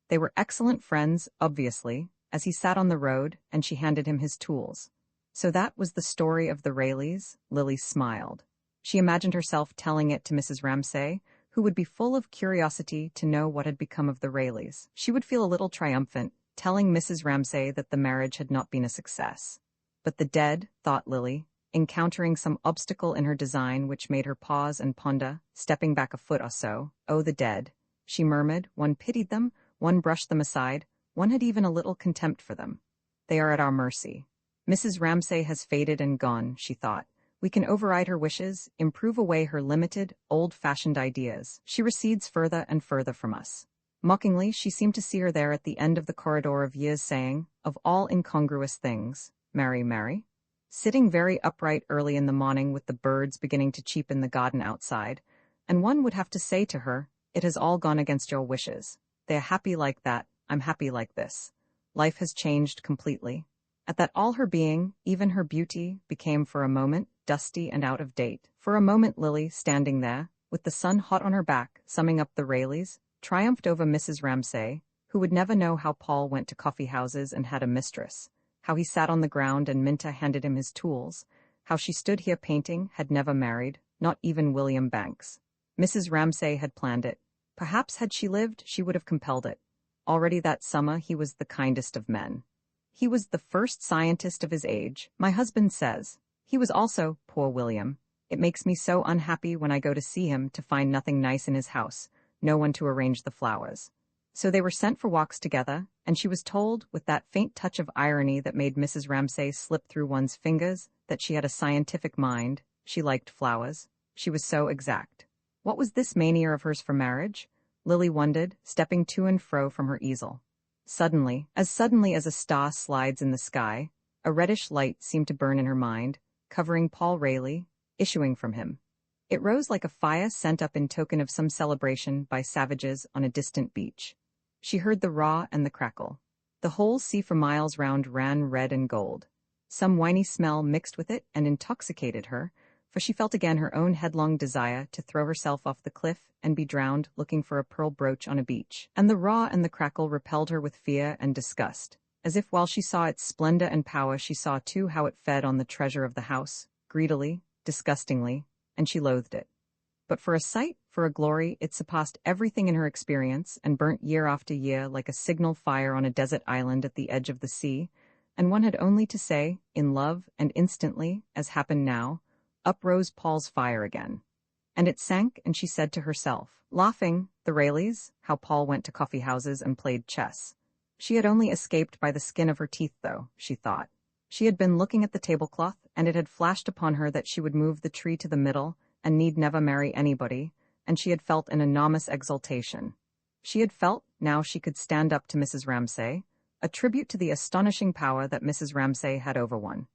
They were excellent friends, obviously, as he sat on the road and she handed him his tools. So that was the story of the Rayleighs. Lily smiled. She imagined herself telling it to Mrs. Ramsay, who would be full of curiosity to know what had become of the Rayleighs. She would feel a little triumphant, telling Mrs. Ramsay that the marriage had not been a success. But the dead, thought Lily, encountering some obstacle in her design which made her pause and ponder, stepping back a foot or so. Oh, the dead, she murmured. One pitied them, one brushed them aside, one had even a little contempt for them. They are at our mercy. Mrs. Ramsay has faded and gone, she thought. We can override her wishes, improve away her limited, old-fashioned ideas. She recedes further and further from us. Mockingly, she seemed to see her there at the end of the corridor of years saying, of all incongruous things, Mary, Mary. Sitting very upright early in the morning with the birds beginning to cheep in the garden outside, and one would have to say to her, it has all gone against your wishes. They are happy like that, I'm happy like this. Life has changed completely. At that all her being, even her beauty, became for a moment dusty and out of date. For a moment Lily, standing there, with the sun hot on her back, summing up the Rayleighs, triumphed over Mrs. Ramsay, who would never know how Paul went to coffee-houses and had a mistress, how he sat on the ground and Minta handed him his tools, how she stood here painting, had never married, not even William Banks. Mrs. Ramsay had planned it. Perhaps had she lived, she would have compelled it. Already that summer he was the kindest of men. He was the first scientist of his age, my husband says. He was also, poor William. It makes me so unhappy when I go to see him to find nothing nice in his house, no one to arrange the flowers. So they were sent for walks together, and she was told, with that faint touch of irony that made Mrs. Ramsay slip through one's fingers, that she had a scientific mind, she liked flowers. She was so exact. What was this mania of hers for marriage? Lily wondered, stepping to and fro from her easel. Suddenly as a star slides in the sky, a reddish light seemed to burn in her mind, covering Paul Rayleigh, issuing from him. It rose like a fire sent up in token of some celebration by savages on a distant beach. She heard the roar and the crackle. The whole sea for miles round ran red and gold. Some winy smell mixed with it and intoxicated her, for she felt again her own headlong desire to throw herself off the cliff and be drowned looking for a pearl brooch on a beach. And the roar and the crackle repelled her with fear and disgust, as if while she saw its splendor and power she saw too how it fed on the treasure of the house, greedily, disgustingly, and she loathed it. But for a sight, for a glory, it surpassed everything in her experience and burnt year after year like a signal fire on a desert island at the edge of the sea, and one had only to say, in love, and instantly, as happened now, up rose Paul's fire again. And it sank, and she said to herself, laughing, the Rayleighs, how Paul went to coffee-houses and played chess. She had only escaped by the skin of her teeth, though, she thought. She had been looking at the tablecloth, and it had flashed upon her that she would move the tree to the middle, and need never marry anybody, and she had felt an enormous exultation. She had felt, now she could stand up to Mrs. Ramsay, a tribute to the astonishing power that Mrs. Ramsay had over one.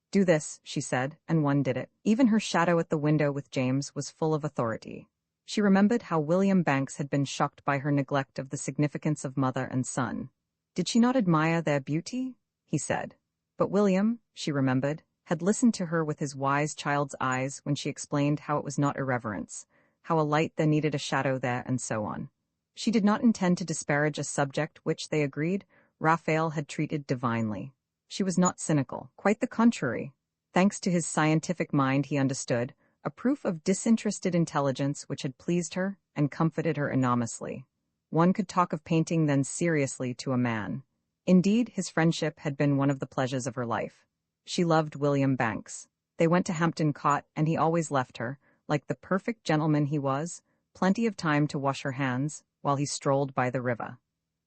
Do this, she said, and one did it. Even her shadow at the window with James was full of authority. She remembered how William Banks had been shocked by her neglect of the significance of mother and son. Did she not admire their beauty? He said. But William, she remembered, had listened to her with his wise child's eyes when she explained how it was not irreverence, how a light there needed a shadow there, and so on. She did not intend to disparage a subject which, they agreed, Raphael had treated divinely. She was not cynical, quite the contrary. Thanks to his scientific mind, he understood, a proof of disinterested intelligence which had pleased her and comforted her enormously. One could talk of painting then seriously to a man. Indeed, his friendship had been one of the pleasures of her life. She loved William Banks. They went to Hampton Court, and he always left her, like the perfect gentleman he was, plenty of time to wash her hands while he strolled by the river.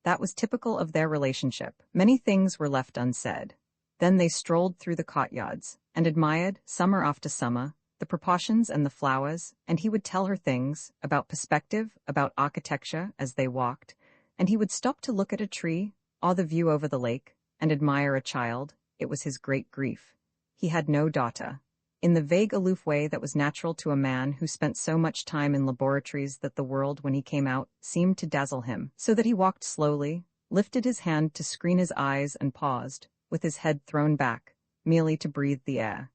That was typical of their relationship. Many things were left unsaid. Then they strolled through the courtyards and admired, summer after summer, the proportions and the flowers, and he would tell her things about perspective, about architecture as they walked, and he would stop to look at a tree or the view over the lake and admire a child. It was his great grief. He had no daughter. In the vague aloof way that was natural to a man who spent so much time in laboratories that the world when he came out seemed to dazzle him, so that he walked slowly, lifted his hand to screen his eyes and paused, with his head thrown back, merely to breathe the air.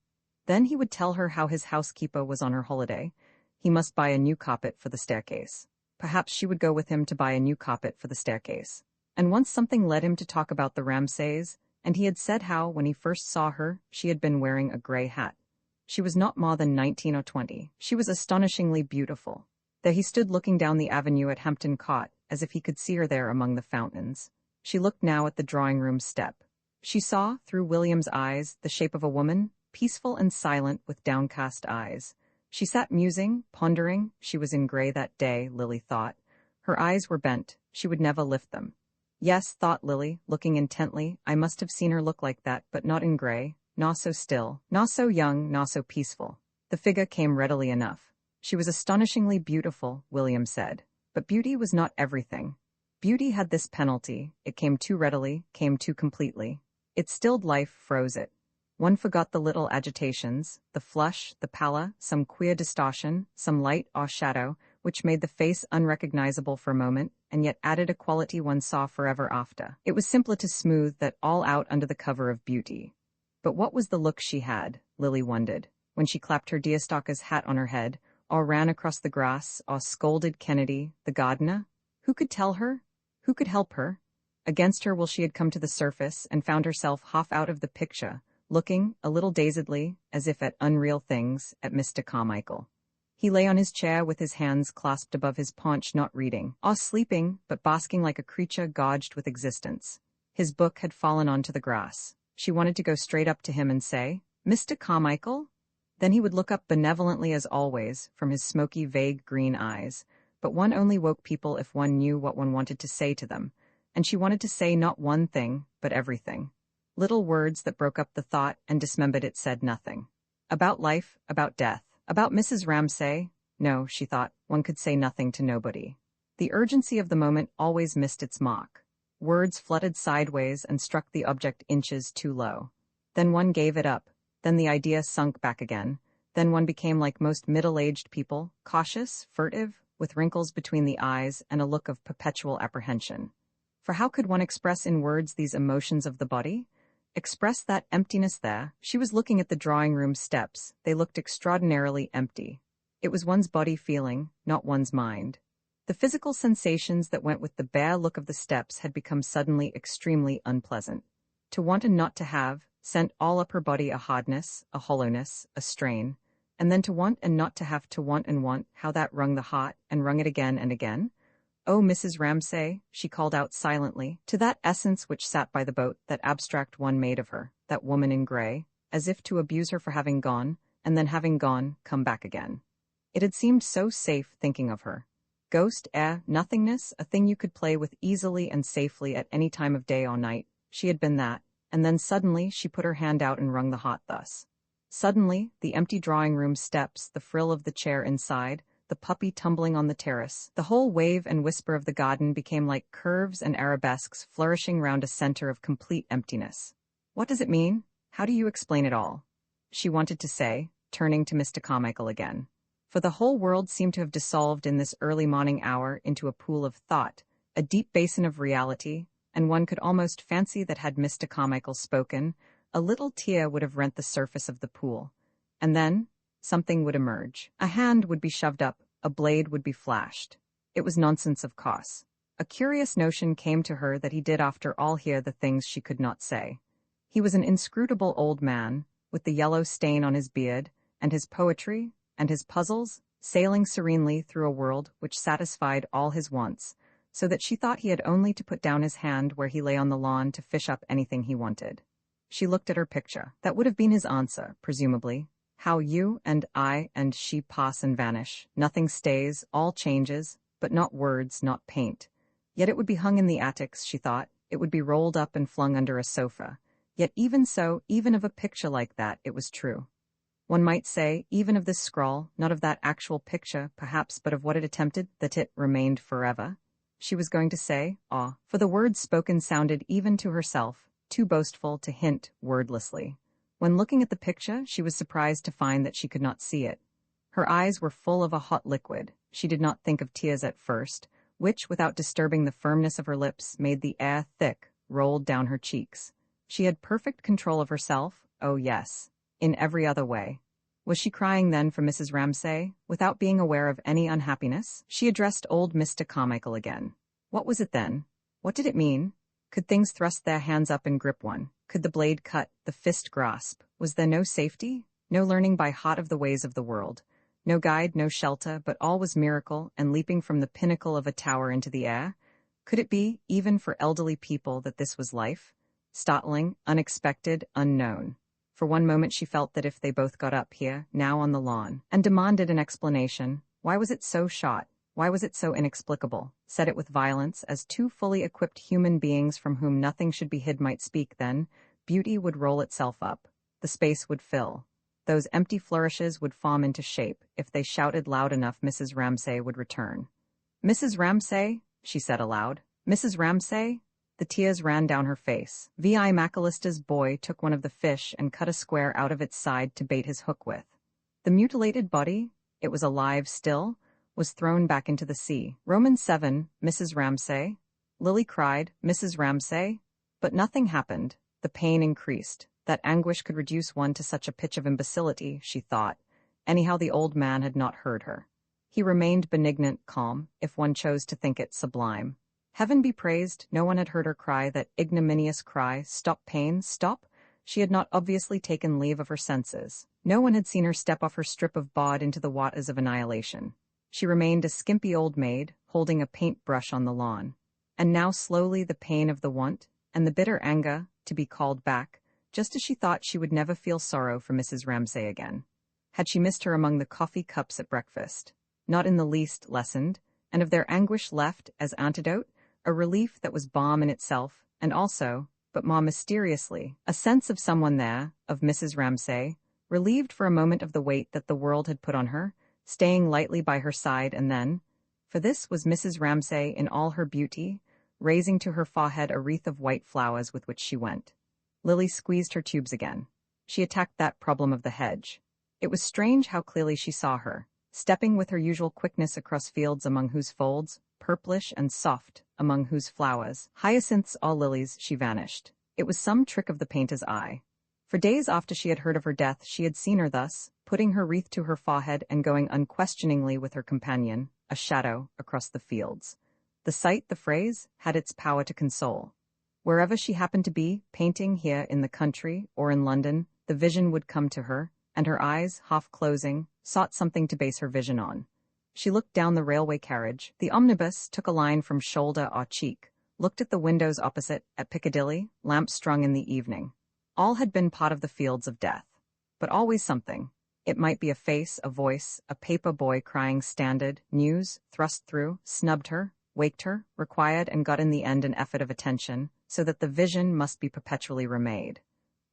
Then he would tell her how his housekeeper was on her holiday. He must buy a new carpet for the staircase. Perhaps she would go with him to buy a new carpet for the staircase. And once something led him to talk about the Ramsays, and he had said how, when he first saw her, she had been wearing a gray hat. She was not more than 19 or 20. She was astonishingly beautiful. There he stood looking down the avenue at Hampton Court, as if he could see her there among the fountains. She looked now at the drawing-room step. She saw, through William's eyes, the shape of a woman, peaceful and silent with downcast eyes. She sat musing, pondering. She was in gray that day, Lily thought. Her eyes were bent. She would never lift them. Yes, thought Lily, looking intently, I must have seen her look like that, but not in gray, nor so still, nor so young, nor so peaceful. The figure came readily enough. She was astonishingly beautiful, William said. But beauty was not everything. Beauty had this penalty: it came too readily, came too completely. It stilled life, froze it. One forgot the little agitations, the flush, the pallor, some queer distortion, some light or shadow, which made the face unrecognizable for a moment, and yet added a quality one saw forever after. It was simpler to smooth that all out under the cover of beauty. But what was the look she had, Lily wondered, when she clapped her deerstalker's hat on her head, or ran across the grass, or scolded Kennedy, the gardener? Who could tell her? Who could help her? Against her will she had come to the surface and found herself half out of the picture, looking, a little dazedly, as if at unreal things, at Mr. Carmichael. He lay on his chair with his hands clasped above his paunch, not reading, or sleeping, but basking like a creature gorged with existence. His book had fallen onto the grass. She wanted to go straight up to him and say, "Mr. Carmichael?" Then he would look up benevolently as always, from his smoky, vague green eyes. But one only woke people if one knew what one wanted to say to them, and she wanted to say not one thing, but everything. Little words that broke up the thought and dismembered it said nothing. About life, about death, about Mrs. Ramsay? No, she thought, one could say nothing to nobody. The urgency of the moment always missed its mark. Words fluttered sideways and struck the object inches too low. Then one gave it up. Then the idea sunk back again. Then one became like most middle-aged people, cautious, furtive, with wrinkles between the eyes and a look of perpetual apprehension. For how could one express in words these emotions of the body? Express that emptiness there? She was looking at the drawing-room steps. They looked extraordinarily empty. It was one's body feeling, not one's mind. The physical sensations that went with the bare look of the steps had become suddenly extremely unpleasant. To want and not to have sent all up her body a hardness, a hollowness, a strain, and then to want and not to have to want and want, how that wrung the heart, and wrung it again and again. "Oh, Mrs. Ramsay," she called out silently, to that essence which sat by the boat, that abstract one made of her, that woman in gray, as if to abuse her for having gone, and then having gone, come back again. It had seemed so safe thinking of her. Ghost, nothingness, a thing you could play with easily and safely at any time of day or night. She had been that, and then suddenly she put her hand out and wrung the heart thus. Suddenly, the empty drawing-room steps, the frill of the chair inside, the puppy tumbling on the terrace, the whole wave and whisper of the garden became like curves and arabesques flourishing round a center of complete emptiness. "What does it mean? How do you explain it all?" she wanted to say, turning to Mr. Carmichael again. For the whole world seemed to have dissolved in this early morning hour into a pool of thought, a deep basin of reality, and one could almost fancy that had Mr. Carmichael spoken, a little tear would have rent the surface of the pool. And then something would emerge. A hand would be shoved up, a blade would be flashed. It was nonsense, of course. A curious notion came to her that he did after all hear the things she could not say. He was an inscrutable old man, with the yellow stain on his beard, and his poetry, and his puzzles, sailing serenely through a world which satisfied all his wants, so that she thought he had only to put down his hand where he lay on the lawn to fish up anything he wanted. She looked at her picture. That would have been his answer, presumably. How you and I and she pass and vanish. Nothing stays, all changes, but not words, not paint. Yet it would be hung in the attics, she thought. It would be rolled up and flung under a sofa. Yet even so, even of a picture like that, it was true. One might say, even of this scrawl, not of that actual picture, perhaps, but of what it attempted, that it remained forever. She was going to say, for the words spoken sounded even to herself, too boastful to hint wordlessly. When looking at the picture, she was surprised to find that she could not see it. Her eyes were full of a hot liquid. She did not think of tears at first, which, without disturbing the firmness of her lips, made the air thick, rolled down her cheeks. She had perfect control of herself, oh yes, in every other way. Was she crying then for Mrs. Ramsay, without being aware of any unhappiness? She addressed old Mr. Carmichael again. What was it then? What did it mean? Could things thrust their hands up and grip one? Could the blade cut, the fist grasp? Was there no safety? No learning by heart of the ways of the world? No guide, no shelter, but all was miracle and leaping from the pinnacle of a tower into the air? Could it be, even for elderly people, that this was life? Startling, unexpected, unknown. For one moment she felt that if they both got up here, now on the lawn, and demanded an explanation, why was it so shot? Why was it so inexplicable? Said it with violence, as two fully equipped human beings from whom nothing should be hid might speak, then beauty would roll itself up. The space would fill. Those empty flourishes would form into shape. If they shouted loud enough, Mrs. Ramsay would return. "Mrs. Ramsay," she said aloud. "Mrs. Ramsay?" The tears ran down her face. V.I. McAllister's boy took one of the fish and cut a square out of its side to bait his hook with. The mutilated body, it was alive still, was thrown back into the sea. Romans 7, Mrs. Ramsay. Lily cried, "Mrs. Ramsay?" But nothing happened. The pain increased. That anguish could reduce one to such a pitch of imbecility, she thought. Anyhow, the old man had not heard her. He remained benignant, calm, if one chose to think it sublime. Heaven be praised, no one had heard her cry that ignominious cry, "Stop pain, stop!" She had not obviously taken leave of her senses. No one had seen her step off her strip of bawd into the waters of annihilation. She remained a skimpy old maid, holding a paint-brush on the lawn. And now slowly the pain of the want, and the bitter anger, to be called back, just as she thought she would never feel sorrow for Mrs. Ramsay again. Had she missed her among the coffee cups at breakfast? Not in the least lessened, and of their anguish left, as antidote, a relief that was balm in itself, and also, but more mysteriously, a sense of someone there, of Mrs. Ramsay, relieved for a moment of the weight that the world had put on her, staying lightly by her side, and then, for this was Mrs. Ramsay in all her beauty, raising to her forehead a wreath of white flowers with which she went. Lily squeezed her tubes again. She attacked that problem of the hedge. It was strange how clearly she saw her, stepping with her usual quickness across fields among whose folds, purplish and soft, among whose flowers, hyacinths all lilies, she vanished. It was some trick of the painter's eye. For days after she had heard of her death, she had seen her thus, putting her wreath to her forehead and going unquestioningly with her companion, a shadow, across the fields. The sight, the phrase, had its power to console. Wherever she happened to be, painting here in the country or in London, the vision would come to her, and her eyes, half closing, sought something to base her vision on. She looked down the railway carriage. The omnibus took a line from shoulder or cheek, looked at the windows opposite, at Piccadilly, lamps strung in the evening. All had been part of the fields of death. But always something. It might be a face, a voice, a paper boy crying standard, news, thrust through, snubbed her, waked her, required and got in the end an effort of attention, so that the vision must be perpetually remade.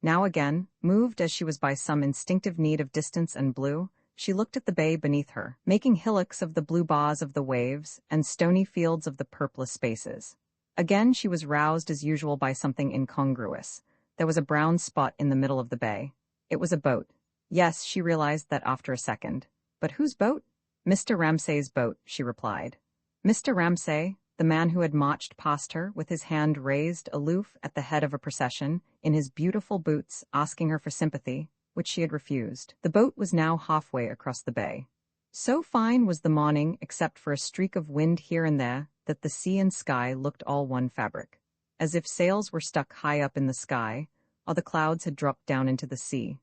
Now again, moved as she was by some instinctive need of distance and blue, she looked at the bay beneath her, making hillocks of the blue bars of the waves and stony fields of the purplish spaces. Again she was roused as usual by something incongruous. There was a brown spot in the middle of the bay. It was a boat. Yes, she realized that after a second. But whose boat? Mr. Ramsay's boat, she replied. Mr. Ramsay, the man who had marched past her, with his hand raised aloof at the head of a procession, in his beautiful boots, asking her for sympathy, which she had refused. The boat was now halfway across the bay. So fine was the morning, except for a streak of wind here and there, that the sea and sky looked all one fabric, as if sails were stuck high up in the sky, or the clouds had dropped down into the sea.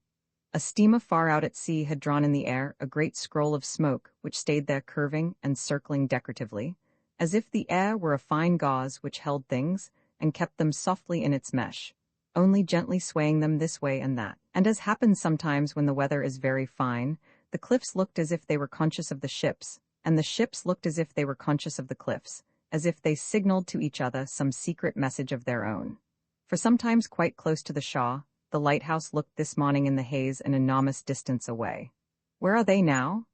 A steamer far out at sea had drawn in the air a great scroll of smoke which stayed there curving and circling decoratively, as if the air were a fine gauze which held things and kept them softly in its mesh, only gently swaying them this way and that. And as happens sometimes when the weather is very fine, the cliffs looked as if they were conscious of the ships, and the ships looked as if they were conscious of the cliffs, as if they signaled to each other some secret message of their own. For sometimes quite close to the Shaw, the lighthouse looked this morning in the haze an enormous distance away. Where are they now?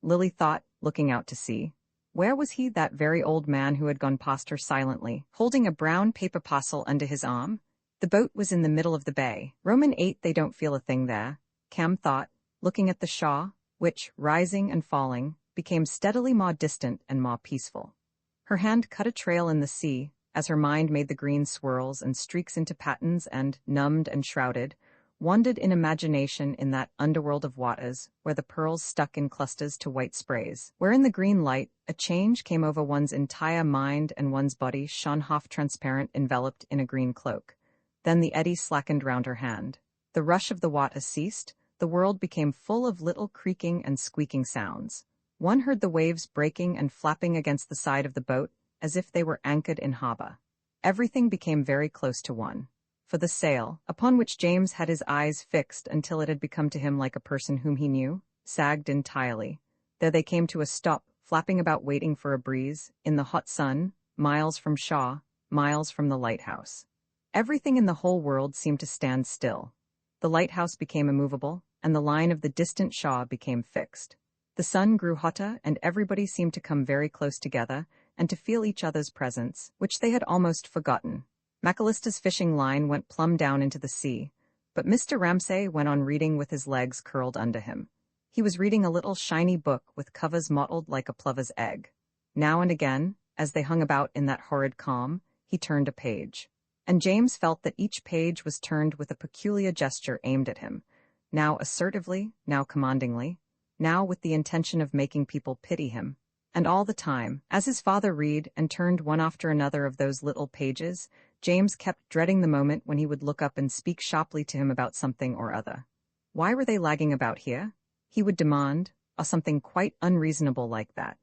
Lily thought, looking out to sea. Where was he, that very old man who had gone past her silently, holding a brown paper parcel under his arm? The boat was in the middle of the bay. Roman 8, they don't feel a thing there, Cam thought, looking at the Shaw, which, rising and falling, became steadily more distant and more peaceful. Her hand cut a trail in the sea, as her mind made the green swirls and streaks into patterns and, numbed and shrouded, wandered in imagination in that underworld of waters where the pearls stuck in clusters to white sprays, where in the green light a change came over one's entire mind and one's body shone half-transparent enveloped in a green cloak. Then the eddy slackened round her hand. The rush of the water ceased, the world became full of little creaking and squeaking sounds. One heard the waves breaking and flapping against the side of the boat, as if they were anchored in harbor. Everything became very close to one. For the sail, upon which James had his eyes fixed until it had become to him like a person whom he knew, sagged entirely. There they came to a stop, flapping about waiting for a breeze, in the hot sun, miles from Shaw, miles from the lighthouse. Everything in the whole world seemed to stand still. The lighthouse became immovable, and the line of the distant Shaw became fixed. The sun grew hotter, and everybody seemed to come very close together, and to feel each other's presence, which they had almost forgotten. McAllister's fishing line went plumb down into the sea, but Mr. Ramsay went on reading with his legs curled under him. He was reading a little shiny book with covers mottled like a plover's egg. Now and again, as they hung about in that horrid calm, he turned a page. And James felt that each page was turned with a peculiar gesture aimed at him, now assertively, now commandingly, now with the intention of making people pity him. And all the time, as his father read and turned one after another of those little pages, James kept dreading the moment when he would look up and speak sharply to him about something or other. Why were they lagging about here? He would demand, or something quite unreasonable like that.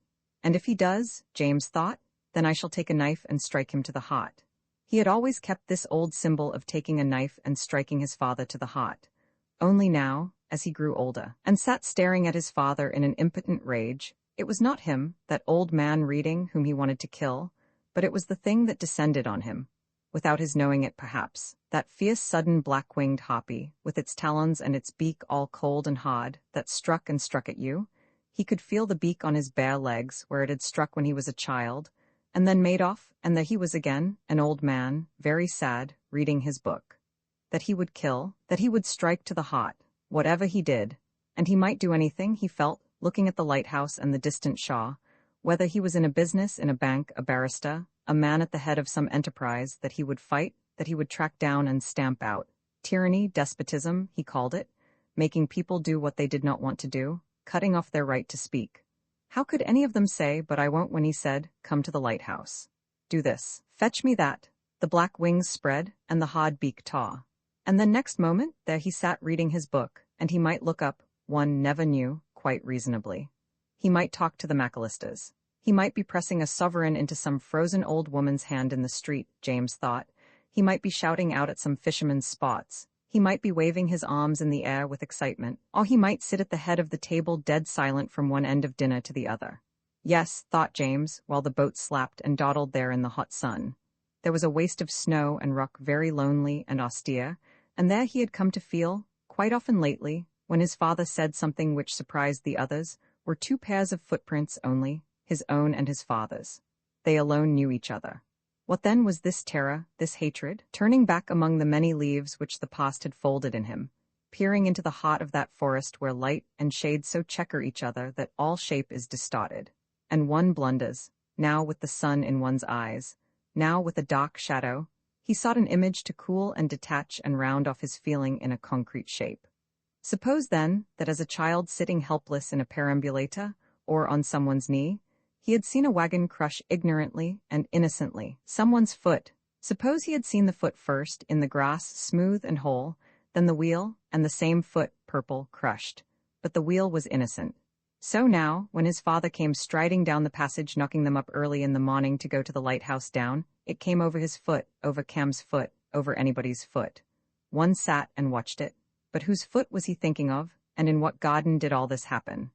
And if he does, James thought, then I shall take a knife and strike him to the heart. He had always kept this old symbol of taking a knife and striking his father to the heart. Only now, as he grew older, and sat staring at his father in an impotent rage, it was not him, that old man reading, whom he wanted to kill, but it was the thing that descended on him, without his knowing it perhaps, that fierce sudden black-winged harpy, with its talons and its beak all cold and hard, that struck and struck at you. He could feel the beak on his bare legs where it had struck when he was a child, and then made off, and there he was again, an old man, very sad, reading his book. That he would kill, that he would strike to the heart, whatever he did, and he might do anything, he felt, looking at the lighthouse and the distant Shaw, whether he was in a business, in a bank, a barrister, a man at the head of some enterprise, that he would fight, that he would track down and stamp out. Tyranny, despotism, he called it, making people do what they did not want to do, cutting off their right to speak. How could any of them say, but I won't, when he said, come to the lighthouse. Do this. Fetch me that. The black wings spread, and the hard beak taw. And then next moment, there he sat reading his book, and he might look up, one never knew, quite reasonably. He might talk to the McAllisters. He might be pressing a sovereign into some frozen old woman's hand in the street, James thought. He might be shouting out at some fisherman's spots. He might be waving his arms in the air with excitement, or he might sit at the head of the table dead silent from one end of dinner to the other. Yes, thought James, while the boat slapped and dawdled there in the hot sun. There was a waste of snow and rock very lonely and austere, and there he had come to feel, quite often lately, when his father said something which surprised the others, were two pairs of footprints only, his own and his father's. They alone knew each other. What then was this terror, this hatred, turning back among the many leaves which the past had folded in him, peering into the heart of that forest where light and shade so checker each other that all shape is distorted, and one blunders, now with the sun in one's eyes, now with a dark shadow. He sought an image to cool and detach and round off his feeling in a concrete shape. Suppose, then, that as a child sitting helpless in a perambulator, or on someone's knee, He had seen a wagon crush ignorantly and innocently someone's foot. Suppose he had seen the foot first, in the grass, smooth and whole, then the wheel, and the same foot, purple, crushed. But the wheel was innocent. So now, when his father came striding down the passage, knocking them up early in the morning to go to the lighthouse down, it came over his foot, over Cam's foot, over anybody's foot. One sat and watched it. But whose foot was he thinking of, and in what garden did all this happen?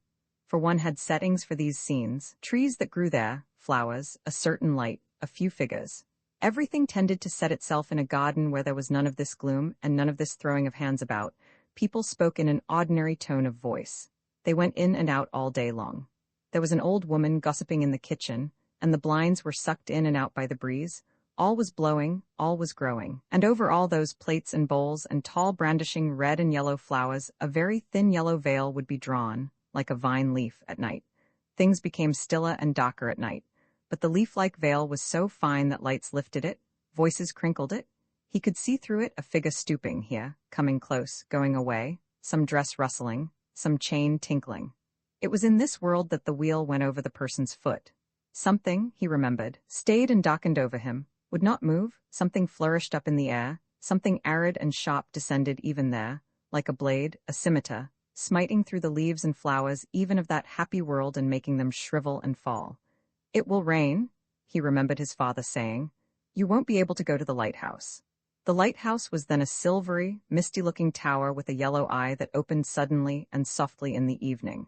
For one had settings for these scenes, trees that grew there, flowers, a certain light, a few figures. Everything tended to set itself in a garden where there was none of this gloom and none of this throwing of hands about. People spoke in an ordinary tone of voice. They went in and out all day long. There was an old woman gossiping in the kitchen, and the blinds were sucked in and out by the breeze. All was blowing, all was growing, and over all those plates and bowls and tall brandishing red and yellow flowers a very thin yellow veil would be drawn, like a vine leaf, at night. Things became stiller and darker at night, but the leaf-like veil was so fine that lights lifted it, voices crinkled it. He could see through it a figure stooping here, coming close, going away, some dress rustling, some chain tinkling. It was in this world that the wheel went over the person's foot. Something, he remembered, stayed and darkened over him, would not move, something flourished up in the air, something arid and sharp descended even there, like a blade, a scimitar, smiting through the leaves and flowers even of that happy world and making them shrivel and fall. "It will rain," he remembered his father saying. "You won't be able to go to the lighthouse." The lighthouse was then a silvery, misty-looking tower with a yellow eye that opened suddenly and softly in the evening.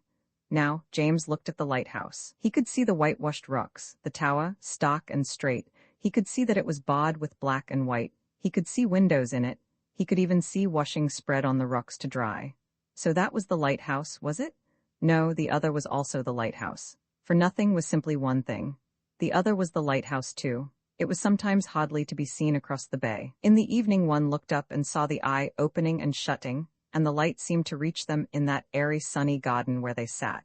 Now, James looked at the lighthouse. He could see the whitewashed rocks, the tower, stark and straight. He could see that it was barred with black and white. He could see windows in it. He could even see washing spread on the rocks to dry. So that was the lighthouse, was it? No, the other was also the lighthouse. For nothing was simply one thing. The other was the lighthouse too. It was sometimes hardly to be seen across the bay. In the evening one looked up and saw the eye opening and shutting, and the light seemed to reach them in that airy sunny garden where they sat.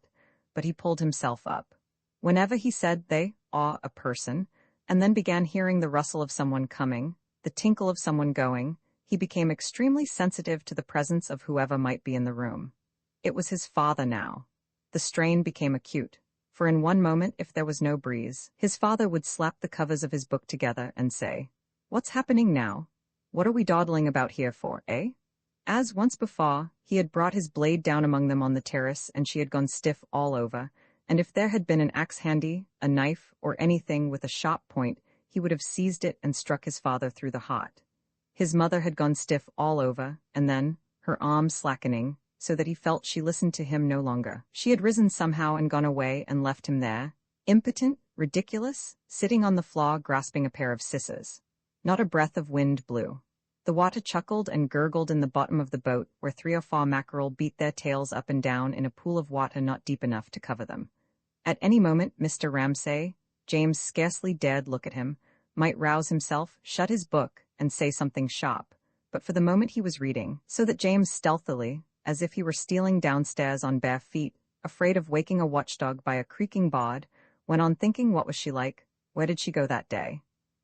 But he pulled himself up. Whenever he said they awe a person, and then began hearing the rustle of someone coming, the tinkle of someone going, he became extremely sensitive to the presence of whoever might be in the room. It was his father now. The strain became acute, for in one moment, if there was no breeze, his father would slap the covers of his book together and say, "What's happening now? What are we dawdling about here for, eh?" As once before, he had brought his blade down among them on the terrace and she had gone stiff all over, and if there had been an axe handy, a knife, or anything with a sharp point, he would have seized it and struck his father through the heart. His mother had gone stiff all over, and then, her arm slackening, so that he felt she listened to him no longer. She had risen somehow and gone away and left him there, impotent, ridiculous, sitting on the floor grasping a pair of scissors. Not a breath of wind blew. The water chuckled and gurgled in the bottom of the boat, where 3 or 4 mackerel beat their tails up and down in a pool of water not deep enough to cover them. At any moment Mr. Ramsay, James scarcely dared look at him, might rouse himself, shut his book, and say something sharp, but for the moment he was reading, so that James stealthily, as if he were stealing downstairs on bare feet, afraid of waking a watchdog by a creaking board, went on thinking what was she like, where did she go that day?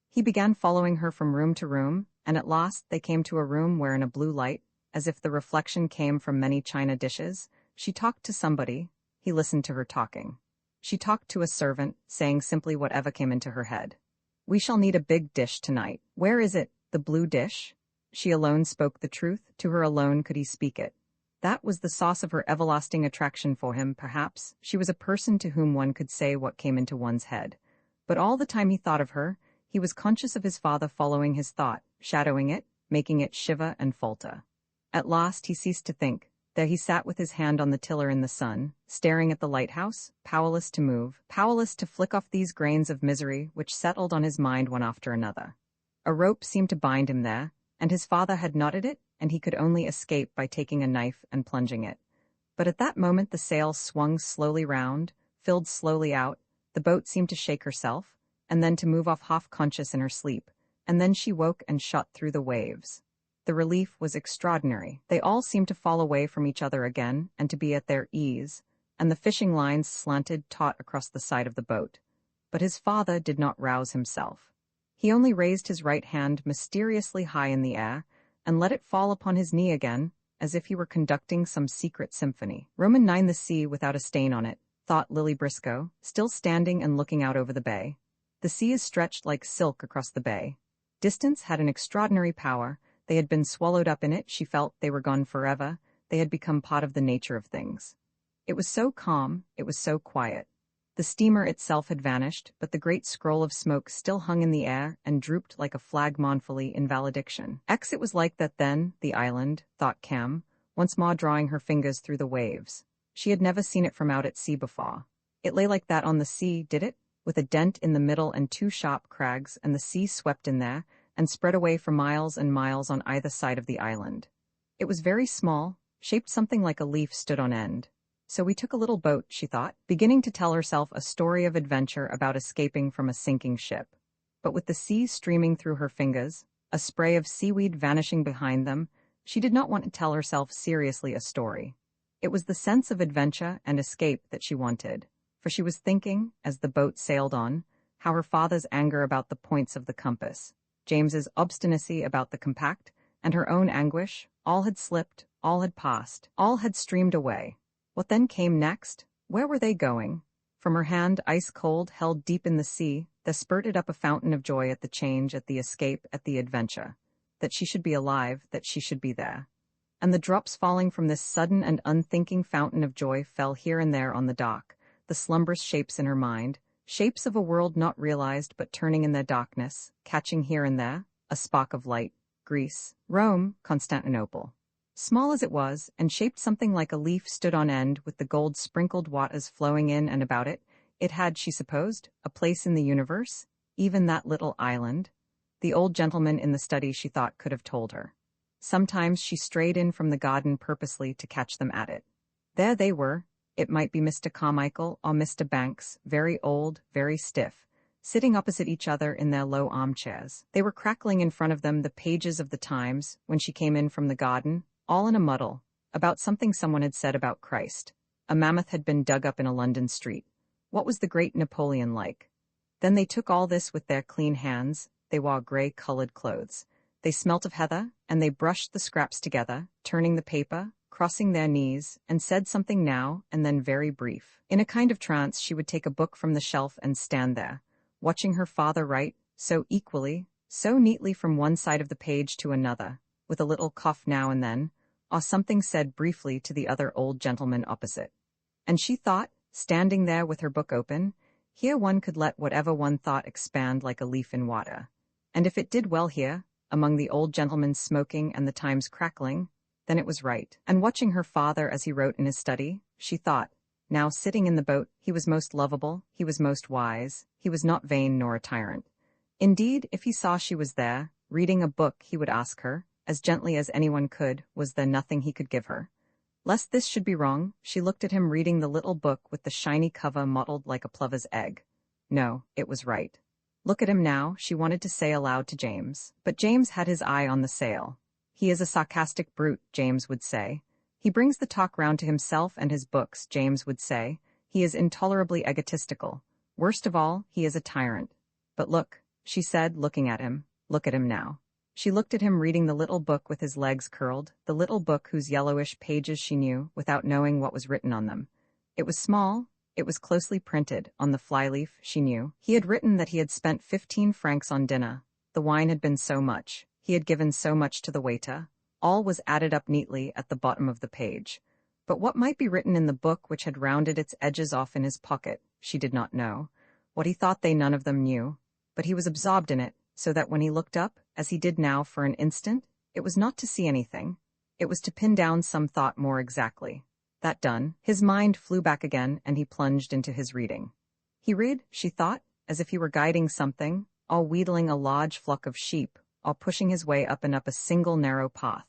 He began following her from room to room, and at last they came to a room where in a blue light, as if the reflection came from many china dishes, she talked to somebody. He listened to her talking. She talked to a servant, saying simply whatever came into her head. "We shall need a big dish tonight. Where is it, the blue dish?" She alone spoke the truth, to her alone could he speak it. That was the source of her everlasting attraction for him, perhaps. She was a person to whom one could say what came into one's head. But all the time he thought of her, he was conscious of his father following his thought, shadowing it, making it shiver and falter. At last he ceased to think. There he sat with his hand on the tiller in the sun, staring at the lighthouse, powerless to move, powerless to flick off these grains of misery which settled on his mind one after another. A rope seemed to bind him there, and his father had knotted it, and he could only escape by taking a knife and plunging it. But at that moment the sail swung slowly round, filled slowly out, the boat seemed to shake herself, and then to move off half-conscious in her sleep, and then she woke and shot through the waves. The relief was extraordinary. They all seemed to fall away from each other again and to be at their ease, and the fishing lines slanted taut across the side of the boat. But his father did not rouse himself. He only raised his right hand mysteriously high in the air and let it fall upon his knee again, as if he were conducting some secret symphony. Roman 9 The sea without a stain on it, thought Lily Briscoe, still standing and looking out over the bay. The sea is stretched like silk across the bay. Distance had an extraordinary power. They had been swallowed up in it, she felt. They were gone forever. They had become part of the nature of things. It was so calm, it was so quiet. The steamer itself had vanished, but the great scroll of smoke still hung in the air and drooped like a flag mournfully in valediction. It was like that then, the island, thought Cam, once more drawing her fingers through the waves. She had never seen it from out at sea before. It lay like that on the sea, did it? With a dent in the middle and two sharp crags, and the sea swept in there, and spread away for miles and miles on either side of the island. It was very small, shaped something like a leaf stood on end. So we took a little boat, she thought, beginning to tell herself a story of adventure about escaping from a sinking ship. But with the sea streaming through her fingers, a spray of seaweed vanishing behind them, she did not want to tell herself seriously a story. It was the sense of adventure and escape that she wanted, for she was thinking, as the boat sailed on, how her father's anger about the points of the compass, James's obstinacy about the compact, and her own anguish, all had slipped, all had passed, all had streamed away. What then came next? Where were they going? From her hand, ice-cold, held deep in the sea, there spurted up a fountain of joy at the change, at the escape, at the adventure. That she should be alive, that she should be there. And the drops falling from this sudden and unthinking fountain of joy fell here and there on the dock, the slumberous shapes in her mind, shapes of a world not realized but turning in their darkness, catching here and there, a spark of light, Greece, Rome, Constantinople. Small as it was, and shaped something like a leaf stood on end with the gold-sprinkled waters flowing in and about it, it had, she supposed, a place in the universe, even that little island. The old gentleman in the study, she thought, could have told her. Sometimes she strayed in from the garden purposely to catch them at it. There they were. It might be Mr. Carmichael or Mr. Banks, very old, very stiff, sitting opposite each other in their low armchairs. They were crackling in front of them the pages of the Times when she came in from the garden, all in a muddle, about something someone had said about Christ. A mammoth had been dug up in a London street. What was the great Napoleon like? Then they took all this with their clean hands. They wore grey-colored clothes. They smelt of heather, and they brushed the scraps together, turning the paper, crossing their knees, and said something now and then very brief. In a kind of trance she would take a book from the shelf and stand there, watching her father write, so equally, so neatly from one side of the page to another, with a little cough now and then, or something said briefly to the other old gentleman opposite. And she thought, standing there with her book open, here one could let whatever one thought expand like a leaf in water. And if it did well here, among the old gentlemen smoking and the Times crackling, then it was right. And watching her father as he wrote in his study, she thought, now sitting in the boat, he was most lovable, he was most wise, he was not vain nor a tyrant. Indeed, if he saw she was there, reading a book, he would ask her, as gently as anyone could, was there nothing he could give her? Lest this should be wrong, she looked at him reading the little book with the shiny cover mottled like a plover's egg. No, it was right. Look at him now, she wanted to say aloud to James. But James had his eye on the sail. He is a sarcastic brute, James would say. He brings the talk round to himself and his books, James would say. He is intolerably egotistical. Worst of all, he is a tyrant. But look, she said, looking at him. Look at him now. She looked at him reading the little book with his legs curled, the little book whose yellowish pages she knew, without knowing what was written on them. It was small, it was closely printed, on the flyleaf, she knew. He had written that he had spent 15 francs on dinner. The wine had been so much. He had given so much to the waiter. All was added up neatly at the bottom of the page. But what might be written in the book which had rounded its edges off in his pocket, she did not know. What he thought they none of them knew. But he was absorbed in it, so that when he looked up, as he did now for an instant, it was not to see anything. It was to pin down some thought more exactly. That done, his mind flew back again, and he plunged into his reading. He read, she thought, as if he were guiding something, all wheedling a large flock of sheep, all pushing his way up and up a single narrow path.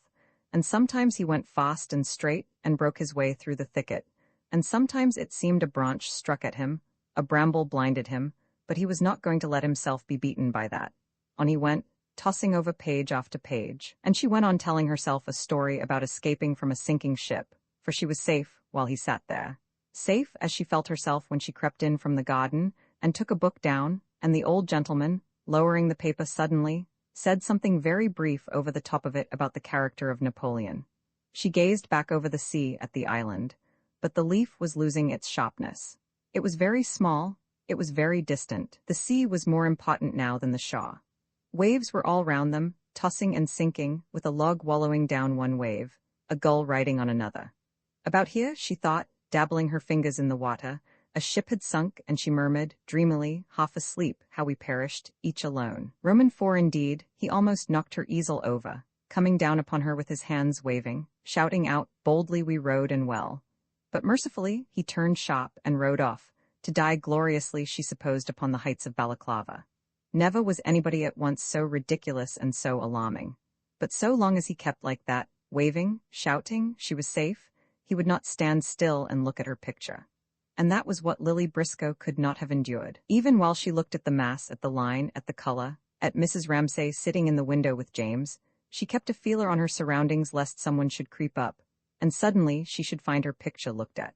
And sometimes he went fast and straight, and broke his way through the thicket, and sometimes it seemed a branch struck at him, a bramble blinded him, but he was not going to let himself be beaten by that. On he went, tossing over page after page, and she went on telling herself a story about escaping from a sinking ship, for she was safe while he sat there. Safe as she felt herself when she crept in from the garden, and took a book down, and the old gentleman, lowering the paper suddenly, said something very brief over the top of it about the character of Napoleon. She gazed back over the sea at the island, but the leaf was losing its sharpness. It was very small, it was very distant. The sea was more impotent now than the Shaw. Waves were all round them, tossing and sinking, with a log wallowing down one wave, a gull riding on another. About here, she thought, dabbling her fingers in the water, a ship had sunk, and she murmured, dreamily, half asleep, how we perished, each alone. Roman 4 indeed, he almost knocked her easel over, coming down upon her with his hands waving, shouting out, boldly we rode and well. But mercifully, he turned sharp and rode off, to die gloriously, she supposed, upon the heights of Balaclava. Never was anybody at once so ridiculous and so alarming. But so long as he kept like that, waving, shouting, she was safe, he would not stand still and look at her picture. And that was what Lily Briscoe could not have endured. Even while she looked at the mass, at the line, at the color, at Mrs. Ramsay sitting in the window with James, she kept a feeler on her surroundings lest someone should creep up, and suddenly she should find her picture looked at.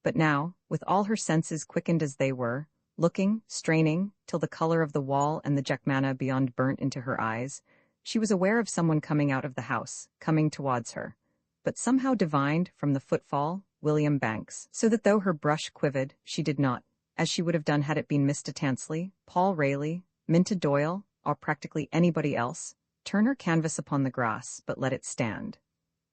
But now, with all her senses quickened as they were, looking, straining, till the color of the wall and the jackmanna beyond burnt into her eyes, she was aware of someone coming out of the house, coming towards her, but somehow divined, from the footfall, William Banks, so that though her brush quivered, she did not, as she would have done had it been Mr. Tansley, Paul Rayleigh, Minta Doyle, or practically anybody else, turn her canvas upon the grass, but let it stand.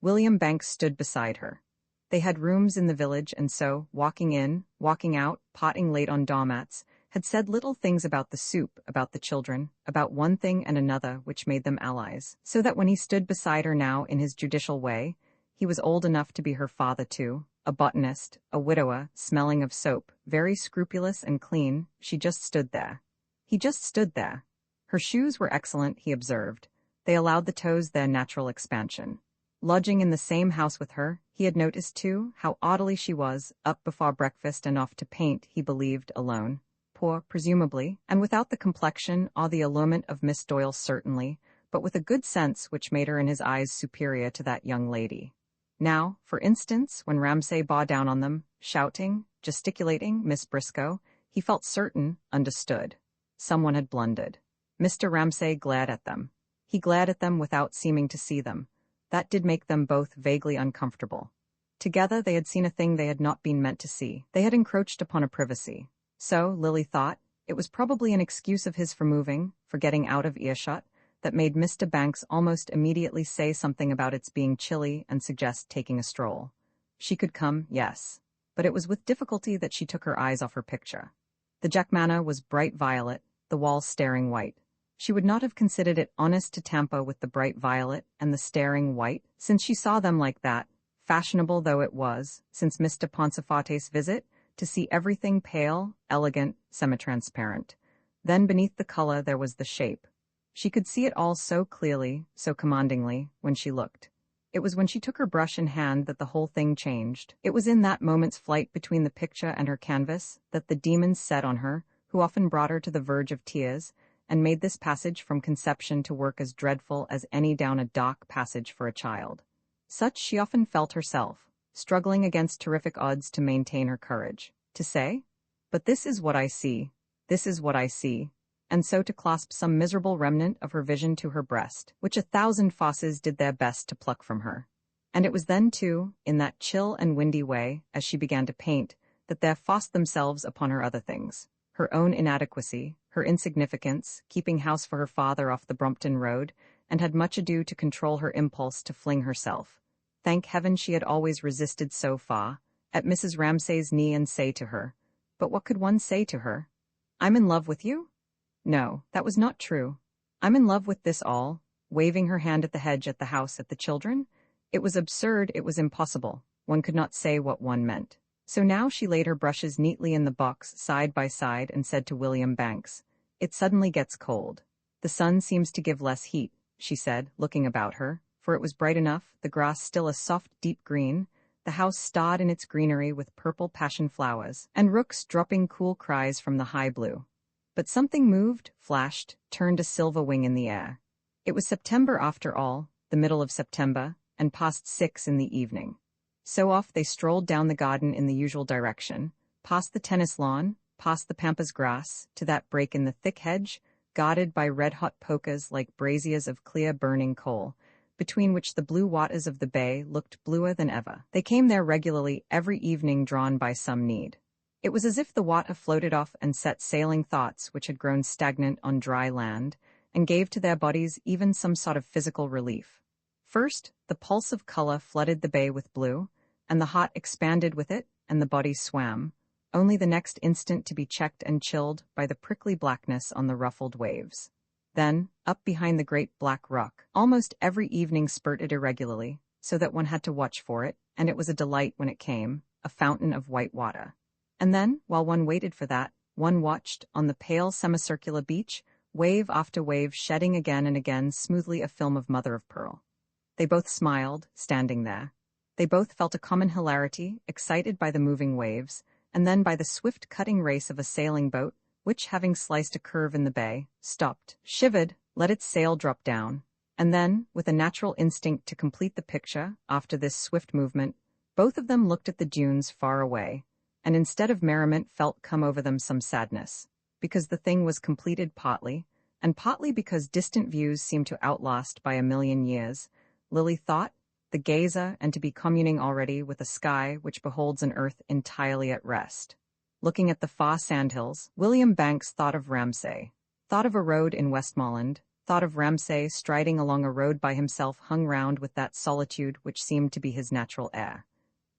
William Banks stood beside her. They had rooms in the village, and so, walking in, walking out, potting late on doormats, had said little things about the soup, about the children, about one thing and another which made them allies, so that when he stood beside her now in his judicial way, he was old enough to be her father too, a botanist, a widower, smelling of soap, very scrupulous and clean. She just stood there. He just stood there. Her shoes were excellent, he observed. They allowed the toes their natural expansion. Lodging in the same house with her, he had noticed too how oddly she was, up before breakfast and off to paint, he believed, alone. Poor, presumably, and without the complexion or the allurement of Miss Doyle certainly, but with a good sense which made her in his eyes superior to that young lady. Now, for instance, when Ramsay bore down on them, shouting, gesticulating, Miss Briscoe, he felt certain, understood. Someone had blundered. Mr. Ramsay glared at them. He glared at them without seeming to see them. That did make them both vaguely uncomfortable. Together they had seen a thing they had not been meant to see. They had encroached upon a privacy. So, Lily thought, it was probably an excuse of his for moving, for getting out of earshot, that made Mr. Banks almost immediately say something about its being chilly and suggest taking a stroll. She could come, yes. But it was with difficulty that she took her eyes off her picture. The jackmanna was bright violet, the walls staring white. She would not have considered it honest to tamper with the bright violet and the staring white, since she saw them like that, fashionable though it was, since Mr. Ponceforte's visit, to see everything pale, elegant, semi-transparent. Then beneath the color there was the shape. She could see it all so clearly, so commandingly, when she looked. It was when she took her brush in hand that the whole thing changed. It was in that moment's flight between the picture and her canvas that the demons set on her, who often brought her to the verge of tears, and made this passage from conception to work as dreadful as any down a dark passage for a child. Such she often felt herself, struggling against terrific odds to maintain her courage, to say, "But this is what I see, this is what I see," and so to clasp some miserable remnant of her vision to her breast, which 1,000 fosses did their best to pluck from her. And it was then, too, in that chill and windy way, as she began to paint, that there forced themselves upon her other things. Her own inadequacy, her insignificance, keeping house for her father off the Brompton Road, and had much ado to control her impulse to fling herself. Thank heaven she had always resisted so far, at Mrs. Ramsay's knee and say to her, but what could one say to her? "I'm in love with you?" No, that was not true. "I'm in love with this all," waving her hand at the hedge, at the house, at the children? It was absurd, it was impossible. One could not say what one meant. So now she laid her brushes neatly in the box side by side and said to William Banks, "It suddenly gets cold. The sun seems to give less heat," she said, looking about her, for it was bright enough, the grass still a soft deep green, the house starred in its greenery with purple passion flowers, and rooks dropping cool cries from the high blue. But something moved, flashed, turned a silver wing in the air. It was September after all, the middle of September, and past 6 in the evening. So off they strolled down the garden in the usual direction, past the tennis lawn, past the pampas grass, to that break in the thick hedge, guarded by red-hot pokers like braziers of clear burning coal, between which the blue waters of the bay looked bluer than ever. They came there regularly every evening, drawn by some need. It was as if the water floated off and set sailing thoughts which had grown stagnant on dry land, and gave to their bodies even some sort of physical relief. First, the pulse of color flooded the bay with blue, and the heart expanded with it, and the body swam, only the next instant to be checked and chilled by the prickly blackness on the ruffled waves. Then, up behind the great black rock, almost every evening spurted irregularly, so that one had to watch for it, and it was a delight when it came, a fountain of white water. And then, while one waited for that, one watched, on the pale semicircular beach, wave after wave shedding again and again smoothly a film of mother-of-pearl. They both smiled, standing there. They both felt a common hilarity, excited by the moving waves, and then by the swift cutting race of a sailing boat, which, having sliced a curve in the bay, stopped, shivered, let its sail drop down, and then, with a natural instinct to complete the picture, after this swift movement, both of them looked at the dunes far away, and instead of merriment felt come over them some sadness, because the thing was completed partly, and partly because distant views seemed to outlast by 1,000,000 years, Lily thought, the gazer, and to be communing already with a sky which beholds an earth entirely at rest. Looking at the far sandhills, William Banks thought of Ramsay, thought of a road in Westmoreland, thought of Ramsay striding along a road by himself hung round with that solitude which seemed to be his natural air.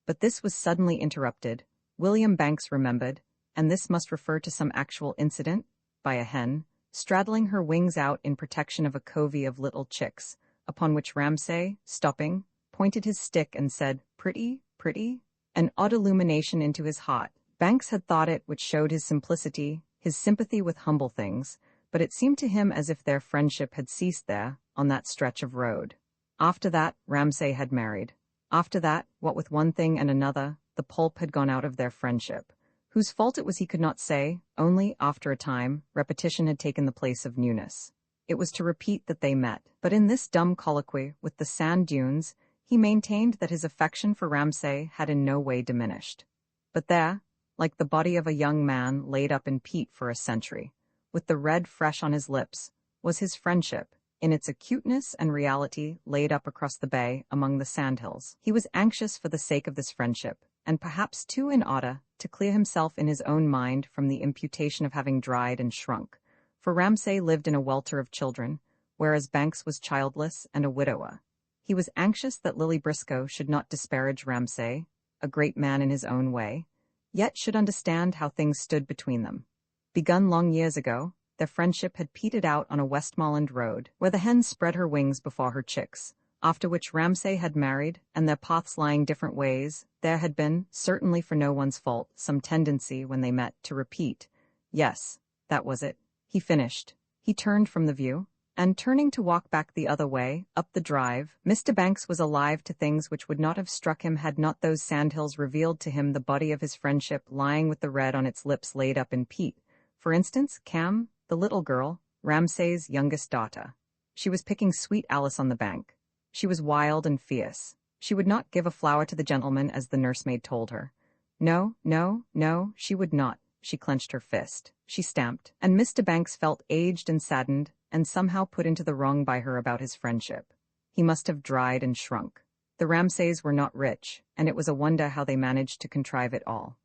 But this was suddenly interrupted, William Banks remembered, and this must refer to some actual incident, by a hen, straddling her wings out in protection of a covey of little chicks, upon which Ramsay, stopping, pointed his stick and said, "Pretty, pretty," an odd illumination into his heart. Banks had thought it which showed his simplicity, his sympathy with humble things, but it seemed to him as if their friendship had ceased there, on that stretch of road. After that, Ramsay had married. After that, what with one thing and another, the pulp had gone out of their friendship. Whose fault it was he could not say, only, after a time, repetition had taken the place of newness. It was to repeat that they met, but in this dumb colloquy with the sand dunes, he maintained that his affection for Ramsay had in no way diminished. But there, like the body of a young man laid up in peat for a century, with the red fresh on his lips, was his friendship, in its acuteness and reality laid up across the bay among the sandhills. He was anxious for the sake of this friendship, and perhaps too in order to clear himself in his own mind from the imputation of having dried and shrunk, for Ramsay lived in a welter of children, whereas Banks was childless and a widower. He was anxious that Lily Briscoe should not disparage Ramsay, a great man in his own way, yet should understand how things stood between them. Begun long years ago, their friendship had petered out on a Westmoreland road, where the hen spread her wings before her chicks, after which Ramsay had married, and their paths lying different ways, there had been, certainly for no one's fault, some tendency when they met to repeat. Yes, that was it. He finished. He turned from the view, and turning to walk back the other way, up the drive, Mr. Banks was alive to things which would not have struck him had not those sandhills revealed to him the body of his friendship lying with the red on its lips laid up in peat. For instance, Cam, the little girl, Ramsay's youngest daughter. She was picking Sweet Alice on the bank. She was wild and fierce. She would not give a flower to the gentleman as the nursemaid told her. No, no, no, she would not. She clenched her fist. She stamped, and Mr. Banks felt aged and saddened, and somehow put into the wrong by her about his friendship. He must have dried and shrunk. The Ramsays were not rich, and it was a wonder how they managed to contrive it all.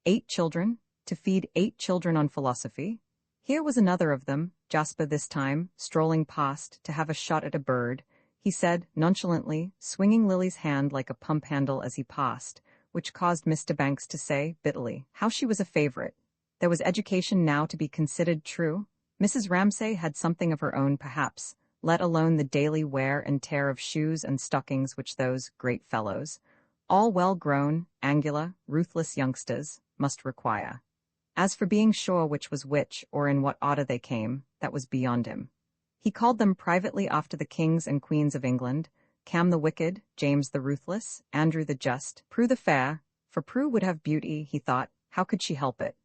8 children, to feed 8 children on philosophy. Here was another of them, Jasper this time, strolling past to have a shot at a bird, he said, nonchalantly, swinging Lily's hand like a pump handle as he passed, which caused Mr. Banks to say, bitterly, how she was a favorite. There was education now to be considered true. Mrs. Ramsay had something of her own perhaps, let alone the daily wear and tear of shoes and stockings which those great fellows, all well-grown, angular, ruthless youngsters, must require. As for being sure which was which or in what order they came, that was beyond him. He called them privately after the kings and queens of England, Cam the wicked, James the ruthless, Andrew the just, Prue the fair, for Prue would have beauty, he thought, how could she help it?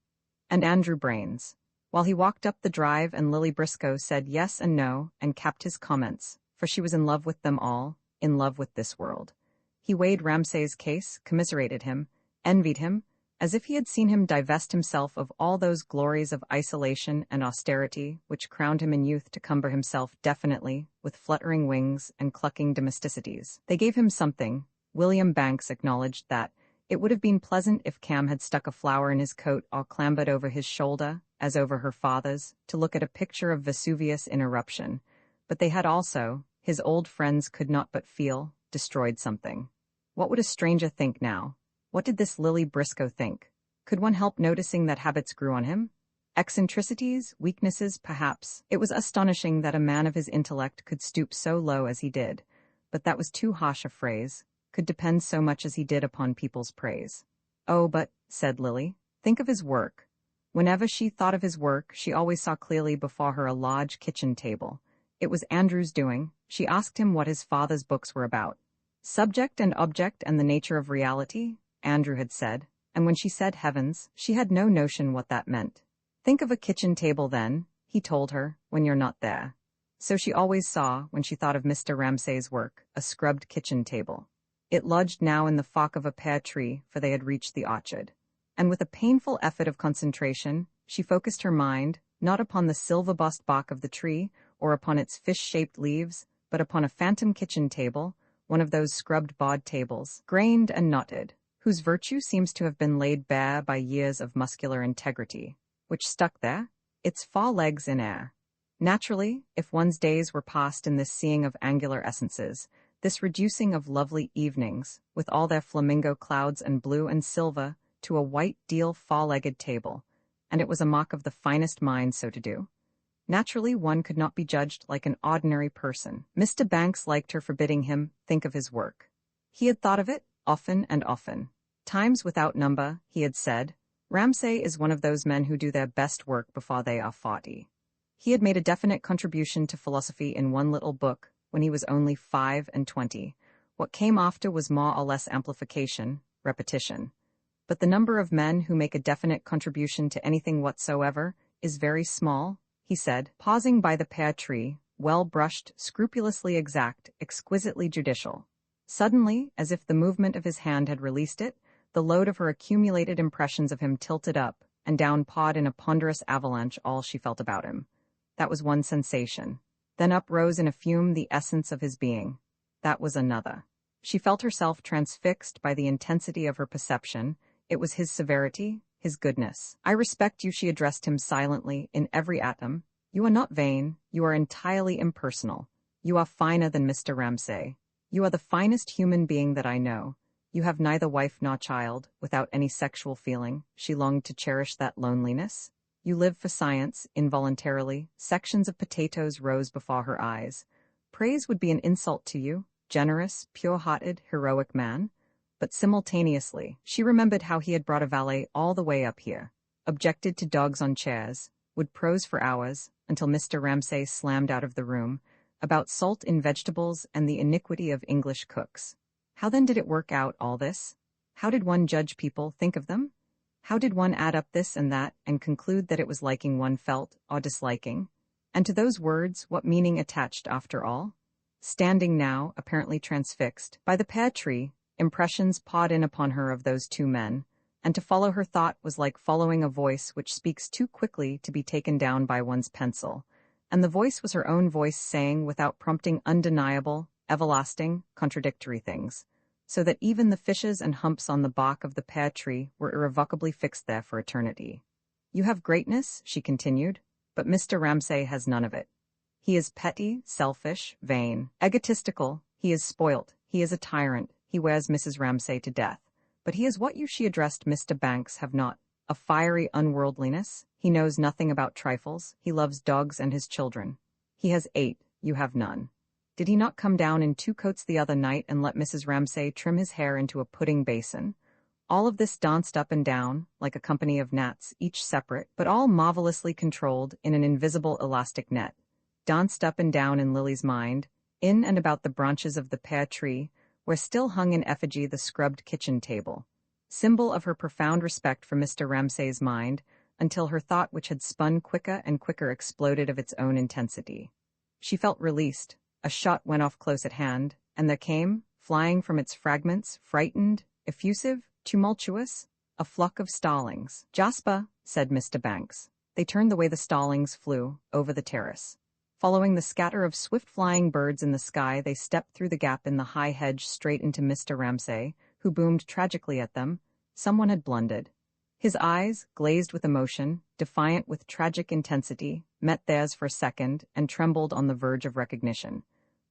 And Andrew brains. While he walked up the drive and Lily Briscoe said yes and no and capped his comments, for she was in love with them all, in love with this world. He weighed Ramsay's case, commiserated him, envied him, as if he had seen him divest himself of all those glories of isolation and austerity which crowned him in youth to cumber himself definitely with fluttering wings and clucking domesticities. They gave him something. William Banks acknowledged that, It would have been pleasant if Cam had stuck a flower in his coat or clambered over his shoulder, as over her father's, to look at a picture of Vesuvius in eruption, but they had also, his old friends could not but feel, destroyed something. What would a stranger think now? What did this Lily Briscoe think? Could one help noticing that habits grew on him? Eccentricities, weaknesses, perhaps. It was astonishing that a man of his intellect could stoop so low as he did, but that was too harsh a phrase, could depend so much as he did upon people's praise. Oh, but, said Lily, think of his work. Whenever she thought of his work, she always saw clearly before her a large kitchen table. It was Andrew's doing. She asked him what his father's books were about. Subject and object and the nature of reality, Andrew had said, and when she said heavens, she had no notion what that meant. Think of a kitchen table then, he told her, when you're not there. So she always saw, when she thought of Mr. Ramsay's work, a scrubbed kitchen table. It lodged now in the fork of a pear tree, for they had reached the orchard. And with a painful effort of concentration, she focused her mind, not upon the silver-bossed bark of the tree, or upon its fish-shaped leaves, but upon a phantom kitchen table, one of those scrubbed bod tables, grained and knotted, whose virtue seems to have been laid bare by years of muscular integrity, which stuck there, its 4 legs in air. Naturally, if one's days were passed in this seeing of angular essences, this reducing of lovely evenings, with all their flamingo clouds and blue and silver, to a white deal 4-legged table, and it was a mock of the finest mind so to do. Naturally, one could not be judged like an ordinary person. Mr. Banks liked her for bidding him think of his work. He had thought of it, often and often. Times without number, he had said, Ramsay is one of those men who do their best work before they are 40. He had made a definite contribution to philosophy in one little book, when he was only 25. What came after was more or less amplification, repetition. But the number of men who make a definite contribution to anything whatsoever is very small, he said, pausing by the pear tree, well-brushed, scrupulously exact, exquisitely judicial. Suddenly, as if the movement of his hand had released it, the load of her accumulated impressions of him tilted up, and down pawed in a ponderous avalanche all she felt about him. That was one sensation. Then up rose in a fume the essence of his being. That was another. She felt herself transfixed by the intensity of her perception. It was his severity, his goodness. I respect you, she addressed him silently, in every atom. You are not vain, you are entirely impersonal. You are finer than Mr. Ramsay. You are the finest human being that I know. You have neither wife nor child, without any sexual feeling. She longed to cherish that loneliness. You live for science, involuntarily. Sections of potatoes rose before her eyes. Praise would be an insult to you, generous, pure-hearted, heroic man. But simultaneously, she remembered how he had brought a valet all the way up here, objected to dogs on chairs, would prose for hours, until Mr. Ramsay slammed out of the room, about salt in vegetables and the iniquity of English cooks. How then did it work out, all this? How did one judge people, think of them? How did one add up this and that, and conclude that it was liking one felt, or disliking? And to those words, what meaning attached after all? Standing now, apparently transfixed, by the pear tree, impressions pawed in upon her of those 2 men, and to follow her thought was like following a voice which speaks too quickly to be taken down by one's pencil, and the voice was her own voice saying without prompting undeniable, everlasting, contradictory things, so that even the fishes and humps on the bark of the pear tree were irrevocably fixed there for eternity. You have greatness, she continued, but Mr. Ramsay has none of it. He is petty, selfish, vain, egotistical, he is spoilt, he is a tyrant, he wears Mrs. Ramsay to death. But he is what you, she addressed Mr. Banks, have not. A fiery unworldliness, he knows nothing about trifles, he loves dogs and his children. He has 8, you have none. Did he not come down in 2 coats the other night and let Mrs. Ramsay trim his hair into a pudding basin? All of this danced up and down, like a company of gnats, each separate, but all marvelously controlled in an invisible elastic net. Danced up and down in Lily's mind, in and about the branches of the pear tree, where still hung in effigy the scrubbed kitchen table, symbol of her profound respect for Mr. Ramsay's mind, until her thought which had spun quicker and quicker exploded of its own intensity. She felt released. A shot went off close at hand, and there came, flying from its fragments, frightened, effusive, tumultuous, a flock of starlings. Jasper, said Mr. Banks. They turned the way the starlings flew, over the terrace. Following the scatter of swift-flying birds in the sky, they stepped through the gap in the high hedge straight into Mr. Ramsay, who boomed tragically at them, someone had blundered. His eyes, glazed with emotion, defiant with tragic intensity, met theirs for a second and trembled on the verge of recognition.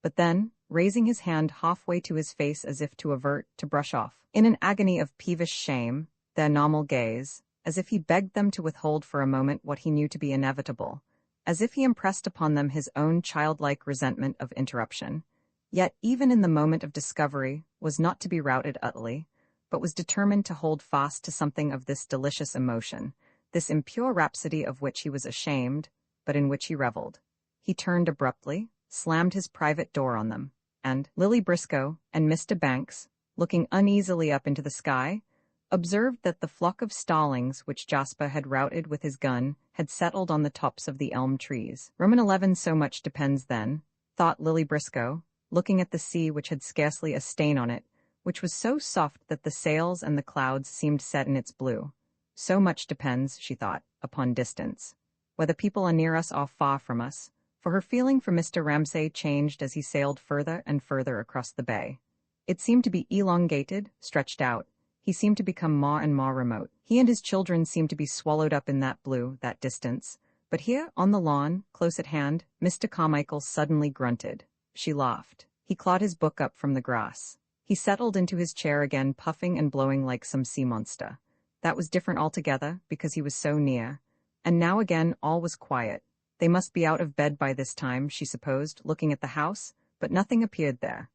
But then, raising his hand halfway to his face as if to avert, to brush off, in an agony of peevish shame, their normal gaze, as if he begged them to withhold for a moment what he knew to be inevitable, as if he impressed upon them his own childlike resentment of interruption, yet even in the moment of discovery was not to be routed utterly, but was determined to hold fast to something of this delicious emotion, this impure rhapsody of which he was ashamed, but in which he reveled. He turned abruptly, slammed his private door on them, and Lily Briscoe and Mr. Banks, looking uneasily up into the sky, observed that the flock of starlings which Jasper had routed with his gun had settled on the tops of the elm trees. Roman 11 so much depends then, thought Lily Briscoe, looking at the sea which had scarcely a stain on it, which was so soft that the sails and the clouds seemed set in its blue. So much depends, she thought, upon distance, whether people are near us or far from us, for her feeling for Mr. Ramsay changed as he sailed further and further across the bay. It seemed to be elongated, stretched out. He seemed to become more and more remote. He and his children seemed to be swallowed up in that blue, that distance. But here, on the lawn, close at hand, Mr. Carmichael suddenly grunted. She laughed. He clawed his book up from the grass. He settled into his chair again, puffing and blowing like some sea monster. That was different altogether, because he was so near. And now again all was quiet. They must be out of bed by this time, she supposed, looking at the house, but nothing appeared there.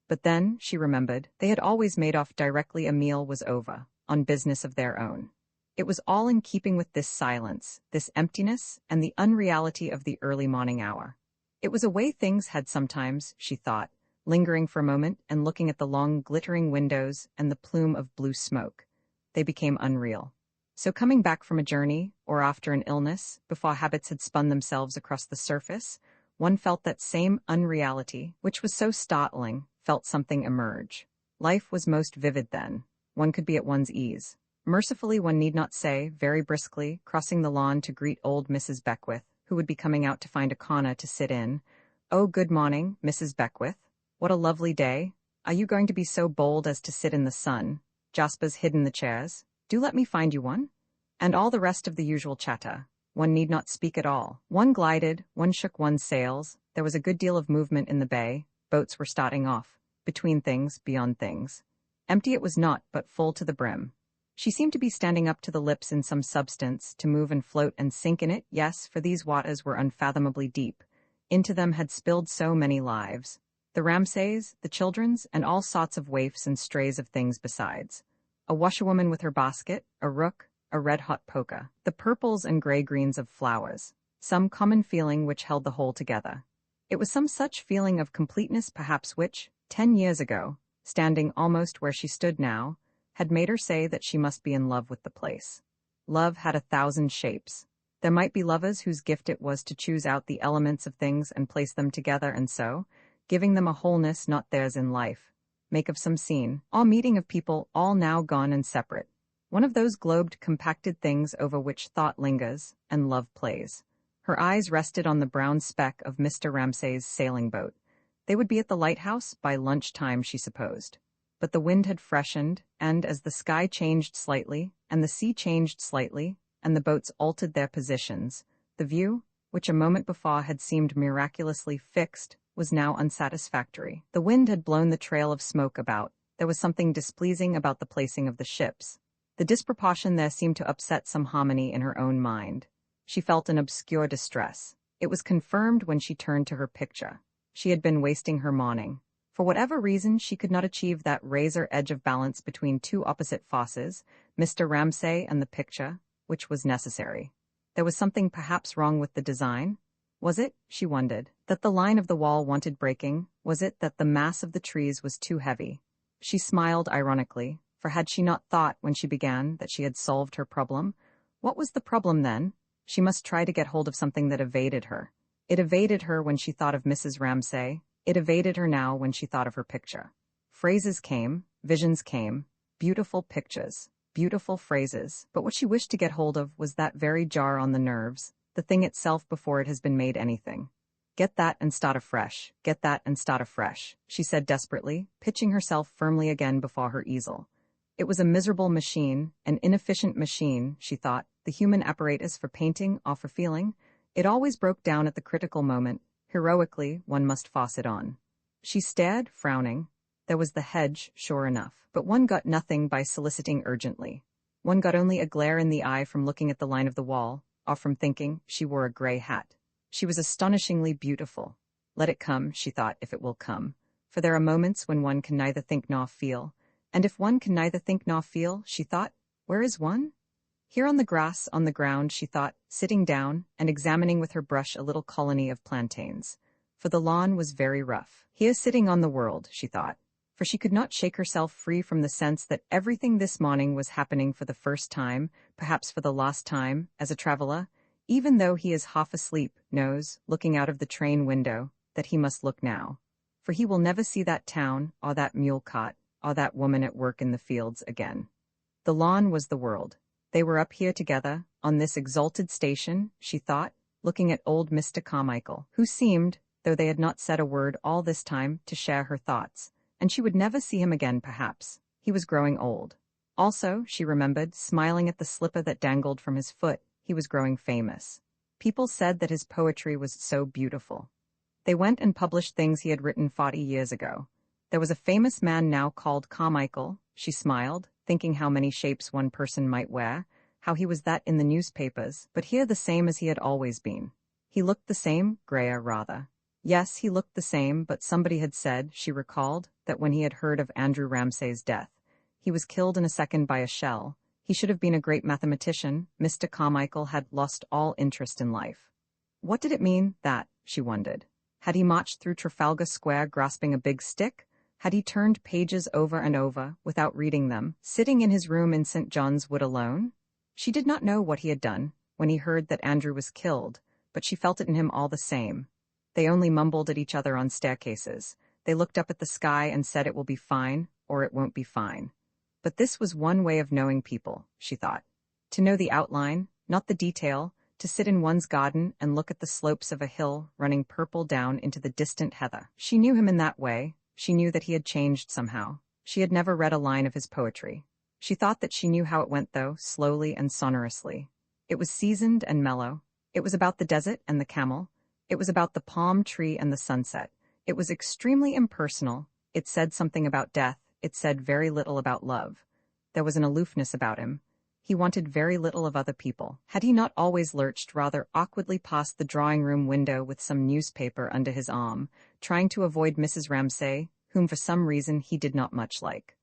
But then, she remembered, they had always made off directly a meal was over, on business of their own. It was all in keeping with this silence, this emptiness, and the unreality of the early morning hour. It was a way things had sometimes, she thought, lingering for a moment and looking at the long glittering windows and the plume of blue smoke. They became unreal. So coming back from a journey, or after an illness, before habits had spun themselves across the surface, one felt that same unreality, which was so startling, felt something emerge. Life was most vivid then. One could be at one's ease. Mercifully, one need not say, very briskly, crossing the lawn to greet old Mrs. Beckwith, who would be coming out to find a corner to sit in. "Oh, good morning, Mrs. Beckwith. What a lovely day. Are you going to be so bold as to sit in the sun? Jasper's hidden the chairs. Do let me find you one." And all the rest of the usual chatter. One need not speak at all. One glided, one shook one's sails. There was a good deal of movement in the bay. Boats were starting off. Between things, beyond things. Empty it was not, but full to the brim. She seemed to be standing up to the lips in some substance, to move and float and sink in it, yes, for these waters were unfathomably deep. Into them had spilled so many lives. The Ramsays, the children's, and all sorts of waifs and strays of things besides. A washerwoman with her basket, a rook, a red-hot polka, the purples and gray-greens of flowers, some common feeling which held the whole together. It was some such feeling of completeness perhaps which, 10 years ago, standing almost where she stood now, had made her say that she must be in love with the place. Love had 1,000 shapes. There might be lovers whose gift it was to choose out the elements of things and place them together and so, giving them a wholeness not theirs in life, make of some scene, all meeting of people all now gone and separate. One of those globed, compacted things over which thought lingers and love plays. Her eyes rested on the brown speck of Mr. Ramsay's sailing boat. They would be at the lighthouse by lunch-time, she supposed. But the wind had freshened, and as the sky changed slightly, and the sea changed slightly, and the boats altered their positions, the view, which a moment before had seemed miraculously fixed, was now unsatisfactory. The wind had blown the trail of smoke about. There was something displeasing about the placing of the ships. The disproportion there seemed to upset some harmony in her own mind. She felt an obscure distress. It was confirmed when she turned to her picture. She had been wasting her morning. For whatever reason, she could not achieve that razor edge of balance between two opposite forces, Mr. Ramsay and the picture, which was necessary. There was something perhaps wrong with the design. Was it, she wondered, that the line of the wall wanted breaking? Was it that the mass of the trees was too heavy? She smiled ironically, for had she not thought when she began that she had solved her problem? What was the problem then? She must try to get hold of something that evaded her. It evaded her when she thought of Mrs. Ramsay. It evaded her now when she thought of her picture. Phrases came, visions came, beautiful pictures, beautiful phrases, but what she wished to get hold of was that very jar on the nerves, the thing itself before it has been made anything. Get that and start afresh, get that and start afresh, she said desperately, pitching herself firmly again before her easel. It was a miserable machine, an inefficient machine, she thought, the human apparatus for painting or for feeling. It always broke down at the critical moment. Heroically, one must force it on. She stared, frowning. There was the hedge, sure enough, but one got nothing by soliciting urgently. One got only a glare in the eye from looking at the line of the wall, or from thinking she wore a gray hat. She was astonishingly beautiful. Let it come, she thought, if it will come. For there are moments when one can neither think nor feel. And if one can neither think nor feel, she thought, where is one? Here on the grass, on the ground, she thought, sitting down and examining with her brush a little colony of plantains. For the lawn was very rough. Here sitting on the world, she thought. For she could not shake herself free from the sense that everything this morning was happening for the first time, perhaps for the last time, as a traveler, even though he is half asleep, knows, looking out of the train window, that he must look now. For he will never see that town, or that mule cart, or that woman at work in the fields again. The lawn was the world. They were up here together, on this exalted station, she thought, looking at old Mr. Carmichael, who seemed, though they had not said a word all this time, to share her thoughts. And she would never see him again, perhaps. He was growing old. Also, she remembered, smiling at the slipper that dangled from his foot, he was growing famous. People said that his poetry was so beautiful. They went and published things he had written 40 years ago. There was a famous man now called Carmichael, she smiled, thinking how many shapes one person might wear, how he was that in the newspapers, but here the same as he had always been. He looked the same, grayer rather. Yes, he looked the same, but somebody had said, she recalled, that when he had heard of Andrew Ramsay's death, he was killed in a second by a shell. He should have been a great mathematician. Mr. Carmichael had lost all interest in life. What did it mean, that, she wondered? Had he marched through Trafalgar Square grasping a big stick? Had he turned pages over and over, without reading them, sitting in his room in St. John's Wood alone? She did not know what he had done, when he heard that Andrew was killed, but she felt it in him all the same. They only mumbled at each other on staircases. They looked up at the sky and said it will be fine, or it won't be fine. But this was one way of knowing people, she thought. To know the outline, not the detail, to sit in one's garden and look at the slopes of a hill running purple down into the distant heather. She knew him in that way. She knew that he had changed somehow. She had never read a line of his poetry. She thought that she knew how it went, though, slowly and sonorously. It was seasoned and mellow. It was about the desert and the camel. It was about the palm tree and the sunset. It was extremely impersonal. It said something about death. It said very little about love. There was an aloofness about him. He wanted very little of other people. Had he not always lurched rather awkwardly past the drawing-room window with some newspaper under his arm, trying to avoid Mrs. Ramsay, whom for some reason he did not much like?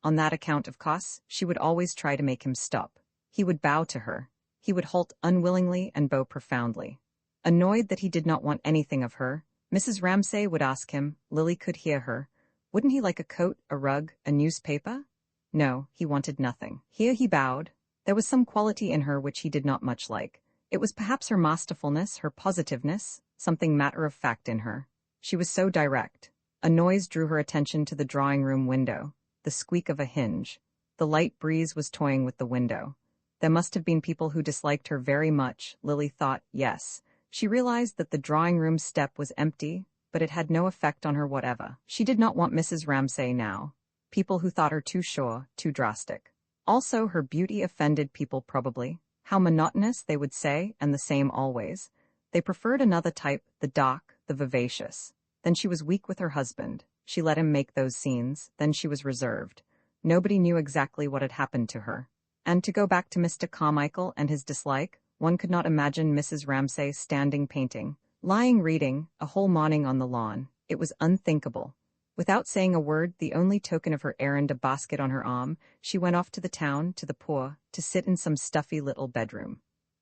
On that account, of course, she would always try to make him stop. He would bow to her. He would halt unwillingly and bow profoundly. Annoyed that he did not want anything of her, Mrs. Ramsay would ask him, Lily could hear her, wouldn't he like a coat, a rug, a newspaper? No, he wanted nothing. Here he bowed. There was some quality in her which he did not much like. It was perhaps her masterfulness, her positiveness, something matter-of-fact in her. She was so direct. A noise drew her attention to the drawing-room window, the squeak of a hinge. The light breeze was toying with the window. There must have been people who disliked her very much, Lily thought, yes. She realized that the drawing-room step was empty, but it had no effect on her whatever. She did not want Mrs. Ramsay now. People who thought her too sure, too drastic. Also, her beauty offended people probably. How monotonous, they would say, and the same always. They preferred another type, the dark, the vivacious. Then she was weak with her husband. She let him make those scenes. Then she was reserved. Nobody knew exactly what had happened to her. And to go back to Mr. Carmichael and his dislike, one could not imagine Mrs. Ramsay standing painting, lying reading, a whole morning on the lawn. It was unthinkable. Without saying a word, the only token of her errand a basket on her arm, she went off to the town, to the poor, to sit in some stuffy little bedroom.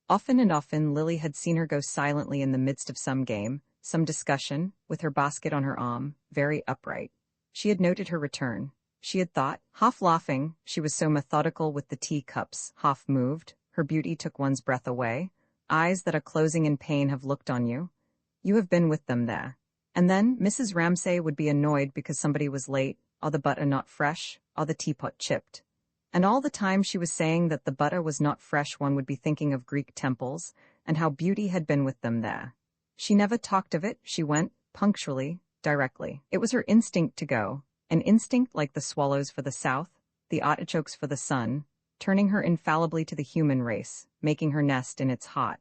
Often and often Lily had seen her go silently in the midst of some game, some discussion, with her basket on her arm, very upright. She had noted her return. She had thought, half laughing, she was so methodical with the tea-cups, half moved, her beauty took one's breath away. Eyes that are closing in pain have looked on you. You have been with them there. And then Mrs. Ramsay would be annoyed because somebody was late, or the butter not fresh, or the teapot chipped. And all the time she was saying that the butter was not fresh, one would be thinking of Greek temples, and how beauty had been with them there. She never talked of it, she went, punctually, directly. It was her instinct to go, an instinct like the swallows for the south. the artichokes for the sun, turning her infallibly to the human race, making her nest in its hot.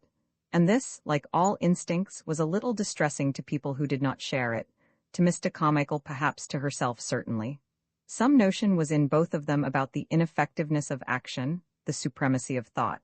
And this, like all instincts, was a little distressing to people who did not share it, to Mr. Carmichael perhaps, to herself certainly. Some notion was in both of them about the ineffectiveness of action, the supremacy of thought.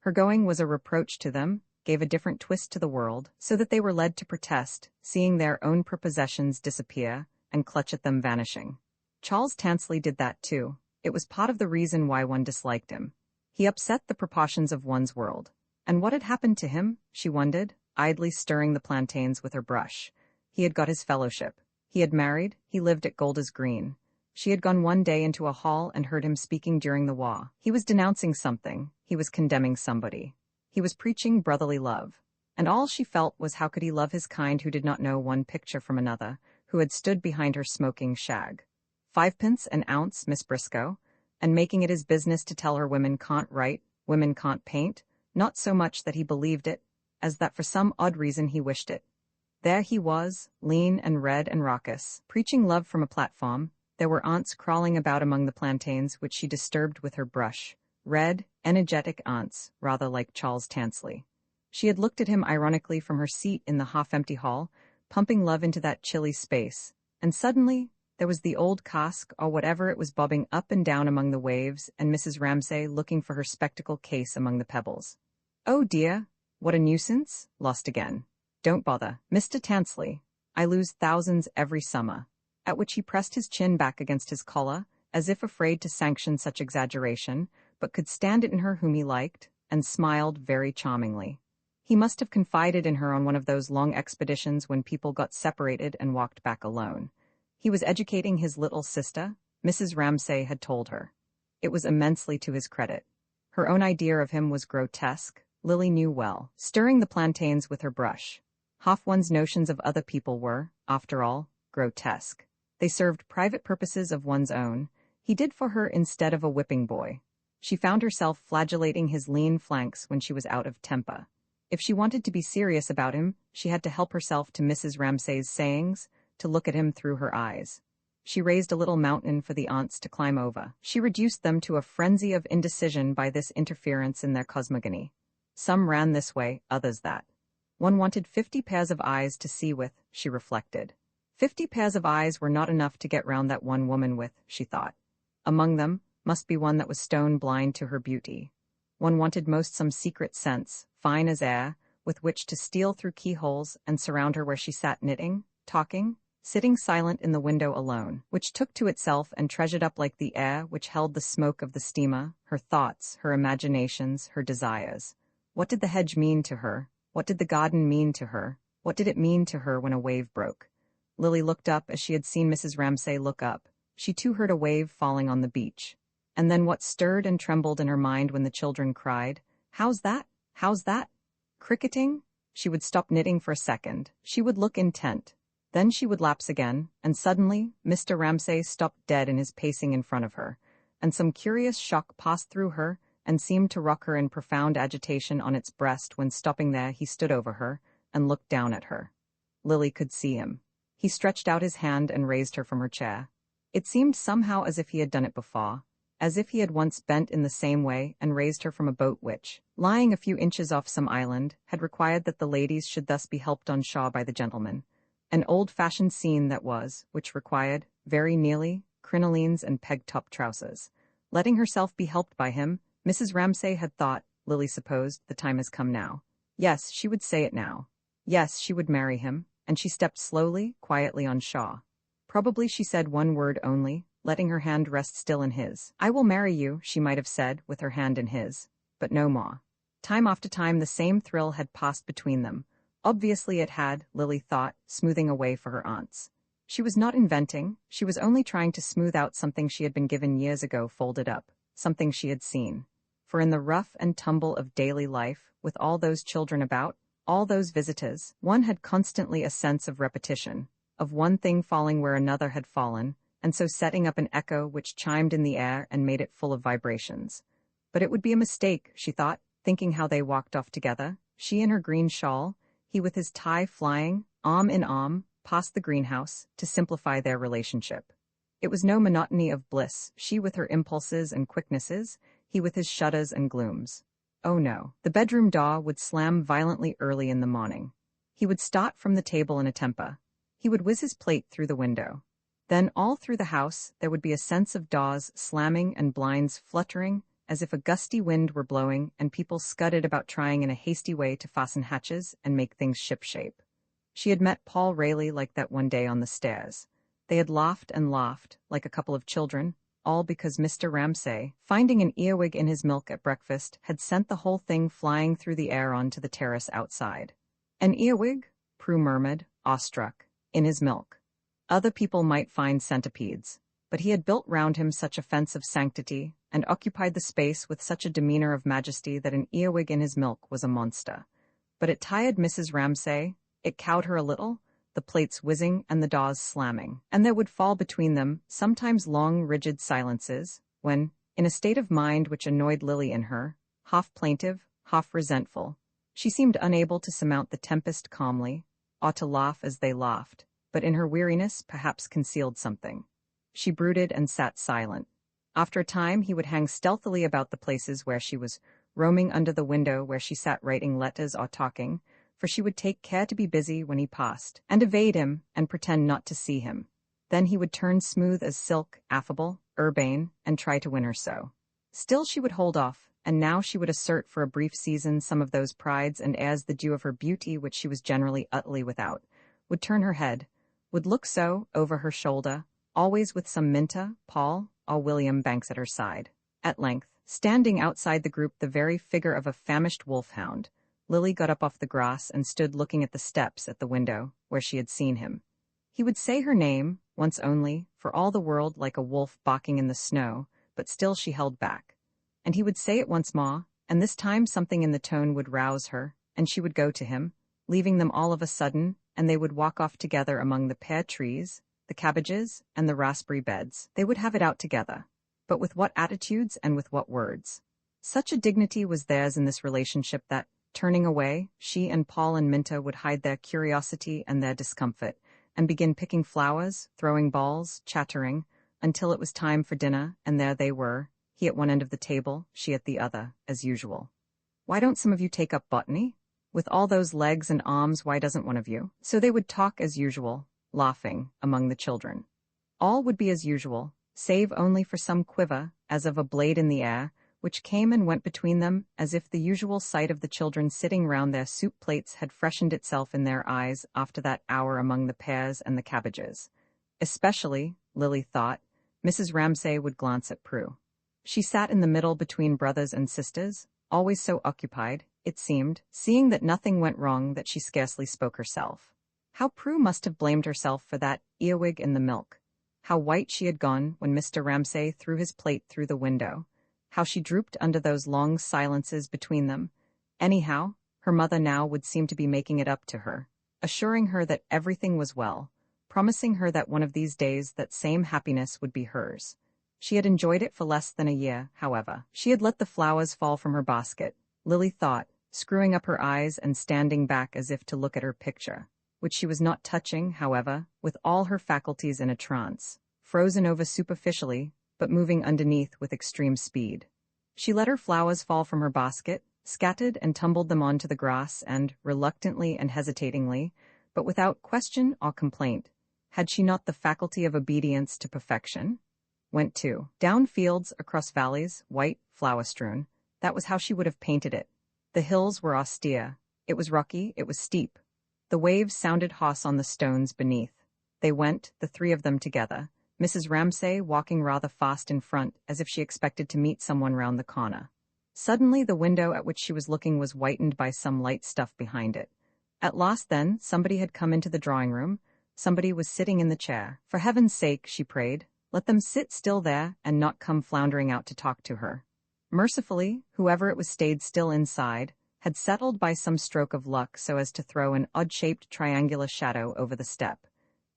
Her going was a reproach to them, gave a different twist to the world, so that they were led to protest, seeing their own prepossessions disappear, and clutch at them vanishing. Charles Tansley did that too. It was part of the reason why one disliked him. He upset the proportions of one's world. And what had happened to him, she wondered, idly stirring the plantains with her brush. He had got his fellowship. He had married, he lived at Golders Green. She had gone one day into a hall and heard him speaking during the war. He was denouncing something, he was condemning somebody. He was preaching brotherly love. And all she felt was how could he love his kind who did not know one picture from another, who had stood behind her smoking shag. 5p an ounce, Miss Briscoe, and making it his business to tell her women can't write, women can't paint, not so much that he believed it, as that for some odd reason he wished it. There he was, lean and red and raucous, preaching love from a platform. There were ants crawling about among the plantains which she disturbed with her brush, red, energetic ants, rather like Charles Tansley. She had looked at him ironically from her seat in the half-empty hall, pumping love into that chilly space, and suddenly there was the old cask or whatever it was bobbing up and down among the waves, and Mrs. Ramsay looking for her spectacle case among the pebbles. "Oh dear, what a nuisance, lost again. Don't bother, Mr. Tansley. I lose thousands every summer." At which he pressed his chin back against his collar, as if afraid to sanction such exaggeration, but could stand it in her whom he liked, and smiled very charmingly. He must have confided in her on one of those long expeditions when people got separated and walked back alone. He was educating his little sister, Mrs. Ramsay had told her. It was immensely to his credit. Her own idea of him was grotesque, Lily knew well, stirring the plantains with her brush. Half one's notions of other people were, after all, grotesque. They served private purposes of one's own. He did for her instead of a whipping boy. She found herself flagellating his lean flanks when she was out of temper. If she wanted to be serious about him, she had to help herself to Mrs. Ramsay's sayings, to look at him through her eyes. She raised a little mountain for the aunts to climb over. She reduced them to a frenzy of indecision by this interference in their cosmogony. Some ran this way, others that. One wanted 50 pairs of eyes to see with, she reflected. 50 pairs of eyes were not enough to get round that one woman with, she thought. Among them must be one that was stone blind to her beauty. One wanted most some secret sense, fine as air, with which to steal through keyholes and surround her where she sat knitting, talking, sitting silent in the window alone, which took to itself and treasured up like the air which held the smoke of the steamer, her thoughts, her imaginations, her desires. What did the hedge mean to her? What did the garden mean to her? What did it mean to her when a wave broke? Lily looked up as she had seen Mrs. Ramsay look up. She too heard a wave falling on the beach. And then what stirred and trembled in her mind when the children cried, "How's that? How's that?" Cricketing? She would stop knitting for a second. She would look intent. Then she would lapse again, and suddenly Mr. Ramsay stopped dead in his pacing in front of her, and some curious shock passed through her and seemed to rock her in profound agitation on its breast when stopping there he stood over her and looked down at her. Lily could see him. He stretched out his hand and raised her from her chair. It seemed somehow as if he had done it before, as if he had once bent in the same way and raised her from a boat which, lying a few inches off some island, had required that the ladies should thus be helped on shore by the gentlemen. An old-fashioned scene that was, which required, very nearly, crinolines and peg-top trousers. Letting herself be helped by him, Mrs. Ramsay had thought, Lily supposed, the time has come now. Yes, she would say it now. Yes, she would marry him, and she stepped slowly, quietly on shore. Probably she said one word only, letting her hand rest still in his. "I will marry you," she might have said, with her hand in his. But no more. Time after time the same thrill had passed between them. Obviously it had, Lily thought, smoothing a way for her aunts. She was not inventing, she was only trying to smooth out something she had been given years ago folded up, something she had seen. For in the rough and tumble of daily life, with all those children about, all those visitors, one had constantly a sense of repetition, of one thing falling where another had fallen, and so setting up an echo which chimed in the air and made it full of vibrations. But it would be a mistake, she thought, thinking how they walked off together, she in her green shawl, he with his tie flying, arm in arm, past the greenhouse, to simplify their relationship. It was no monotony of bliss, she with her impulses and quicknesses, he with his shudders and glooms. Oh no, the bedroom door would slam violently early in the morning. He would start from the table in a temper. He would whiz his plate through the window. Then all through the house there would be a sense of doors slamming and blinds fluttering, as if a gusty wind were blowing and people scudded about trying in a hasty way to fasten hatches and make things shipshape. She had met Paul Rayleigh like that one day on the stairs. They had laughed and laughed, like a couple of children, all because Mr. Ramsay, finding an earwig in his milk at breakfast, had sent the whole thing flying through the air onto the terrace outside. An earwig? Prue murmured, awestruck. In his milk. Other people might find centipedes, but he had built round him such a fence of sanctity, and occupied the space with such a demeanor of majesty that an earwig in his milk was a monster. But it tired Mrs. Ramsay, it cowed her a little, the plates whizzing and the doors slamming, and there would fall between them sometimes long rigid silences, when, in a state of mind which annoyed Lily in her, half plaintive, half resentful, she seemed unable to surmount the tempest calmly, or to laugh as they laughed, but in her weariness perhaps concealed something. She brooded and sat silent. After a time he would hang stealthily about the places where she was, roaming under the window where she sat writing letters or talking, for she would take care to be busy when he passed, and evade him and pretend not to see him. Then he would turn smooth as silk, affable, urbane, and try to win her so. Still she would hold off, and now she would assert for a brief season some of those prides and airs the due of her beauty which she was generally utterly without, would turn her head, would look so, over her shoulder, always with some Minta, Paul, or William Banks at her side. At length, standing outside the group the very figure of a famished wolf-hound, Lily got up off the grass and stood looking at the steps at the window where she had seen him. He would say her name, once only, for all the world like a wolf barking in the snow, but still she held back. And he would say it once more, and this time something in the tone would rouse her, and she would go to him, leaving them all of a sudden, and they would walk off together among the pear trees, the cabbages, and the raspberry beds. They would have it out together. But with what attitudes and with what words? Such a dignity was theirs in this relationship that, turning away, she and Paul and Minta would hide their curiosity and their discomfort, and begin picking flowers, throwing balls, chattering, until it was time for dinner, and there they were, he at one end of the table, she at the other, as usual. "Why don't some of you take up botany? With all those legs and arms, why doesn't one of you?" So they would talk as usual, laughing, among the children. All would be as usual, save only for some quiver, as of a blade in the air, which came and went between them, as if the usual sight of the children sitting round their soup plates had freshened itself in their eyes after that hour among the pears and the cabbages. Especially, Lily thought, Mrs. Ramsay would glance at Prue. She sat in the middle between brothers and sisters, always so occupied, it seemed, seeing that nothing went wrong that she scarcely spoke herself. How Prue must have blamed herself for that earwig in the milk. How white she had gone when Mr. Ramsay threw his plate through the window. How she drooped under those long silences between them. Anyhow, her mother now would seem to be making it up to her, assuring her that everything was well, promising her that one of these days that same happiness would be hers. She had enjoyed it for less than a year, however. She had let the flowers fall from her basket, Lily thought, screwing up her eyes and standing back as if to look at her picture, which she was not touching, however, with all her faculties in a trance, frozen over superficially, but moving underneath with extreme speed. She let her flowers fall from her basket, scattered and tumbled them onto the grass, and, reluctantly and hesitatingly, but without question or complaint, had she not the faculty of obedience to perfection, went to, down fields, across valleys, white, flower-strewn. That was how she would have painted it. The hills were austere. It was rocky, it was steep. The waves sounded hoarse on the stones beneath. They went, the three of them together, Mrs. Ramsay walking rather fast in front, as if she expected to meet someone round the corner. Suddenly the window at which she was looking was whitened by some light stuff behind it. At last then, somebody had come into the drawing-room. Somebody was sitting in the chair. For heaven's sake, she prayed, let them sit still there and not come floundering out to talk to her. Mercifully, whoever it was stayed still inside, had settled by some stroke of luck so as to throw an odd-shaped triangular shadow over the step.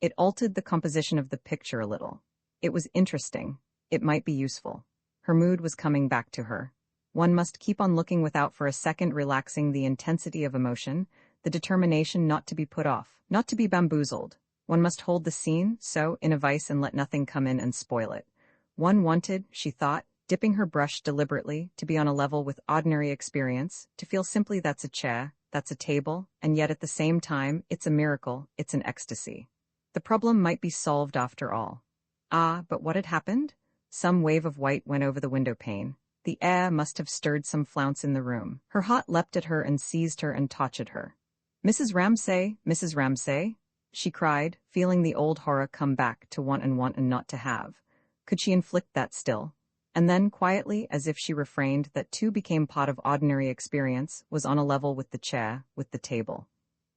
It altered the composition of the picture a little. It was interesting. It might be useful. Her mood was coming back to her. One must keep on looking without for a second relaxing the intensity of emotion, the determination not to be put off, not to be bamboozled. One must hold the scene, so, in a vice and let nothing come in and spoil it. One wanted, she thought, dipping her brush deliberately, to be on a level with ordinary experience, to feel simply that's a chair, that's a table, and yet at the same time, it's a miracle, it's an ecstasy. The problem might be solved after all. Ah, but what had happened? Some wave of white went over the window pane. The air must have stirred some flounce in the room. Her heart leapt at her and seized her and tortured her. Mrs. Ramsay, she cried, feeling the old horror come back to want and not to have. Could she inflict that still? And then, quietly, as if she refrained, that too became part of ordinary experience, was on a level with the chair, with the table.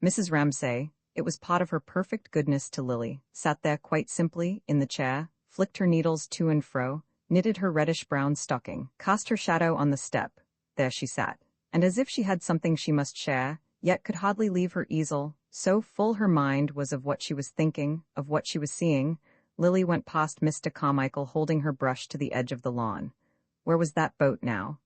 Mrs. Ramsay, it was part of her perfect goodness to Lily, sat there quite simply, in the chair, flicked her needles to and fro, knitted her reddish-brown stocking, cast her shadow on the step. There she sat. And as if she had something she must share, yet could hardly leave her easel, so full her mind was of what she was thinking, of what she was seeing, Lily went past Mr. Carmichael holding her brush to the edge of the lawn. Where was that boat now?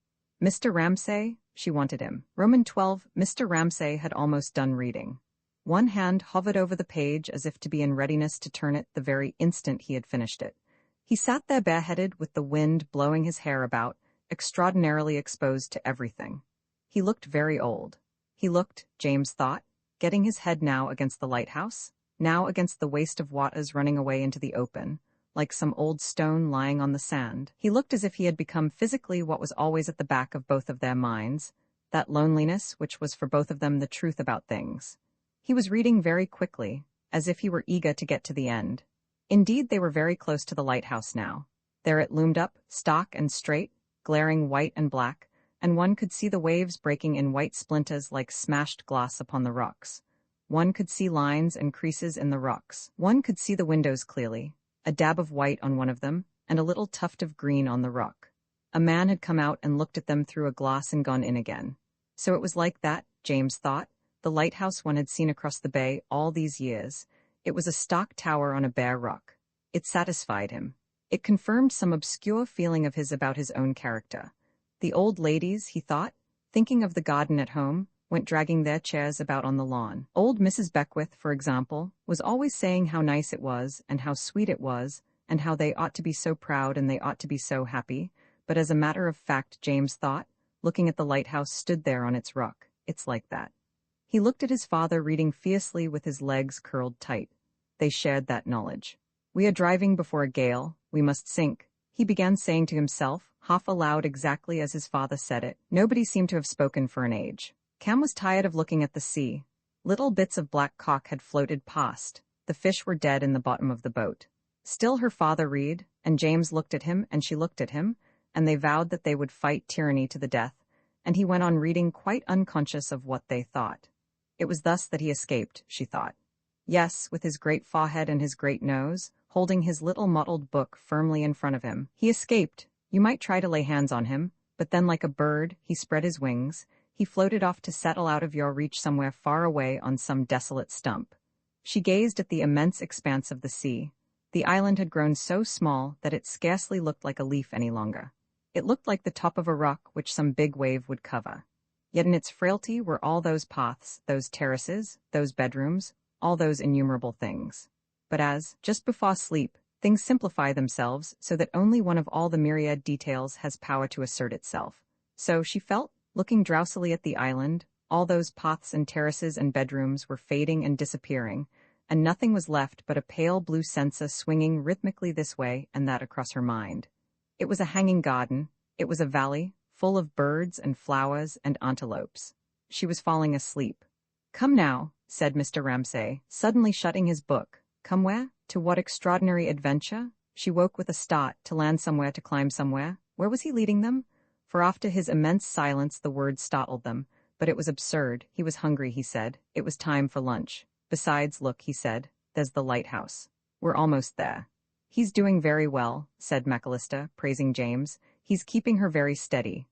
Mr. Ramsay? She wanted him. Roman 12, Mr. Ramsay had almost done reading. One hand hovered over the page as if to be in readiness to turn it the very instant he had finished it. He sat there bareheaded with the wind blowing his hair about, extraordinarily exposed to everything. He looked very old. He looked, James thought, getting his head now against the lighthouse, now against the waste of waters running away into the open, like some old stone lying on the sand. He looked as if he had become physically what was always at the back of both of their minds, that loneliness which was for both of them the truth about things. He was reading very quickly, as if he were eager to get to the end. Indeed, they were very close to the lighthouse now. There it loomed up, stark and straight, glaring white and black, and one could see the waves breaking in white splinters like smashed glass upon the rocks. One could see lines and creases in the rocks. One could see the windows clearly, a dab of white on one of them, and a little tuft of green on the rock. A man had come out and looked at them through a glass and gone in again. So it was like that, James thought, the lighthouse one had seen across the bay all these years. It was a stock tower on a bare rock. It satisfied him. It confirmed some obscure feeling of his about his own character. The old ladies, he thought, thinking of the garden at home, went dragging their chairs about on the lawn. Old Mrs. Beckwith, for example, was always saying how nice it was, and how sweet it was, and how they ought to be so proud and they ought to be so happy, but as a matter of fact, James thought, looking at the lighthouse stood there on its rock. It's like that. He looked at his father reading fiercely with his legs curled tight. They shared that knowledge. We are driving before a gale, we must sink, he began saying to himself, half aloud exactly as his father said it. Nobody seemed to have spoken for an age. Cam was tired of looking at the sea. Little bits of black cock had floated past. The fish were dead in the bottom of the boat. Still her father read, and James looked at him and she looked at him, and they vowed that they would fight tyranny to the death, and he went on reading quite unconscious of what they thought. It was thus that he escaped, she thought. Yes, with his great forehead and his great nose, holding his little mottled book firmly in front of him. He escaped. You might try to lay hands on him, but then like a bird, he spread his wings. He floated off to settle out of your reach somewhere far away on some desolate stump. She gazed at the immense expanse of the sea. The island had grown so small that it scarcely looked like a leaf any longer. It looked like the top of a rock which some big wave would cover. Yet in its frailty were all those paths, those terraces, those bedrooms, all those innumerable things. But as, just before sleep, things simplify themselves so that only one of all the myriad details has power to assert itself. So she felt, looking drowsily at the island, all those paths and terraces and bedrooms were fading and disappearing, and nothing was left but a pale blue censer swinging rhythmically this way and that across her mind. It was a hanging garden, it was a valley, full of birds and flowers and antelopes. She was falling asleep. "Come now," said Mr. Ramsay, suddenly shutting his book. "Come where? To what extraordinary adventure?" She woke with a start, to land somewhere, to climb somewhere. Where was he leading them? For after his immense silence the words startled them, but it was absurd. He was hungry, he said. It was time for lunch. Besides, look, he said, there's the lighthouse. We're almost there. He's doing very well, said McAllister, praising James. He's keeping her very steady.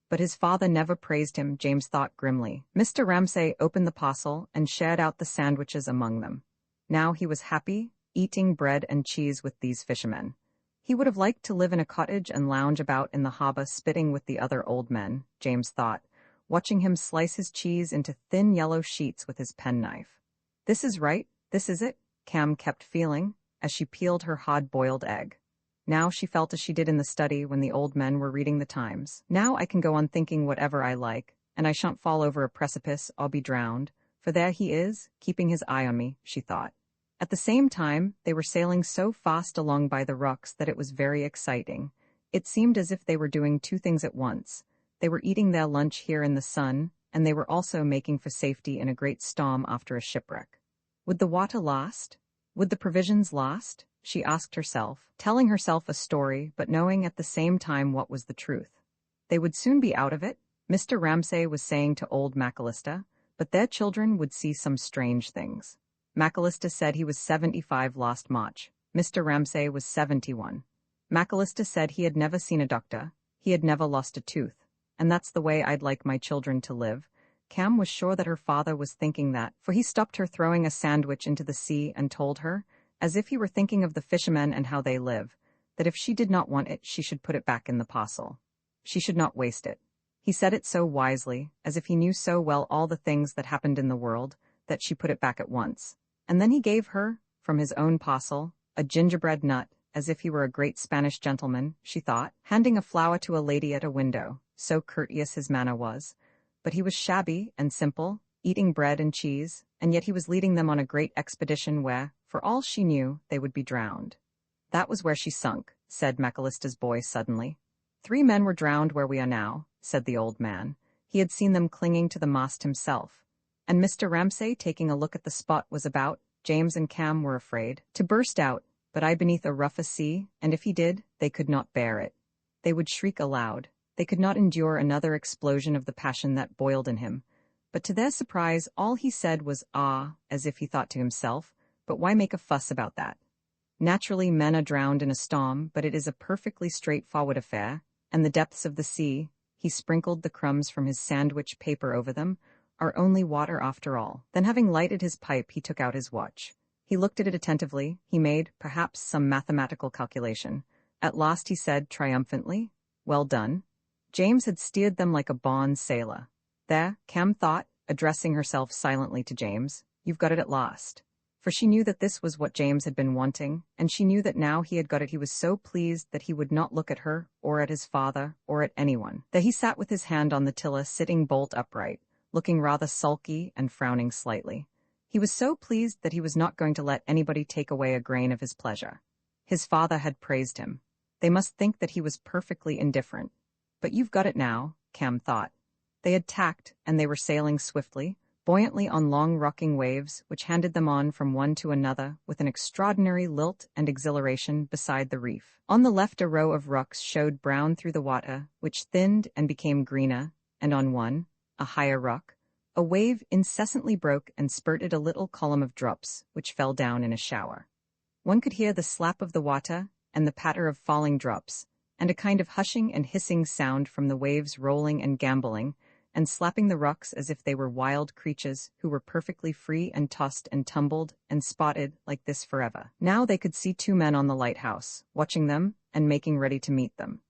But his father never praised him, James thought grimly. Mr. Ramsay opened the parcel and shared out the sandwiches among them. Now he was happy, eating bread and cheese with these fishermen. He would have liked to live in a cottage and lounge about in the harbour spitting with the other old men, James thought, watching him slice his cheese into thin yellow sheets with his penknife. This is right, this is it, Cam kept feeling, as she peeled her hard-boiled egg. Now she felt as she did in the study when the old men were reading the Times. Now I can go on thinking whatever I like, and I shan't fall over a precipice or be drowned, for there he is, keeping his eye on me, she thought. At the same time, they were sailing so fast along by the rocks that it was very exciting. It seemed as if they were doing two things at once. They were eating their lunch here in the sun, and they were also making for safety in a great storm after a shipwreck. Would the water last? Would the provisions last? She asked herself, telling herself a story but knowing at the same time what was the truth. They would soon be out of it, Mr. Ramsay was saying to old McAllister, but their children would see some strange things. McAllister said he was 75 last March. Mr. Ramsay was 71. McAllister said he had never seen a doctor, he had never lost a tooth. And that's the way I'd like my children to live. Cam was sure that her father was thinking that, for he stopped her throwing a sandwich into the sea and told her, as if he were thinking of the fishermen and how they live, that if she did not want it, she should put it back in the parcel. She should not waste it. He said it so wisely, as if he knew so well all the things that happened in the world, that she put it back at once. And then he gave her, from his own parcel, a gingerbread nut, as if he were a great Spanish gentleman, she thought, handing a flower to a lady at a window, so courteous his manner was. But he was shabby and simple, eating bread and cheese, and yet he was leading them on a great expedition where, for all she knew, they would be drowned. That was where she sunk, said McAllister's boy suddenly. 3 men were drowned where we are now, said the old man. He had seen them clinging to the mast himself. And Mr. Ramsay, taking a look at the spot, was about, James and Cam were afraid, to burst out, but I beneath a rougher sea, and if he did, they could not bear it. They would shriek aloud. They could not endure another explosion of the passion that boiled in him. But to their surprise, all he said was, "Ah," as if he thought to himself, but why make a fuss about that? Naturally, men are drowned in a storm, but it is a perfectly straightforward affair, and the depths of the sea, he sprinkled the crumbs from his sandwich paper over them, are only water after all. Then having lighted his pipe, he took out his watch. He looked at it attentively, he made, perhaps, some mathematical calculation. At last he said triumphantly, "Well done." James had steered them like a born sailor. There, Cam thought, addressing herself silently to James, "You've got it at last." For she knew that this was what James had been wanting, and she knew that now he had got it he was so pleased that he would not look at her, or at his father, or at anyone. There he sat with his hand on the tiller, sitting bolt upright, looking rather sulky and frowning slightly. He was so pleased that he was not going to let anybody take away a grain of his pleasure. His father had praised him. They must think that he was perfectly indifferent. But you've got it now, Cam thought. They had tacked, and they were sailing swiftly, buoyantly on long rocking waves, which handed them on from one to another with an extraordinary lilt and exhilaration beside the reef. On the left a row of rocks showed brown through the water, which thinned and became greener, and on one, a higher rock, a wave incessantly broke and spurted a little column of drops, which fell down in a shower. One could hear the slap of the water and the patter of falling drops, and a kind of hushing and hissing sound from the waves rolling and gambolling, and slapping the rocks as if they were wild creatures who were perfectly free and tossed and tumbled and spotted like this forever. Now they could see 2 men on the lighthouse, watching them and making ready to meet them.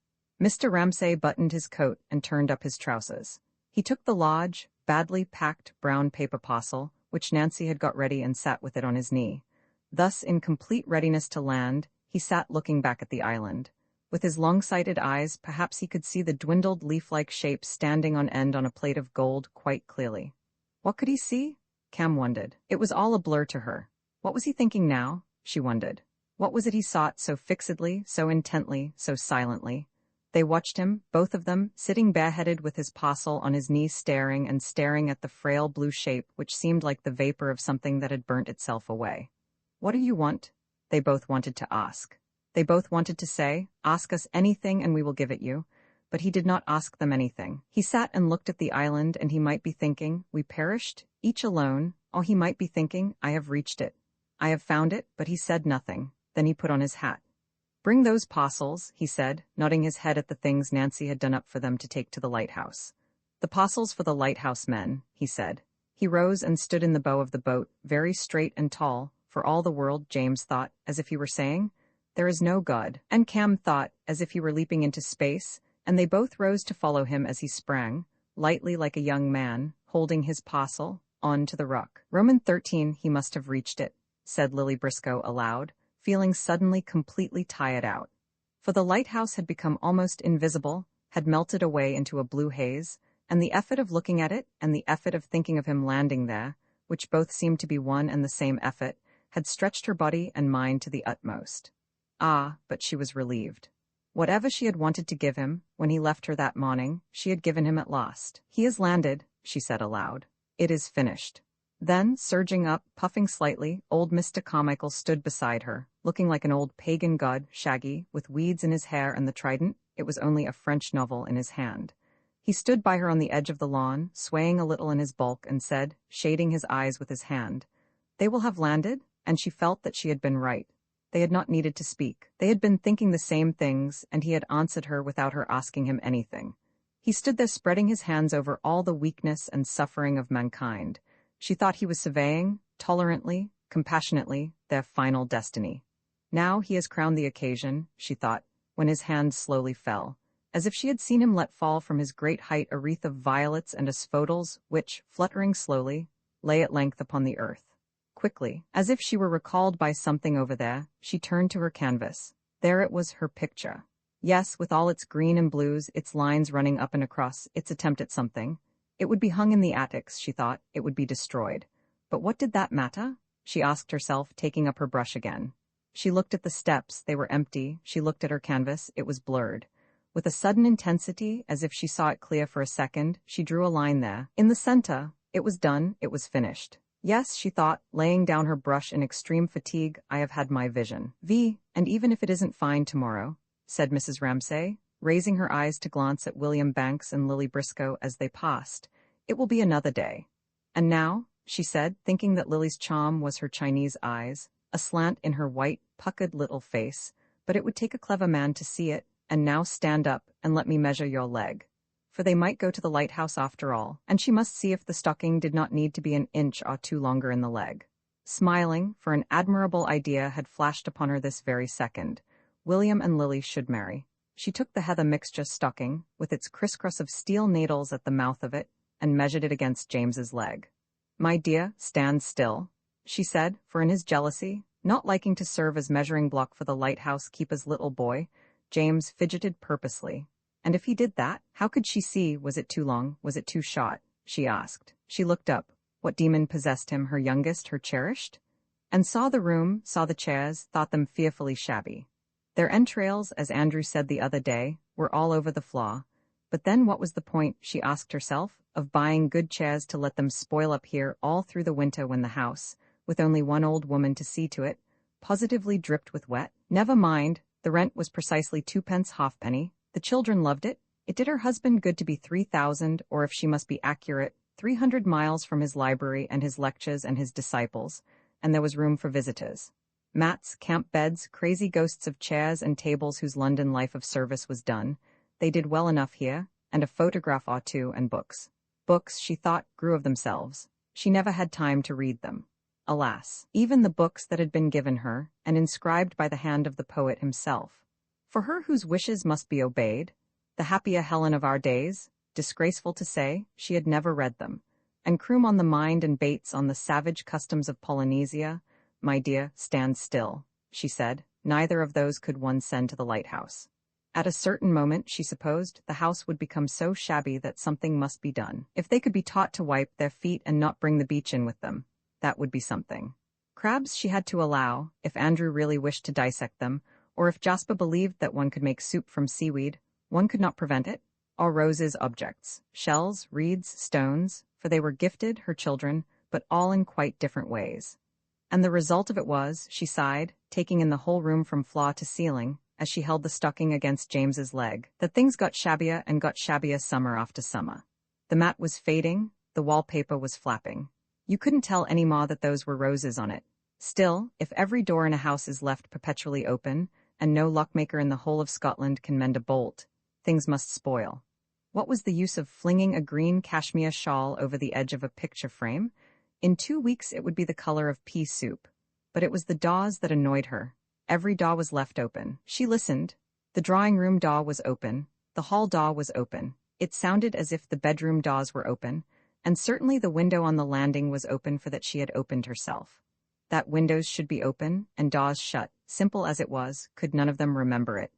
Mr. Ramsay buttoned his coat and turned up his trousers. He took the large, badly packed brown paper parcel, which Nancy had got ready, and sat with it on his knee. Thus, in complete readiness to land, he sat looking back at the island. With his long-sighted eyes, perhaps he could see the dwindled leaf-like shape standing on end on a plate of gold quite clearly. What could he see? Cam wondered. It was all a blur to her. What was he thinking now? She wondered. What was it he sought so fixedly, so intently, so silently? They watched him, both of them, sitting bareheaded with his parcel on his knee, staring and staring at the frail blue shape which seemed like the vapor of something that had burnt itself away. "What do you want?" they both wanted to ask. They both wanted to say, "Ask us anything and we will give it you," but he did not ask them anything. He sat and looked at the island, and he might be thinking, "We perished, each alone," or he might be thinking, "I have reached it. I have found it," but he said nothing. Then he put on his hat. "Bring those parcels," he said, nodding his head at the things Nancy had done up for them to take to the lighthouse. "The parcels for the lighthouse men," he said. He rose and stood in the bow of the boat, very straight and tall, for all the world, James thought, as if he were saying, "There is no God," and Cam thought, as if he were leaping into space, and they both rose to follow him as he sprang, lightly like a young man, holding his parcel, on to the rock. Roman 13, he must have reached it. said Lily Briscoe aloud, feeling suddenly completely tired out. For the lighthouse had become almost invisible, had melted away into a blue haze, and the effort of looking at it and the effort of thinking of him landing there, which both seemed to be one and the same effort, had stretched her body and mind to the utmost. Ah, but she was relieved. Whatever she had wanted to give him, when he left her that morning, she had given him at last. "He has landed," she said aloud. "It is finished." Then, surging up, puffing slightly, old Mr. Carmichael stood beside her, looking like an old pagan god, shaggy, with weeds in his hair and the trident, it was only a French novel, in his hand. He stood by her on the edge of the lawn, swaying a little in his bulk, and said, shading his eyes with his hand, "They will have landed," and she felt that she had been right. They had not needed to speak. They had been thinking the same things, and he had answered her without her asking him anything. He stood there spreading his hands over all the weakness and suffering of mankind. She thought he was surveying, tolerantly, compassionately, their final destiny. Now he has crowned the occasion, she thought, when his hand slowly fell, as if she had seen him let fall from his great height a wreath of violets and asphodels, which, fluttering slowly, lay at length upon the earth. Quickly, as if she were recalled by something over there, she turned to her canvas. There it was, her picture. Yes, with all its green and blues, its lines running up and across, its attempt at something. It would be hung in the attics, she thought, it would be destroyed. But what did that matter? She asked herself, taking up her brush again. She looked at the steps, they were empty. She looked at her canvas, it was blurred. With a sudden intensity, as if she saw it clear for a second, she drew a line there. In the center, it was done, it was finished. Yes, she thought, laying down her brush in extreme fatigue, I have had my vision. And even if it isn't fine tomorrow, said Mrs. Ramsay, raising her eyes to glance at William Banks and Lily Briscoe as they passed, it will be another day. And now, she said, thinking that Lily's charm was her Chinese eyes, a slant in her white, puckered little face, but it would take a clever man to see it, and now stand up and let me measure your leg. For they might go to the lighthouse after all, and she must see if the stocking did not need to be an inch or two longer in the leg. Smiling, for an admirable idea had flashed upon her this very second. William and Lily should marry. She took the heather mixture stocking, with its crisscross of steel needles at the mouth of it, and measured it against James's leg. "My dear, stand still," she said, for in his jealousy, not liking to serve as measuring block for the lighthouse keeper's little boy, James fidgeted purposely. And if he did that, how could she see? Was it too long? Was it too short? She asked. She looked up. What demon possessed him, her youngest, her cherished? And saw the room, saw the chairs, thought them fearfully shabby. Their entrails, as Andrew said the other day, were all over the floor. But then what was the point, she asked herself, of buying good chairs to let them spoil up here all through the winter when the house, with only one old woman to see to it, positively dripped with wet? Never mind, the rent was precisely 2 pence halfpenny. The children loved it. It did her husband good to be 3,000, or if she must be accurate, 300 miles from his library and his lectures and his disciples, and there was room for visitors. Mats, camp beds, crazy ghosts of chairs and tables whose London life of service was done. They did well enough here, and a photograph or two and books. Books, she thought, grew of themselves. She never had time to read them. Alas, even the books that had been given her, and inscribed by the hand of the poet himself. For her whose wishes must be obeyed, the happier Helen of our days, disgraceful to say, she had never read them. And Croom on the mind and Bates on the savage customs of Polynesia. My dear, stand still, she said. Neither of those could one send to the lighthouse. At a certain moment, she supposed, the house would become so shabby that something must be done. If they could be taught to wipe their feet and not bring the beach in with them, that would be something. Crabs she had to allow, if Andrew really wished to dissect them, or if Jasper believed that one could make soup from seaweed, one could not prevent it. Or Rose's objects, shells, reeds, stones, for they were gifted, her children, but all in quite different ways. And the result of it was, she sighed, taking in the whole room from floor to ceiling, as she held the stocking against James's leg, that things got shabbier and got shabbier summer after summer. The mat was fading, the wallpaper was flapping. You couldn't tell any more that those were roses on it. Still, if every door in a house is left perpetually open, and no lockmaker in the whole of Scotland can mend a bolt, things must spoil. What was the use of flinging a green cashmere shawl over the edge of a picture frame? In 2 weeks it would be the color of pea soup. But it was the doors that annoyed her. Every door was left open. She listened. The drawing-room door was open. The hall door was open. It sounded as if the bedroom doors were open, and certainly the window on the landing was open for that she had opened herself. that windows should be open and doors shut, simple as it was, could none of them remember it.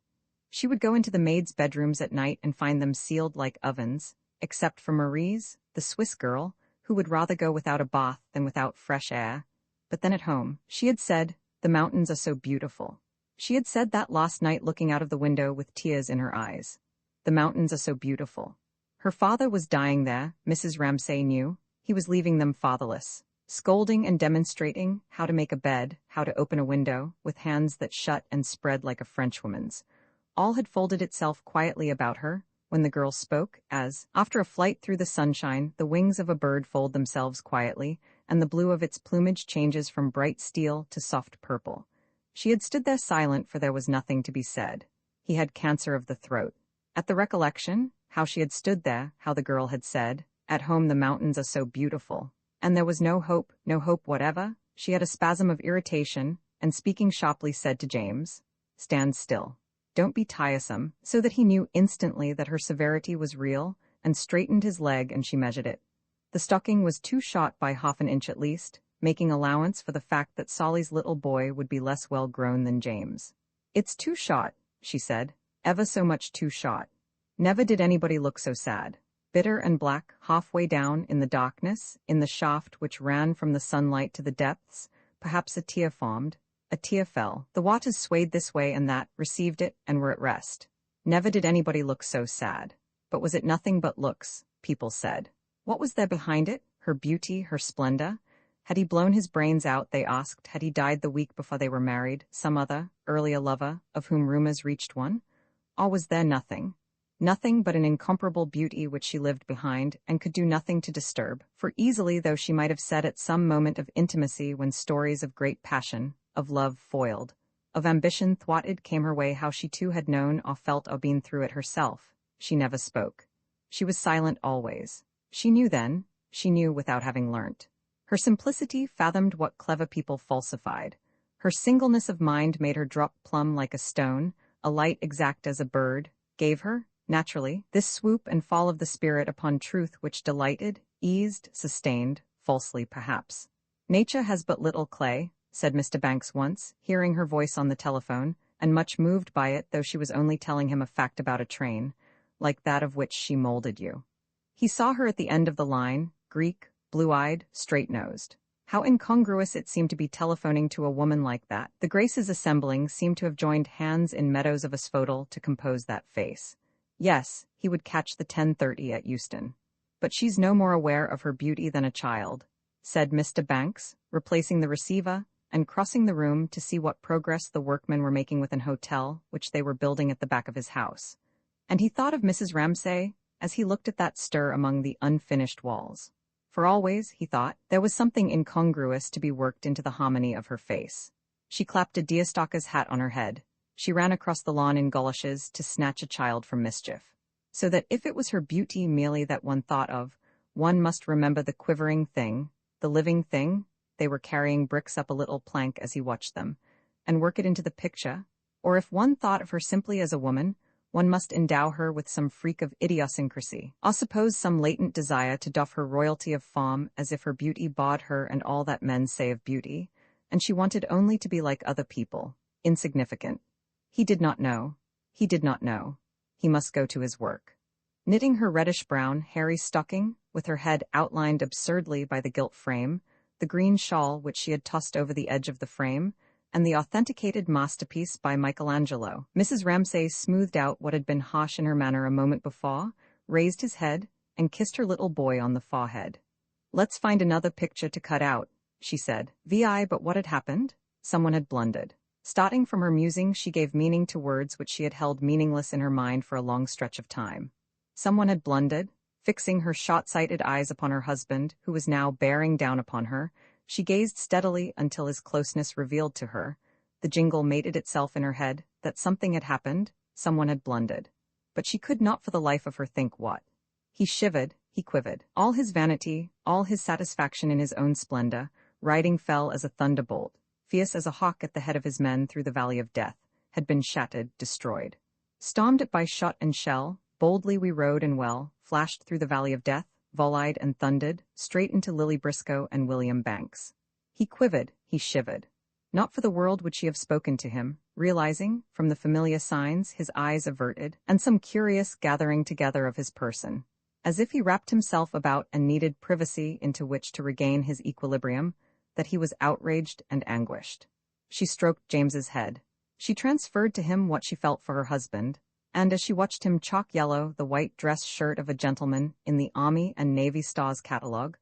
She would go into the maids' bedrooms at night and find them sealed like ovens, except for Marie's, the Swiss girl, who would rather go without a bath than without fresh air. But then at home, she had said, "The mountains are so beautiful." She had said that last night looking out of the window with tears in her eyes. The mountains are so beautiful. Her father was dying there, Mrs. Ramsay knew. He was leaving them fatherless, scolding and demonstrating how to make a bed, how to open a window, with hands that shut and spread like a Frenchwoman's. All had folded itself quietly about her, when the girl spoke, as, after a flight through the sunshine, the wings of a bird fold themselves quietly, and the blue of its plumage changes from bright steel to soft purple. She had stood there silent, for there was nothing to be said. He had cancer of the throat. At the recollection, how she had stood there, how the girl had said, "At home the mountains are so beautiful," and there was no hope whatever, she had a spasm of irritation, and speaking sharply said to James, "Stand still. Don't be tiresome," so that he knew instantly that her severity was real, and straightened his leg, and she measured it. The stocking was too short by half an inch at least, making allowance for the fact that Solly's little boy would be less well grown than James. "It's too short," she said, "ever so much too short." Never did anybody look so sad. Bitter and black, halfway down in the darkness, in the shaft which ran from the sunlight to the depths, perhaps a tear formed. A tear fell. The waters swayed this way and that, received it, and were at rest. Never did anybody look so sad. But was it nothing but looks, people said. What was there behind it? Her beauty, her splendor? Had he blown his brains out, they asked? Had he died the week before they were married, some other, earlier lover, of whom rumors reached one? Or was there nothing? Nothing but an incomparable beauty which she lived behind, and could do nothing to disturb, for easily though she might have said at some moment of intimacy when stories of great passion, of love foiled, of ambition thwarted came her way, how she too had known or felt or been through it herself, she never spoke. She was silent always. She knew then, she knew without having learnt. Her simplicity fathomed what clever people falsified. Her singleness of mind made her drop plumb like a stone, a light exact as a bird, gave her, naturally, this swoop and fall of the spirit upon truth which delighted, eased, sustained, falsely perhaps. "Nature has but little clay," said Mr. Banks once, hearing her voice on the telephone, and much moved by it, though she was only telling him a fact about a train, "like that of which she molded you." He saw her at the end of the line, Greek, blue-eyed, straight-nosed. How incongruous it seemed to be telephoning to a woman like that. The Graces assembling seemed to have joined hands in meadows of asphodel to compose that face. Yes, he would catch the 10:30 at Euston. "But she's no more aware of her beauty than a child," said Mr. Banks, replacing the receiver, and crossing the room to see what progress the workmen were making with an hotel which they were building at the back of his house. And he thought of Mrs. Ramsay as he looked at that stir among the unfinished walls. For always, he thought, there was something incongruous to be worked into the harmony of her face. She clapped a deerstalker's hat on her head. She ran across the lawn in goloshes to snatch a child from mischief. So that if it was her beauty merely that one thought of, one must remember the quivering thing, the living thing. They were carrying bricks up a little plank as he watched them, and work it into the picture. Or if one thought of her simply as a woman, one must endow her with some freak of idiosyncrasy, or suppose some latent desire to doff her royalty of form, as if her beauty bawed her and all that men say of beauty, and she wanted only to be like other people, insignificant. He did not know. He did not know. He must go to his work. Knitting her reddish-brown, hairy stocking, with her head outlined absurdly by the gilt frame, the green shawl which she had tossed over the edge of the frame, and the authenticated masterpiece by Michelangelo. Mrs. Ramsay smoothed out what had been harsh in her manner a moment before, raised his head, and kissed her little boy on the forehead. "Let's find another picture to cut out," she said. But what had happened? Someone had blundered. Starting from her musing, she gave meaning to words which she had held meaningless in her mind for a long stretch of time. Someone had blundered. Fixing her short-sighted eyes upon her husband, who was now bearing down upon her, she gazed steadily until his closeness revealed to her, the jingle mated itself in her head, that something had happened, someone had blundered. But she could not for the life of her think what. He shivered, he quivered. All his vanity, all his satisfaction in his own splendor, riding fell as a thunderbolt, fierce as a hawk at the head of his men through the valley of death, had been shattered, destroyed. Stormed it by shot and shell, boldly we rode and well, flashed through the valley of death, volleyed and thundered, straight into Lily Briscoe and William Banks. He quivered, he he shivered. Not for the world would she have spoken to him, realizing, from the familiar signs, his eyes averted, and some curious gathering together of his person, as if he wrapped himself about and needed privacy into which to regain his equilibrium, that he was outraged and anguished. She stroked James's head. She transferred to him what she felt for her husband, and as she watched him chalk yellow the white dress shirt of a gentleman in the Army and Navy Stars catalogue,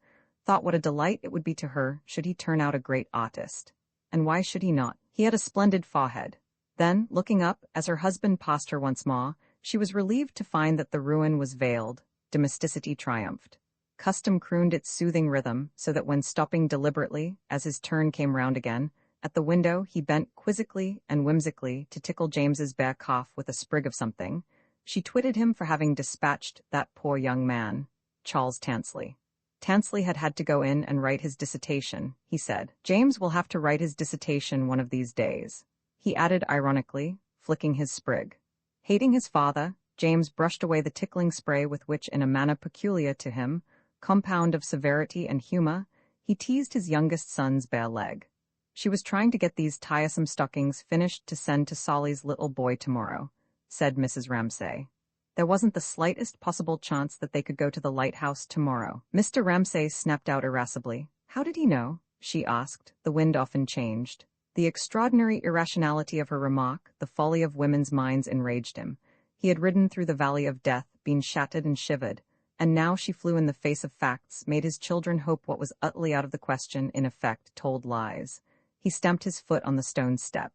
thought what a delight it would be to her should he turn out a great artist. And why should he not? He had a splendid forehead. Then, looking up, as her husband passed her once more, she was relieved to find that the ruin was veiled. Domesticity triumphed. Custom crooned its soothing rhythm, so that when stopping deliberately, as his turn came round again, at the window he bent quizzically and whimsically to tickle James's bare cough with a sprig of something, she twitted him for having dispatched that poor young man, Charles Tansley. Tansley had had to go in and write his dissertation, he said. James will have to write his dissertation one of these days, he added ironically, flicking his sprig. Hating his father, James brushed away the tickling spray with which, in a manner peculiar to him, compound of severity and humor, he teased his youngest son's bare leg. She was trying to get these tiresome stockings finished to send to Solly's little boy tomorrow, said Mrs. Ramsay. There wasn't the slightest possible chance that they could go to the Lighthouse tomorrow. Mr. Ramsay snapped out irascibly. How did he know? She asked. The wind often changed. The extraordinary irrationality of her remark, the folly of women's minds enraged him. He had ridden through the valley of death, been shattered and shivered, and now she flew in the face of facts, made his children hope what was utterly out of the question, in effect, told lies. He stamped his foot on the stone step.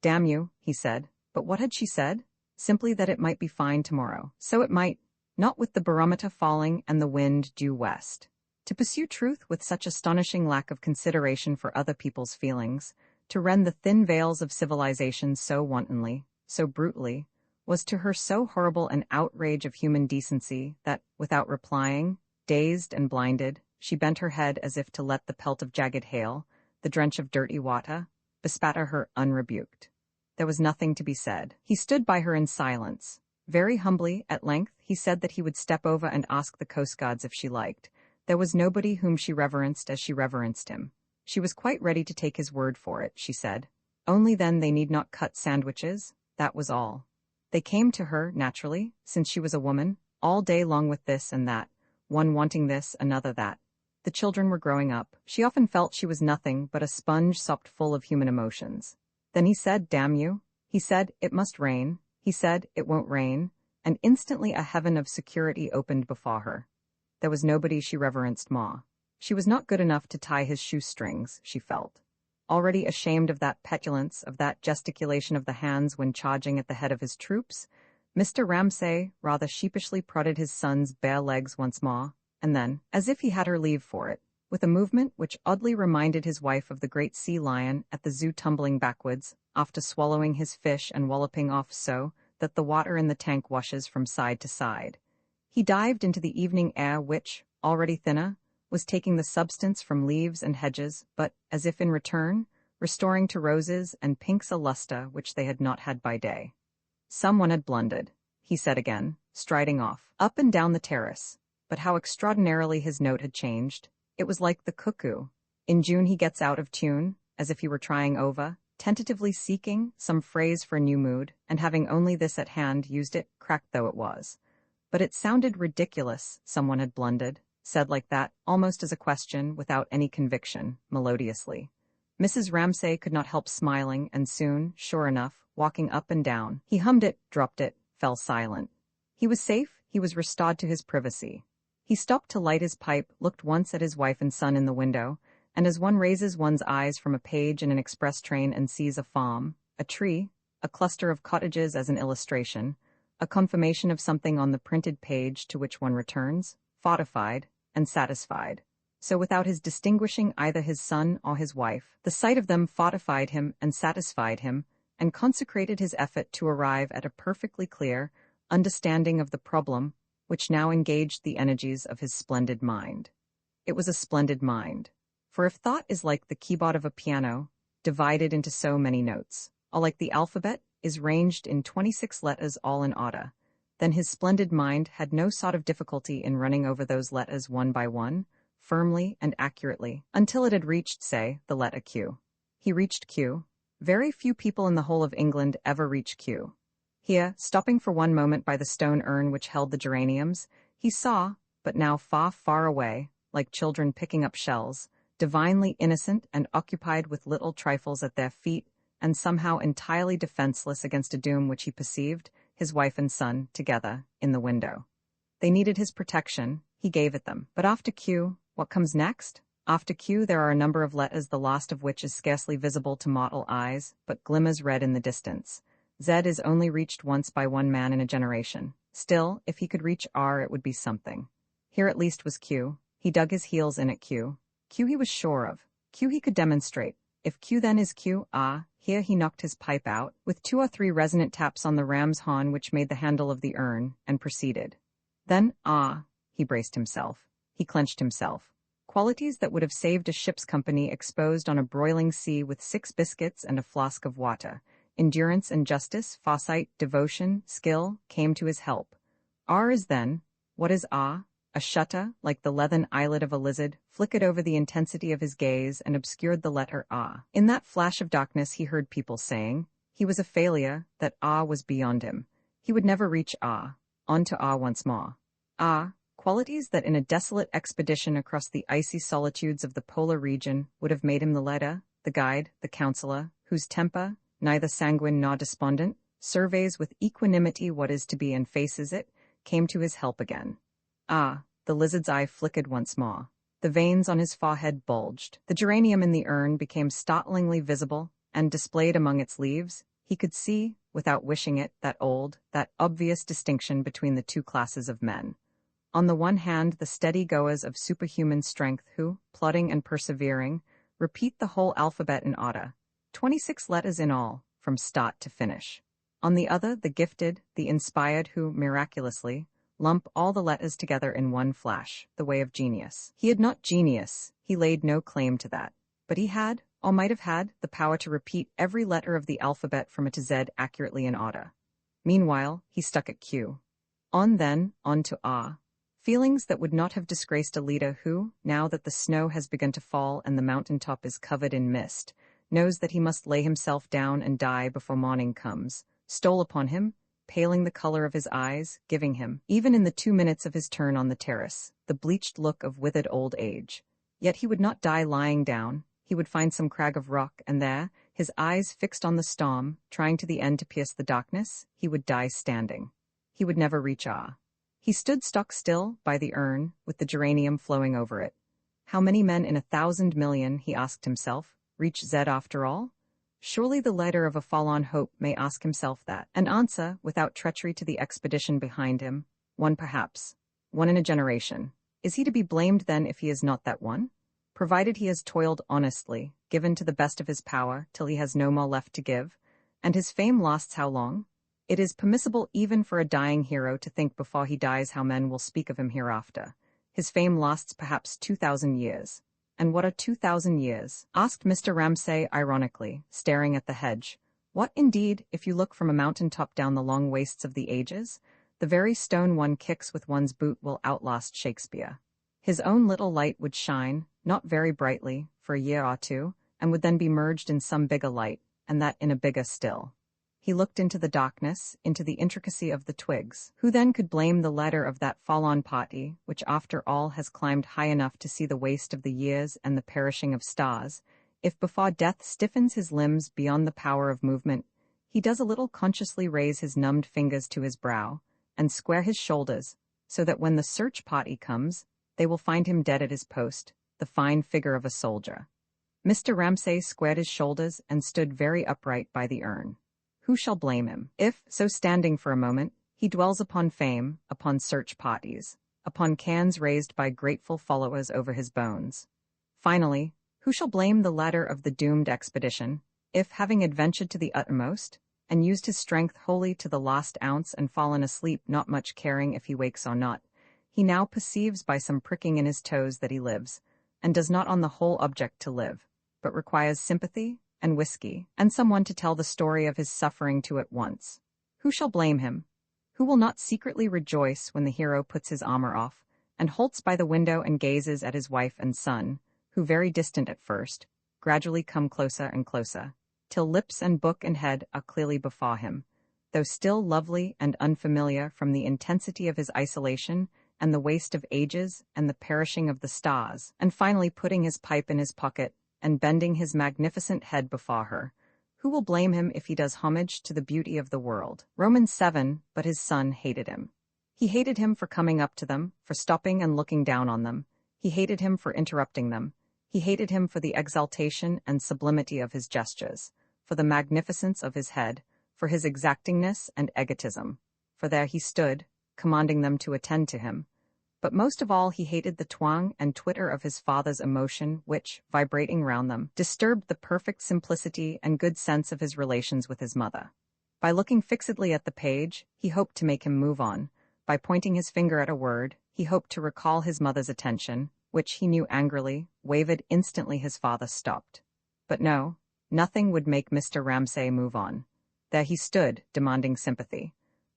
Damn you, he said. But what had she said? Simply that it might be fine tomorrow. So it might, not with the barometer falling and the wind due west. To pursue truth with such astonishing lack of consideration for other people's feelings, to rend the thin veils of civilization so wantonly, so brutally, was to her so horrible an outrage of human decency that, without replying, dazed and blinded, she bent her head as if to let the pelt of jagged hail, the drench of dirty water, bespatter her unrebuked. There was nothing to be said. He stood by her in silence. Very humbly, at length, he said that he would step over and ask the coastguards if she liked. There was nobody whom she reverenced as she reverenced him. She was quite ready to take his word for it, she said. Only then they need not cut sandwiches, that was all. They came to her, naturally, since she was a woman, all day long with this and that, one wanting this, another that. The children were growing up. She often felt she was nothing but a sponge sopped full of human emotions. Then he said, damn you. He said, it must rain. He said, it won't rain. And instantly a heaven of security opened before her. There was nobody she reverenced more. She was not good enough to tie his shoestrings, she felt. Already ashamed of that petulance, of that gesticulation of the hands when charging at the head of his troops, Mr. Ramsay rather sheepishly prodded his son's bare legs once more, and then, as if he had her leave for it, with a movement which oddly reminded his wife of the great sea lion at the zoo tumbling backwards, after swallowing his fish and walloping off so that the water in the tank washes from side to side. He dived into the evening air which, already thinner, was taking the substance from leaves and hedges, but, as if in return, restoring to roses and pinks a lustre which they had not had by day. Someone had blundered, he said again, striding off, up and down the terrace. But how extraordinarily his note had changed. It was like the cuckoo. In June he gets out of tune, as if he were trying over, tentatively seeking some phrase for a new mood, and having only this at hand used it, cracked though it was. But it sounded ridiculous, someone had blundered, said like that, almost as a question, without any conviction, melodiously. Mrs. Ramsay could not help smiling, and soon, sure enough, walking up and down. He hummed it, dropped it, fell silent. He was safe, he was restored to his privacy. He stopped to light his pipe, looked once at his wife and son in the window, and as one raises one's eyes from a page in an express train and sees a farm, a tree, a cluster of cottages as an illustration, a confirmation of something on the printed page to which one returns, fortified and satisfied. So without his distinguishing either his son or his wife, the sight of them fortified him and satisfied him, and consecrated his effort to arrive at a perfectly clear understanding of the problem which now engaged the energies of his splendid mind. It was a splendid mind. For if thought is like the keyboard of a piano, divided into so many notes, or like the alphabet, is ranged in 26 letters all in order, then his splendid mind had no sort of difficulty in running over those letters one by one, firmly and accurately, until it had reached, say, the letter Q. He reached Kew. Very few people in the whole of England ever reach Kew. Here, stopping for one moment by the stone urn which held the geraniums, he saw, but now far, far away, like children picking up shells, divinely innocent and occupied with little trifles at their feet, and somehow entirely defenseless against a doom which he perceived, his wife and son, together, in the window. They needed his protection, he gave it them. But after Q, what comes next? After Q there are a number of letters, the last of which is scarcely visible to mortal eyes, but glimmers red in the distance. Z is only reached once by one man in a generation. Still, if he could reach R it would be something. Here at least was Q. He dug his heels in at Q. Q he was sure of. Q he could demonstrate. If Q then is Q, here he knocked his pipe out, with 2 or 3 resonant taps on the ram's horn which made the handle of the urn, and proceeded. Then, he braced himself. He clenched himself. Qualities that would have saved a ship's company exposed on a broiling sea with 6 biscuits and a flask of water. Endurance and justice, foresight, devotion, skill, came to his help. R is then, what is A? A shutter, like the leathern eyelid of a lizard, flickered over the intensity of his gaze and obscured the letter A. In that flash of darkness he heard people saying, he was a failure, that A was beyond him. He would never reach A. On to A once more. Qualities that in a desolate expedition across the icy solitudes of the polar region would have made him the leader, the guide, the counselor, whose temper, neither sanguine nor despondent, surveys with equanimity what is to be and faces it, came to his help again. The lizard's eye flickered once more. The veins on his forehead bulged. The geranium in the urn became startlingly visible, and displayed among its leaves, he could see, without wishing it, that obvious distinction between the 2 classes of men. On the one hand, the steady goers of superhuman strength who, plodding and persevering, repeat the whole alphabet in order, 26 letters in all, from start to finish. On the other, the gifted, the inspired who, miraculously, lump all the letters together in one flash, the way of genius. He had not genius, he laid no claim to that, but he had, or might have had, the power to repeat every letter of the alphabet from A to Z accurately in order. Meanwhile, he stuck at Q. On to A. Feelings that would not have disgraced a leader who, now that the snow has begun to fall and the mountain-top is covered in mist, knows that he must lay himself down and die before morning comes, stole upon him, paling the color of his eyes, giving him, even in the 2 minutes of his turn on the terrace, the bleached look of withered old age. Yet he would not die lying down. He would find some crag of rock, and there, his eyes fixed on the storm, trying to the end to pierce the darkness, he would die standing. He would never reach A. He stood stock still by the urn, with the geranium flowing over it. How many men in 1,000 million, he asked himself, reach Z after all? Surely the leader of a forlorn hope may ask himself that, and answer, without treachery to the expedition behind him, one perhaps, one in a generation. Is he to be blamed then if he is not that one? Provided he has toiled honestly, given to the best of his power, till he has no more left to give, and his fame lasts how long? It is permissible even for a dying hero to think before he dies how men will speak of him hereafter. His fame lasts perhaps 2,000 years. And what are 2,000 years? Asked Mr. Ramsay ironically, staring at the hedge. What indeed, if you look from a mountain-top down the long wastes of the ages? The very stone one kicks with one's boot will outlast Shakespeare. His own little light would shine, not very brightly, for a year or 2, and would then be merged in some bigger light, and that in a bigger still. He looked into the darkness, into the intricacy of the twigs. Who then could blame the leader of that fallen party, which after all has climbed high enough to see the waste of the years and the perishing of stars, if before death stiffens his limbs beyond the power of movement, he does a little consciously raise his numbed fingers to his brow, and square his shoulders, so that when the search party comes, they will find him dead at his post, the fine figure of a soldier. Mr. Ramsay squared his shoulders and stood very upright by the urn. Who shall blame him, if, so standing for a moment, he dwells upon fame, upon search parties, upon cans raised by grateful followers over his bones? Finally, who shall blame the latter of the doomed expedition, if, having adventured to the uttermost, and used his strength wholly to the last ounce and fallen asleep not much caring if he wakes or not, he now perceives by some pricking in his toes that he lives, and does not on the whole object to live, but requires sympathy, and whiskey, and someone to tell the story of his suffering to at once? Who shall blame him? Who will not secretly rejoice when the hero puts his armor off, and halts by the window and gazes at his wife and son, who very distant at first, gradually come closer and closer, till lips and book and head are clearly before him, though still lovely and unfamiliar from the intensity of his isolation and the waste of ages and the perishing of the stars, and finally putting his pipe in his pocket and bending his magnificent head before her. Who will blame him if he does homage to the beauty of the world? Romans 7. But his son hated him. He hated him for coming up to them, for stopping and looking down on them. He hated him for interrupting them. He hated him for the exaltation and sublimity of his gestures, for the magnificence of his head, for his exactingness and egotism. For there he stood, commanding them to attend to him. But most of all he hated the twang and twitter of his father's emotion which, vibrating round them, disturbed the perfect simplicity and good sense of his relations with his mother. By looking fixedly at the page, he hoped to make him move on. By pointing his finger at a word, he hoped to recall his mother's attention, which he knew angrily, wavered instantly his father stopped. But no, nothing would make Mr. Ramsay move on. There he stood, demanding sympathy.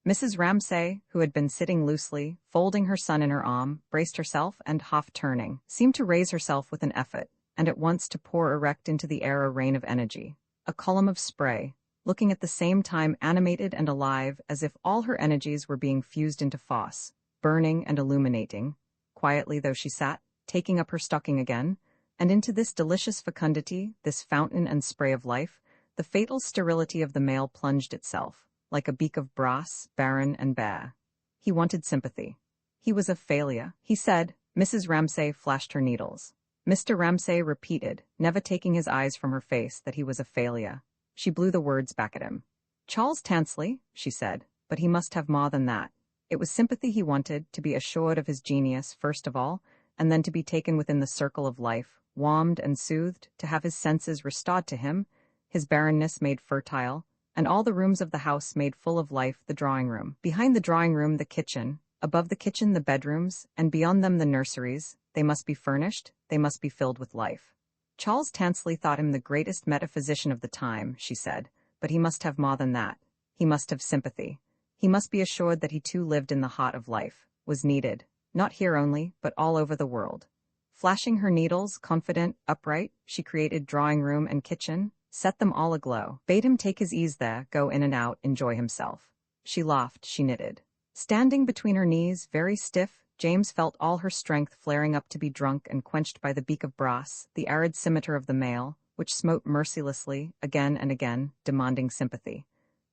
Mrs. Ramsay, who had been sitting loosely, folding her son in her arm, braced herself and, half-turning, seemed to raise herself with an effort, and at once to pour erect into the air a rain of energy, a column of spray, looking at the same time animated and alive as if all her energies were being fused into force, burning and illuminating, quietly though she sat, taking up her stocking again, and into this delicious fecundity, this fountain and spray of life, the fatal sterility of the male plunged itself, like a beak of brass, barren and bare. He wanted sympathy. He was a failure, he said. Mrs. Ramsay flashed her needles. Mr. Ramsay repeated, never taking his eyes from her face, that he was a failure. She blew the words back at him. Charles Tansley, she said, but he must have more than that. It was sympathy he wanted, to be assured of his genius first of all, and then to be taken within the circle of life, warmed and soothed, to have his senses restored to him, his barrenness made fertile, and all the rooms of the house made full of life. The drawing-room, behind the drawing-room the kitchen, above the kitchen the bedrooms, and beyond them the nurseries. They must be furnished, they must be filled with life. Charles Tansley thought him the greatest metaphysician of the time, she said, but he must have more than that. He must have sympathy. He must be assured that he too lived in the heart of life, was needed, not here only, but all over the world. Flashing her needles, confident, upright, she created drawing-room and kitchen, set them all aglow, bade him take his ease there, go in and out, enjoy himself. She laughed, she knitted. Standing between her knees, very stiff, James felt all her strength flaring up to be drunk and quenched by the beak of brass, the arid scimitar of the male, which smote mercilessly, again and again, demanding sympathy.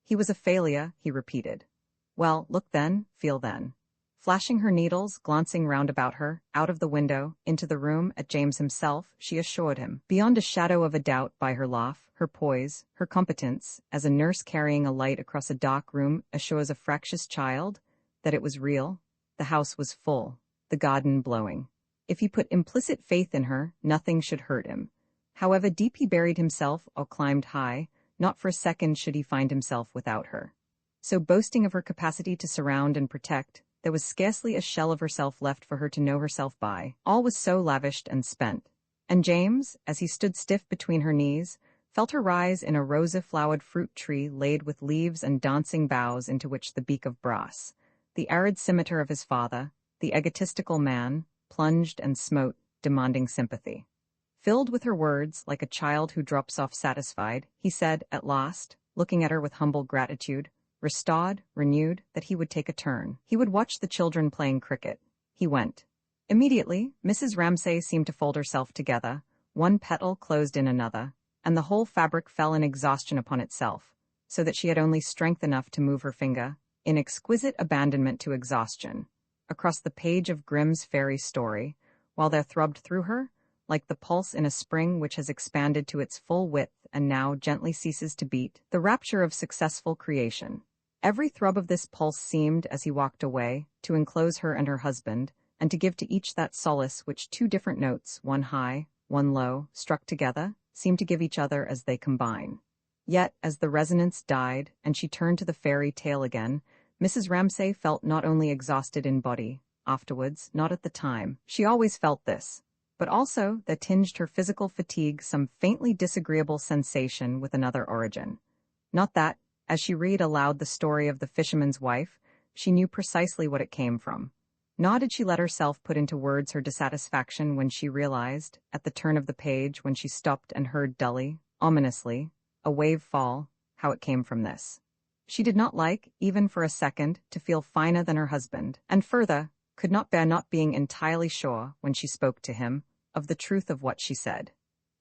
He was a failure, he repeated. Well, look then, feel then. Flashing her needles, glancing round about her, out of the window, into the room, at James himself, she assured him, beyond a shadow of a doubt, by her laugh, her poise, her competence, as a nurse carrying a light across a dark room assures a fractious child, that it was real. The house was full, the garden blowing. If he put implicit faith in her, nothing should hurt him. However deep he buried himself or climbed high, not for a second should he find himself without her. So boasting of her capacity to surround and protect, there was scarcely a shell of herself left for her to know herself by. All was so lavished and spent. And James, as he stood stiff between her knees, felt her rise in a rosy-flowered fruit tree laid with leaves and dancing boughs into which the beak of brass, the arid scimitar of his father, the egotistical man, plunged and smote, demanding sympathy. Filled with her words, like a child who drops off satisfied, he said, at last, looking at her with humble gratitude, restored, renewed, that he would take a turn. He would watch the children playing cricket. He went. Immediately, Mrs. Ramsay seemed to fold herself together, one petal closed in another, and the whole fabric fell in exhaustion upon itself, so that she had only strength enough to move her finger, in exquisite abandonment to exhaustion, across the page of Grimm's fairy story, while there throbbed through her, like the pulse in a spring which has expanded to its full width and now gently ceases to beat, the rapture of successful creation. Every throb of this pulse seemed, as he walked away, to enclose her and her husband, and to give to each that solace which two different notes, one high, one low, struck together, seem to give each other as they combine. Yet, as the resonance died, and she turned to the fairy tale again, Mrs. Ramsay felt not only exhausted in body, afterwards, not at the time, she always felt this, but also there tinged her physical fatigue some faintly disagreeable sensation with another origin. Not that, as she read aloud the story of the fisherman's wife, she knew precisely what it came from. Nor did she let herself put into words her dissatisfaction when she realized, at the turn of the page when she stopped and heard dully, ominously, a wave fall, how it came from this. She did not like, even for a second, to feel finer than her husband, and further, could not bear not being entirely sure, when she spoke to him, of the truth of what she said.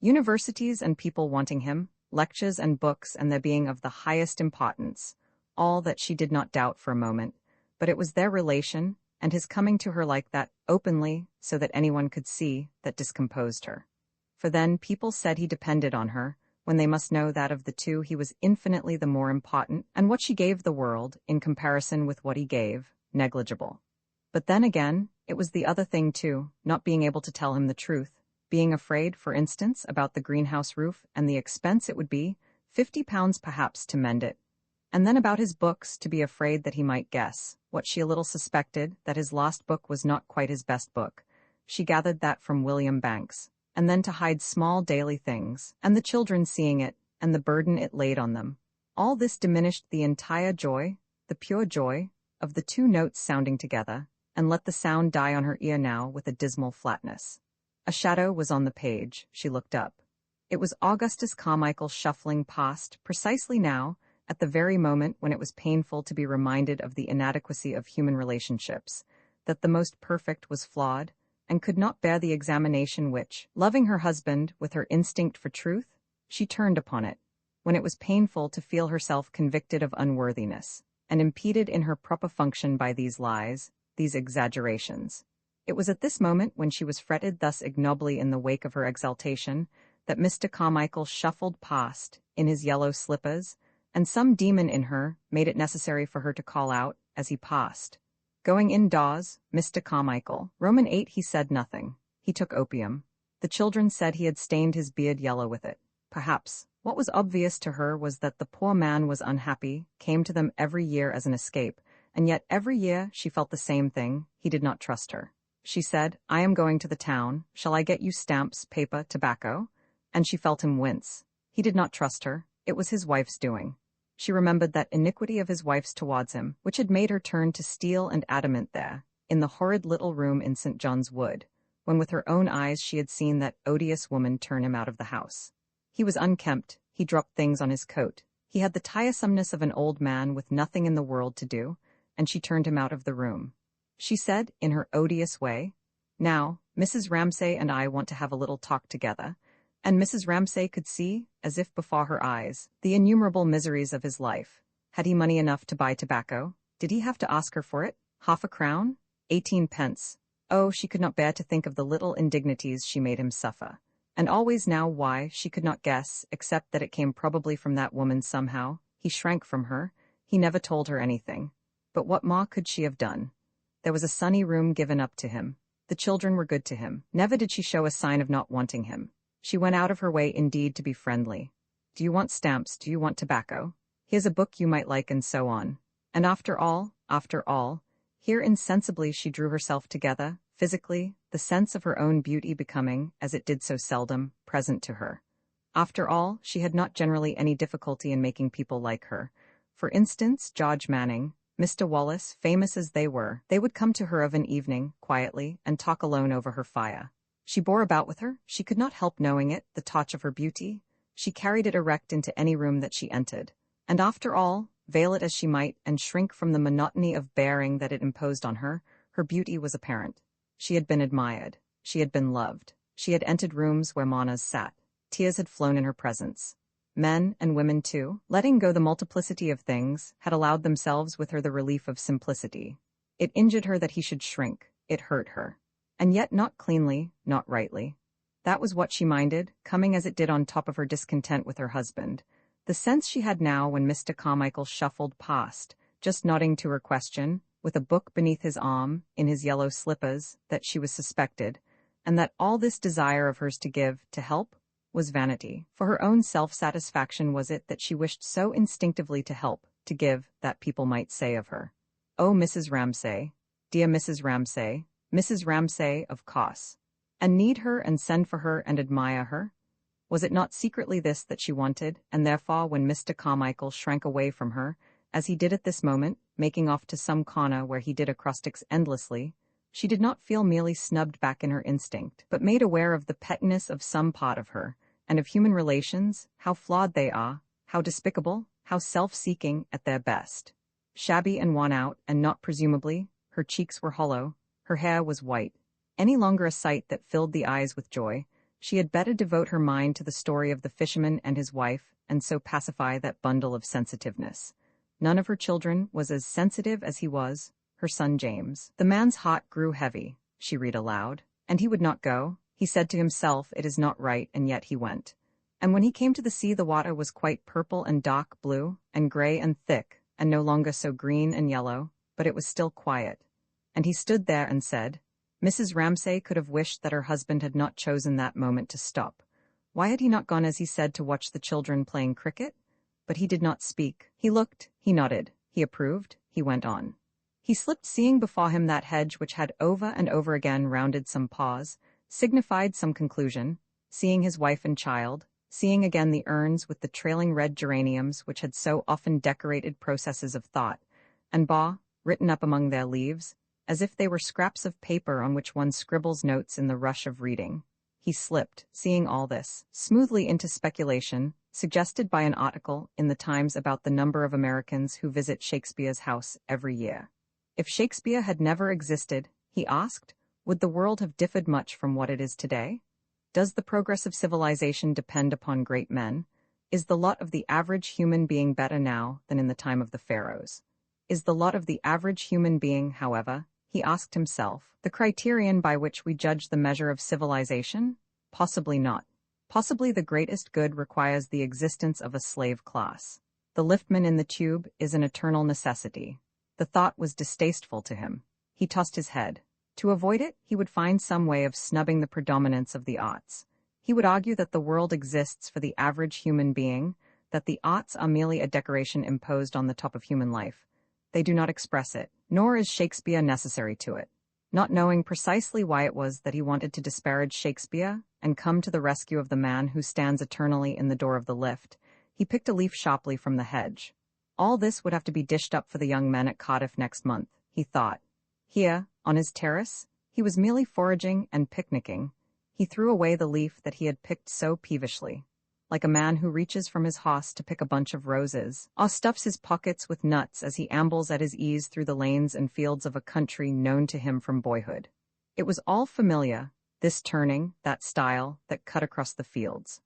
Universities and people wanting him, lectures and books and their being of the highest importance, all that she did not doubt for a moment, but it was their relation, and his coming to her like that, openly, so that anyone could see, that discomposed her. For then people said he depended on her, when they must know that of the two he was infinitely the more important, and what she gave the world, in comparison with what he gave, negligible. But then again, it was the other thing too, not being able to tell him the truth, being afraid, for instance, about the greenhouse roof and the expense it would be, £50 perhaps to mend it. And then about his books, to be afraid that he might guess, what she a little suspected, that his last book was not quite his best book. She gathered that from William Banks. And then to hide small daily things, and the children seeing it, and the burden it laid on them. All this diminished the entire joy, the pure joy, of the two notes sounding together, and let the sound die on her ear now with a dismal flatness. A shadow was on the page. She looked up. It was Augustus Carmichael shuffling past, precisely now, at the very moment when it was painful to be reminded of the inadequacy of human relationships, that the most perfect was flawed, and could not bear the examination which, loving her husband with her instinct for truth, she turned upon it, when it was painful to feel herself convicted of unworthiness, and impeded in her proper function by these lies, these exaggerations. It was at this moment, when she was fretted thus ignobly in the wake of her exaltation, that Mr. Carmichael shuffled past, in his yellow slippers, and some demon in her made it necessary for her to call out, as he passed, "Going indoors, Mr. Carmichael." Roman 8. He said nothing. He took opium. The children said he had stained his beard yellow with it. Perhaps. What was obvious to her was that the poor man was unhappy, came to them every year as an escape, and yet every year she felt the same thing. He did not trust her. She said, "I am going to the town. Shall I get you stamps, paper, tobacco?" And she felt him wince. He did not trust her. It was his wife's doing. She remembered that iniquity of his wife's towards him, which had made her turn to steel and adamant there, in the horrid little room in St. John's Wood, when with her own eyes she had seen that odious woman turn him out of the house. He was unkempt, he dropped things on his coat, he had the tiresomeness of an old man with nothing in the world to do, and she turned him out of the room. She said, in her odious way, "Now, Mrs. Ramsay and I want to have a little talk together," and Mrs. Ramsay could see, as if before her eyes, the innumerable miseries of his life. Had he money enough to buy tobacco? Did he have to ask her for it? Half a crown? 18 pence. Oh, she could not bear to think of the little indignities she made him suffer. And always now why, she could not guess, except that it came probably from that woman somehow. He shrank from her. He never told her anything. But what more could she have done? There was a sunny room given up to him. The children were good to him. Never did she show a sign of not wanting him. She went out of her way indeed to be friendly. "Do you want stamps? Do you want tobacco? Here's a book you might like," and so on. And after all, here insensibly she drew herself together, physically, the sense of her own beauty becoming, as it did so seldom, present to her. After all, she had not generally any difficulty in making people like her. For instance, George Manning, Mr. Wallace, famous as they were, they would come to her of an evening, quietly, and talk alone over her fire. She bore about with her, she could not help knowing it, the touch of her beauty. She carried it erect into any room that she entered. And after all, veil it as she might, and shrink from the monotony of bearing that it imposed on her, her beauty was apparent. She had been admired. She had been loved. She had entered rooms where monas sat. Tears had flown in her presence. Men, and women too, letting go the multiplicity of things, had allowed themselves with her the relief of simplicity. It injured her that he should shrink. It hurt her. And yet not cleanly, not rightly. That was what she minded, coming as it did on top of her discontent with her husband. The sense she had now when Mr. Carmichael shuffled past, just nodding to her question, with a book beneath his arm, in his yellow slippers, that she was suspected, and that all this desire of hers to give, to help, was vanity. For her own self-satisfaction was it that she wished so instinctively to help, to give, that people might say of her, "Oh, Mrs. Ramsay, dear Mrs. Ramsay, Mrs. Ramsay, of course," and need her and send for her and admire her? Was it not secretly this that she wanted, and therefore when Mr. Carmichael shrank away from her, as he did at this moment, making off to some corner where he did acrostics endlessly, She did not feel merely snubbed back in her instinct, but made aware of the pettiness of some part of her, and of human relations, how flawed they are, how despicable, how self-seeking at their best. Shabby and worn out, and not presumably, her cheeks were hollow, her hair was white. Any longer a sight that filled the eyes with joy, she had better devote her mind to the story of the fisherman and his wife, and so pacify that bundle of sensitiveness. None of her children was as sensitive as he was, her son James. The man's heart grew heavy, she read aloud. And he would not go. He said to himself, it is not right, and yet he went. And when he came to the sea, the water was quite purple and dark blue, and grey and thick, and no longer so green and yellow, but it was still quiet. And he stood there and said, Mrs. Ramsay could have wished that her husband had not chosen that moment to stop. Why had he not gone, as he said, to watch the children playing cricket? But he did not speak. He looked, he nodded, he approved, he went on. He slipped, seeing before him that hedge which had over and over again rounded some pause, signified some conclusion, seeing his wife and child, seeing again the urns with the trailing red geraniums which had so often decorated processes of thought, and Ba, written up among their leaves, as if they were scraps of paper on which one scribbles notes in the rush of reading. He slipped, seeing all this, smoothly into speculation, suggested by an article in the Times about the number of Americans who visit Shakespeare's house every year. If Shakespeare had never existed, he asked, would the world have differed much from what it is today? Does the progress of civilization depend upon great men? Is the lot of the average human being better now than in the time of the pharaohs? Is the lot of the average human being, however, he asked himself, the criterion by which we judge the measure of civilization? Possibly not. Possibly the greatest good requires the existence of a slave class. The liftman in the tube is an eternal necessity. The thought was distasteful to him. He tossed his head. To avoid it, he would find some way of snubbing the predominance of the arts. He would argue that the world exists for the average human being, that the arts are merely a decoration imposed on the top of human life. They do not express it, nor is Shakespeare necessary to it. Not knowing precisely why it was that he wanted to disparage Shakespeare and come to the rescue of the man who stands eternally in the door of the lift, he picked a leaf sharply from the hedge. All this would have to be dished up for the young men at Cardiff next month, he thought. Here, on his terrace, he was merely foraging and picnicking. He threw away the leaf that he had picked so peevishly. Like a man who reaches from his house to pick a bunch of roses, or stuffs his pockets with nuts as he ambles at his ease through the lanes and fields of a country known to him from boyhood. It was all familiar, this turning, that stile, that cut across the fields.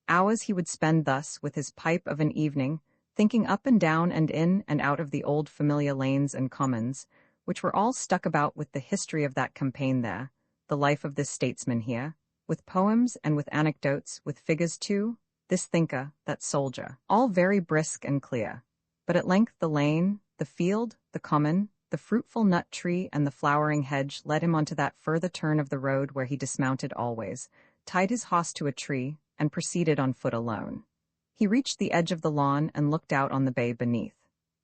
Hours he would spend thus, with his pipe of an evening, thinking up and down and in and out of the old familiar lanes and commons, which were all stuck about with the history of that campaign there, the life of this statesman here, with poems and with anecdotes, with figures too, this thinker, that soldier, all very brisk and clear. But at length the lane, the field, the common, the fruitful nut tree and the flowering hedge led him onto that further turn of the road where he dismounted always, tied his horse to a tree, and proceeded on foot alone. He reached the edge of the lawn and looked out on the bay beneath.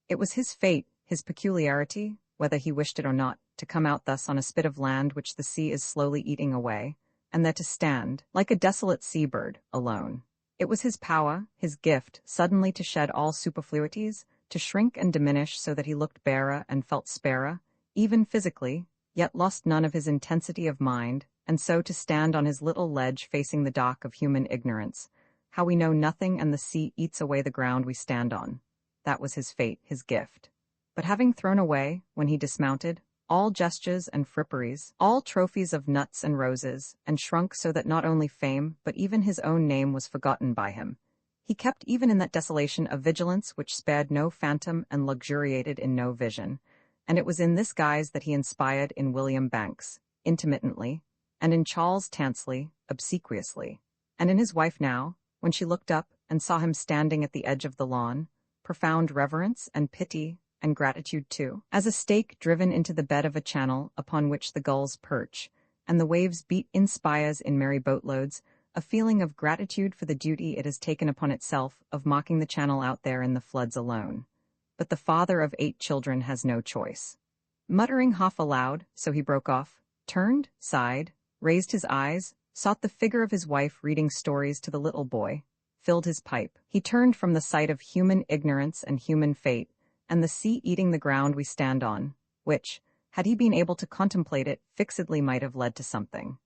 It was his fate, his peculiarity, whether he wished it or not, to come out thus on a spit of land which the sea is slowly eating away, and there to stand, like a desolate sea-bird, alone. It was his power, his gift, suddenly to shed all superfluities, to shrink and diminish so that he looked barer and felt sparer, even physically, yet lost none of his intensity of mind, and so to stand on his little ledge facing the dock of human ignorance, how we know nothing and the sea eats away the ground we stand on. That was his fate, his gift. But having thrown away, when he dismounted, all gestures and fripperies, all trophies of nuts and roses, and shrunk so that not only fame, but even his own name was forgotten by him, he kept even in that desolation a vigilance which spared no phantom and luxuriated in no vision, and it was in this guise that he inspired in William Banks, intermittently, and in Charles Tansley, obsequiously, and in his wife now, when she looked up and saw him standing at the edge of the lawn, profound reverence and pity and gratitude too, as a stake driven into the bed of a channel upon which the gulls perch, and the waves beat in spires in merry boatloads, a feeling of gratitude for the duty it has taken upon itself of marking the channel out there in the floods alone. But the father of 8 children has no choice. Muttering half aloud, so he broke off, turned, sighed, raised his eyes, sought the figure of his wife reading stories to the little boy, filled his pipe. He turned from the sight of human ignorance and human fate, and the sea eating the ground we stand on, which, Had he been able to contemplate it fixedly might have led to something.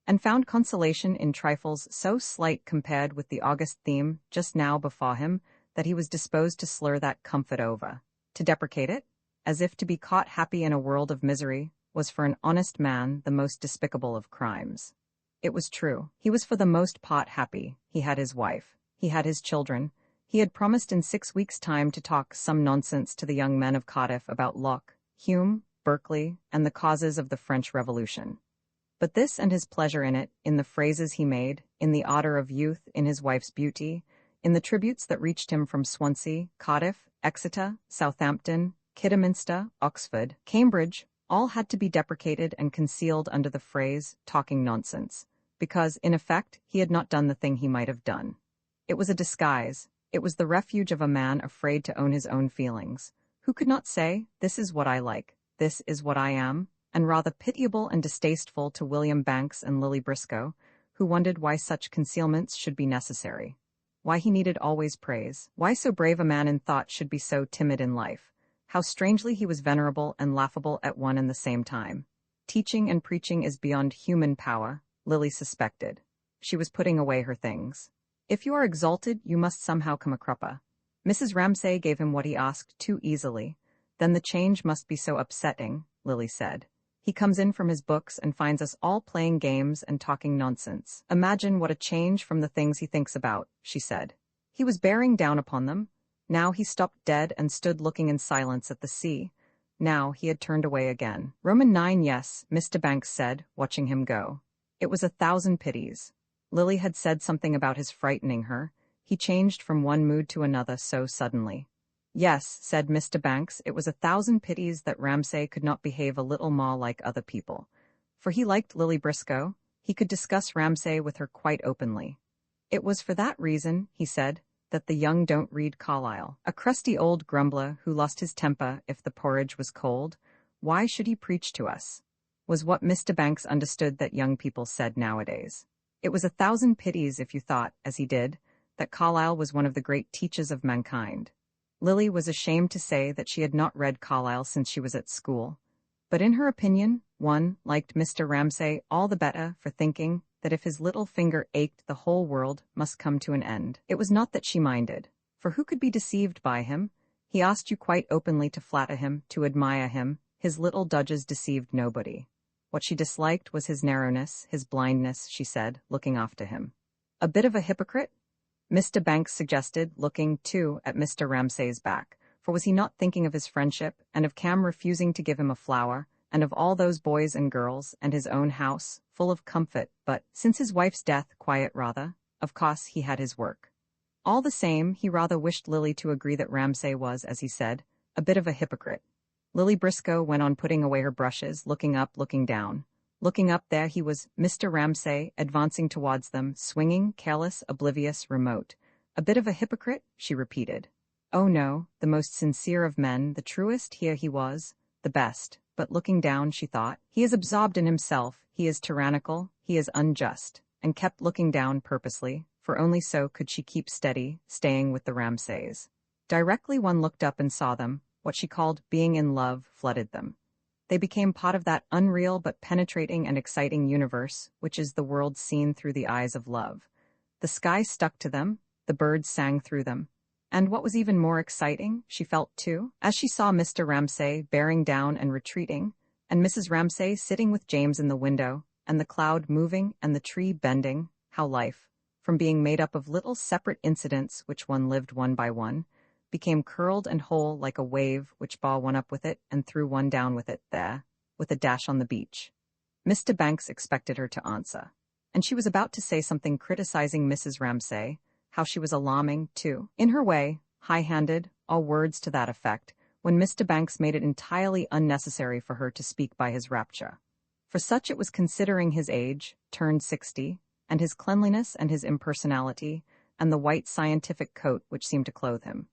And found consolation in trifles so slight compared with the august theme just now before him that he was disposed to slur that comfort over, to deprecate it, as if to be caught happy in a world of misery was for an honest man the most despicable of crimes. It was true. He was for the most part happy. He had his wife. He had his children. He had promised in 6 weeks' time to talk some nonsense to the young men of Cardiff about Locke, Hume, Berkeley, and the causes of the French Revolution. But this and his pleasure in it, in the phrases he made, in the ardor of youth, in his wife's beauty, in the tributes that reached him from Swansea, Cardiff, Exeter, Southampton, Kidderminster, Oxford, Cambridge, all had to be deprecated and concealed under the phrase, talking nonsense, because, in effect, he had not done the thing he might have done. It was a disguise. It was the refuge of a man afraid to own his own feelings, who could not say, this is what I like, this is what I am, and rather pitiable and distasteful to William Banks and Lily Briscoe, who wondered why such concealments should be necessary, why he needed always praise, why so brave a man in thought should be so timid in life, how strangely he was venerable and laughable at one and the same time. Teaching and preaching is beyond human power, Lily suspected. She was putting away her things. If you are exalted, you must somehow come a crupper. Mrs. Ramsay gave him what he asked too easily. Then the change must be so upsetting, Lily said. He comes in from his books and finds us all playing games and talking nonsense. Imagine what a change from the things he thinks about, she said. He was bearing down upon them. Now he stopped dead and stood looking in silence at the sea. Now he had turned away again. Roman 9, yes, Mr. Banks said, watching him go. It was 1,000 pities. Lily had said something about his frightening her. He changed from one mood to another so suddenly. Yes, said Mr. Banks, it was 1,000 pities that Ramsay could not behave a little more like other people. For he liked Lily Briscoe. He could discuss Ramsay with her quite openly. It was for that reason, he said, that the young don't read Carlyle. A crusty old grumbler who lost his temper if the porridge was cold. Why should he preach to us? Was what Mr. Banks understood that young people said nowadays. It was 1,000 pities if you thought, as he did, that Carlyle was one of the great teachers of mankind. Lily was ashamed to say that she had not read Carlyle since she was at school, but in her opinion, one liked Mr. Ramsay all the better for thinking that if his little finger ached the whole world must come to an end. It was not that she minded, for who could be deceived by him? He asked you quite openly to flatter him, to admire him. His little dodges deceived nobody. What she disliked was his narrowness, his blindness, she said, looking after him. A bit of a hypocrite? Mr. Banks suggested, looking, too, at Mr. Ramsay's back, for was he not thinking of his friendship, and of Cam refusing to give him a flower, and of all those boys and girls, and his own house, full of comfort, but, since his wife's death, quiet rather, of course he had his work. All the same, he rather wished Lily to agree that Ramsay was, as he said, a bit of a hypocrite. Lily Briscoe went on putting away her brushes, looking up, looking down. Looking up, there he was, Mr. Ramsay, advancing towards them, swinging, careless, oblivious, remote. A bit of a hypocrite, she repeated. Oh no, the most sincere of men, the truest, here he was, the best. But looking down, she thought, he is absorbed in himself, he is tyrannical, he is unjust, and kept looking down purposely, for only so could she keep steady, staying with the Ramsays. Directly one looked up and saw them, what she called being in love flooded them. They became part of that unreal but penetrating and exciting universe, which is the world seen through the eyes of love. The sky stuck to them, the birds sang through them. And what was even more exciting, she felt too, as she saw Mr. Ramsay bearing down and retreating, and Mrs. Ramsay sitting with James in the window, and the cloud moving and the tree bending, how life, from being made up of little separate incidents which one lived one by one, became curled and whole like a wave which bore one up with it and threw one down with it there, with a dash on the beach. Mr. Banks expected her to answer, and she was about to say something criticizing Mrs. Ramsay, how she was alarming, too, in her way, high-handed, all words to that effect, when Mr. Banks made it entirely unnecessary for her to speak by his rapture. For such it was considering his age, turned 60, and his cleanliness and his impersonality, and the white scientific coat which seemed to clothe him.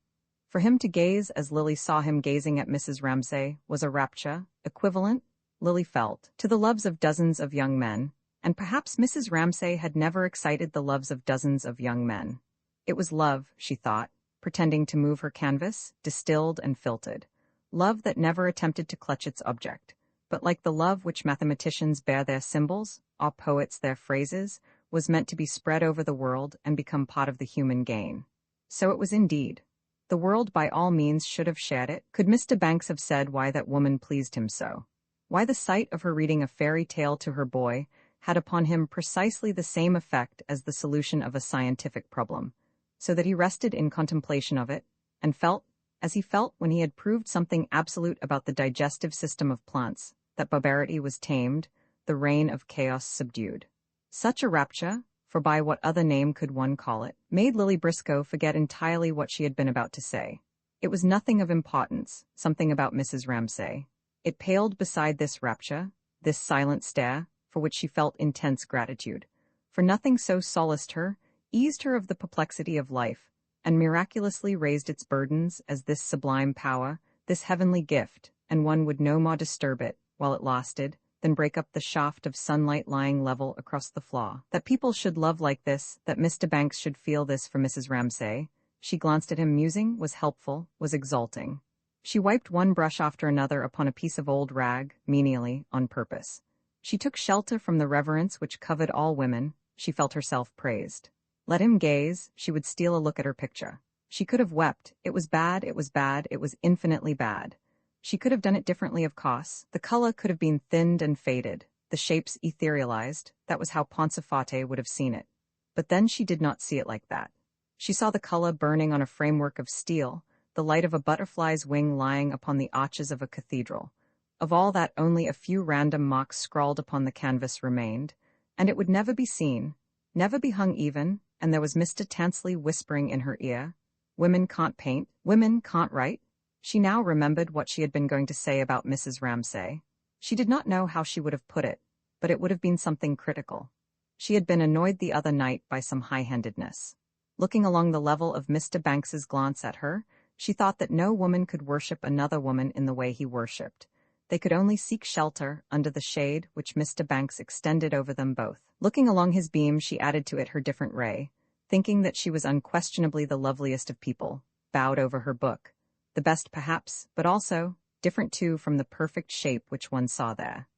For him to gaze as Lily saw him gazing at Mrs. Ramsay was a rapture, equivalent, Lily felt, to the loves of dozens of young men, and perhaps Mrs. Ramsay had never excited the loves of dozens of young men. It was love, she thought, pretending to move her canvas, distilled and filtered. Love that never attempted to clutch its object, But like the love which mathematicians bear their symbols, or poets their phrases, was meant to be spread over the world and become part of the human gain. So it was indeed. The world by all means should have shared it. Could Mr. Banks have said why that woman pleased him so? Why the sight of her reading a fairy tale to her boy had upon him precisely the same effect as the solution of a scientific problem, so that he rested in contemplation of it, and felt, as he felt when he had proved something absolute about the digestive system of plants, that barbarity was tamed, the reign of chaos subdued. Such a rapture, for by what other name could one call it, made Lily Briscoe forget entirely what she had been about to say. It was nothing of importance, something about Mrs. Ramsay. It paled beside this rapture, this silent stare, for which she felt intense gratitude. For nothing so solaced her, eased her of the perplexity of life, and miraculously raised its burdens as this sublime power, this heavenly gift, and one would no more disturb it, while it lasted, than break up the shaft of sunlight lying level across the floor. That people should love like this, that Mr. Banks should feel this for Mrs. Ramsay, she glanced at him musing, was helpful, was exalting. She wiped one brush after another upon a piece of old rag, menially, on purpose. She took shelter from the reverence which covered all women. She felt herself praised. Let him gaze, she would steal a look at her picture. She could have wept. It was bad, it was bad, it was infinitely bad. She could have done it differently, of course. The color could have been thinned and faded, the shapes etherealized. That was how Ponsafate would have seen it. But then she did not see it like that. She saw the color burning on a framework of steel, the light of a butterfly's wing lying upon the arches of a cathedral. Of all that only a few random marks scrawled upon the canvas remained, and it would never be seen, never be hung even, and there was Mr. Tansley whispering in her ear, "Women can't paint, women can't write." She now remembered what she had been going to say about Mrs. Ramsay. She did not know how she would have put it, but it would have been something critical. She had been annoyed the other night by some high-handedness. Looking along the level of Mr. Banks's glance at her, she thought that no woman could worship another woman in the way he worshipped. They could only seek shelter under the shade which Mr. Banks extended over them both. Looking along his beam, she added to it her different ray, thinking that she was unquestionably the loveliest of people, bowed over her book. The best perhaps, but also, different too from the perfect shape which one saw there.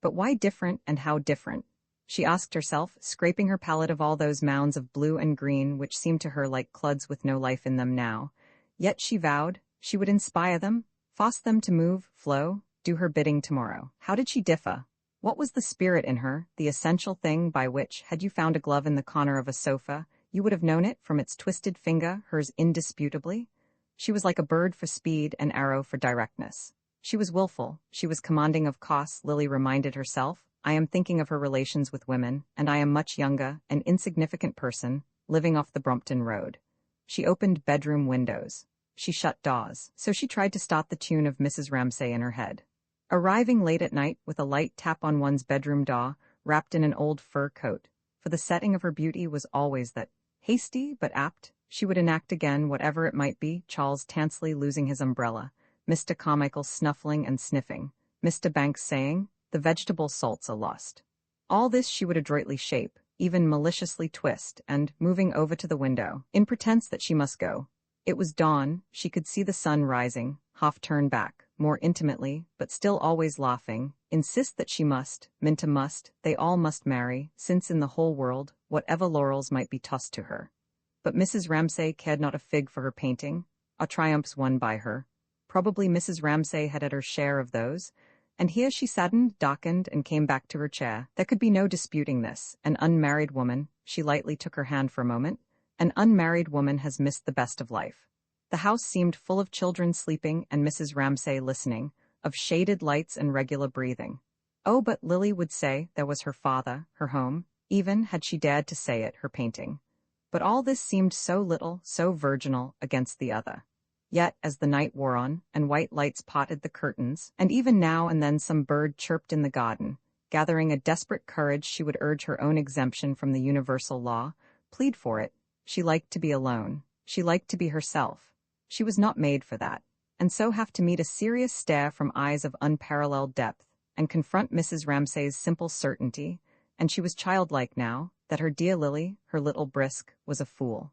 But why different, and how different? She asked herself, scraping her palette of all those mounds of blue and green which seemed to her like clods with no life in them now. Yet she vowed she would inspire them, force them to move, flow, do her bidding tomorrow. How did she differ? What was the spirit in her, the essential thing by which, had you found a glove in the corner of a sofa, you would have known it from its twisted finger, hers indisputably? She was like a bird for speed, an arrow for directness. She was willful, she was commanding of costs, Lily reminded herself. I am thinking of her relations with women, and I am much younger, an insignificant person, living off the Brompton Road. She opened bedroom windows. She shut doors. So she tried to start the tune of Mrs. Ramsay in her head. Arriving late at night with a light tap on one's bedroom door, wrapped in an old fur coat, for the setting of her beauty was always that, hasty but apt, she would enact again whatever it might be, Charles Tansley losing his umbrella, Mr. Carmichael snuffling and sniffing, Mr. Banks saying, "The vegetable salt's a lost." All this she would adroitly shape, even maliciously twist, and, moving over to the window, in pretense that she must go. It was dawn, she could see the sun rising, half turn back, more intimately, but still always laughing, insist that she must, Minta must, they all must marry, since in the whole world, whatever laurels might be tossed to her. But Mrs. Ramsay cared not a fig for her painting, or triumphs won by her. Probably Mrs. Ramsay had her share of those, and here she saddened, darkened, and came back to her chair. There could be no disputing this. An unmarried woman, she lightly took her hand for a moment, an unmarried woman has missed the best of life. The house seemed full of children sleeping and Mrs. Ramsay listening, of shaded lights and regular breathing. Oh, but Lily would say there was her father, her home, even, had she dared to say it, her painting. But all this seemed so little, so virginal, against the other. Yet, as the night wore on, and white lights potted the curtains, and even now and then some bird chirped in the garden, gathering a desperate courage she would urge her own exemption from the universal law, plead for it. She liked to be alone. She liked to be herself. She was not made for that, and so have to meet a serious stare from eyes of unparalleled depth, and confront Mrs. Ramsay's simple certainty, and she was childlike now, that her dear Lily, her little Brisk, was a fool.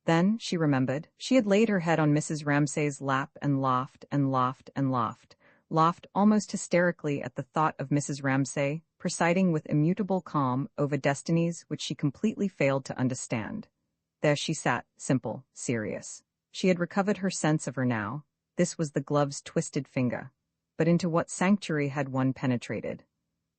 Then, she remembered, she had laid her head on Mrs. Ramsay's lap and laughed and laughed and laughed, laughed almost hysterically at the thought of Mrs. Ramsay presiding with immutable calm over destinies which she completely failed to understand. There she sat, simple, serious. She had recovered her sense of her now. This was the glove's twisted finger. But into what sanctuary had one penetrated?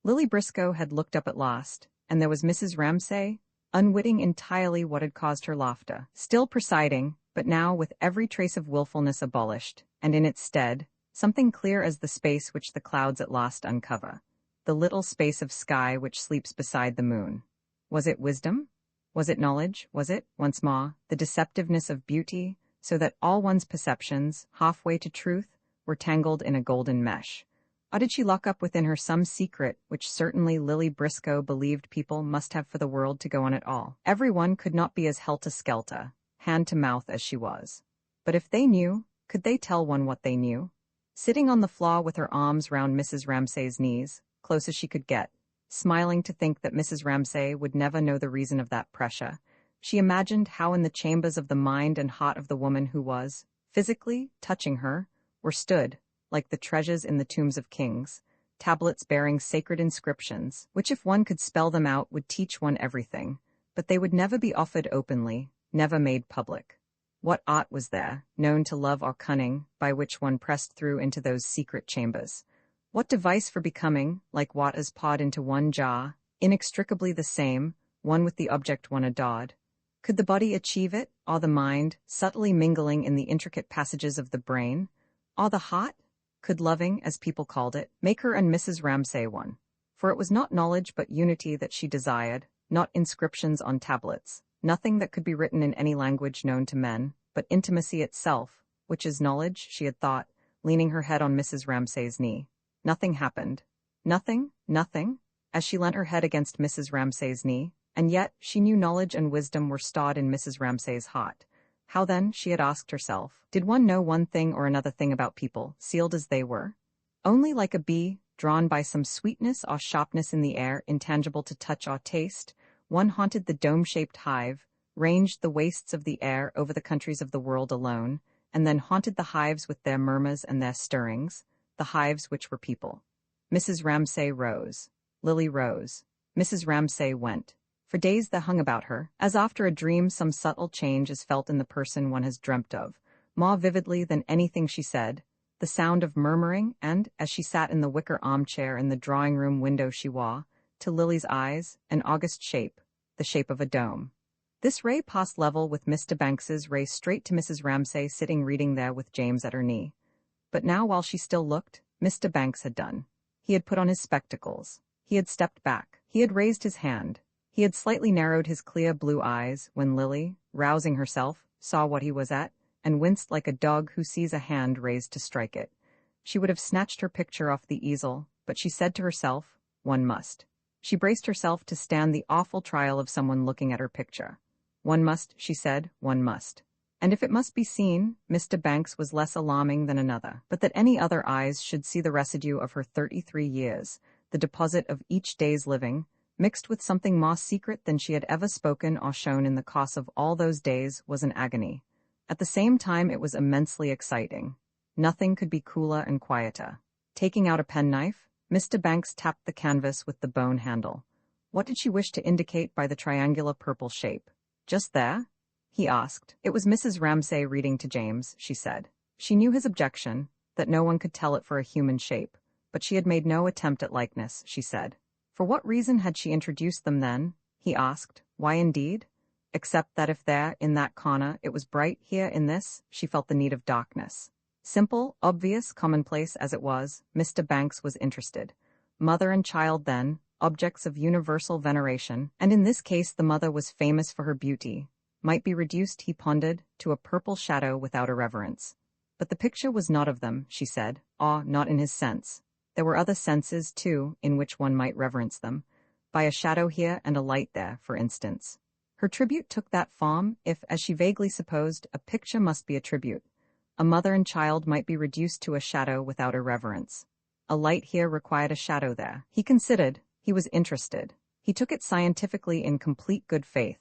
Lily Briscoe had looked up at last, and there was Mrs. Ramsay, unwitting entirely what had caused her laughter, still presiding, but now with every trace of willfulness abolished, and in its stead, something clear as the space which the clouds at last uncover, the little space of sky which sleeps beside the moon. Was it wisdom? Was it knowledge? Was it, once more, the deceptiveness of beauty, so that all one's perceptions, halfway to truth, were tangled in a golden mesh? Or did she lock up within her some secret which certainly Lily Briscoe believed people must have for the world to go on at all? Everyone could not be as helter-skelter, hand-to-mouth as she was. But if they knew, could they tell one what they knew? Sitting on the floor with her arms round Mrs. Ramsay's knees, close as she could get, smiling to think that Mrs. Ramsay would never know the reason of that pressure, she imagined how in the chambers of the mind and heart of the woman who was, physically, touching her, were stood, like the treasures in the tombs of kings, tablets bearing sacred inscriptions, which if one could spell them out would teach one everything, but they would never be offered openly, never made public. What art was there, known to love or cunning, by which one pressed through into those secret chambers? What device for becoming, like waters poured into one jar, inextricably the same, one with the object one adored? Could the body achieve it, or the mind, subtly mingling in the intricate passages of the brain? Or the heart? Could loving, as people called it, make her and Mrs. Ramsay one? For it was not knowledge but unity that she desired, not inscriptions on tablets, nothing that could be written in any language known to men, but intimacy itself, which is knowledge, she had thought, leaning her head on Mrs. Ramsay's knee. Nothing happened. Nothing, as she leant her head against Mrs. Ramsay's knee, and yet she knew knowledge and wisdom were stored in Mrs. Ramsay's heart. How then, she had asked herself, did one know one thing or another thing about people, sealed as they were? Only like a bee, drawn by some sweetness or sharpness in the air, intangible to touch or taste, one haunted the dome-shaped hive, ranged the wastes of the air over the countries of the world alone, and then haunted the hives with their murmurs and their stirrings, the hives which were people. Mrs. Ramsay rose. Lily rose. Mrs. Ramsay went. For days there hung about her, as after a dream some subtle change is felt in the person one has dreamt of, more vividly than anything she said, the sound of murmuring, and, as she sat in the wicker armchair in the drawing-room window she wore, to Lily's eyes, an august shape, the shape of a dome. This ray passed level with Mr. Banks's ray straight to Mrs. Ramsay sitting reading there with James at her knee. But now while she still looked, Mr. Banks had done. He had put on his spectacles. He had stepped back. He had raised his hand. He had slightly narrowed his clear blue eyes when Lily, rousing herself, saw what he was at, and winced like a dog who sees a hand raised to strike it. She would have snatched her picture off the easel, but she said to herself, one must. She braced herself to stand the awful trial of someone looking at her picture. One must, she said, one must. And if it must be seen, Mr. Banks was less alarming than another, but that any other eyes should see the residue of her 33 years, the deposit of each day's living, mixed with something more secret than she had ever spoken or shown in the course of all those days, was an agony. At the same time it was immensely exciting. Nothing could be cooler and quieter. Taking out a penknife, Mr. Banks tapped the canvas with the bone handle. What did she wish to indicate by the triangular purple shape? Just there? He asked. It was Mrs. Ramsay reading to James, she said. She knew his objection, that no one could tell it for a human shape, but she had made no attempt at likeness, she said. For what reason had she introduced them then? He asked. Why indeed? Except that if there, in that corner, it was bright, here, in this, she felt the need of darkness. Simple, obvious, commonplace as it was, Mr. Banks was interested. Mother and child then, objects of universal veneration, and in this case the mother was famous for her beauty, might be reduced, he pondered, to a purple shadow without irreverence. But the picture was not of them, she said, not in his sense. There were other senses, too, in which one might reverence them, by a shadow here and a light there, for instance. Her tribute took that form if, as she vaguely supposed, a picture must be a tribute. A mother and child might be reduced to a shadow without irreverence. A light here required a shadow there. He considered. He was interested. He took it scientifically in complete good faith.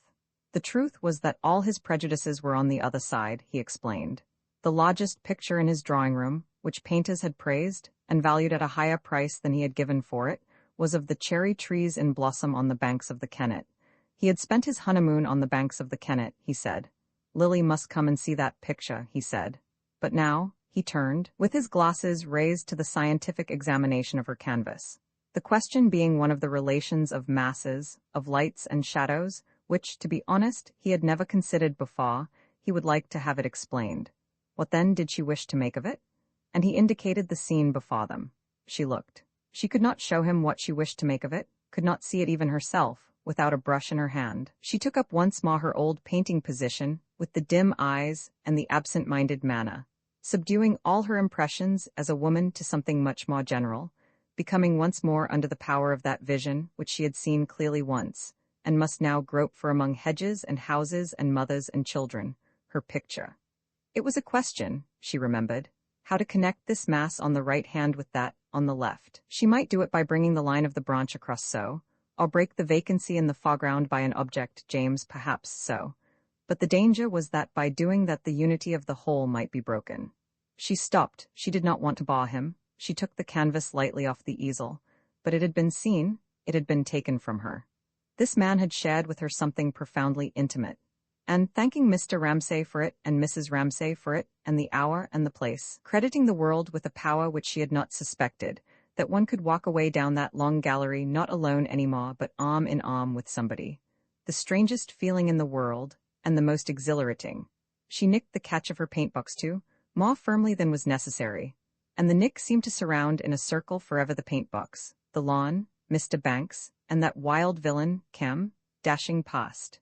The truth was that all his prejudices were on the other side, he explained. The largest picture in his drawing room, which painters had praised, and valued at a higher price than he had given for it, was of the cherry trees in blossom on the banks of the Kennet. He had spent his honeymoon on the banks of the Kennet, he said. Lily must come and see that picture, he said. But now, he turned, with his glasses raised to the scientific examination of her canvas. The question being one of the relations of masses, of lights and shadows, which, to be honest, he had never considered before. He would like to have it explained. What then did she wish to make of it? And he indicated the scene before them. She looked. She could not show him what she wished to make of it, could not see it even herself, without a brush in her hand. She took up once more her old painting position, with the dim eyes and the absent-minded manner, subduing all her impressions as a woman to something much more general, becoming once more under the power of that vision which she had seen clearly once, and must now grope for among hedges and houses and mothers and children, her picture. It was a question, she remembered, how to connect this mass on the right hand with that on the left. She might do it by bringing the line of the branch across so, or break the vacancy in the foreground by an object, James, perhaps so. But the danger was that by doing that the unity of the whole might be broken. She stopped. She did not want to bar him. She took the canvas lightly off the easel. But it had been seen, it had been taken from her. This man had shared with her something profoundly intimate. And thanking Mr. Ramsay for it and Mrs. Ramsay for it and the hour and the place, crediting the world with a power which she had not suspected, that one could walk away down that long gallery not alone anymore but arm in arm with somebody. The strangest feeling in the world, and the most exhilarating. She nicked the catch of her paint-box too, more firmly than was necessary, and the nick seemed to surround in a circle forever the paint-box, the lawn, Mr. Banks, and that wild villain, Cam, dashing past.